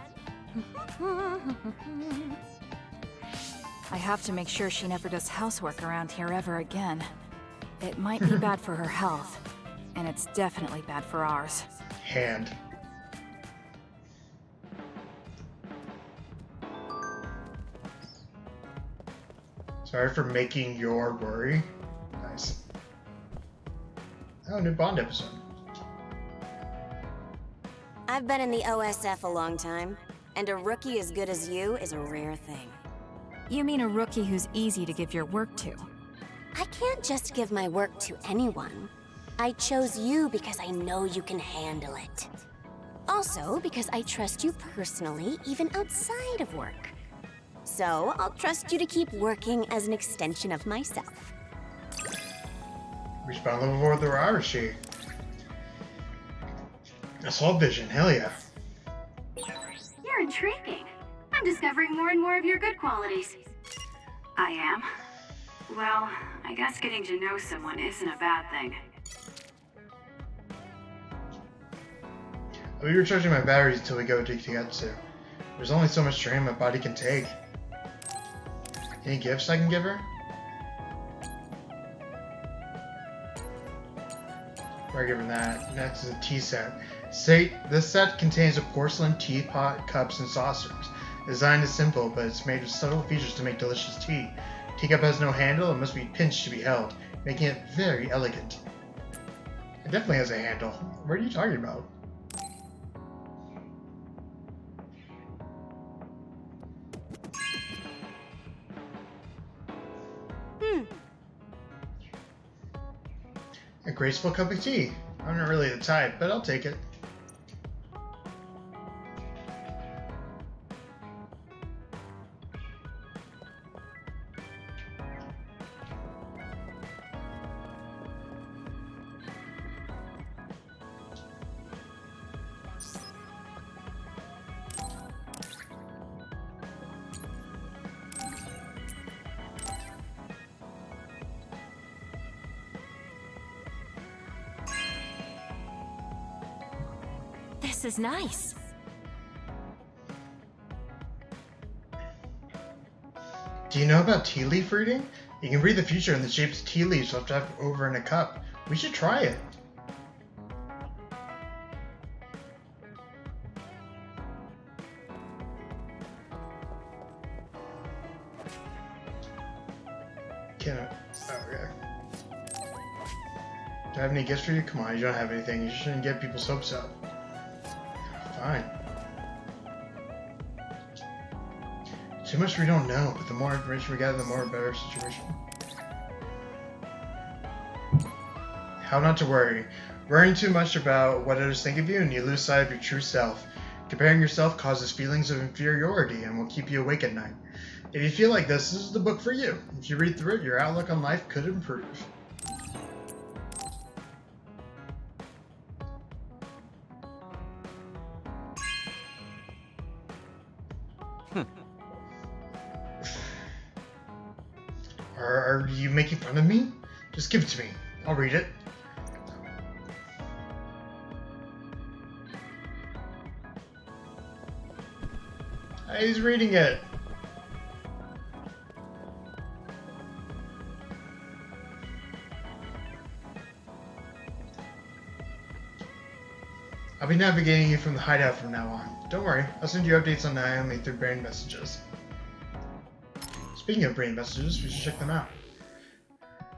I have to make sure she never does housework around here ever again. It might be bad for her health, and it's definitely bad for ours. Hand. Sorry for making your worry. Nice. Oh, new Bond episode. I've been in the OSF a long time, and a rookie as good as you is a rare thing. You mean a rookie who's easy to give your work to? I can't just give my work to anyone. I chose you because I know you can handle it. Also, because I trust you personally, even outside of work. So, I'll trust you to keep working as an extension of myself. Respawn level 4 with the Arashi. Assault vision, hell yeah. You're intriguing. I'm discovering more and more of your good qualities. I am. Well, I guess getting to know someone isn't a bad thing. I'll be recharging my batteries until we go to Kigetsu. There's only so much strain my body can take. Any gifts I can give her? Before I give her that, next is a tea set. This set contains a porcelain teapot, cups, and saucers. The design is simple, but it's made with subtle features to make delicious tea. Teacup has no handle and must be pinched to be held, making it very elegant. It definitely has a handle. What are you talking about? A graceful cup of tea. I'm not really the type, but I'll take it. This is nice. Do you know about tea leaf reading? You can read the future in the shapes of tea leaves left over in a cup. We should try it. Can I? Oh, okay. Do I have any gifts for you? Come on, you don't have anything. You shouldn't get people's hopes up. Fine. Too much we don't know, but the more information we gather, the more better situation. How not to worry. Worrying too much about what others think of you and you lose sight of your true self. Comparing yourself causes feelings of inferiority and will keep you awake at night. If you feel like this is the book for you. If you read through it, your outlook on life could improve. Are you making fun of me? Just give it to me. I'll read it. He's reading it. I'll be navigating you from the hideout from now on. Don't worry, I'll send you updates on Naomi through brain messages. Speaking of brain messages, we should check them out.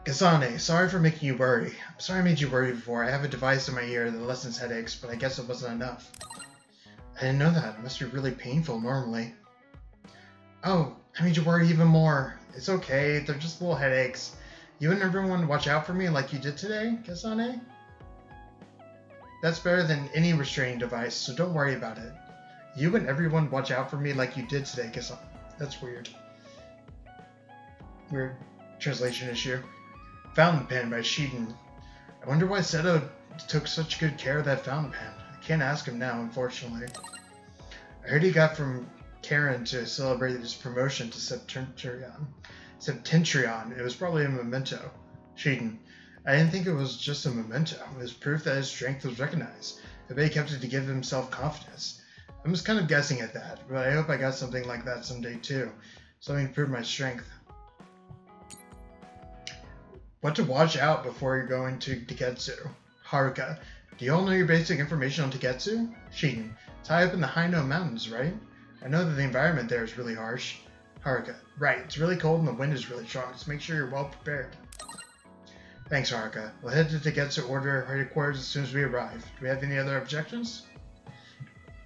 Kasane, sorry for making you worry. I'm sorry I made you worry before. I have a device in my ear that lessens headaches, but I guess it wasn't enough. I didn't know that. It must be really painful normally. Oh, I made you worry even more. It's okay, they're just little headaches. You and everyone watch out for me like you did today, Kasane? That's better than any restraining device, so don't worry about it. You and everyone watch out for me like you did today, Kasane. That's weird. Weird translation issue. Fountain pen by Sheldon. I wonder why Seto took such good care of that fountain pen. I can't ask him now, unfortunately. I heard he got from Karen to celebrate his promotion to Septentrion. Septentrion. It was probably a memento. Sheldon. I didn't think it was just a memento. It was proof that his strength was recognized. I bet he kept it to give himself confidence. I'm just kind of guessing at that, but I hope I got something like that someday too. Something to prove my strength. What to watch out before you're going to Tagetsu? Haruka. Do you all know your basic information on Tagetsu? Sheldon. It's high up in the Haino Mountains, right? I know that the environment there is really harsh. Haruka. Right, it's really cold and the wind is really strong, so make sure you're well prepared. Thanks, Haruka. We'll head to Tagetsu Order headquarters as soon as we arrive. Do we have any other objections?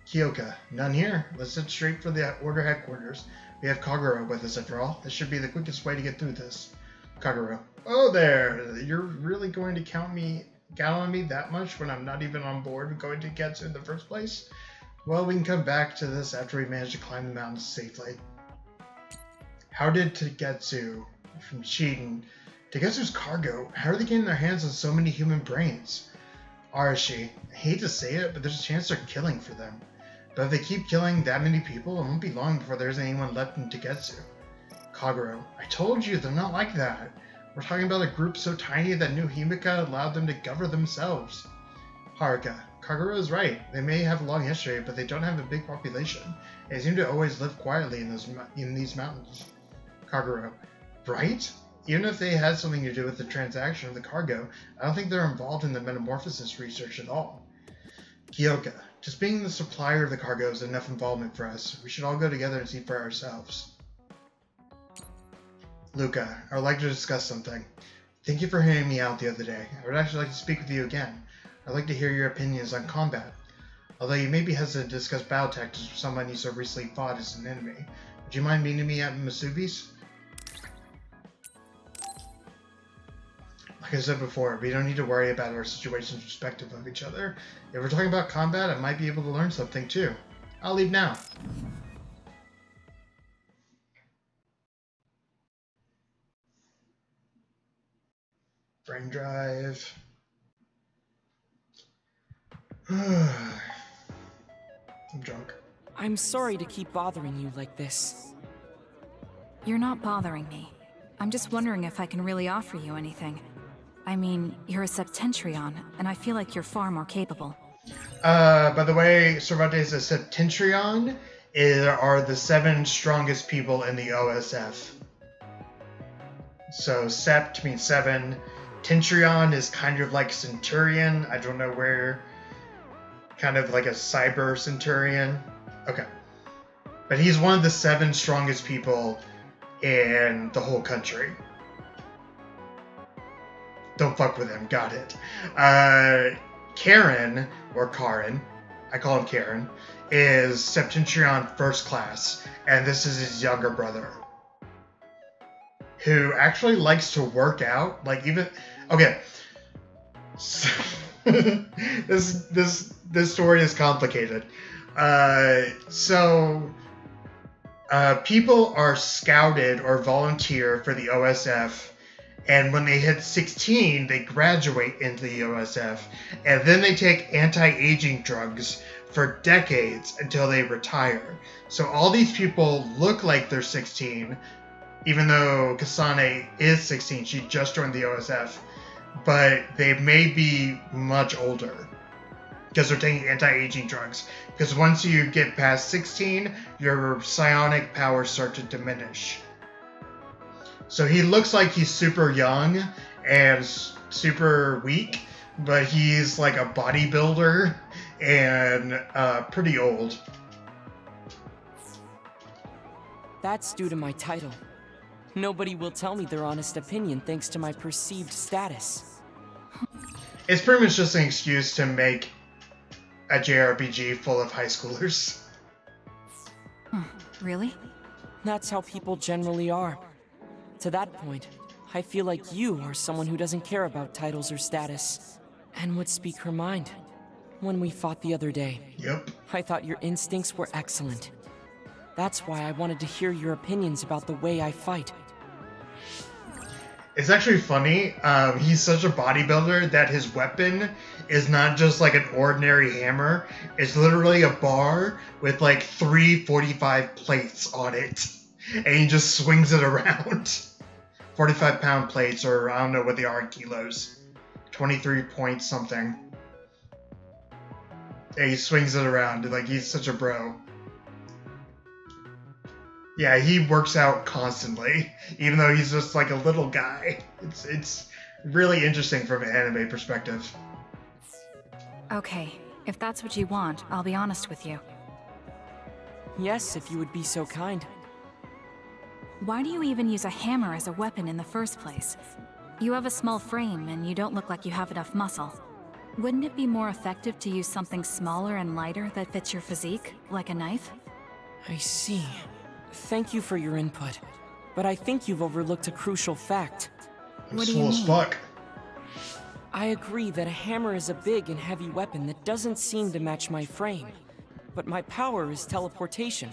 Kyoka. None here. Let's head straight for the Order headquarters. We have Kagero with us after all. This should be the quickest way to get through this. Kagero. Oh there! You're really going to count on me that much when I'm not even on board going to Tagetsu in the first place? Well, we can come back to this after we manage to climb the mountains safely. How did Tagetsu from Sheldon? Tagetsu's cargo. How are they getting their hands on so many human brains? Arashi. I hate to say it, but there's a chance they're killing for them. But if they keep killing that many people, it won't be long before there's anyone left in Tagetsu. Kagero. I told you, they're not like that. We're talking about a group so tiny that New Himika allowed them to govern themselves. Haruka. Kagero is right. They may have a long history, but they don't have a big population. They seem to always live quietly in these mountains. Kagero. Right? Even if they had something to do with the transaction of the cargo, I don't think they're involved in the metamorphosis research at all. Kyoka. Just being the supplier of the cargo is enough involvement for us. We should all go together and see for ourselves. Luca, I would like to discuss something. Thank you for hearing me out the other day. I would actually like to speak with you again. I'd like to hear your opinions on combat. Although you may be hesitant to discuss battle tactics with someone you so recently fought as an enemy, would you mind meeting me at Masubi's? Like I said before, we don't need to worry about our situations respective of each other. If we're talking about combat, I might be able to learn something too. I'll leave now. Brain drive. I'm drunk. I'm sorry to keep bothering you like this. You're not bothering me. I'm just wondering if I can really offer you anything. I mean, you're a Septentrion, and I feel like you're far more capable. By the way, Cervantes, a Septentrion are the 7 strongest people in the OSF. So Sept means 7. Tentrion is kind of like Centurion. I don't know where. Kind of like a cyber Centurion. Okay. But he's one of the 7 strongest people in the whole country. Don't fuck with him. Got it. Karen, or Karen, I call him Karen, is Septentrion First Class, and this is his younger brother, who actually likes to work out. Like even, okay. So, this story is complicated. People are scouted or volunteer for the OSF, and when they hit 16, they graduate into the OSF, and then they take anti-aging drugs for decades until they retire. So all these people look like they're 16, even though Kasane is 16. She just joined the OSF, but they may be much older because they're taking anti-aging drugs. Because once you get past 16, your psionic powers start to diminish. So he looks like he's super young and super weak, but he's like a bodybuilder and pretty old. That's due to my title. Nobody will tell me their honest opinion thanks to my perceived status. It's pretty much just an excuse to make a JRPG full of high schoolers. Really? That's how people generally are. To that point, I feel like you are someone who doesn't care about titles or status, and would speak her mind. When we fought the other day. Yep. I thought your instincts were excellent. That's why I wanted to hear your opinions about the way I fight. It's actually funny. He's such a bodybuilder that his weapon is not just like an ordinary hammer. It's literally a bar with like 3 45 plates on it. And he just swings it around. 45-pound plates, or I don't know what they are in kilos. 23 point something. And he swings it around. Like, he's such a bro. Yeah, he works out constantly, even though he's just like a little guy. It's really interesting from an anime perspective. Okay, if that's what you want, I'll be honest with you. Yes, if you would be so kind. Why do you even use a hammer as a weapon in the first place? You have a small frame, and you don't look like you have enough muscle. Wouldn't it be more effective to use something smaller and lighter that fits your physique, like a knife? I see. Thank you for your input, but I think you've overlooked a crucial fact. What do you mean? Fuck. I agree that a hammer is a big and heavy weapon that doesn't seem to match my frame, but my power is teleportation.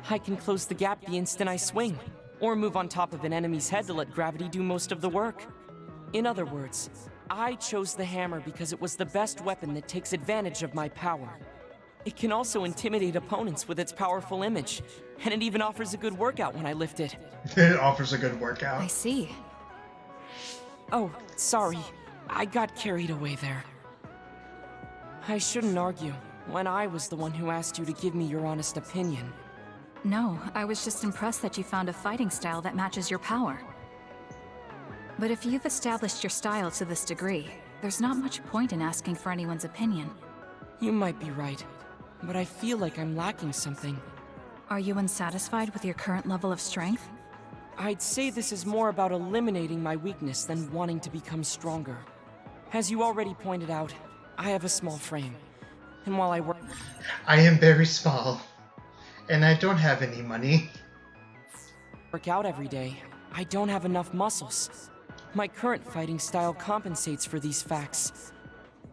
I can close the gap the instant I swing, or move on top of an enemy's head to let gravity do most of the work. In other words, I chose the hammer because it was the best weapon that takes advantage of my power. It can also intimidate opponents with its powerful image, and it even offers a good workout when I lift it. It offers a good workout. I see. Oh, sorry. I got carried away there. I shouldn't argue, when I was the one who asked you to give me your honest opinion. No, I was just impressed that you found a fighting style that matches your power. But if you've established your style to this degree, there's not much point in asking for anyone's opinion. You might be right, but I feel like I'm lacking something. Are you unsatisfied with your current level of strength? I'd say this is more about eliminating my weakness than wanting to become stronger. As you already pointed out, I have a small frame, and while I work am very small, and I don't have any money. Out every day, I don't have enough muscles. My current fighting style compensates for these facts,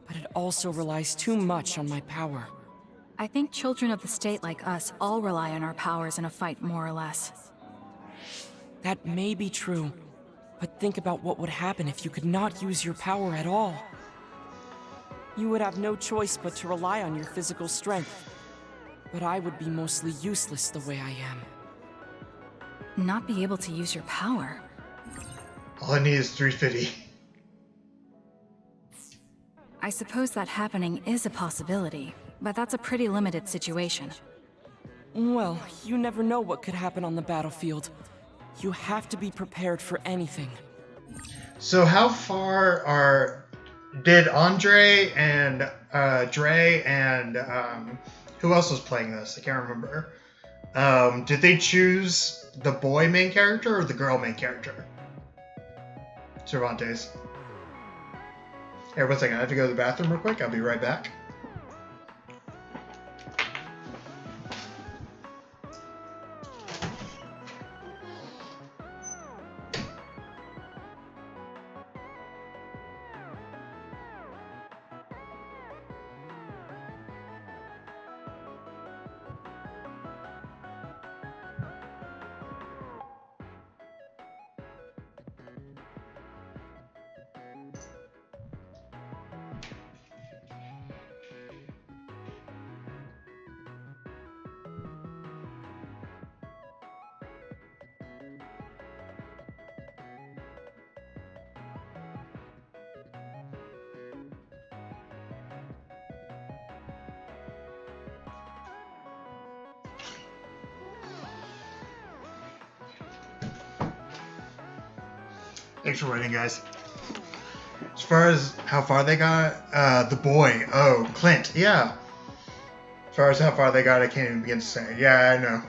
but it also relies too much on my power. I think children of the state like us all rely on our powers in a fight, more or less. That may be true, but think about what would happen if you could not use your power at all. You would have no choice but to rely on your physical strength, but I would be mostly useless the way I am. Not be able to use your power? All I need is 350. I suppose that happening is a possibility, but that's a pretty limited situation. Well, you never know what could happen on the battlefield. You have to be prepared for anything. So how far did Andre and Dre and who else was playing this? I can't remember. Did they choose the boy main character or the girl main character? Cervantes. Hey, 1 second. I have to go to the bathroom real quick. I'll be right back. Thanks for waiting, guys. As far as how far they got, the boy, Clint, yeah. As far as how far they got, I can't even begin to say. Yeah, I know.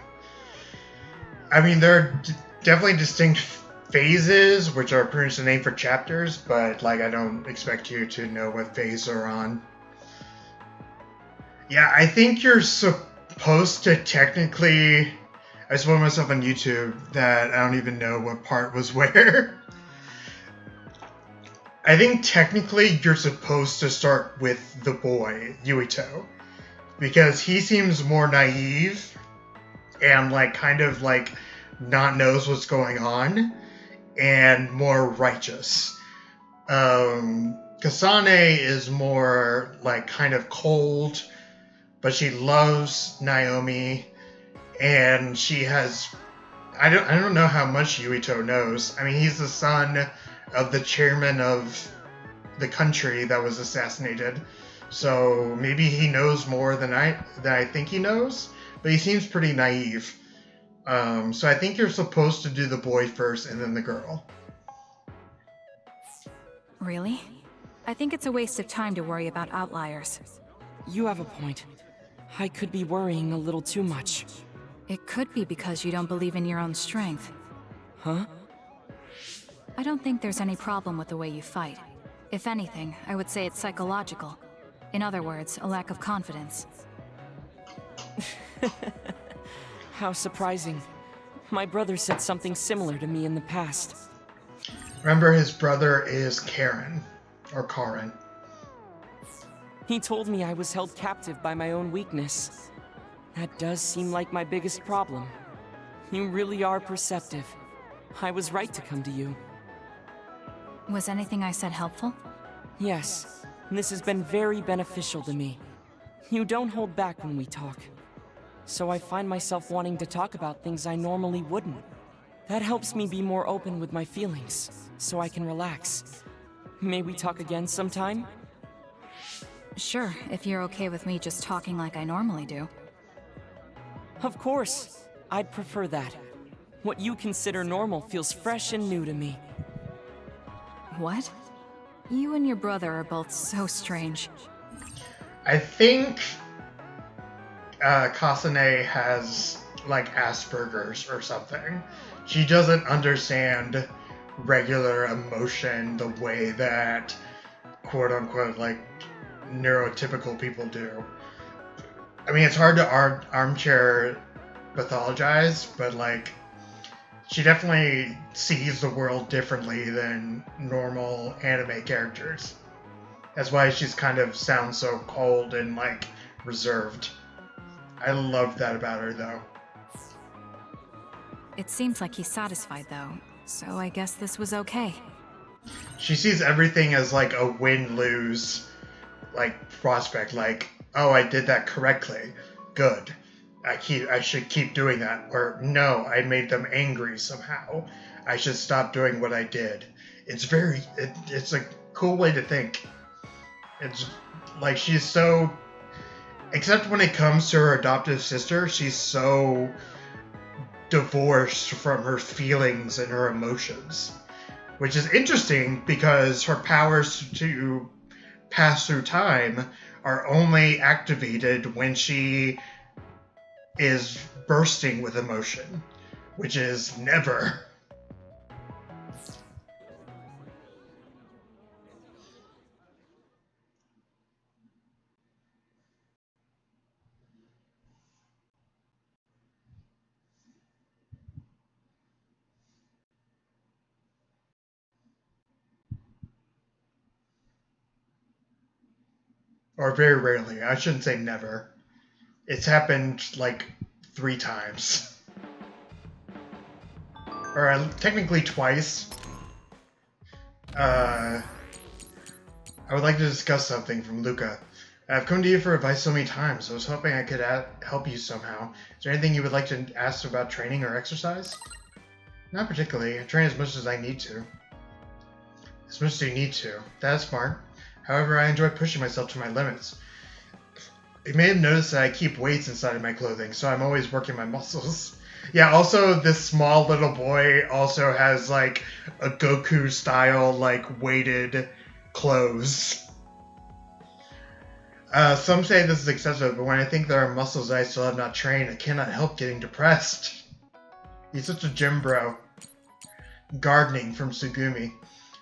I mean, there are definitely distinct phases, which are pretty much the name for chapters, but, like, I don't expect you to know what phase they're on. Yeah, I think you're supposed to technically... I spoiled myself on YouTube that I don't even know what part was where. I think technically you're supposed to start with the boy, Yuito, because he seems more naive and like kind of like not knows what's going on and more righteous. Kasane is more like kind of cold, but she loves Naomi, and she has I don't know how much Yuito knows. I mean, he's the son of the chairman of the country that was assassinated, so maybe he knows more than I think he knows. But he seems pretty naive. So I think you're supposed to do the boy first and then the girl. Really? I think it's a waste of time to worry about outliers. You have a point. I could be worrying a little too much. It could be because you don't believe in your own strength. Huh? I don't think there's any problem with the way you fight. If anything, I would say it's psychological. In other words, a lack of confidence. How surprising. My brother said something similar to me in the past. Remember, his brother is Karen. Or Karen. He told me I was held captive by my own weakness. That does seem like my biggest problem. You really are perceptive. I was right to come to you. Was anything I said helpful? Yes. This has been very beneficial to me. You don't hold back when we talk. So I find myself wanting to talk about things I normally wouldn't. That helps me be more open with my feelings, so I can relax. May we talk again sometime? Sure, if you're okay with me just talking like I normally do. Of course. I'd prefer that. What you consider normal feels fresh and new to me. What? You and your brother are both so strange. I think Kasane has like Asperger's or something. She doesn't understand regular emotion the way that quote unquote like neurotypical people do. I mean, it's hard to armchair pathologize, but like she definitely sees the world differently than normal anime characters. That's why she's kind of sounds so cold and like reserved. I love that about her though. It seems like he's satisfied though, so I guess this was okay. She sees everything as like a win-lose like prospect, like, oh, I did that correctly. Good. I should keep doing that. Or no, I made them angry somehow. I should stop doing what I did. It's it's a cool way to think. It's like she's so, except when it comes to her adoptive sister, she's so divorced from her feelings and her emotions. Which is interesting because her powers to pass through time are only activated when she is bursting with emotion, which is never. Or very rarely. I shouldn't say never. It's happened like 3 times. Or technically twice. I would like to discuss something from Luca. I've come to you for advice so many times. I was hoping I could help you somehow. Is there anything you would like to ask about training or exercise? Not particularly. I train as much as I need to. As much as you need to. That's smart. However, I enjoy pushing myself to my limits. You may have noticed that I keep weights inside of my clothing, so I'm always working my muscles. Yeah, also, this small little boy also has, like, a Goku-style, like, weighted clothes. Some say this is excessive, but when I think there are muscles that I still have not trained, I cannot help getting depressed. He's such a gym bro. Gardening from Sugumi.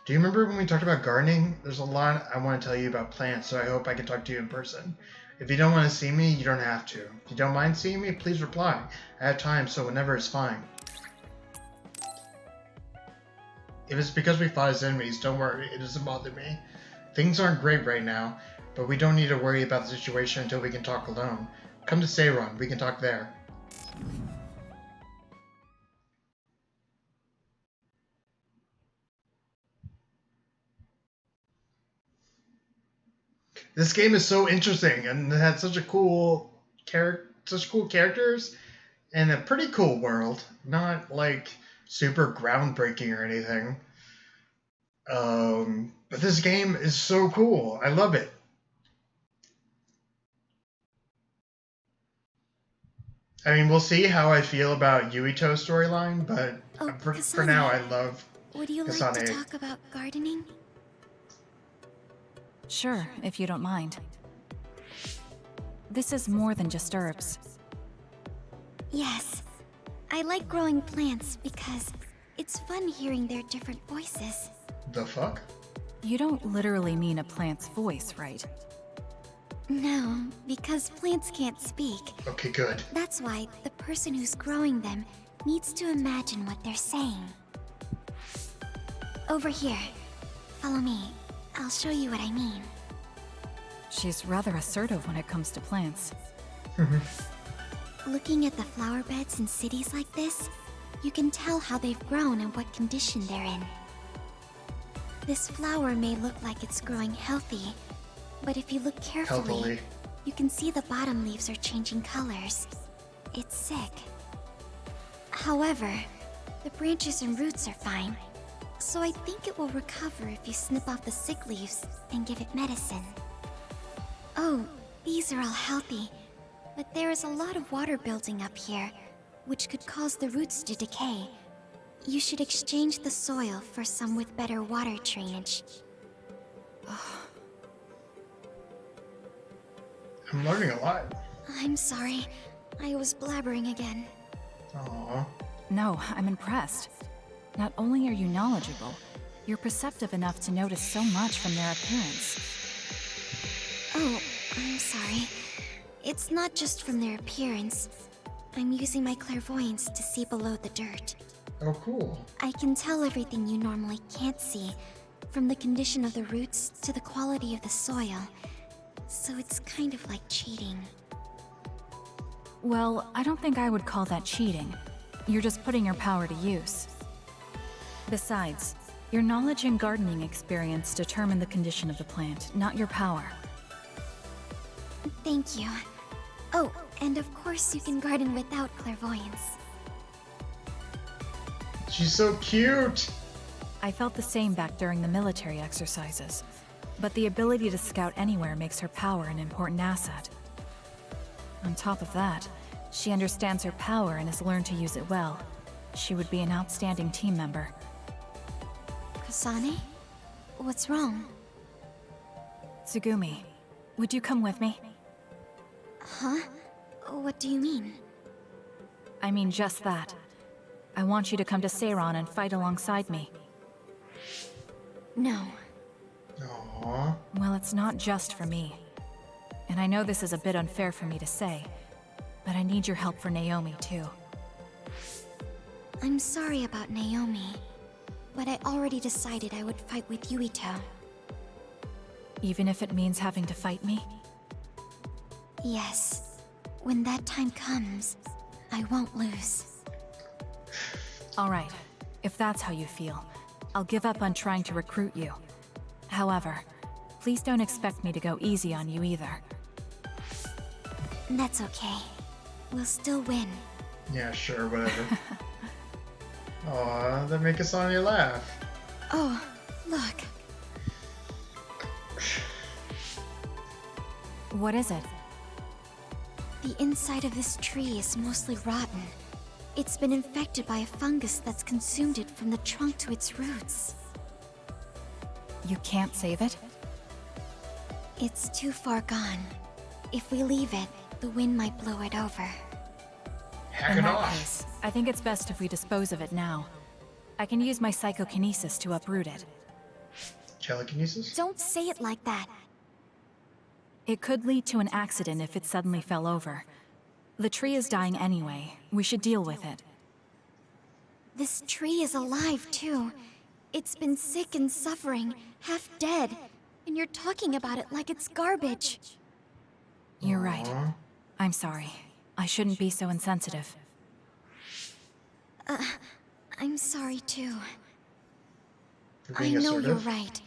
Do you remember when we talked about gardening? There's a lot I want to tell you about plants, so I hope I can talk to you in person. If you don't want to see me, you don't have to. If you don't mind seeing me, please reply. I have time, so whenever is fine. If it's because we fought as enemies, don't worry, it doesn't bother me. Things aren't great right now, but we don't need to worry about the situation until we can talk alone. Come to Seiron, we can talk there. This game is so interesting and it had such cool characters and a pretty cool world. Not like super groundbreaking or anything. But this game is so cool. I love it. I mean, we'll see how I feel about Yuito's storyline, but for now, I love Would you Kasane. like to talk about gardening? Sure, if you don't mind. This is more than just herbs. Yes. I like growing plants because it's fun hearing their different voices. The fuck? You don't literally mean a plant's voice, right? No, because plants can't speak. Okay, good. That's why the person who's growing them needs to imagine what they're saying. Over here. Follow me. I'll show you what I mean. She's rather assertive when it comes to plants. Looking at the flower beds in cities like this, you can tell how they've grown and what condition they're in. This flower may look like it's growing healthy, but if you look carefully, you can see the bottom leaves are changing colors. It's sick. However, the branches and roots are fine, so I think it will recover if you snip off the sick leaves and give it medicine. Oh, these are all healthy, but there is a lot of water building up here, which could cause the roots to decay. You should exchange the soil for some with better water drainage. I'm learning a lot. I'm sorry. I was blabbering again. Aww. No, I'm impressed. Not only are you knowledgeable, you're perceptive enough to notice so much from their appearance. Oh, I'm sorry. It's not just from their appearance. I'm using my clairvoyance to see below the dirt. Oh, cool. I can tell everything you normally can't see, from the condition of the roots to the quality of the soil. So it's kind of like cheating. Well, I don't think I would call that cheating. You're just putting your power to use. Besides, your knowledge and gardening experience determine the condition of the plant, not your power. Thank you. Oh, and of course you can garden without clairvoyance. She's so cute! I felt the same back during the military exercises, but the ability to scout anywhere makes her power an important asset. On top of that, she understands her power and has learned to use it well. She would be an outstanding team member. Kasane? What's wrong? Tsugumi, would you come with me? Huh? What do you mean? I mean just that. I want you to come to Seiron and fight alongside me. No. Aww. Well, it's not just for me. And I know this is a bit unfair for me to say, but I need your help for Naomi, too. I'm sorry about Naomi, but I already decided I would fight with Yuito. Even if it means having to fight me? Yes. When that time comes, I won't lose. All right. If that's how you feel, I'll give up on trying to recruit you. However, please don't expect me to go easy on you either. That's okay. We'll still win. Yeah, sure, whatever. Aw, that make Kasane laugh. Oh, look. What is it? The inside of this tree is mostly rotten. It's been infected by a fungus that's consumed it from the trunk to its roots. You can't save it? It's too far gone. If we leave it, the wind might blow it over. Hack In it that off. case, I think it's best if we dispose of it now. I can use my psychokinesis to uproot it. Telekinesis? Don't say it like that. It could lead to an accident if it suddenly fell over. The tree is dying anyway. We should deal with it. This tree is alive, too. It's been sick and suffering, half dead, and you're talking about it like it's garbage. You're right. I'm sorry. I shouldn't be so insensitive. I'm sorry too. You're I being know you're assertive. right.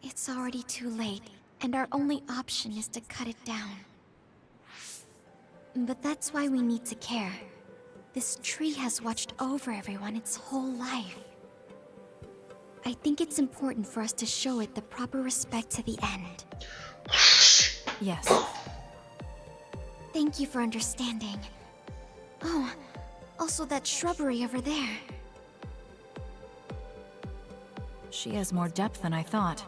It's already too late, and our only option is to cut it down. But that's why we need to care. This tree has watched over everyone its whole life. I think it's important for us to show it the proper respect to the end. Yes. Thank you for understanding. Oh, also that shrubbery over there. She has more depth than I thought.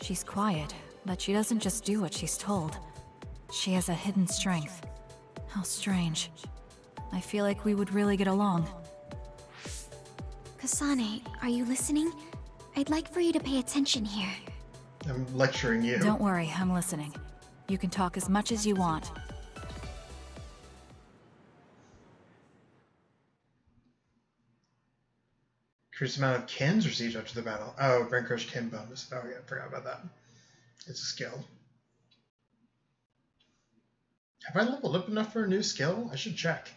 She's quiet, but she doesn't just do what she's told. She has a hidden strength. How strange. I feel like we would really get along. Kasane, are you listening? I'd like for you to pay attention here. I'm lecturing you. Don't worry, I'm listening. You can talk as much as you want. Increased amount of kins received after the battle. Oh, Brain Crush kin bonus. Oh yeah, I forgot about that. It's a skill. Have I leveled up enough for a new skill? I should check.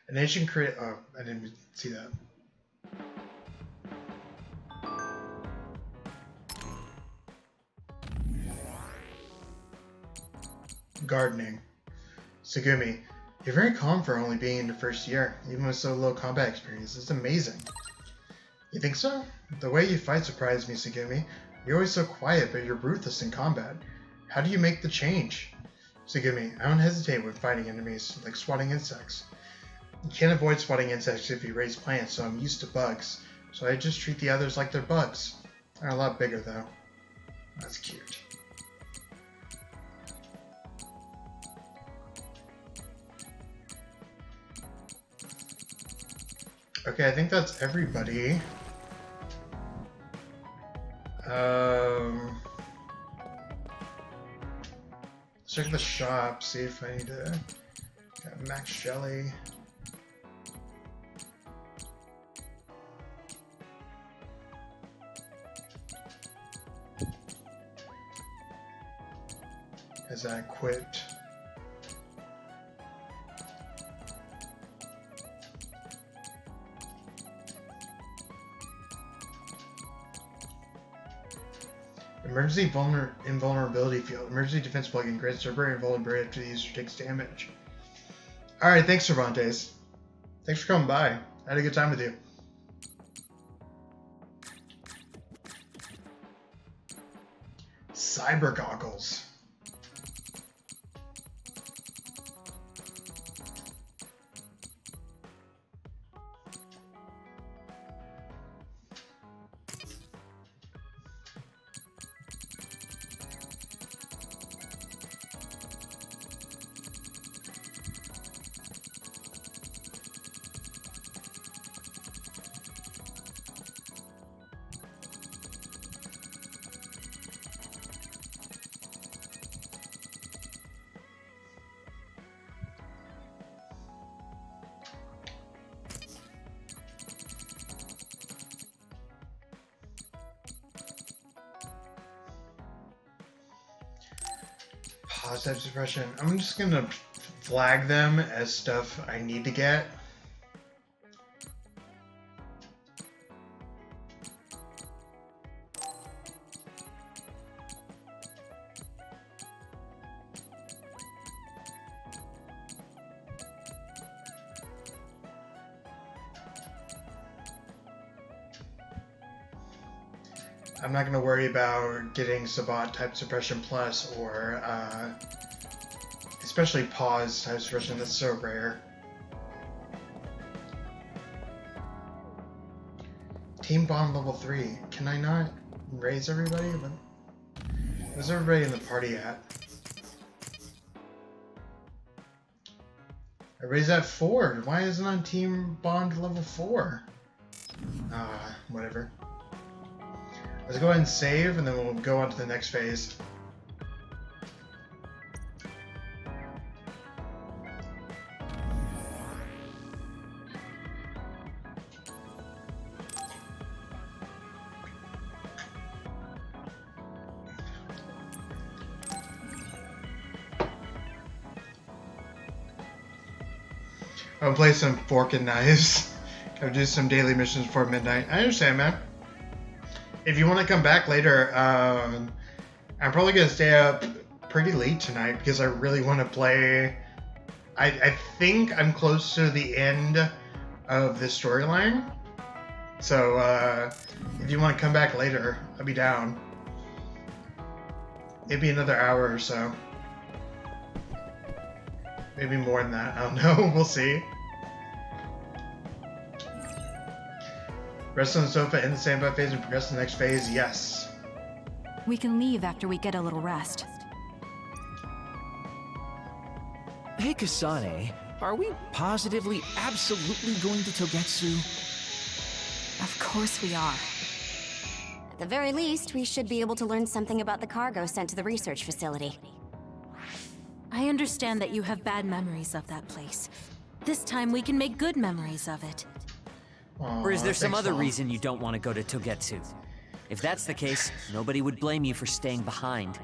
A nation create. Oh, I didn't see that. Gardening. Tsugumi, you're very calm for only being in your first year, even with so low combat experience. It's amazing. You think so? The way you fight surprised me, Tsugumi. You're always so quiet, but you're ruthless in combat. How do you make the change? Tsugumi, I don't hesitate when fighting enemies, like swatting insects. You can't avoid swatting insects if you raise plants, so I'm used to bugs. So I just treat the others like they're bugs. They're a lot bigger, though. That's cute. Okay, I think that's everybody. Let's check the shop, see if I need to get max jelly. Is that equipped? Emergency invulnerability field. Emergency defense plugin grants temporary invulnerability after the user takes damage. Alright, thanks, Cervantes. Thanks for coming by. I had a good time with you. Cyber goggles. Positive suppression. I'm just gonna flag them as stuff I need to get. I'm not going to worry about getting Sabat type suppression plus or especially pause type suppression. That's so rare. Team bomb level 3. Can I not raise everybody? Where's everybody in the party at? I raised at 4. Why isn't it on team bond level 4? Whatever. Let's go ahead and save, and then we'll go on to the next phase. I'll play some fork and knives. Gotta do some daily missions before midnight. I understand, man. If you want to come back later, I'm probably gonna stay up pretty late tonight because I really want to play. I think I'm close to the end of this storyline. So if you want to come back later, I'll be down. Maybe another hour or so. Maybe more than that. I don't know. We'll see. Rest on the sofa in the standby phase and progress to the next phase. Yes. We can leave after we get a little rest. Hey, Kasane, are we positively, absolutely going to Togetsu? Of course we are. At the very least, we should be able to learn something about the cargo sent to the research facility. I understand that you have bad memories of that place. This time we can make good memories of it. Or is there some other reason you don't want to go to Togetsu? If that's the case, nobody would blame you for staying behind.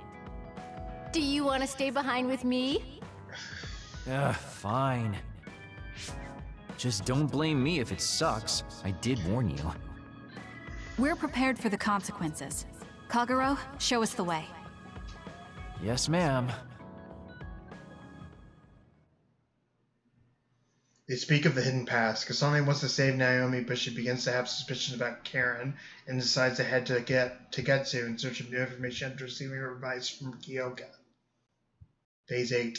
Do you want to stay behind with me? Fine. Just don't blame me if it sucks. I did warn you. We're prepared for the consequences. Kagero, show us the way. Yes, ma'am. They speak of the hidden past. Kasane wants to save Naomi, but she begins to have suspicions about Karen and decides to head to Togetsu in search of new information after receiving advice from Kyoka. Phase 8.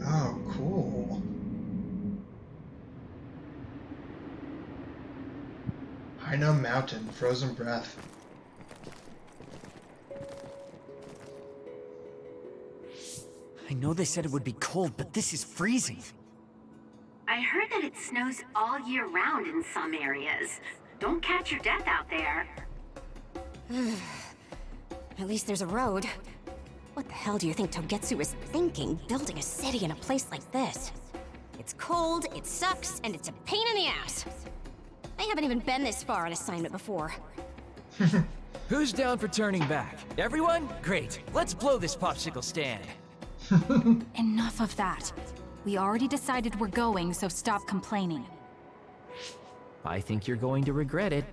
Oh, cool. Haino Mountain, Frozen Breath. I know they said it would be cold, but this is freezing. I heard that it snows all year round in some areas. Don't catch your death out there. At least there's a road. What the hell do you think Togetsu is thinking, building a city in a place like this? It's cold, it sucks, and it's a pain in the ass. I haven't even been this far on assignment before. Who's down for turning back? Everyone? Great. Let's blow this popsicle stand. Enough of that. We already decided we're going, so stop complaining. I think you're going to regret it.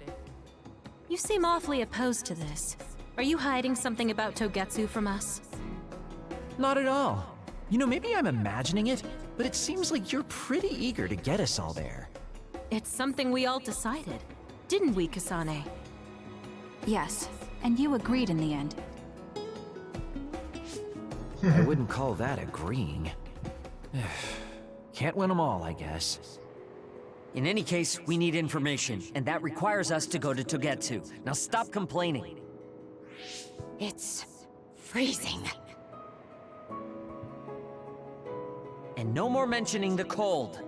You seem awfully opposed to this. Are you hiding something about Togetsu from us? Not at all. You know, maybe I'm imagining it, but it seems like you're pretty eager to get us all there. It's something we all decided. Didn't we, Kasane? Yes, and you agreed in the end. I wouldn't call that agreeing. Can't win them all, I guess. In any case, we need information, and that requires us to go to Togetsu. Now stop complaining. It's freezing. And no more mentioning the cold.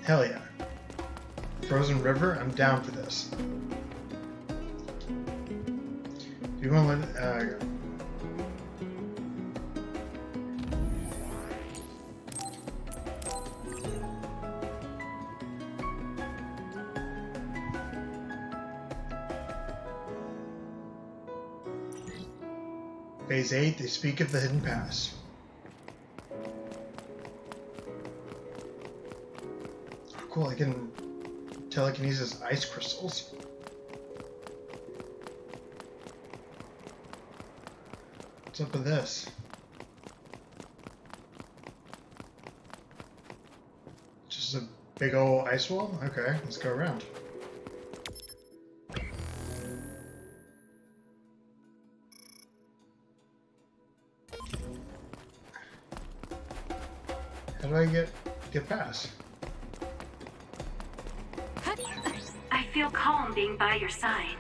Hell yeah. Frozen River, I'm down for this. Do you want to let Phase 8, they speak of the hidden past. Oh, cool, I can telekinesis ice crystals. What's up with this? Just a big old ice wall? Okay, let's go around. How do I get past? I feel calm being by your side.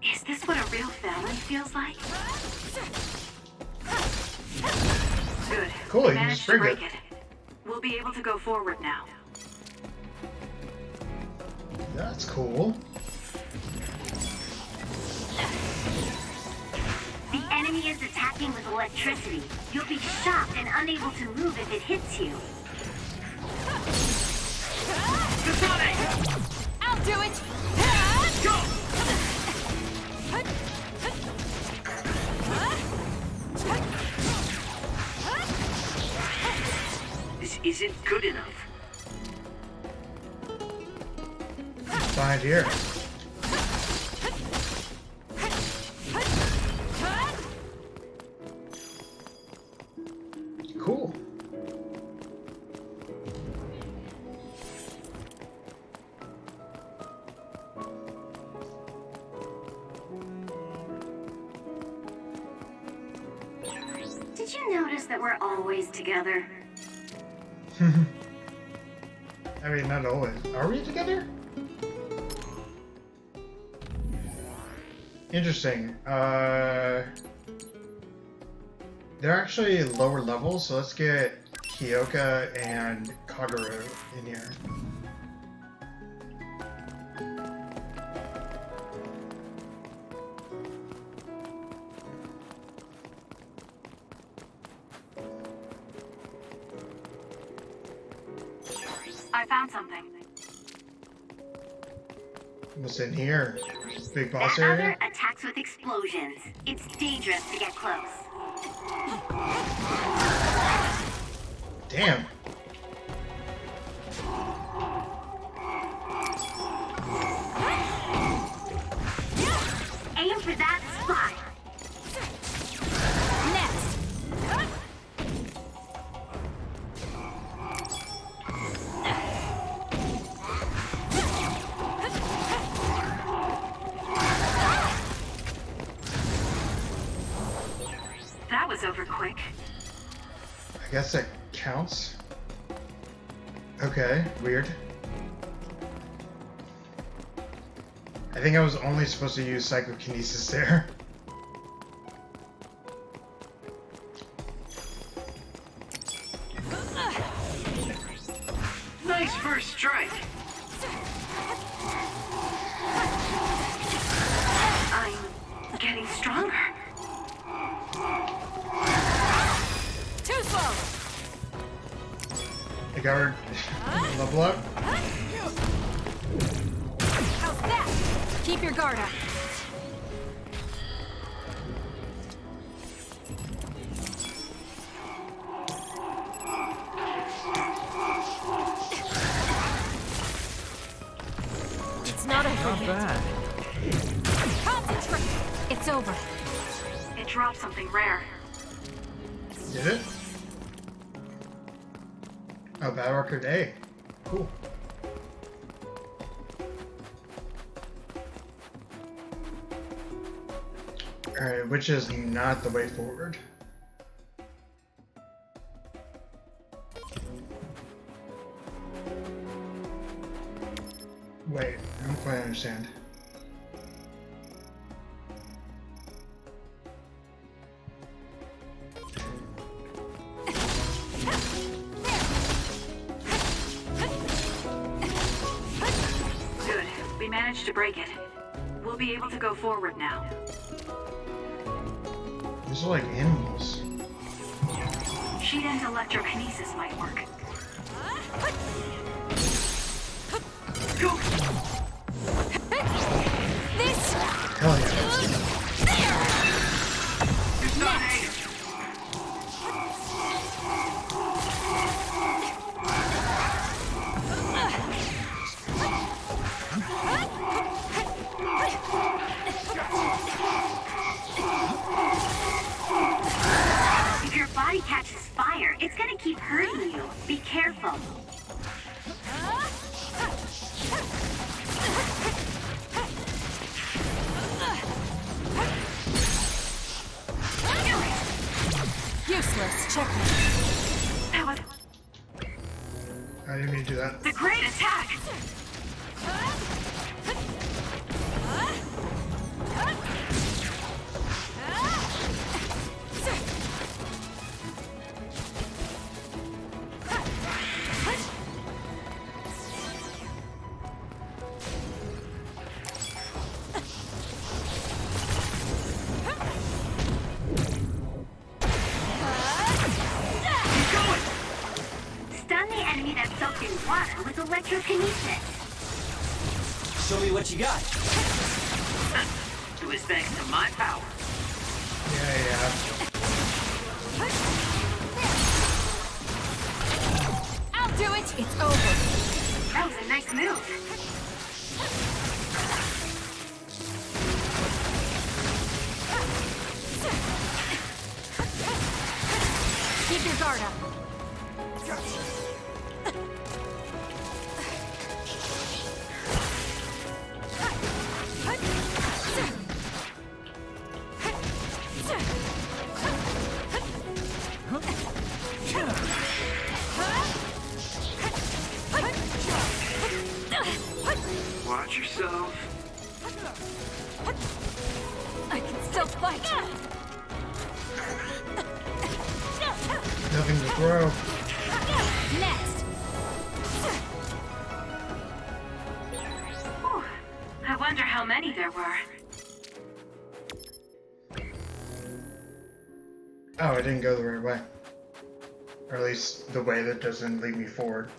Is this what a real family feels like? Good. Cool, We you can managed just to break break it. We'll be able to go forward now. That's cool. The enemy is attacking reacting with electricity. You'll be shocked and unable to move if it hits you. Kasane! I'll do it! Go! This isn't good enough. Behind here. Cool. Did you notice that we're always together? I mean, not always. Are we together? Interesting. They're actually lower levels, so let's get Kyoka and Kagero in here. I found something. What's in here? Big boss That area? other attacks with explosions. It's dangerous to get close. Damn. Aim for that spot. That was over quick. I guess that counts. Okay, weird. I think I was only supposed to use psychokinesis there. Nice first strike. I'm getting stronger. Too slow! I got her level up. How's that? Keep your guard up. It's not over Not yet. bad. Concentrate! It's over. It dropped something rare. Did it? Oh, Battle Record A. Cool. Alright, which is not the way forward. Wait, I don't quite understand. Good. We managed to break it. We'll be able to go forward now. These are like animals. Sheet and electrokinesis might work. Go! This! Hell yeah. Kasane! If your body catches fire, it's gonna keep hurting you. Be careful. Useless. Checkmate. That was I didn't mean to do that. the great attack! psychokinesis. Show me what you got. It was thanks to my power. Yeah. I'll do it! It's over. That was a nice move. Keep your guard up. Watch yourself. I can still fight. Nothing to throw. Next. Whew. I wonder how many there were. Oh, I didn't go the right way. Or at least the way that doesn't lead me forward.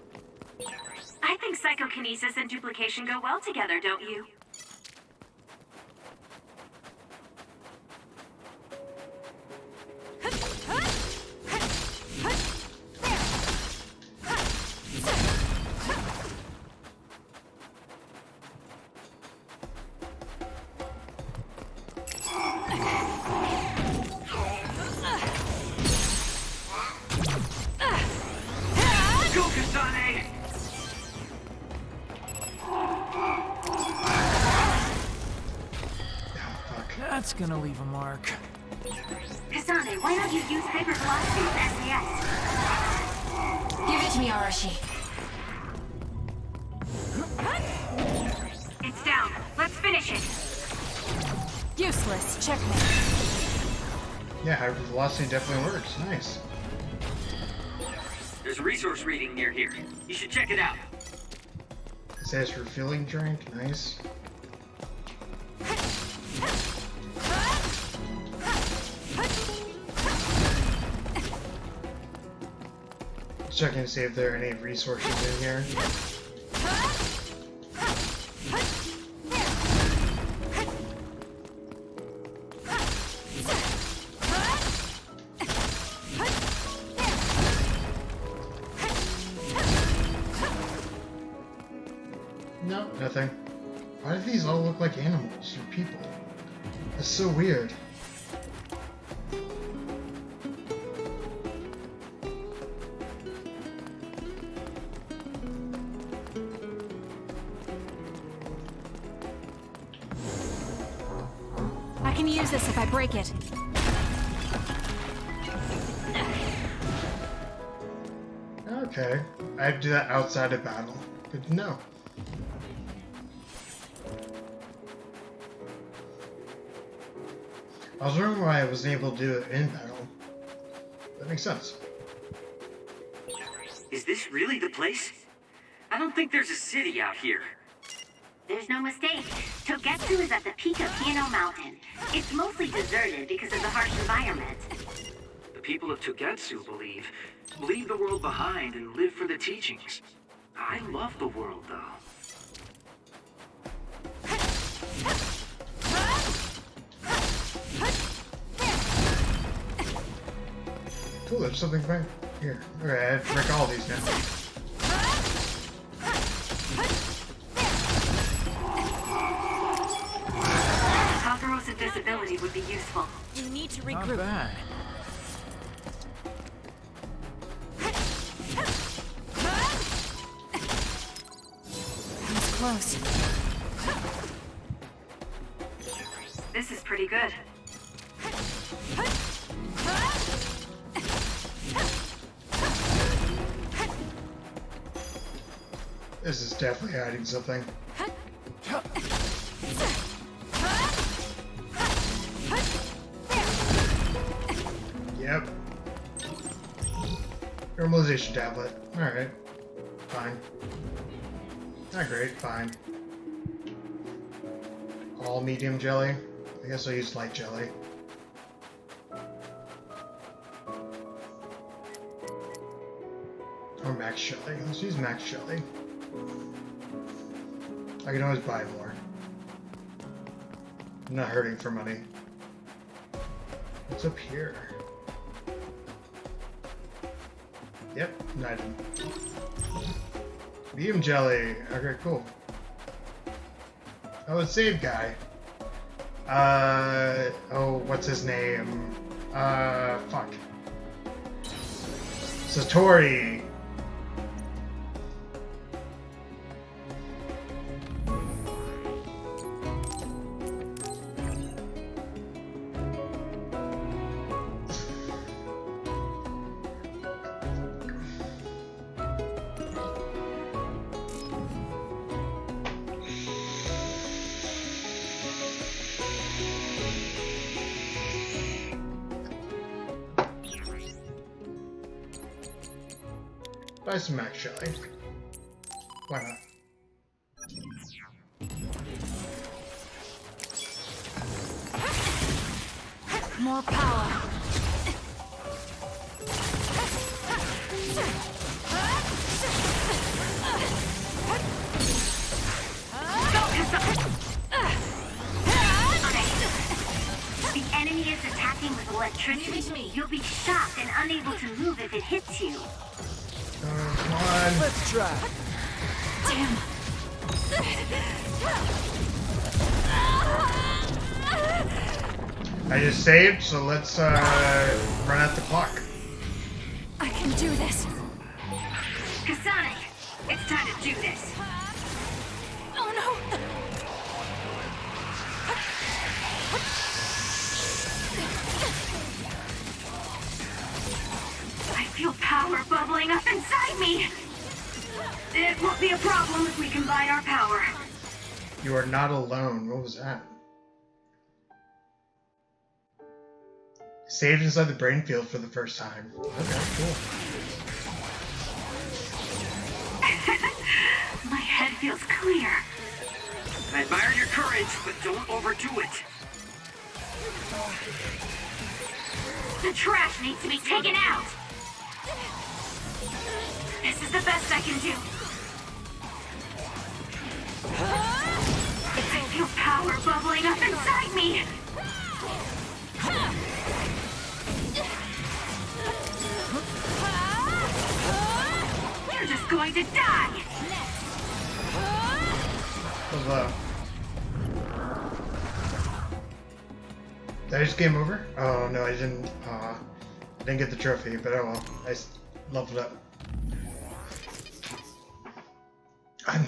I think psychokinesis and duplication go well together, don't you? Go, Kasane! That's gonna leave a mark. Kasane, why not you use hyper velocity with SAS? Give it to me, Arashi. It's down. Let's finish it. Useless. Checkmate. Yeah, hyper velocity definitely works. Nice. There's a resource reading near here. You should check it out. It says refueling drink. Nice. Checking to see if there are any resources in here. No, nothing. Why do these all look like animals or people? That's so weird. I can use this if I break it. Okay. I have to do that outside of battle. Good to know. I was wondering why I wasn't able to do it in battle. That makes sense. Is this really the place? I don't think there's a city out here. There's no mistake. Togetsu is at the peak of Piano Mountain. It's mostly deserted because of the harsh environment. The people of Togetsu leave the world behind and live for the teachings. I love the world, though. Cool, there's something back here. Okay, I have to break all these now. Kakeru's invisibility would be useful. You need to Not regroup. bad. That was close. This is pretty good. This is definitely hiding something. Yep. Normalization tablet. Alright. Fine. Not great, fine. All medium jelly? I guess I'll use light jelly. Or max jelly. Let's use max jelly. I can always buy more. I'm not hurting for money. What's up here? Yep, an item. Medium jelly. Okay, cool. Oh, a save guy. Oh, what's his name? Fuck. Satori. Buy some max jelly. Why not? More power. The enemy is attacking with electricity. You'll be shocked and unable to move if it hits you. Come on. Let's try. Damn. I just saved, so let's run out the clock. I can do this. Kasane, it's time to do this. Oh no. I feel power bubbling up inside me. It won't be a problem if we combine our power. You are not alone. What was that? Saved inside the brain field for the first time. Okay, cool. My head feels clear. I admire your courage, but don't overdo it. The trash needs to be taken out. This is the best I can do. I feel power bubbling up inside me. You're just going to die. Hello. Did I just game over? Oh no, I didn't. I didn't get the trophy, but oh well. I leveled up.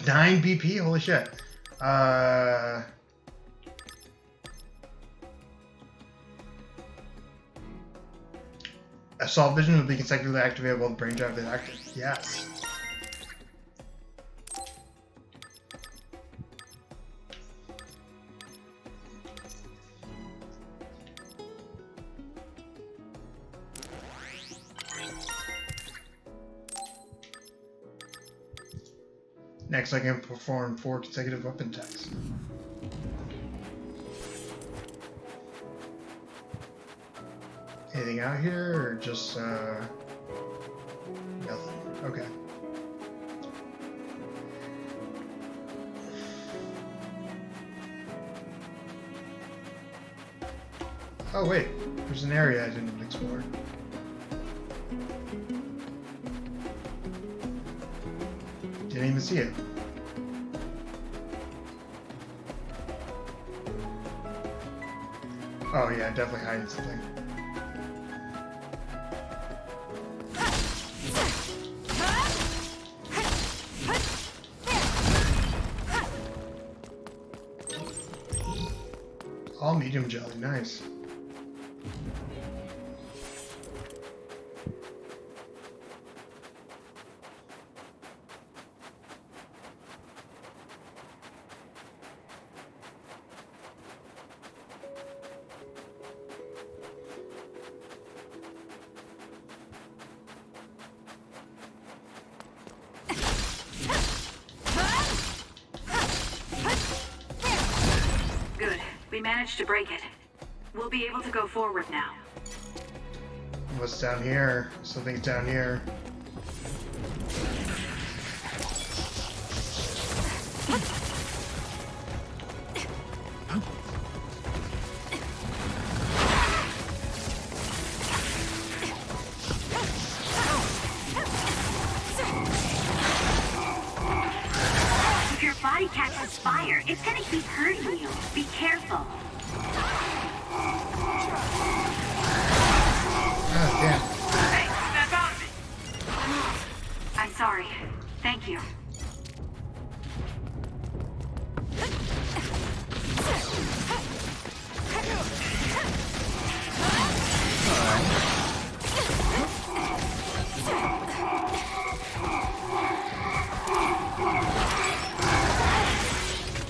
9 BP? Holy shit. Assault vision will be consecutively activated while the brain drive is active. Yes. Next, I can perform 4 consecutive weapon attacks. Anything out here, or just, nothing? Okay. Oh wait, there's an area I didn't explore. Didn't even see it. Oh yeah, definitely hiding something. All medium jelly, nice. Good. We managed to break it. We'll be able to go forward now. What's down here? Something's down here. If your body catches fire, it's gonna keep hurting you. Be careful. Oh, damn. Hey, step out of it! I'm sorry. Thank you.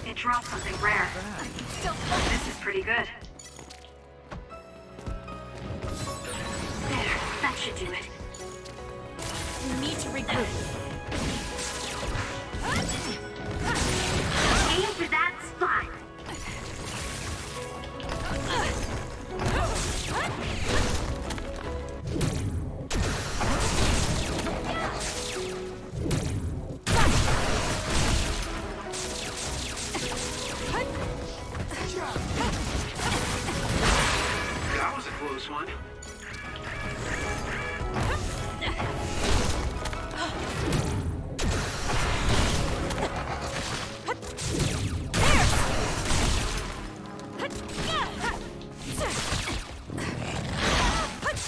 It dropped something rare. This is pretty good. There, that should do it. We need to regroup. Aim for that spot. That was a close one.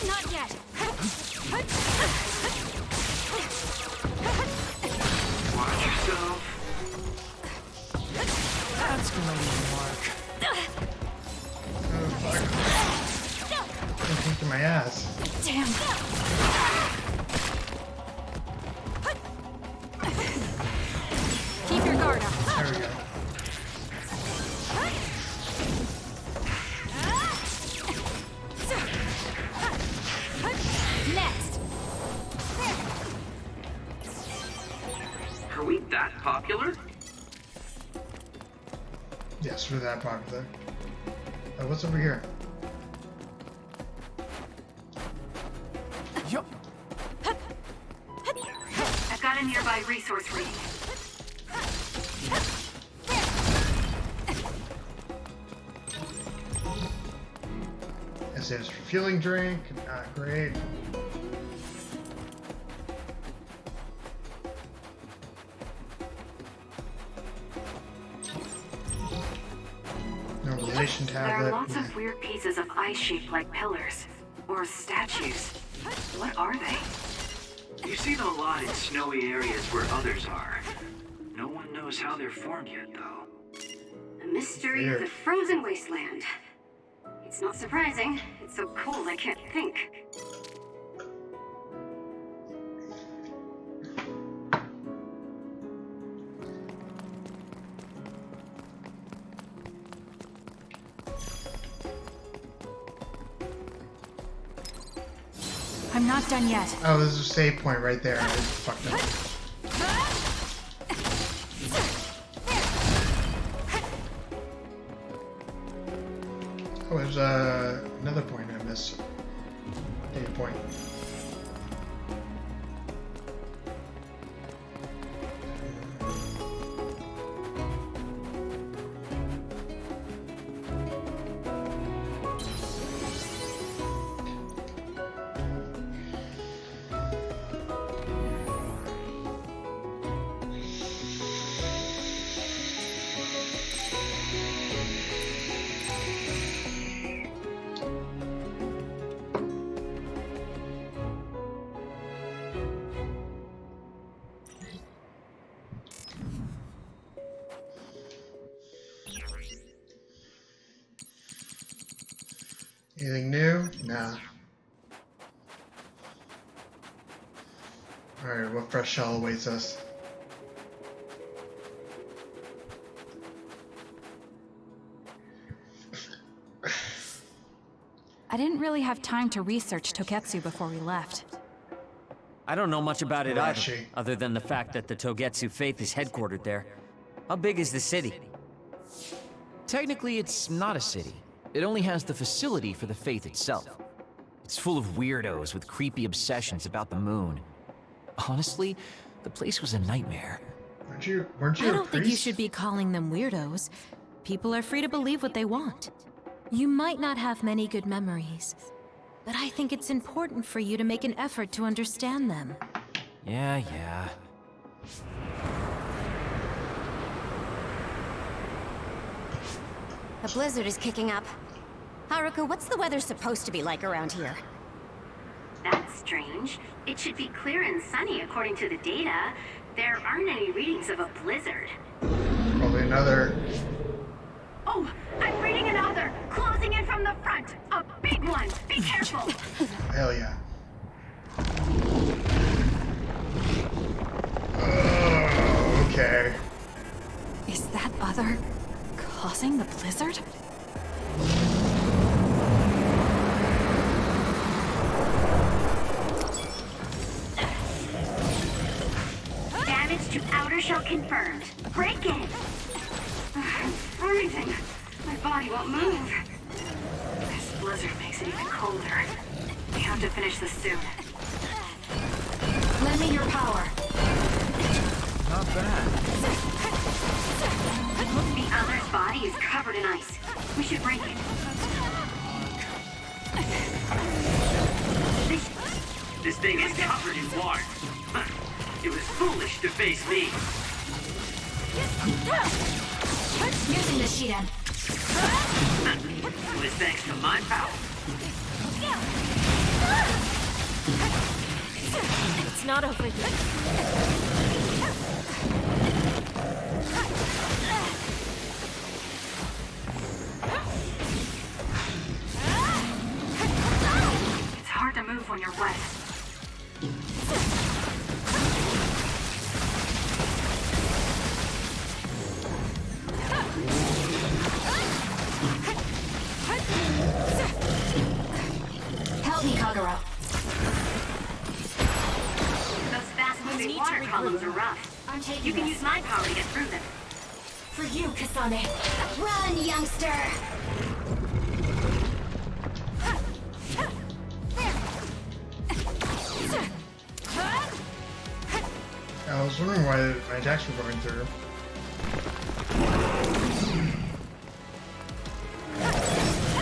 Not yet. Watch yourself. That's gonna work. I'm kicking my ass. Damn. Keep your guard up. There we go. Next. Are we that popular? Yes, we're that popular. What's over here? Yup. I've got a nearby resource reading. It says refueling drink. Great. Normalization There tablet. are lots of weird pieces of ice shaped like pillars. Or statues. What are they? You see them a lot in snowy areas where others are. No one knows how they're formed yet, though. A mystery of the frozen wasteland. It's not surprising. It's so cold I can't think. I'm not done yet. Oh, there's a save point right there. I just fucked up. Oh, there's another point I missed. Data point. Anything new? Nah. Alright, what fresh shell awaits us? I didn't really have time to research Togetsu before we left. I don't know much about it Where either, is she? other than the fact that the Togetsu faith is headquartered there. How big is the city? Technically, it's not a city. It only has the facility for the faith itself. It's full of weirdos with creepy obsessions about the moon. Honestly, the place was a nightmare. Weren't you I a don't think you priest? should be calling them weirdos. People are free to believe what they want. You might not have many good memories, but I think it's important for you to make an effort to understand them. Yeah. The blizzard is kicking up. Haruka, what's the weather supposed to be like around here? That's strange. It should be clear and sunny according to the data. There aren't any readings of a blizzard. Probably another. Oh, I'm reading another! Closing in from the front! A big one! Be careful! Hell yeah. Okay. Is that other causing the blizzard? Damage to outer shell confirmed. Break in! I'm freezing. My body won't move. This blizzard makes it even colder. We have to finish this soon. Lend me your power. Not bad. The other's body is covered in ice. We should break it. This thing is covered in water. It was foolish to face me. Using the Shidan. It was thanks to my power. It's not over yet. It's hard to move when you're wet. Help me, Kagura. Those fast-moving water columns are rough. You can use my power to get through them. For you, Kasane. Run, youngster! I was wondering why my attacks were going through.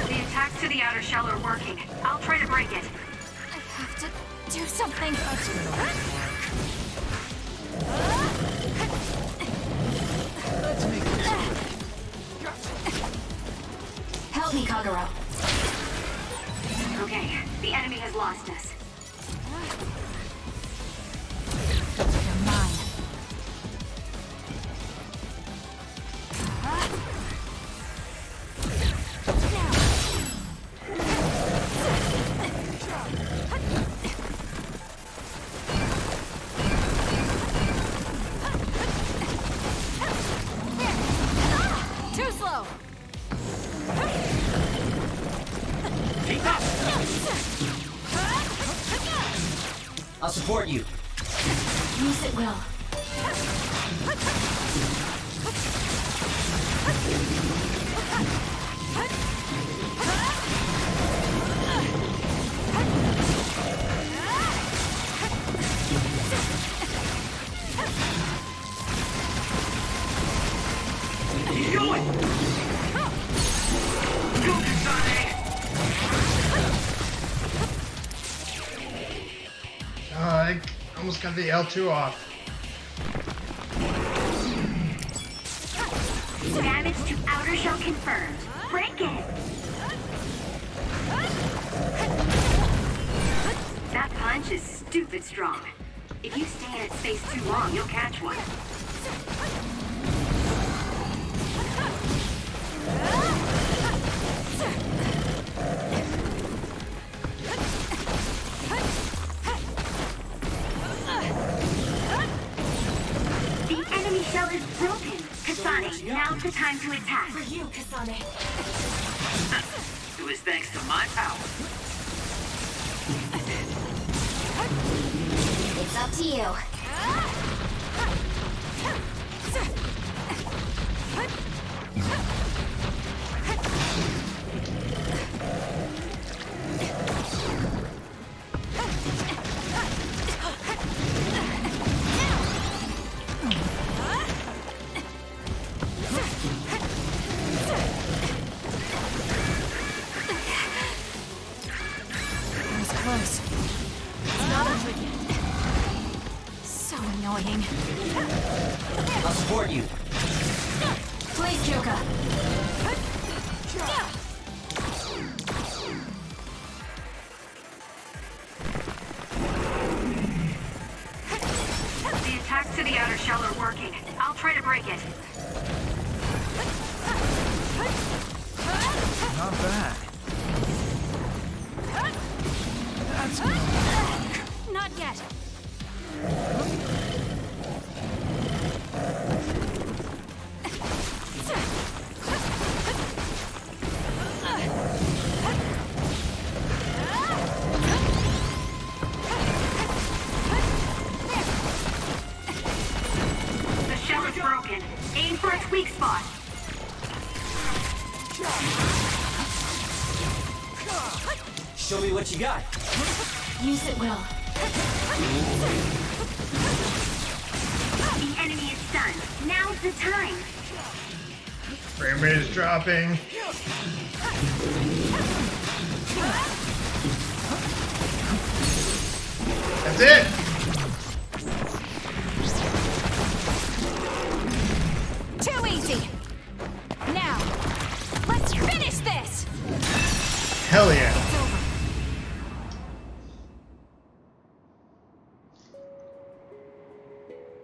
The attacks to the outer shell are working. I'll try to break it. I have to do something. Let's make this Help me, Kagura. Okay, the enemy has lost us. You're mine. Too slow. Keep up! I'll support you. Use it well. Keep going! Go, Kasane! I almost got the L2 off. Damage to outer shell confirmed. Break it! That punch is stupid strong. If you stay in its face too long, you'll catch one. The enemy shell is broken. Kasane, now's the time to attack. For you, Kasane. It was thanks to my power. It's up to you. going. I'll support you. Please, Kyoka. The attacks to the outer shell are working. I'll try to break it. Not bad. That's Not yet. The shell is broken. Aim for its weak spot. Show me what you got. Use it, Will. The enemy is stunned. Now's the time. Frame rate is dropping. That's it. Too easy. Now, let's finish this. Hell yeah. It's over.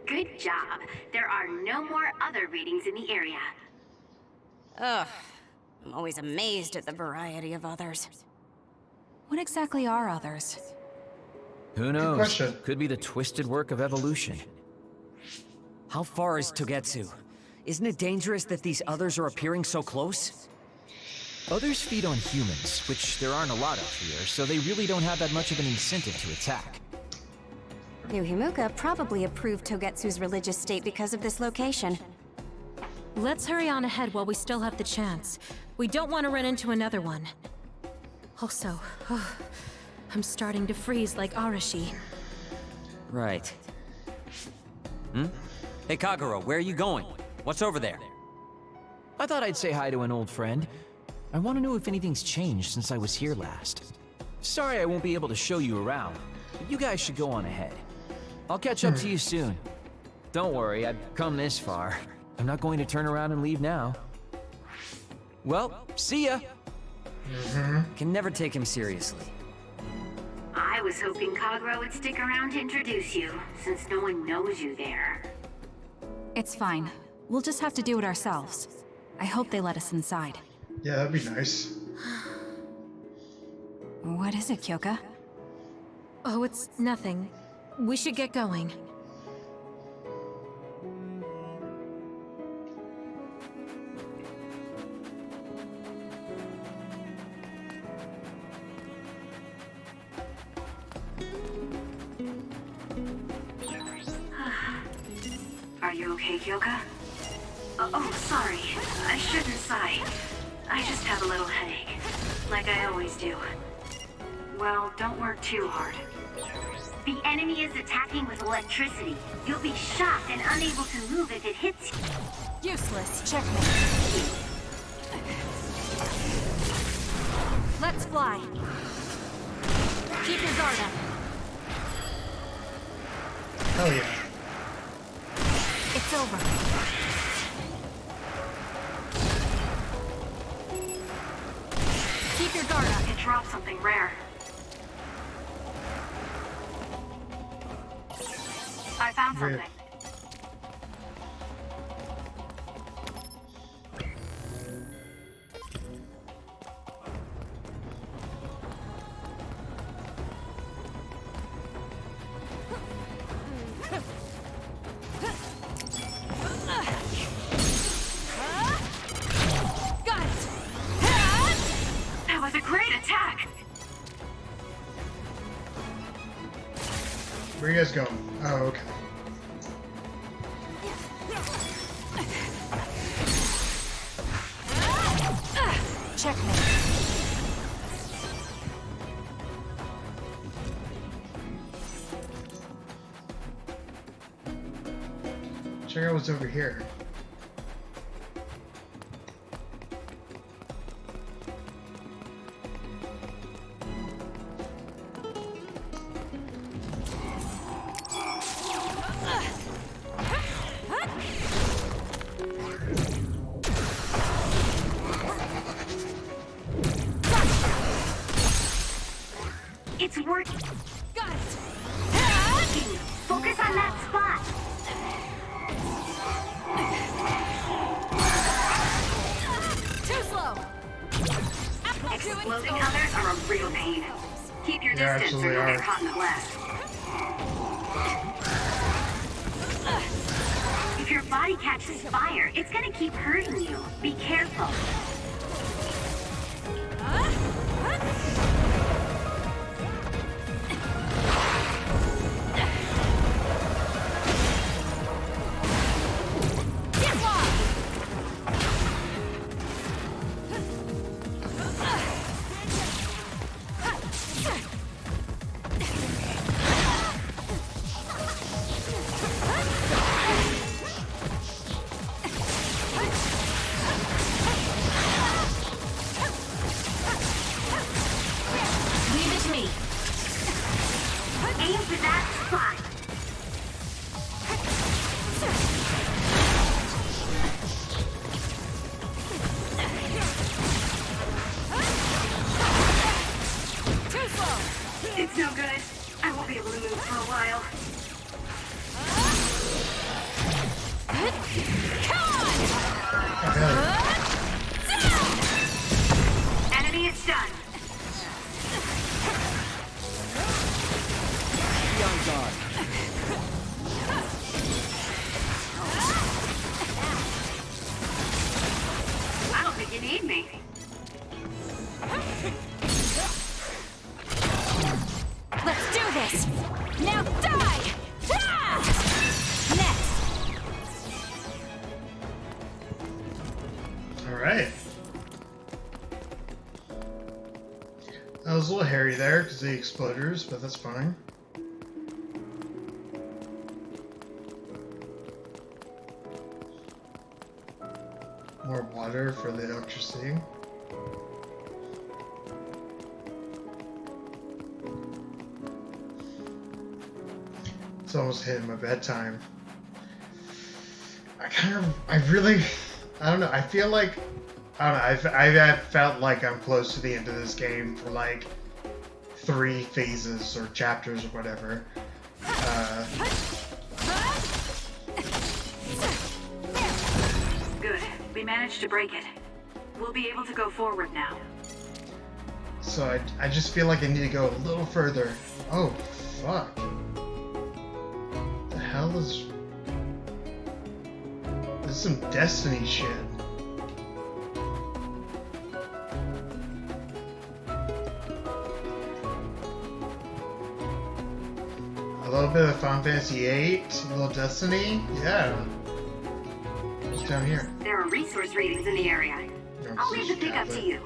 Good job. There are no more other readings in the area. Ugh. I'm always amazed at the variety of others. What exactly are others? Who knows? question. Could be the twisted work of evolution. How far is Togetsu? Isn't it dangerous that these others are appearing so close? Others feed on humans, which there aren't a lot of here, so they really don't have that much of an incentive to attack. New Himuka probably approved Togetsu's religious state because of this location. Let's hurry on ahead while we still have the chance. We don't want to run into another one. Also, I'm starting to freeze like Arashi. Right. Hey, Kagero, where are you going? What's over there? I thought I'd say hi to an old friend. I want to know if anything's changed since I was here last. Sorry I won't be able to show you around, but you guys should go on ahead. I'll catch up to you soon. Don't worry, I've come this far. I'm not going to turn around and leave now. Well, see ya! Can never take him seriously. I was hoping Kagero would stick around to introduce you, since no one knows you there. It's fine. We'll just have to do it ourselves. I hope they let us inside. Yeah, that'd be nice. What is it, Kyoka? Oh, it's nothing. We should get going. Are you okay, Kyoka? Oh, sorry. I shouldn't sigh. I just have a little headache. Like I always do. Well, don't work too hard. The enemy is attacking with electricity. You'll be shocked and unable to move if it hits you. Useless. Checkmate. Let's fly. Keep your guard up. Hell yeah. It's over. Keep your guard up. It dropped something rare. I found something. Got it. That was a great attack. Where are you guys going? Oh, okay. Checkmate. Check out what's over here. It's working. Got it. Focus on that spot. Too slow. Exploding others are a real pain. Keep your distance or you'll get caught in the blast. If your body catches fire, it's gonna keep hurting you. Be careful. It's no good. I won't be able to move for a while. Enemy is done. Be on guard. I don't think you need me. Let's do this! Now die! Ah! Next! Alright. That was a little hairy there because of the exploders, but that's fine. More water for the electricity. It's almost hitting my bedtime. I don't know, I feel like, I don't know, I've felt like I'm close to the end of this game for like 3 phases or chapters or whatever. Good. We managed to break it. We'll be able to go forward now. So I just feel like I need to go a little further. Oh, fuck. The hell is... This is some Destiny shit. A little bit of Final Fantasy VIII, a little Destiny, yeah. What's down here? There are resource readings in the area. I'll leave the pickup to you.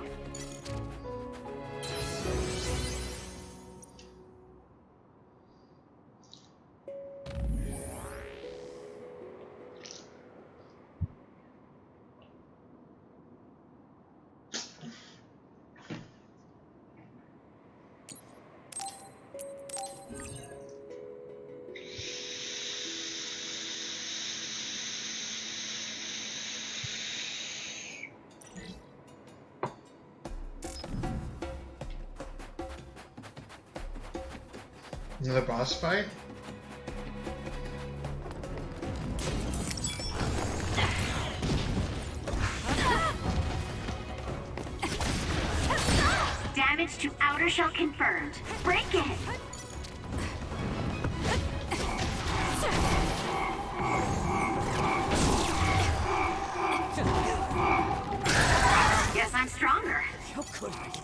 Another boss fight? Damage to outer shell confirmed. Break it! Guess I'm stronger. How could I?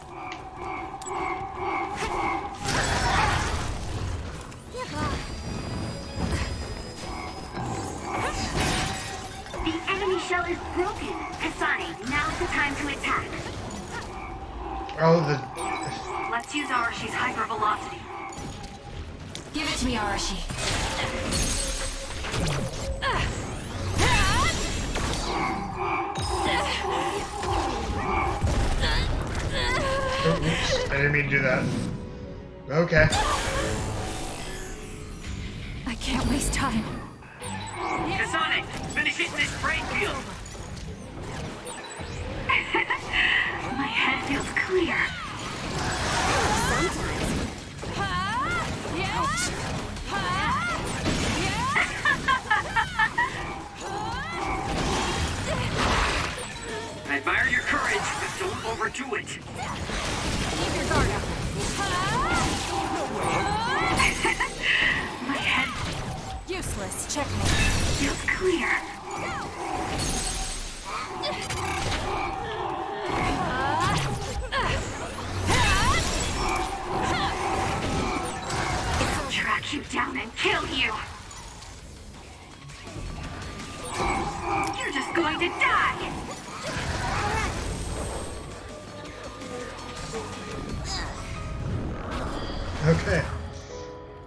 The enemy shell is broken. Kasane, now's the time to attack. Oh, the... Let's use Arashi's hypervelocity. Give it to me, Arashi. Oh, oops. I didn't mean to do that. Okay. I can't waste time. Kasane, finish hitting this brain field. My head feels clear. Sometimes. do it. Keep your guard up. My head Useless. Checkmate. feels clear. It'll track you down and kill you. You're just going to die. Okay.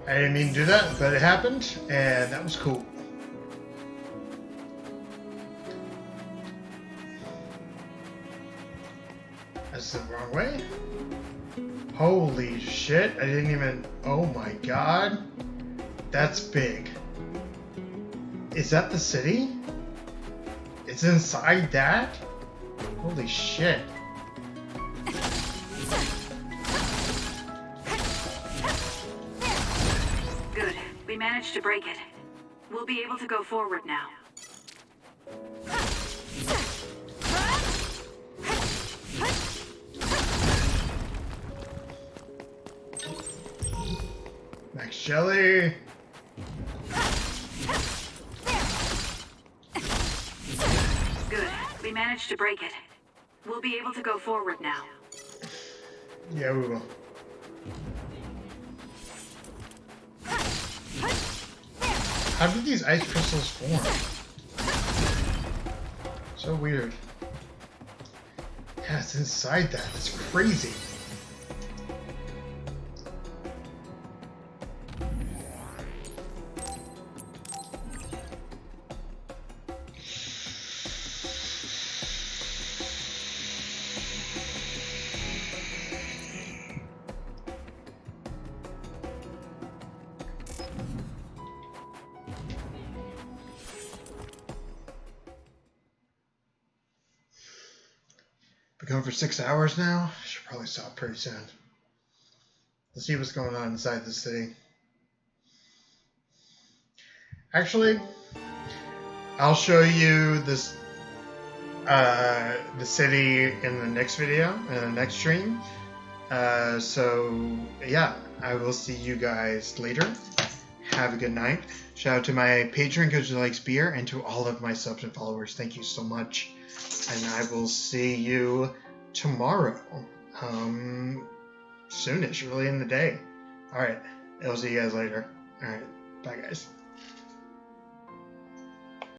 I didn't mean to do that, but it happened, and that was cool. That's the wrong way. Holy shit, I didn't even... Oh my god. That's big. Is that the city? It's inside that? Holy shit. Good. We managed to break it. We'll be able to go forward now. Max Jelly. Good. We managed to break it. We'll be able to go forward now. Yeah, we will. How did these ice crystals form? So weird. Yeah, it's inside that. It's crazy. Been going for 6 hours now. I should probably stop pretty soon. Let's see what's going on inside the city. Actually, I'll show you this the city in the next video, in the next stream. So yeah, I will see you guys later. Have a good night. Shout out to my patron because who likes beer, and to all of my subs and followers. Thank you so much. And I will see you tomorrow. Soonish, really in the day. Alright, I'll see you guys later. Alright, bye guys.